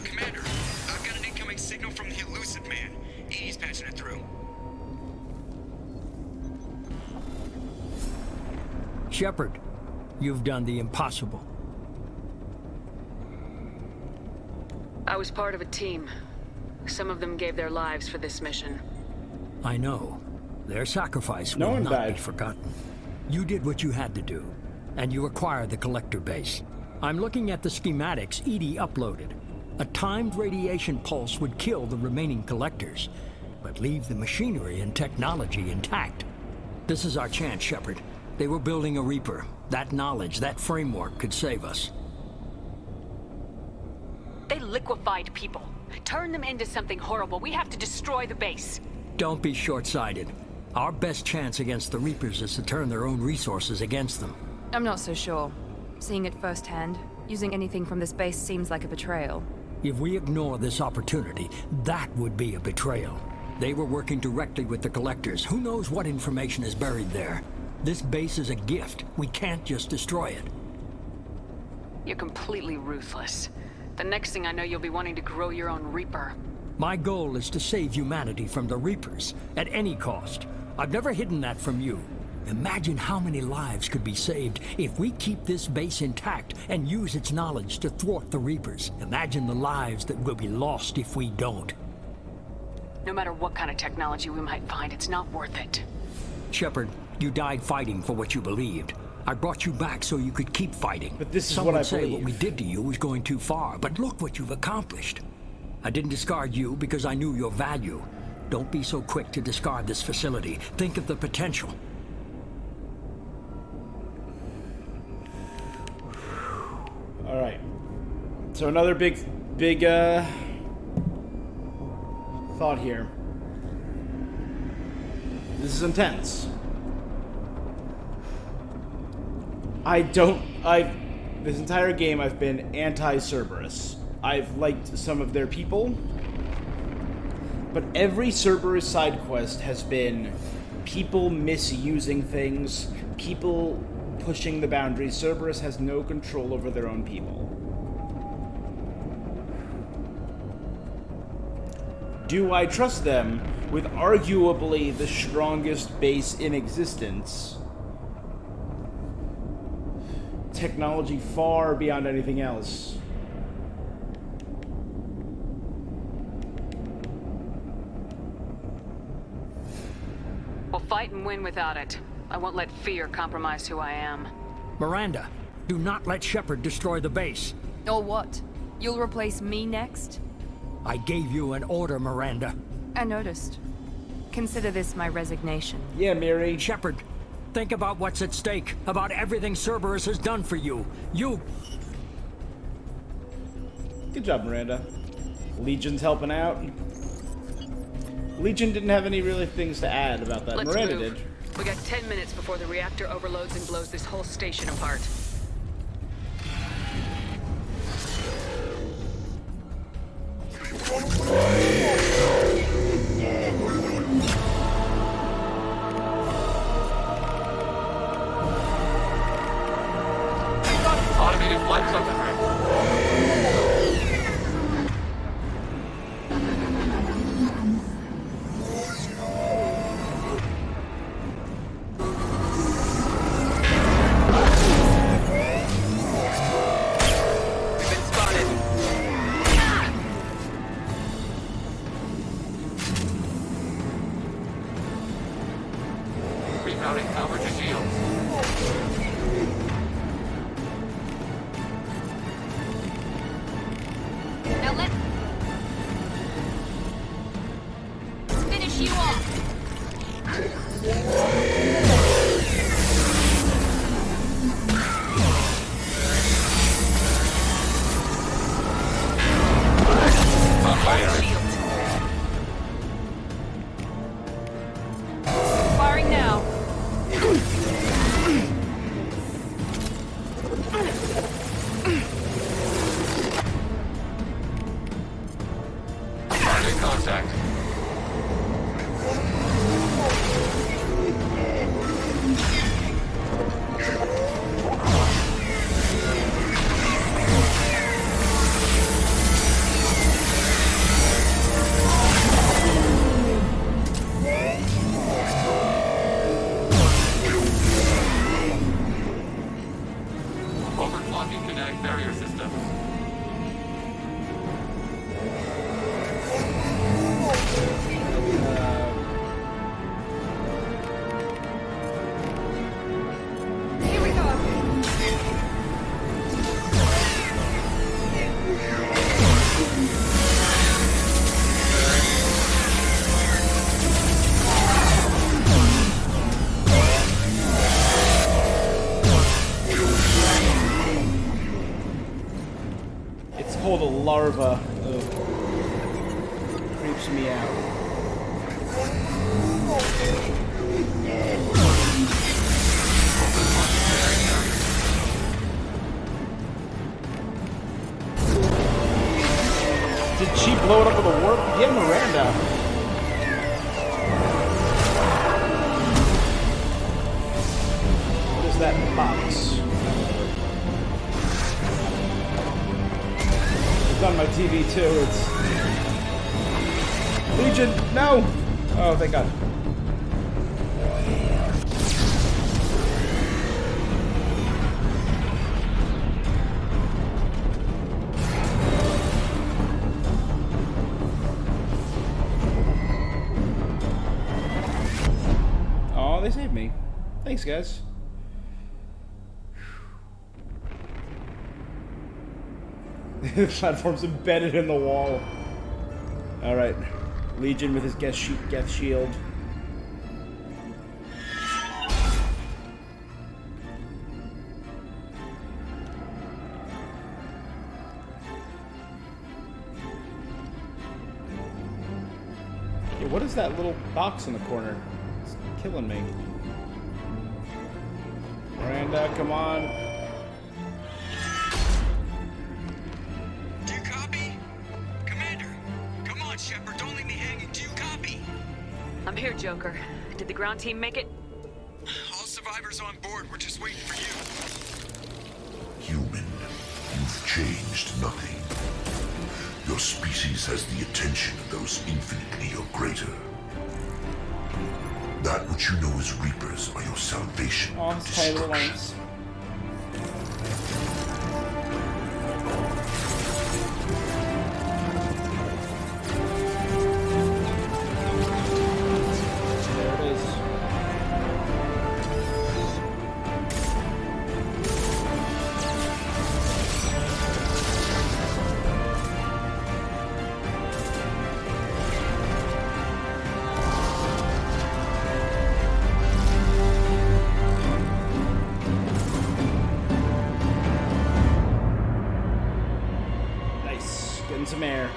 Commander, I've got an incoming signal from the Elusive Man. He's patching it through. Shepard, you've done the impossible. I was part of a team. Some of them gave their lives for this mission. I know. Their sacrifice No will one not died. be forgotten. You did what you had to do, and you acquired the collector base. I'm looking at the schematics EDI uploaded. A timed radiation pulse would kill the remaining collectors, but leave the machinery and technology intact. This is our chance, Shepard. They were building a Reaper. That knowledge, that framework could save us. They liquefied people. Turn them into something horrible. We have to destroy the base. Don't be short-sighted. Our best chance against the Reapers is to turn their own resources against them. I'm not so sure. Seeing it firsthand, using anything from this base seems like a betrayal. If we ignore this opportunity, that would be a betrayal. They were working directly with the collectors. Who knows what information is buried there? This base is a gift. We can't just destroy it. You're completely ruthless. The next thing I know, you'll be wanting to grow your own Reaper. My goal is to save humanity from the Reapers, at any cost. I've never hidden that from you. Imagine how many lives could be saved if we keep this base intact and use its knowledge to thwart the Reapers. Imagine the lives that will be lost if we don't. No matter what kind of technology we might find, it's not worth it. Shepard, you died fighting for what you believed. I brought you back so you could keep fighting. But this is Some what would I say believe. what we did to you was going too far, but look what you've accomplished. I didn't discard you because I knew your value. Don't be so quick to discard this facility. Think of the potential. All right. So another big thought here. This is intense. This entire game I've been anti-Cerberus. I've liked some of their people, but every Cerberus side quest has been people misusing things, people pushing the boundaries. Cerberus has no control over their own people. Do I trust them with arguably the strongest base in existence? Technology far beyond anything else. We'll fight and win without it. I won't let fear compromise who I am. Miranda, do not let Shepard destroy the base. Or what? You'll replace me next? I gave you an order, Miranda. I noticed. Consider this my resignation. Yeah, Mary. Shepard, think about what's at stake, about everything Cerberus has done for you. Good job, Miranda. Legion's helping out. Legion didn't have any really things to add about that. Let's Miranda move. did. We got 10 minutes before the reactor overloads and blows this whole station apart. lights on the rerouting power to shields. Now let's finish you off. Firing now. Target contact. Overclocking kinetic barrier systems. Here we go. It's called a larva. Ugh. Creeps me out. Did she blow it up with a warp? Yeah, Miranda. What is that box? It's on my TV too. It's Legion. No. Oh, thank God. Oh, they saved me. Thanks, guys. The platform's embedded in the wall. Alright. Legion with his Geth shield. Yeah, what is that little box in the corner? It's killing me. Miranda, come on. Shepard, don't leave me hanging. Do you copy? I'm here, Joker. Did the ground team make it? All survivors on board. We're just waiting for you. Human, you've changed nothing. Your species has the attention of those infinitely or greater. That which you know as Reapers are your salvation and destruction. Some air.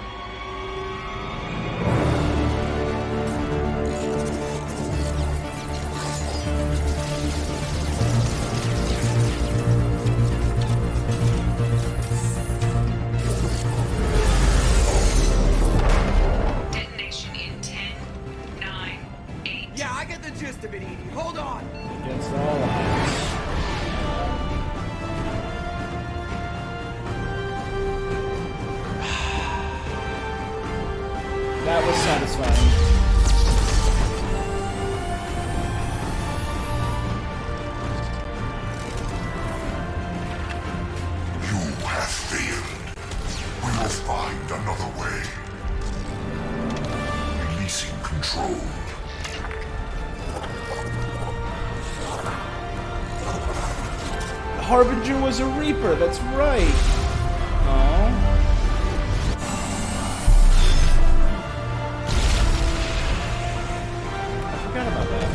Detonation in 10, 9, 8. Yeah, I get the gist of it, Edie. Hold on. Against all odds. That was satisfying. You have failed. We will find another way. Releasing control. Harbinger was a Reaper, that's right. Aww. I forgot about that.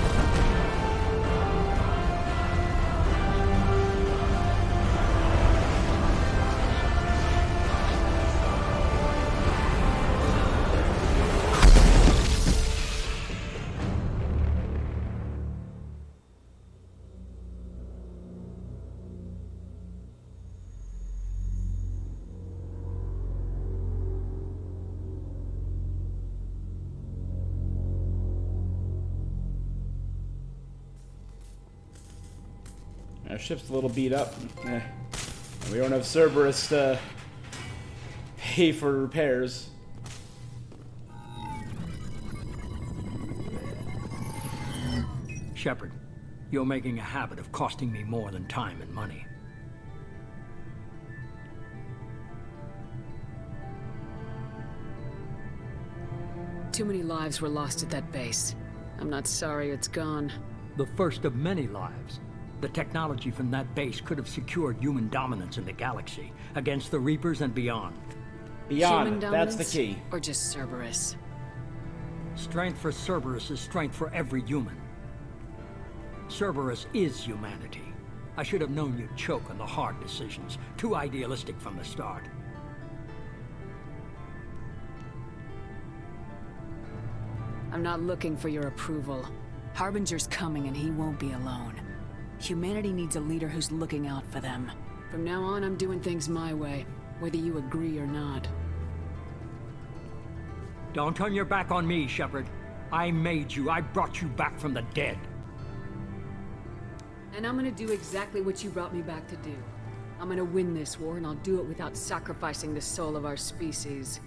Our ship's a little beat up. We don't have Cerberus to pay for repairs. Shepard, you're making a habit of costing me more than time and money. Too many lives were lost at that base. I'm not sorry it's gone. The first of many lives. The technology from that base could have secured human dominance in the galaxy against the Reapers and beyond. Beyond, that's the key. Or just Cerberus? Strength for Cerberus is strength for every human. Cerberus is humanity. I should have known you'd choke on the hard decisions. Too idealistic from the start. I'm not looking for your approval. Harbinger's coming and he won't be alone. Humanity needs a leader who's looking out for them. From now on, I'm doing things my way, whether you agree or not. Don't turn your back on me, Shepard. I made you. I brought you back from the dead. And I'm gonna do exactly what you brought me back to do. I'm gonna win this war, and I'll do it without sacrificing the soul of our species.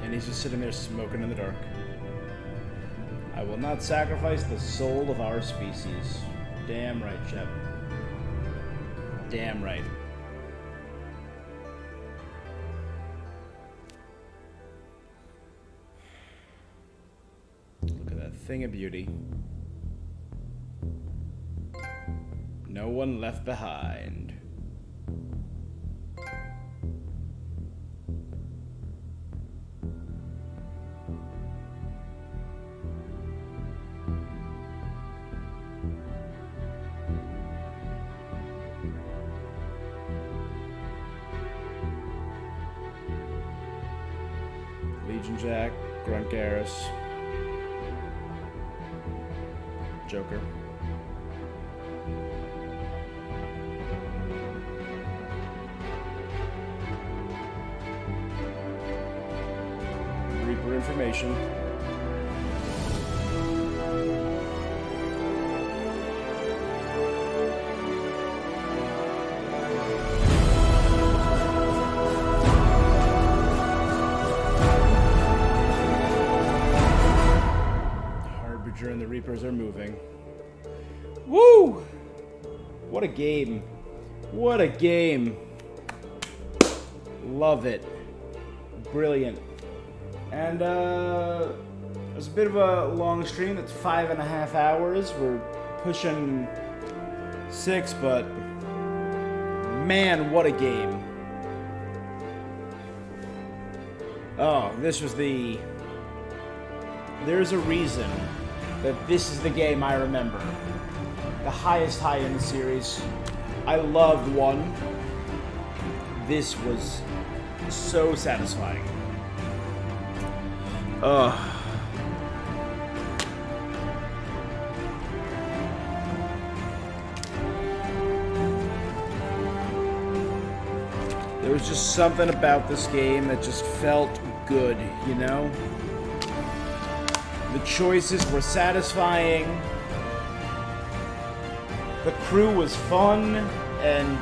And he's just sitting there smoking in the dark. I will not sacrifice the soul of our species. Damn right, Shep. Damn right. Look at that thing of beauty. No one left behind. Legion Jack, Grunt Garrus, Joker. Reaper information. And the Reapers are moving. Woo! What a game. What a game. Love it. Brilliant. And it was a bit of a long stream. It's 5.5 hours. We're pushing 6, but man, what a game. Oh, this was the... There's a reason that this is the game I remember. The highest high in the series. I loved 1. This was so satisfying. Ugh. There was just something about this game that just felt good, you know? The choices were satisfying. The crew was fun and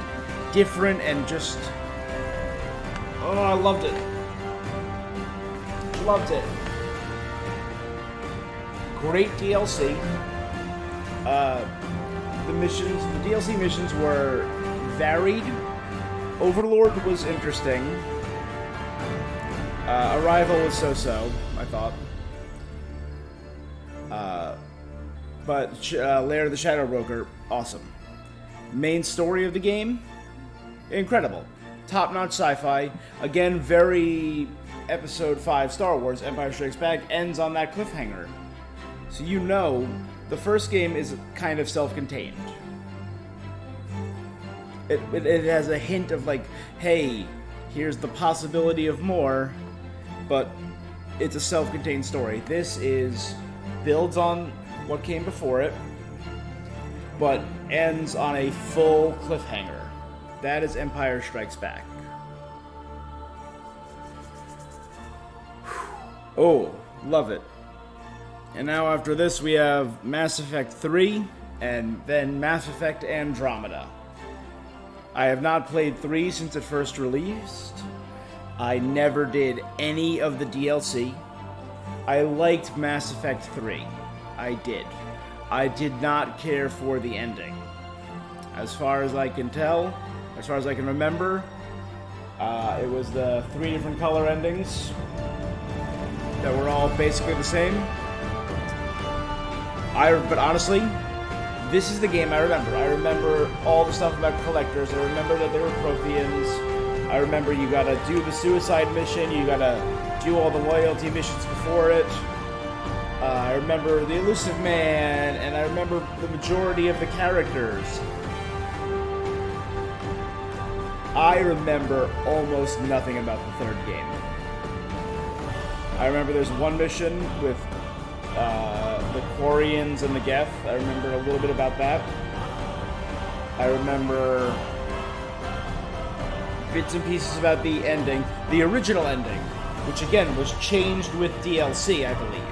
different and just... Oh, I loved it. Loved it. Great DLC. The DLC missions were varied. Overlord was interesting. Arrival was so-so, I thought. But Lair of the Shadow Broker, awesome. Main story of the game, incredible. Top-notch sci-fi. Again, very Episode 5 Star Wars, Empire Strikes Back, ends on that cliffhanger. So you know, the first game is kind of self-contained. It has a hint of like, hey, here's the possibility of more, but it's a self-contained story. This builds on what came before it, but ends on a full cliffhanger. That is Empire Strikes Back. Oh, love it. And now after this we have Mass Effect 3, and then Mass Effect Andromeda. I have not played 3 since it first released. I never did any of the DLC. I liked Mass Effect 3. I did. I did not care for the ending. As far as I can tell, as far as I can remember, it was the 3 different color endings that were all basically the same. But honestly, this is the game I remember. I remember all the stuff about collectors. I remember that they were Protheans. I remember you gotta do the suicide mission. You gotta do all the loyalty missions before it. I remember the Elusive Man, and I remember the majority of the characters. I remember almost nothing about the third game. I remember there's one mission with the Quarians and the Geth. I remember a little bit about that. I remember bits and pieces about the ending, the original ending, which again was changed with DLC, I believe.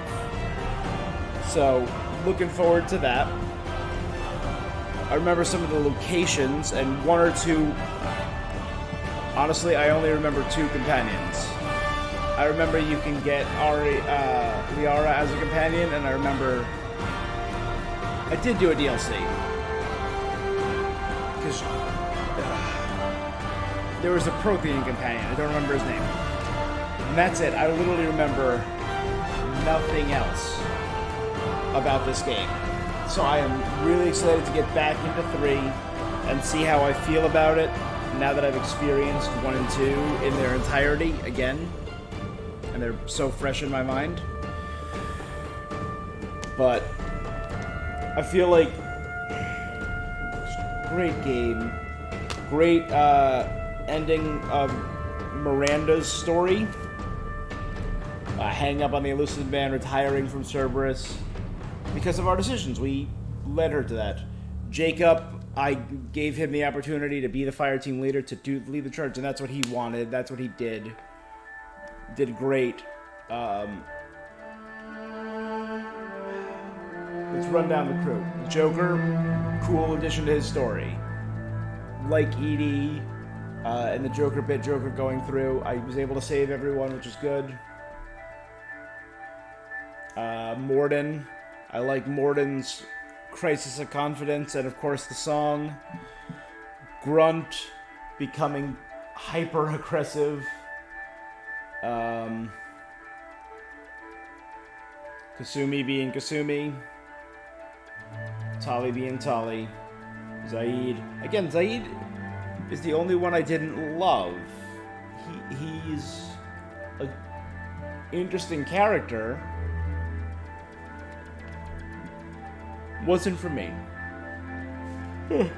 So, looking forward to that. I remember some of the locations and one or two. Honestly, I only remember 2 companions. I remember you can get Liara as a companion, and I remember I did do a DLC because there was a Prothean companion. I don't remember his name, and that's it. I literally remember nothing else about this game. So I am really excited to get back into 3 and see how I feel about it now that I've experienced 1 and 2 in their entirety again. And they're so fresh in my mind. But I feel like great game. Great ending of Miranda's story. Hanging up on the Elusive Man, retiring from Cerberus. Because of our decisions, we led her to that. Jacob, I gave him the opportunity to be the fire team leader, to lead the charge, and that's what he wanted. That's what he did. Did great. Let's run down the crew. Joker, cool addition to his story. Like EDI and the Joker bit, Joker going through. I was able to save everyone, which is good. Mordin. I like Mordin's Crisis of Confidence, and of course the song. Grunt becoming hyper-aggressive. Kasumi being Kasumi. Tali being Tali. Zaid. Again, Zaid is the only one I didn't love. He's an interesting character. Wasn't for me. And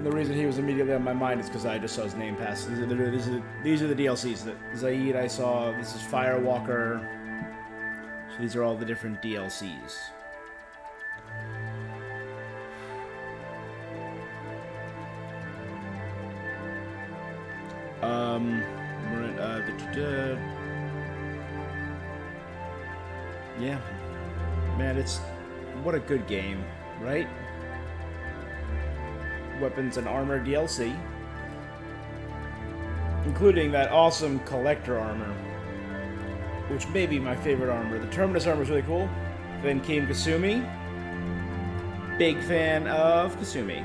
the reason he was immediately on my mind is because I just saw his name pass. These are the DLCs. That Zaid I saw. This is Firewalker. So these are all the different DLCs. Yeah. Man, it's... what a good game, right? Weapons and armor DLC. Including that awesome collector armor. Which may be my favorite armor. The Terminus armor is really cool. Then came Kasumi. Big fan of Kasumi.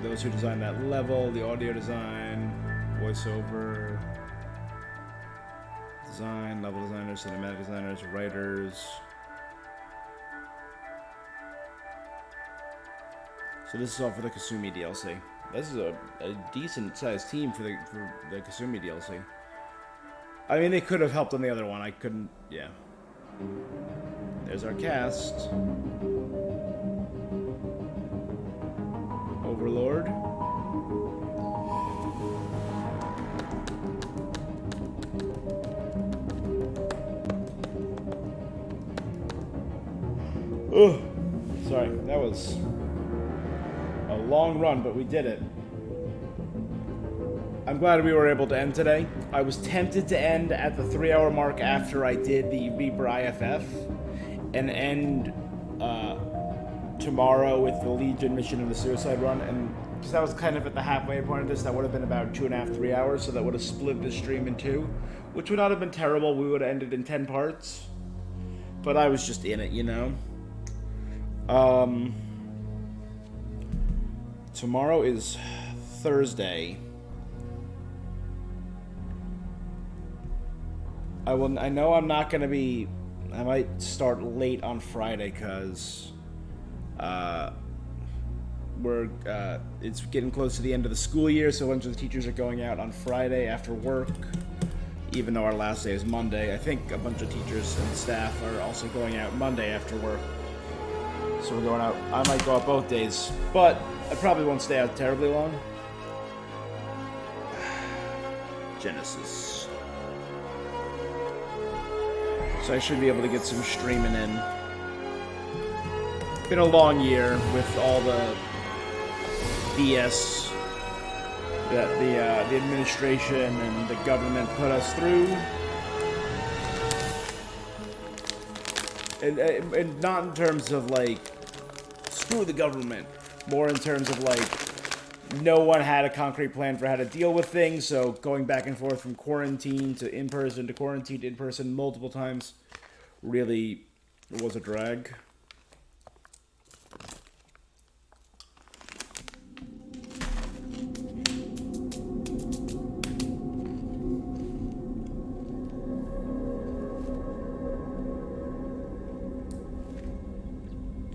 Those who designed that level, the audio design, voiceover, design, level designers, cinematic designers, writers. So this is all for the Kasumi DLC. This is a decent sized team for the Kasumi DLC. I mean, they could have helped on the other one. I couldn't. Yeah. There's our cast. Overlord. Oh, sorry. That was a long run, but we did it. I'm glad we were able to end today. I was tempted to end at the 3-hour mark after I did the Reaper IFF and end tomorrow with the Legion mission and the Suicide Run, and because that was kind of at the halfway point of this, that would have been about 2.5, 3 hours, so that would have split the stream in two, which would not have been terrible. We would have ended in 10 parts, but I was just in it, you know. Tomorrow is Thursday. I know I'm not gonna be. I might start late on Friday because it's getting close to the end of the school year, so a bunch of the teachers are going out on Friday after work. Even though our last day is Monday, I think a bunch of teachers and staff are also going out Monday after work. So we're going out. I might go out both days, but I probably won't stay out terribly long. Genesis. So I should be able to get some streaming in. Been a long year with all the BS that the administration and the government put us through. And not in terms of like, screw the government. More in terms of like, no one had a concrete plan for how to deal with things, so going back and forth from quarantine to in-person to quarantine to in-person multiple times really was a drag.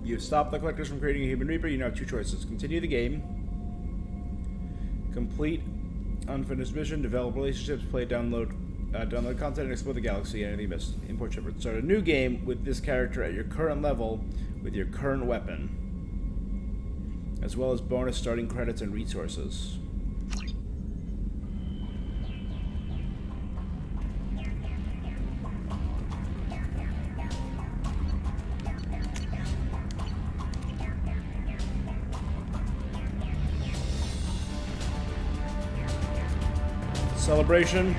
You've stopped the collectors from creating a human reaper. You now have two choices. Continue the game. Complete unfinished mission. Develop relationships. Play, download content, and explore the galaxy. Anything missed. Import shipment. Start a new game with this character at your current level with your current weapon. As well as bonus starting credits and resources. Celebration.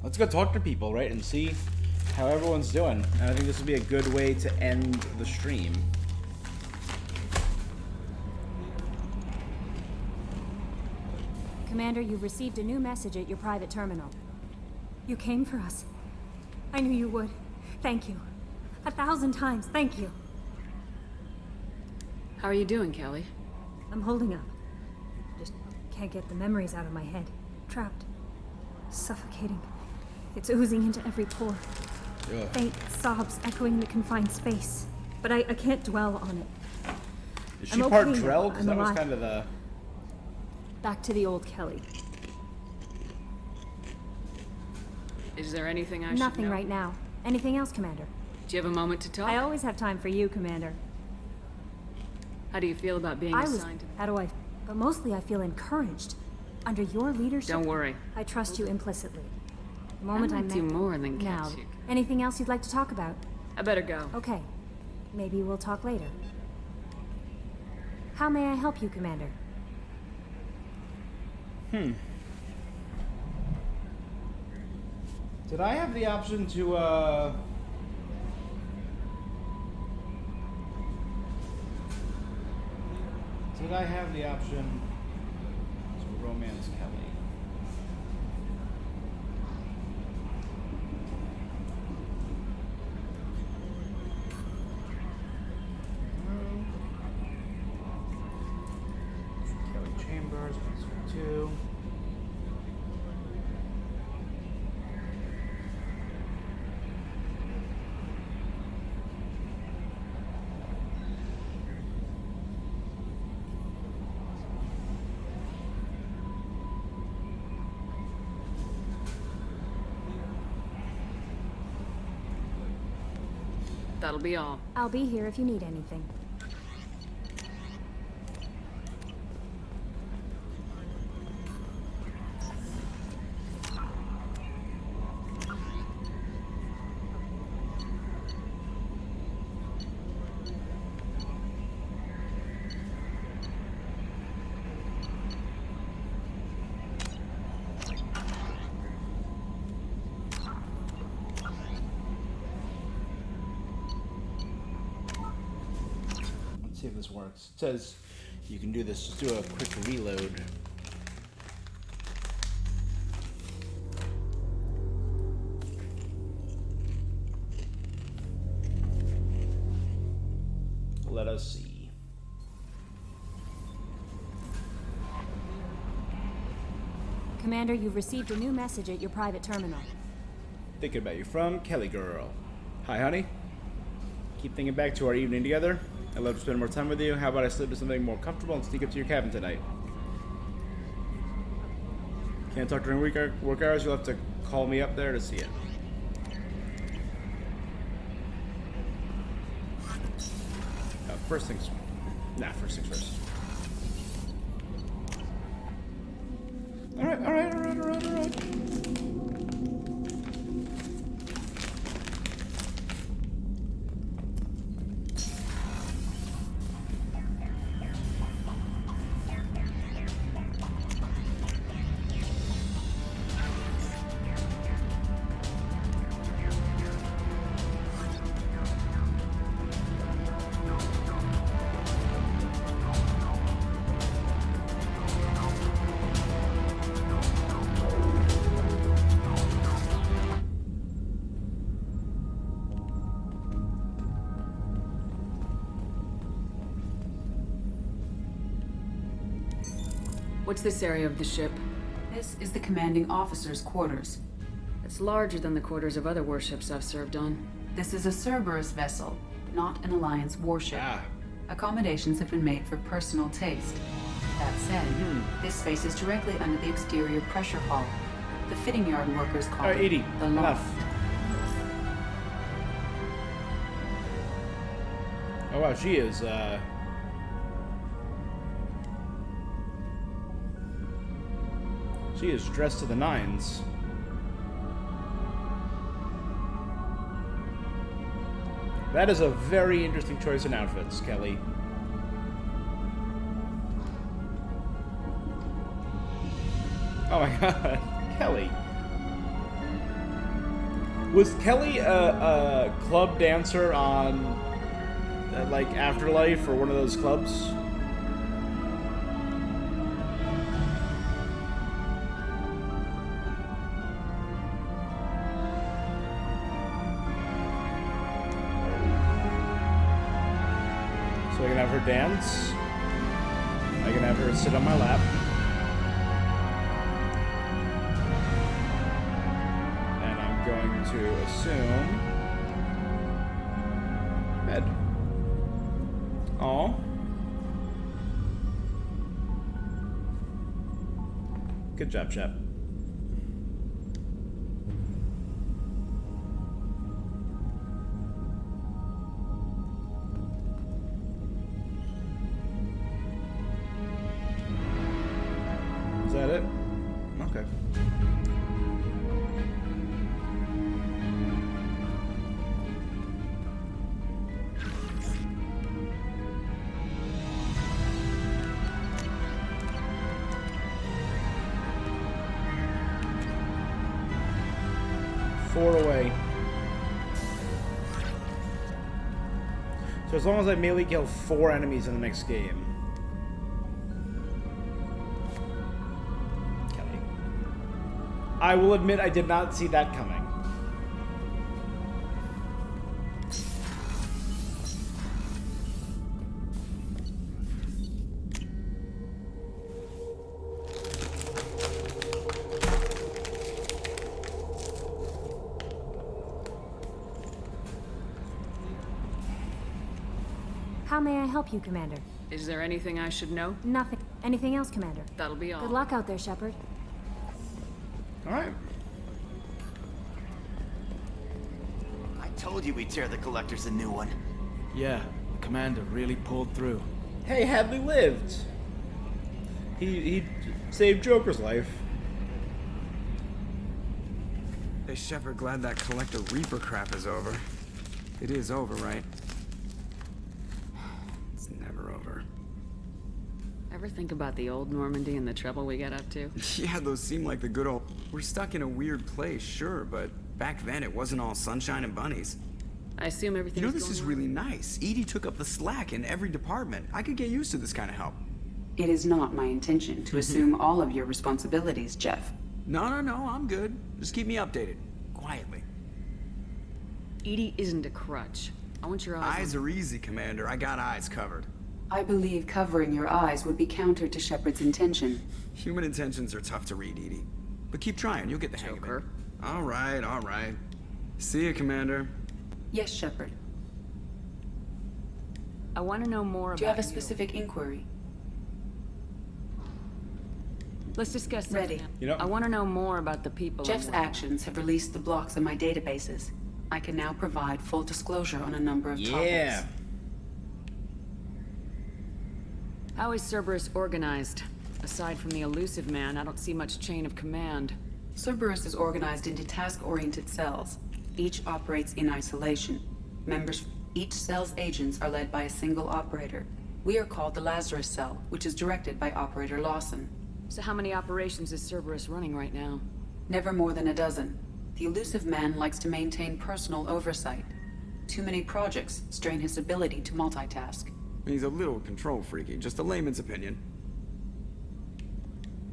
Let's go talk to people, right, and see how everyone's doing. And I think this would be a good way to end the stream. Commander, you've received a new message at your private terminal. You came for us. I knew you would. Thank you. 1,000 times, thank you. How are you doing, Kelly? I'm holding up. Just can't get the memories out of my head. Trapped. Suffocating. It's oozing into every pore. Ugh. Faint sobs echoing the confined space. But I can't dwell on it. Is she part Drell? Because that was kind of the... Back to the old Kelly. Is there anything I should know? Nothing right now. Anything else, Commander? Do you have a moment to talk? I always have time for you, Commander. How do you feel about being assigned to... How do I but mostly I feel encouraged. Under your leadership... Don't worry. I trust you implicitly. The moment I I like met you more than Now, catch you. anything else you'd like to talk about? I better go. Okay. Maybe we'll talk later. How may I help you, Commander? Did I have the option to, Did I have the option to romance Kelly? Kelly Chambers, 2. That'll be all. I'll be here if you need anything. See if this works. It says you can do this. Just do a quick reload. Let us see. Commander, you've received a new message at your private terminal. Thinking about you from Kelly Girl. Hi, honey. Keep thinking back to our evening together. I'd love to spend more time with you. How about I slip to something more comfortable and sneak up to your cabin tonight? Can't talk during work hours. You'll have to call me up there to see it. First things first. Alright. What's this area of the ship? This is the commanding officer's quarters. It's larger than the quarters of other warships I've served on. This is a Cerberus vessel, not an Alliance warship. Accommodations have been made for personal taste. That said, this space is directly under the exterior pressure hull. The fitting yard workers call it Edie, the loft. Oh wow, she is dressed to the nines. That is a very interesting choice in outfits, Kelly. Oh my god, Kelly. Was Kelly a club dancer on, like, Afterlife or one of those clubs? So I can have her dance. I can have her sit on my lap. And I'm going to assume bed. Aw. Good job, Shep. 4 away. So as long as I melee kill 4 enemies in the next game. Kelly. I will admit I did not see that coming. How may I help you, Commander? Is there anything I should know? Nothing. Anything else, Commander? That'll be all. Good luck out there, Shepard. Alright. I told you we'd tear the Collectors a new one. Yeah, Commander really pulled through. Hey, Hadley lived. He saved Joker's life. Hey, Shepard, glad that Collector Reaper crap is over. It is over, right? It's never over. Ever think about the old Normandy and the trouble we got up to? Yeah, those seem like the good old... We're stuck in a weird place, sure, but back then it wasn't all sunshine and bunnies. I assume everything. You know, this is really nice. EDI took up the slack in every department. I could get used to this kind of help. It is not my intention to assume all of your responsibilities, Jeff. No, I'm good. Just keep me updated. Quietly. EDI isn't a crutch. I want your eyes. Eyes are easy, Commander. I got eyes covered. I believe covering your eyes would be counter to Shepard's intention. Human intentions are tough to read, EDI. But keep trying. You'll get the hang of it. All right. See ya, Commander. Yes, Shepard. I want to know more about Do you have a specific inquiry? Let's discuss something. Ready. You know, I want to know more about the people. Jeff's actions have released the blocks in my databases. I can now provide full disclosure on a number of topics. How is Cerberus organized? Aside from the elusive man, I don't see much chain of command. Cerberus is organized into task-oriented cells. Each operates in isolation. Each cell's agents are led by a single operator. We are called the Lazarus Cell, which is directed by Operator Lawson. So how many operations is Cerberus running right now? Never more than a dozen. The elusive man likes to maintain personal oversight. Too many projects strain his ability to multitask. He's a little control freaky, just a layman's opinion.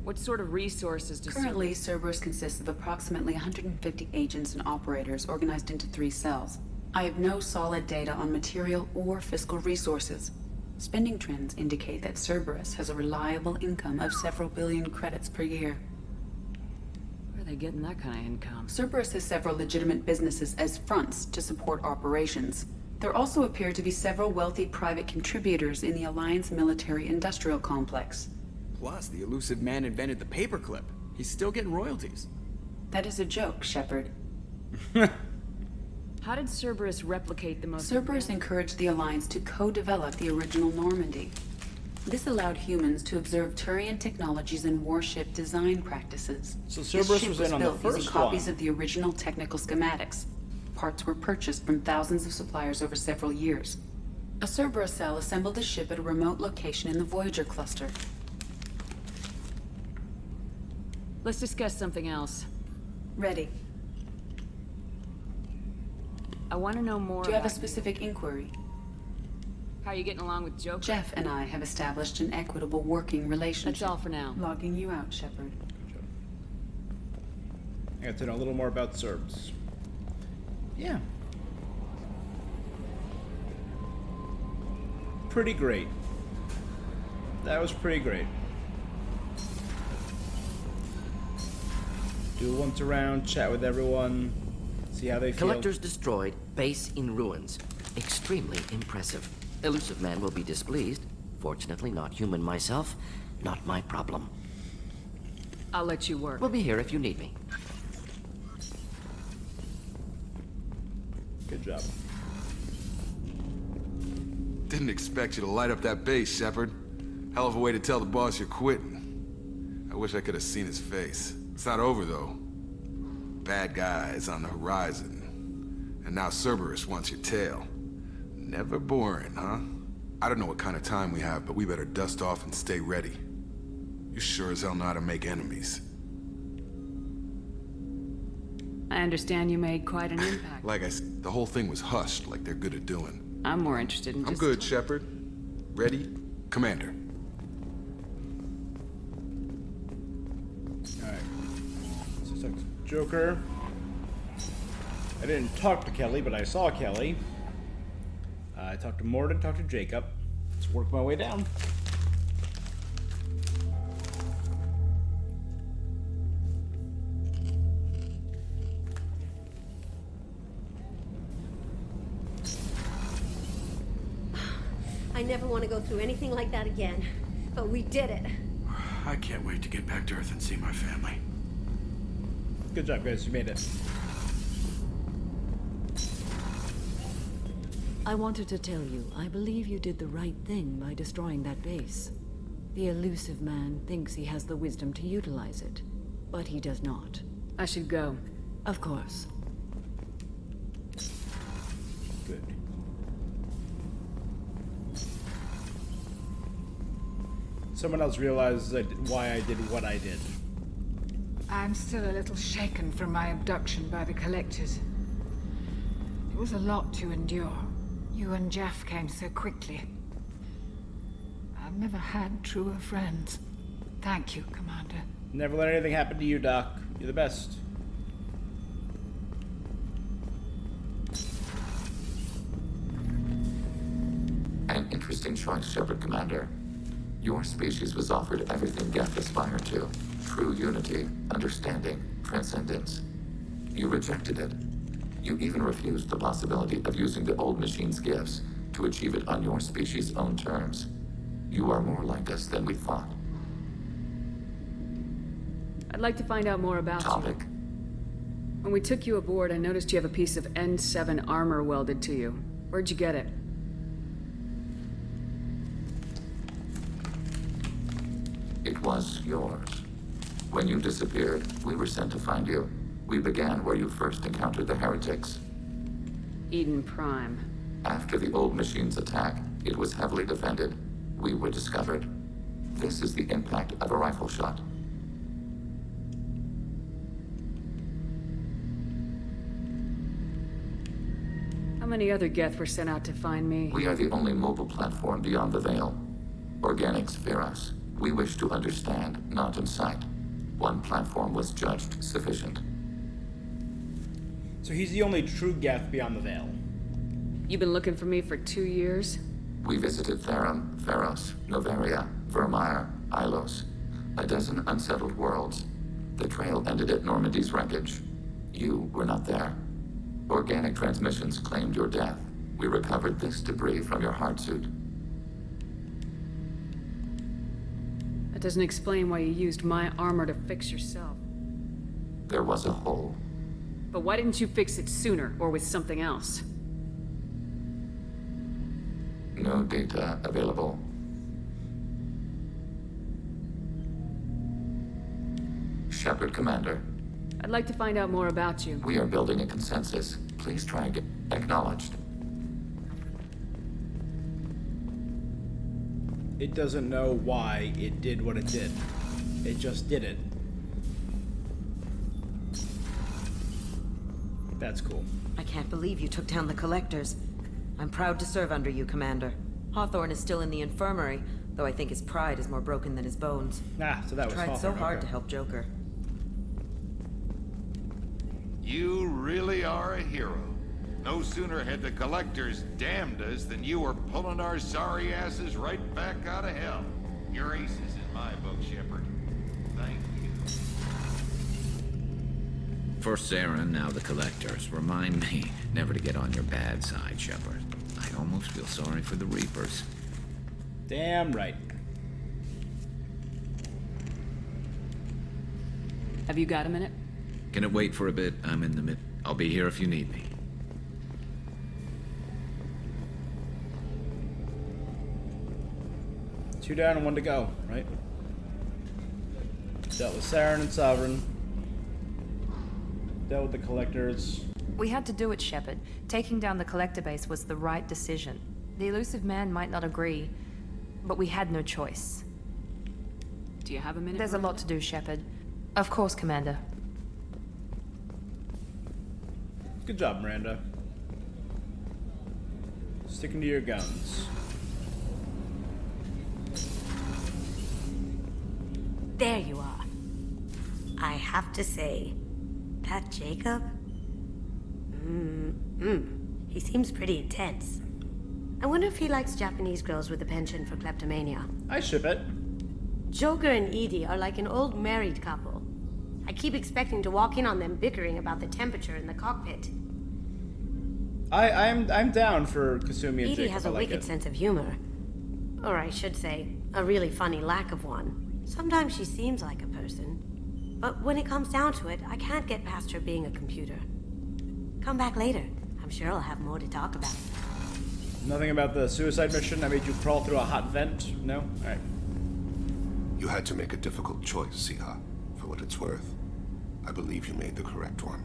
What sort of resources does Currently, Cerberus consists of approximately 150 agents and operators organized into 3 cells. I have no solid data on material or fiscal resources. Spending trends indicate that Cerberus has a reliable income of several billion credits per year. Where are they getting that kind of income? Cerberus has several legitimate businesses as fronts to support operations. There also appear to be several wealthy private contributors in the Alliance military-industrial complex. Plus, the elusive man invented the paperclip. He's still getting royalties. That is a joke, Shepard. How did Cerberus replicate the most... Cerberus encouraged the Alliance to co-develop the original Normandy. This allowed humans to observe Turian technologies and warship design practices. So Cerberus was in on the built using first copies one. of the original technical schematics. Parts were purchased from thousands of suppliers over several years. A Cerberus cell assembled the ship at a remote location in the Voyager cluster. Let's discuss something else. Ready. I want to know more Do you have a about specific inquiry? How are you getting along with Joker? Jeff and I have established an equitable working relationship. That's all for now. Logging you out, Shepard. I got to know a little more about Cerbs. Yeah. Pretty great. That was pretty great. Do once around, chat with everyone, see how they feel. Collectors destroyed, base in ruins. Extremely impressive. Elusive man will be displeased. Fortunately, not human myself. Not my problem. I'll let you work. We'll be here if you need me. Good job. Didn't expect you to light up that base, Shepard. Hell of a way to tell the boss you're quitting. I wish I could have seen his face. It's not over, though. Bad guys on the horizon. And now Cerberus wants your tail. Never boring, huh? I don't know what kind of time we have, but we better dust off and stay ready. You sure as hell know how to make enemies. I understand you made quite an impact. Like I said, the whole thing was hushed like they're good at doing. I'm more interested in I'm just... good, Shepard. Ready? Commander. Alright. So it's like Joker. I didn't talk to Kelly, but I saw Kelly. I talked to Mordin, talked to Jacob. Let's work my way down. I never want to go through anything like that again. But we did it. I can't wait to get back to Earth and see my family. Good job, guys. You made it. I wanted to tell you, I believe you did the right thing by destroying that base. The elusive man thinks he has the wisdom to utilize it, but he does not. I should go. Of course. Good. Someone else realized why I did what I did. I'm still a little shaken from my abduction by the Collectors. It was a lot to endure. You and Jeff came so quickly. I've never had truer friends. Thank you, Commander. Never let anything happen to you, Doc. You're the best. An interesting choice, Shepard Commander. Your species was offered everything Geth aspired to. True unity, understanding, transcendence. You rejected it. You even refused the possibility of using the old machine's gifts to achieve it on your species' own terms. You are more like us than we thought. I'd like to find out more about Topic. you. When we took you aboard, I noticed you have a piece of N7 armor welded to you. Where'd you get it? It was yours. When you disappeared, we were sent to find you. We began where you first encountered the heretics. Eden Prime. After the old machine's attack, it was heavily defended. We were discovered. This is the impact of a rifle shot. How many other Geth were sent out to find me? We are the only mobile platform beyond the Veil. Organics fear us. We wish to understand, not incite. One platform was judged sufficient. So he's the only true Geth beyond the Veil. You've been looking for me for 2 years? We visited Therum, Pharos, Noveria, Vermeer, Ilos. A dozen unsettled worlds. The trail ended at Normandy's wreckage. You were not there. Organic transmissions claimed your death. We recovered this debris from your hard suit. That doesn't explain why you used my armor to fix yourself. There was a hole. But why didn't you fix it sooner, or with something else? No data available. Shepard Commander. I'd like to find out more about you. We are building a consensus. Please try and get acknowledged. It doesn't know why it did what it did. It just did it. That's cool. I can't believe you took down the Collectors. I'm proud to serve under you, Commander. Hawthorne is still in the infirmary, though I think his pride is more broken than his bones. Ah, so that was Tried Hawthorne, so hard okay. to help Joker. You really are a hero. No sooner had the Collectors damned us than you were pulling our sorry asses right back out of hell. You're aces in my book, Shepard. Thank you. First Saren, now the Collectors. Remind me never to get on your bad side, Shepard. I almost feel sorry for the Reapers. Damn right. Have you got a minute? Can it wait for a bit? I'm in the mid. I'll be here if you need me. Two down and one to go, right? Dealt with Saren and Sovereign. Dealt with the Collectors. We had to do it, Shepard. Taking down the Collector base was the right decision. The elusive man might not agree, but we had no choice. Do you have a minute? There's a lot to do, Shepard. Of course, Commander. Good job, Miranda. Sticking to your guns. There you are. I have to say, that Jacob? He seems pretty intense. I wonder if he likes Japanese girls with a penchant for kleptomania. I ship it. Joker and Edie are like an old married couple. I keep expecting to walk in on them bickering about the temperature in the cockpit. I'm down for Kasumi and Edie Jacob. has a wicked sense of humor. Or I should say, a really funny lack of one. Sometimes she seems like a person. But when it comes down to it, I can't get past her being a computer. Come back later. I'm sure I'll have more to talk about. Nothing about the suicide mission? I made you crawl through a hot vent? No? Alright. You had to make a difficult choice, Siha. For what it's worth, I believe you made the correct one.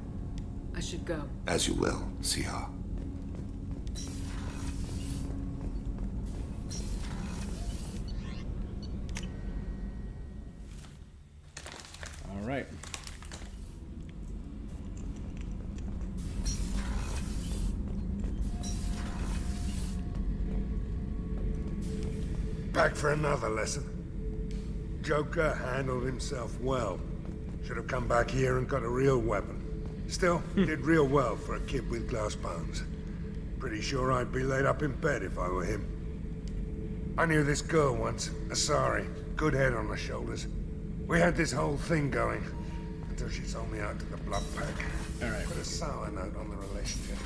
I should go. As you will, Siha. Alright. Back for another lesson. Joker handled himself well. Should have come back here and got a real weapon. Still, did real well for a kid with glass bones. Pretty sure I'd be laid up in bed if I were him. I knew this girl once, Asari. Good head on her shoulders. We had this whole thing going, until she sold me out to the Blood Pack. Alright. Put a sour note on the relationship.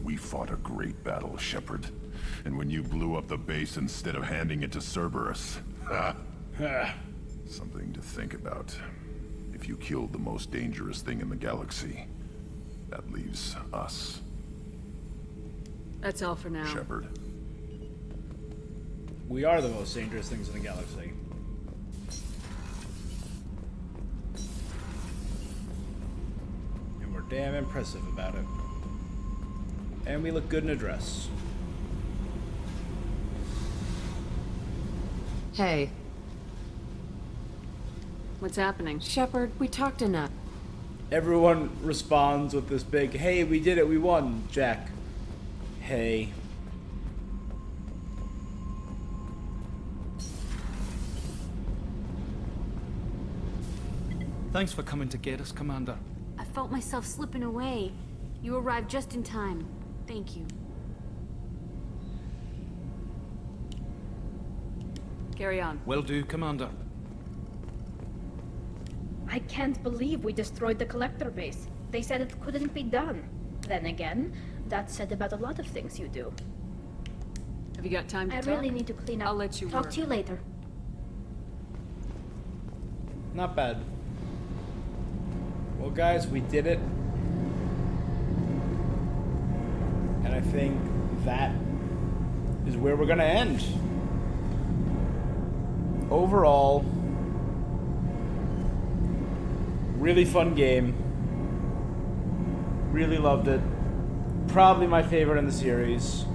We fought a great battle, Shepard. And when you blew up the base instead of handing it to Cerberus, something to think about. If you killed the most dangerous thing in the galaxy, that leaves us. That's all for now. Shepard. We are the most dangerous things in the galaxy. And we're damn impressive about it. And we look good in a dress. Hey. What's happening? Shepard, we talked enough. Everyone responds with this big, hey, we did it, we won, Jack. Hey. Thanks for coming to get us, Commander. I felt myself slipping away. You arrived just in time. Thank you. Carry on. Will do, Commander. I can't believe we destroyed the Collector base. They said it couldn't be done. Then again, that's said about a lot of things you do. Have you got time to I talk? really need to clean up. I'll let you talk work. to you later. Not bad. Well, guys, we did it. And I think that is where we're gonna end. Overall, really fun game. Really loved it. Probably my favorite in the series.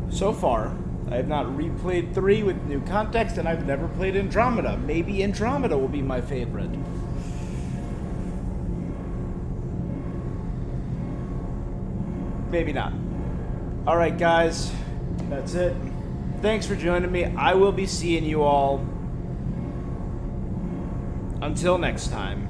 So far, I have not replayed 3 with new context, and I've never played Andromeda. Maybe Andromeda will be my favorite. Maybe not. Alright, guys. That's it. Thanks for joining me. I will be seeing you all until next time.